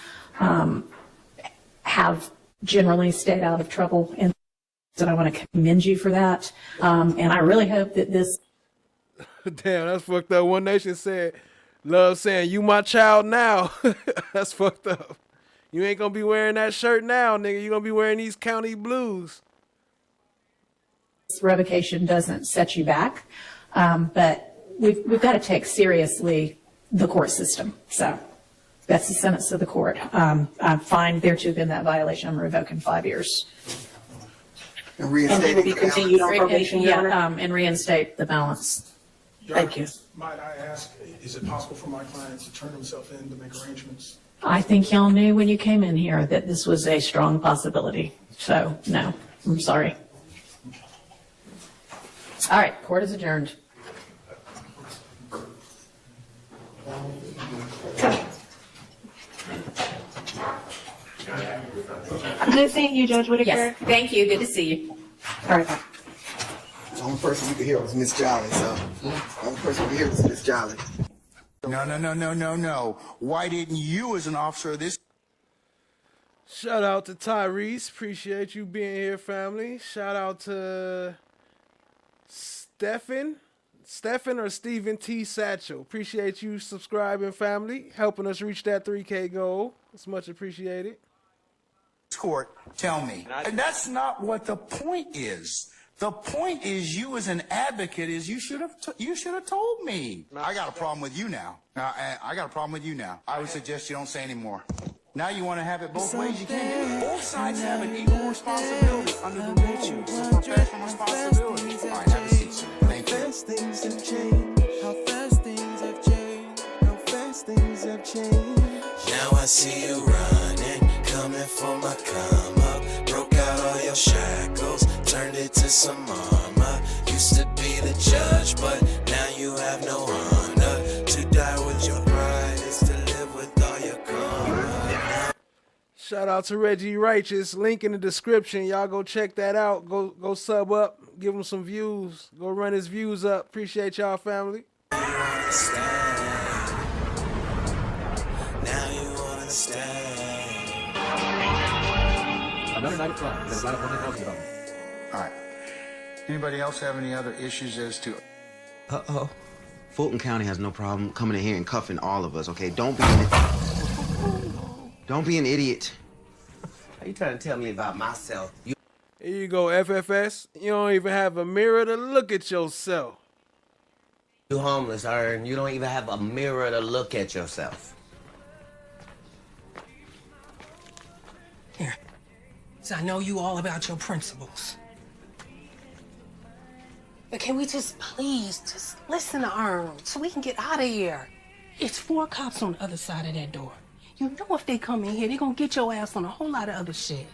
have generally stayed out of trouble, and I want to commend you for that. And I really hope that this... Damn, that's fucked up. One Nation said, Love saying, you my child now. That's fucked up. You ain't going to be wearing that shirt now, nigga. You're going to be wearing these county blues. Revocation doesn't set you back, but we've got to take seriously the court system. So that's the sentence of the court. I find there to have been that violation. I'm revoking 5 years. And reinstating will be continued on probation, and reinstate the balance. Thank you. Might I ask, is it possible for my client to turn himself in to make arrangements? I think y'all knew when you came in here that this was a strong possibility. So, no, I'm sorry. All right, court is adjourned. Good seeing you, Judge Whitaker. Yes, thank you. Good to see you. All right, bye. The only person you could hear was Miss Jolly, so the only person you could hear was Miss Jolly. No. Why didn't you, as an officer of this? Shout out to Tyrese. Appreciate you being here, family. Shout out to Stephen or Stephen T. Satchel. Appreciate you subscribing, family. Helping us reach that 3K goal. It's much appreciated. court tell me. And that's not what the point is. The point is, you as an advocate, is you should have told me. I got a problem with you now. I got a problem with you now. I would suggest you don't say any more. Now you want to have it both ways. You can't do it. Both sides have an equal responsibility under the rules. It's a professional responsibility. All right, have a seat, sir. Thank you. How fast things have changed. How fast things have changed. How fast things have changed. Now I see you running, coming for my come up. Broke out all your shackles, turned it to some armor. Used to be the judge, but now you have no honor. To die with your pride is to live with all your karma. Shout out to Reggie Righteous. Link in the description. Y'all go check that out. Go sub up. Give him some views. Go run his views up. Appreciate y'all, family. Now you understand. Another night of fun. There's a lot of fun talks about. All right. Anybody else have any other issues as to... Uh-oh. Fulton County has no problem coming in here and cuffing all of us, okay? Don't be an idiot. Are you trying to tell me about myself? Here you go, FFS. You don't even have a mirror to look at yourself. You homeless, and you don't even have a mirror to look at yourself. Here. So I know you all about your principles. But can we please listen to Arnold so we can get out of here? It's 4 cops on the other side of that door. You know if they come in here, they're gonna get your ass on a whole lot of other shit.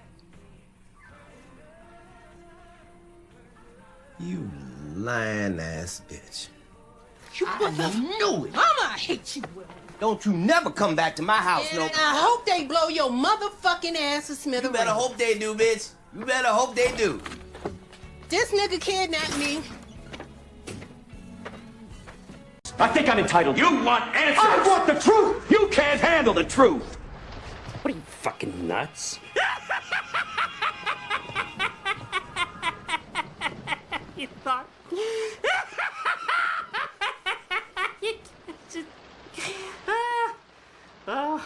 You lying ass bitch. I knew it. Mama, I hate you, Will. Don't you never come back to my house, And I hope they blow your motherfucking ass to smithereens. You better hope they do, bitch. You better hope they do. This nigga kidnapped me. I think I'm entitled. You want answers? I want the truth! You can't handle the truth! What are you, fucking nuts? You thought... you just... Oh...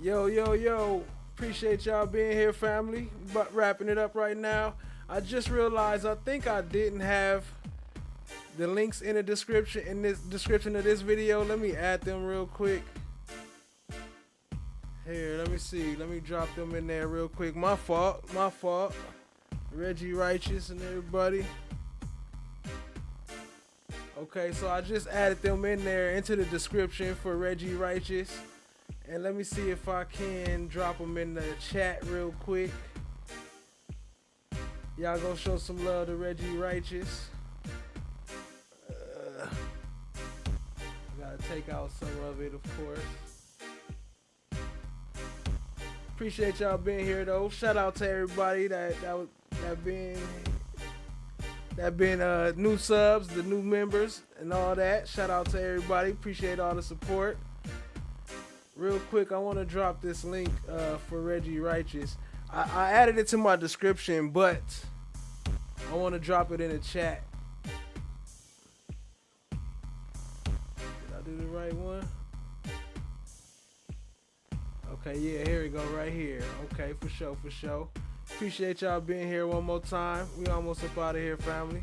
Yo. Appreciate y'all being here, family. But wrapping it up right now. I just realized I think I didn't have the links in the description of this video. Let me add them real quick. Here, let me see. Let me drop them in there real quick. My fault. Reggie Righteous and everybody. Okay, so I just added them in there into the description for Reggie Righteous. And let me see if I can drop them in the chat real quick. Y'all go show some love to Reggie Righteous. Gotta take out some of it, of course. Appreciate y'all being here, though. Shout out to everybody that been new subs, the new members, and all that. Shout out to everybody. Appreciate all the support. Real quick, I want to drop this link for Reggie Righteous. I added it to my description, but I want to drop it in the chat. Did I do the right one? Okay, yeah, here we go, right here. Okay, for sure. Appreciate y'all being here one more time. We almost up out of here, family.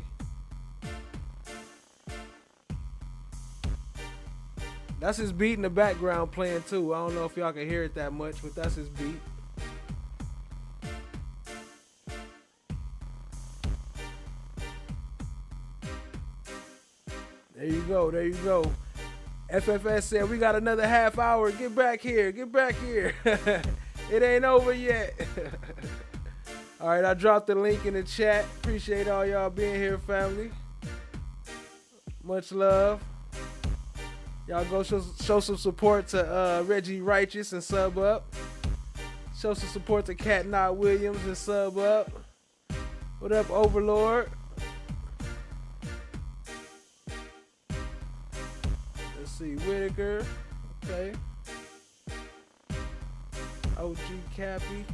That's his beat in the background playing too. I don't know if y'all can hear it that much, but that's his beat. There you go. FFS said, we got another half hour. Get back here. It ain't over yet. All right, I dropped the link in the chat. Appreciate all y'all being here, family. Much love. Y'all go show some support to Reggie Righteous and sub up. Show some support to Cat Not Williams and sub up. What up, Overlord? Let's see, Whitaker. Okay. OG Cappy.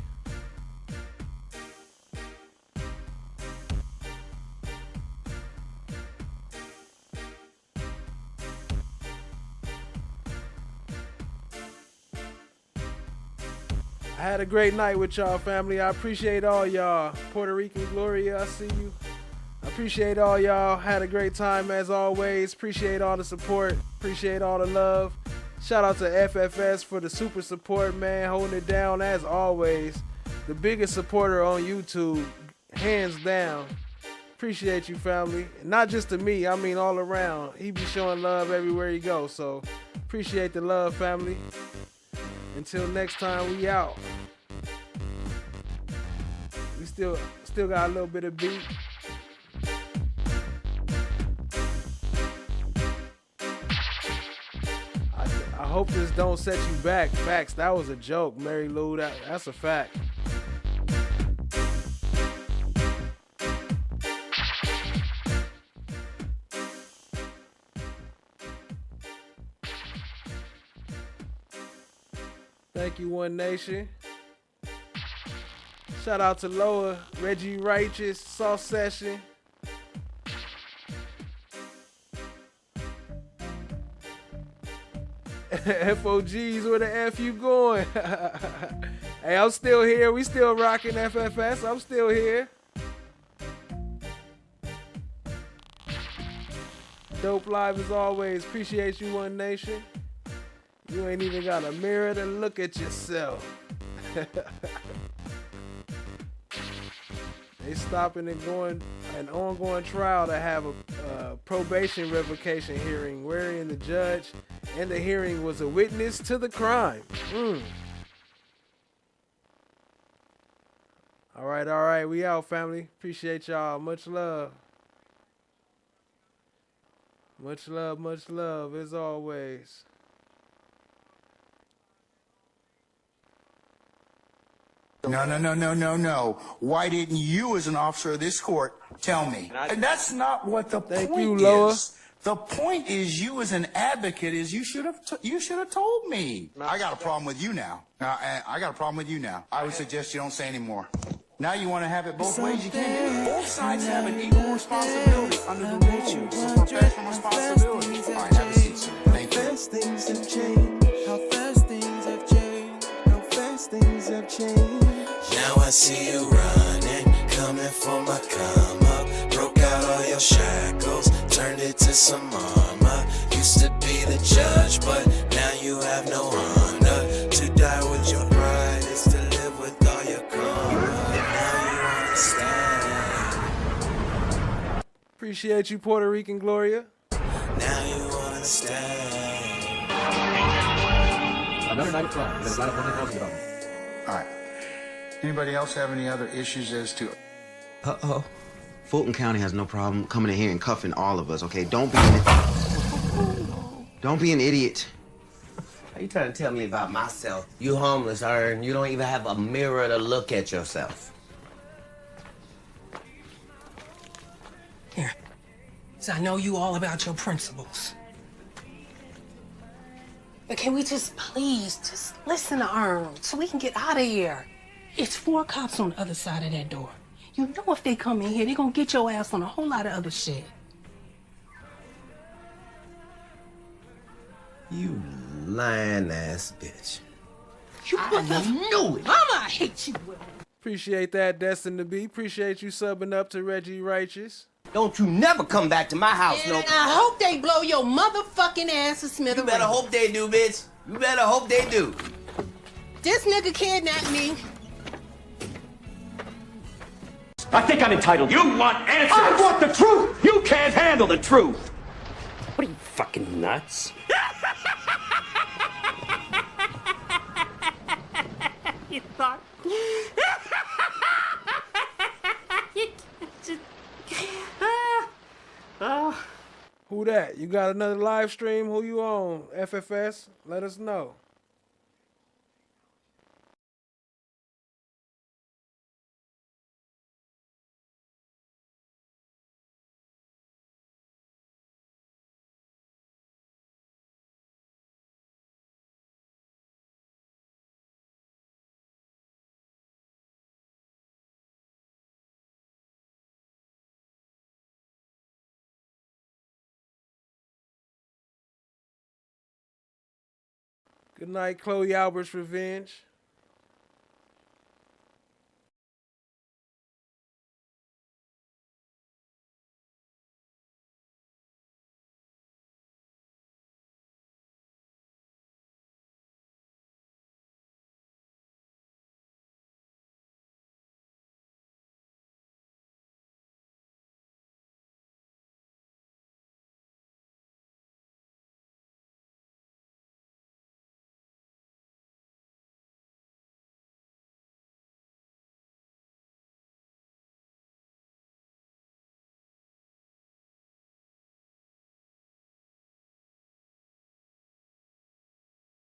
I had a great night with y'all, family. I appreciate all y'all. Puerto Rican Gloria, I see you. I appreciate all y'all. Had a great time as always. Appreciate all the support. Appreciate all the love. Shout out to FFS for the super support, man. Holding it down as always. The biggest supporter on YouTube, hands down. Appreciate you, family. Not just to me, I mean all around. He be showing love everywhere he goes, so appreciate the love, family. Until next time, we out. We still got a little bit of beat. I hope this don't set you back. Facts, that was a joke, Mary Lou. That's a fact. Thank you, One Nation. Shout out to Loa, Reggie Righteous, Soft Session. FOGs, where the F you going? Hey, I'm still here. We still rocking FFS. I'm still here. Dope live as always. Appreciate you, One Nation. You ain't even got a mirror to look at yourself. They stopping and going an ongoing trial to have a probation revocation hearing wherein the judge and the hearing was a witness to the crime. All right, we out, family. Appreciate y'all. Much love. Much love as always. No. Why didn't you, as an officer of this court, tell me? And that's not what the point is. The point is, you as an advocate, is you should have told me. I got a problem with you now. I got a problem with you now. I would suggest you don't say any more. Now you want to have it both ways. You can't do it. Both sides have an equal responsibility under the rules of professional responsibility. All right, have a seat, sir. Thank you. How fast things have changed. How fast things have changed. How fast things have changed. Now I see you running, coming for my come up. Broke out all your shackles, turned it to some armor. Used to be the judge, but now you have no honor. To die with your pride is to live with all your karma. Now you understand. Appreciate you, Puerto Rican Gloria. Now you understand. Another night of crime. There's a lot of women housing development. All right. Anybody else have any other issues as to... Uh-oh. Fulton County has no problem coming in here and cuffing all of us, okay? Don't be an idiot. Are you trying to tell me about myself? You homeless, and you don't even have a mirror to look at yourself. Here. So I know you all about your principles. But can we just please just listen to Earn so we can get out of here? It's 4 cops on the other side of that door. You know if they come in here, they're gonna get your ass on a whole lot of other shit. You lying ass bitch. You knew it. Mama, I hate you. Appreciate that, Destin to be. Appreciate you subbing up to Reggie Righteous. Don't you never come back to my house, And I hope they blow your motherfucking ass to smithereens. You better hope they do, bitch. You better hope they do. This nigga kidnapped me. I think I'm entitled. You want answers? I want the truth! You can't handle the truth! What are you, fucking nuts? You thought? Who that? You got another live stream? Who you on? FFS? Let us know. Good night, Chloe Albert's Revenge.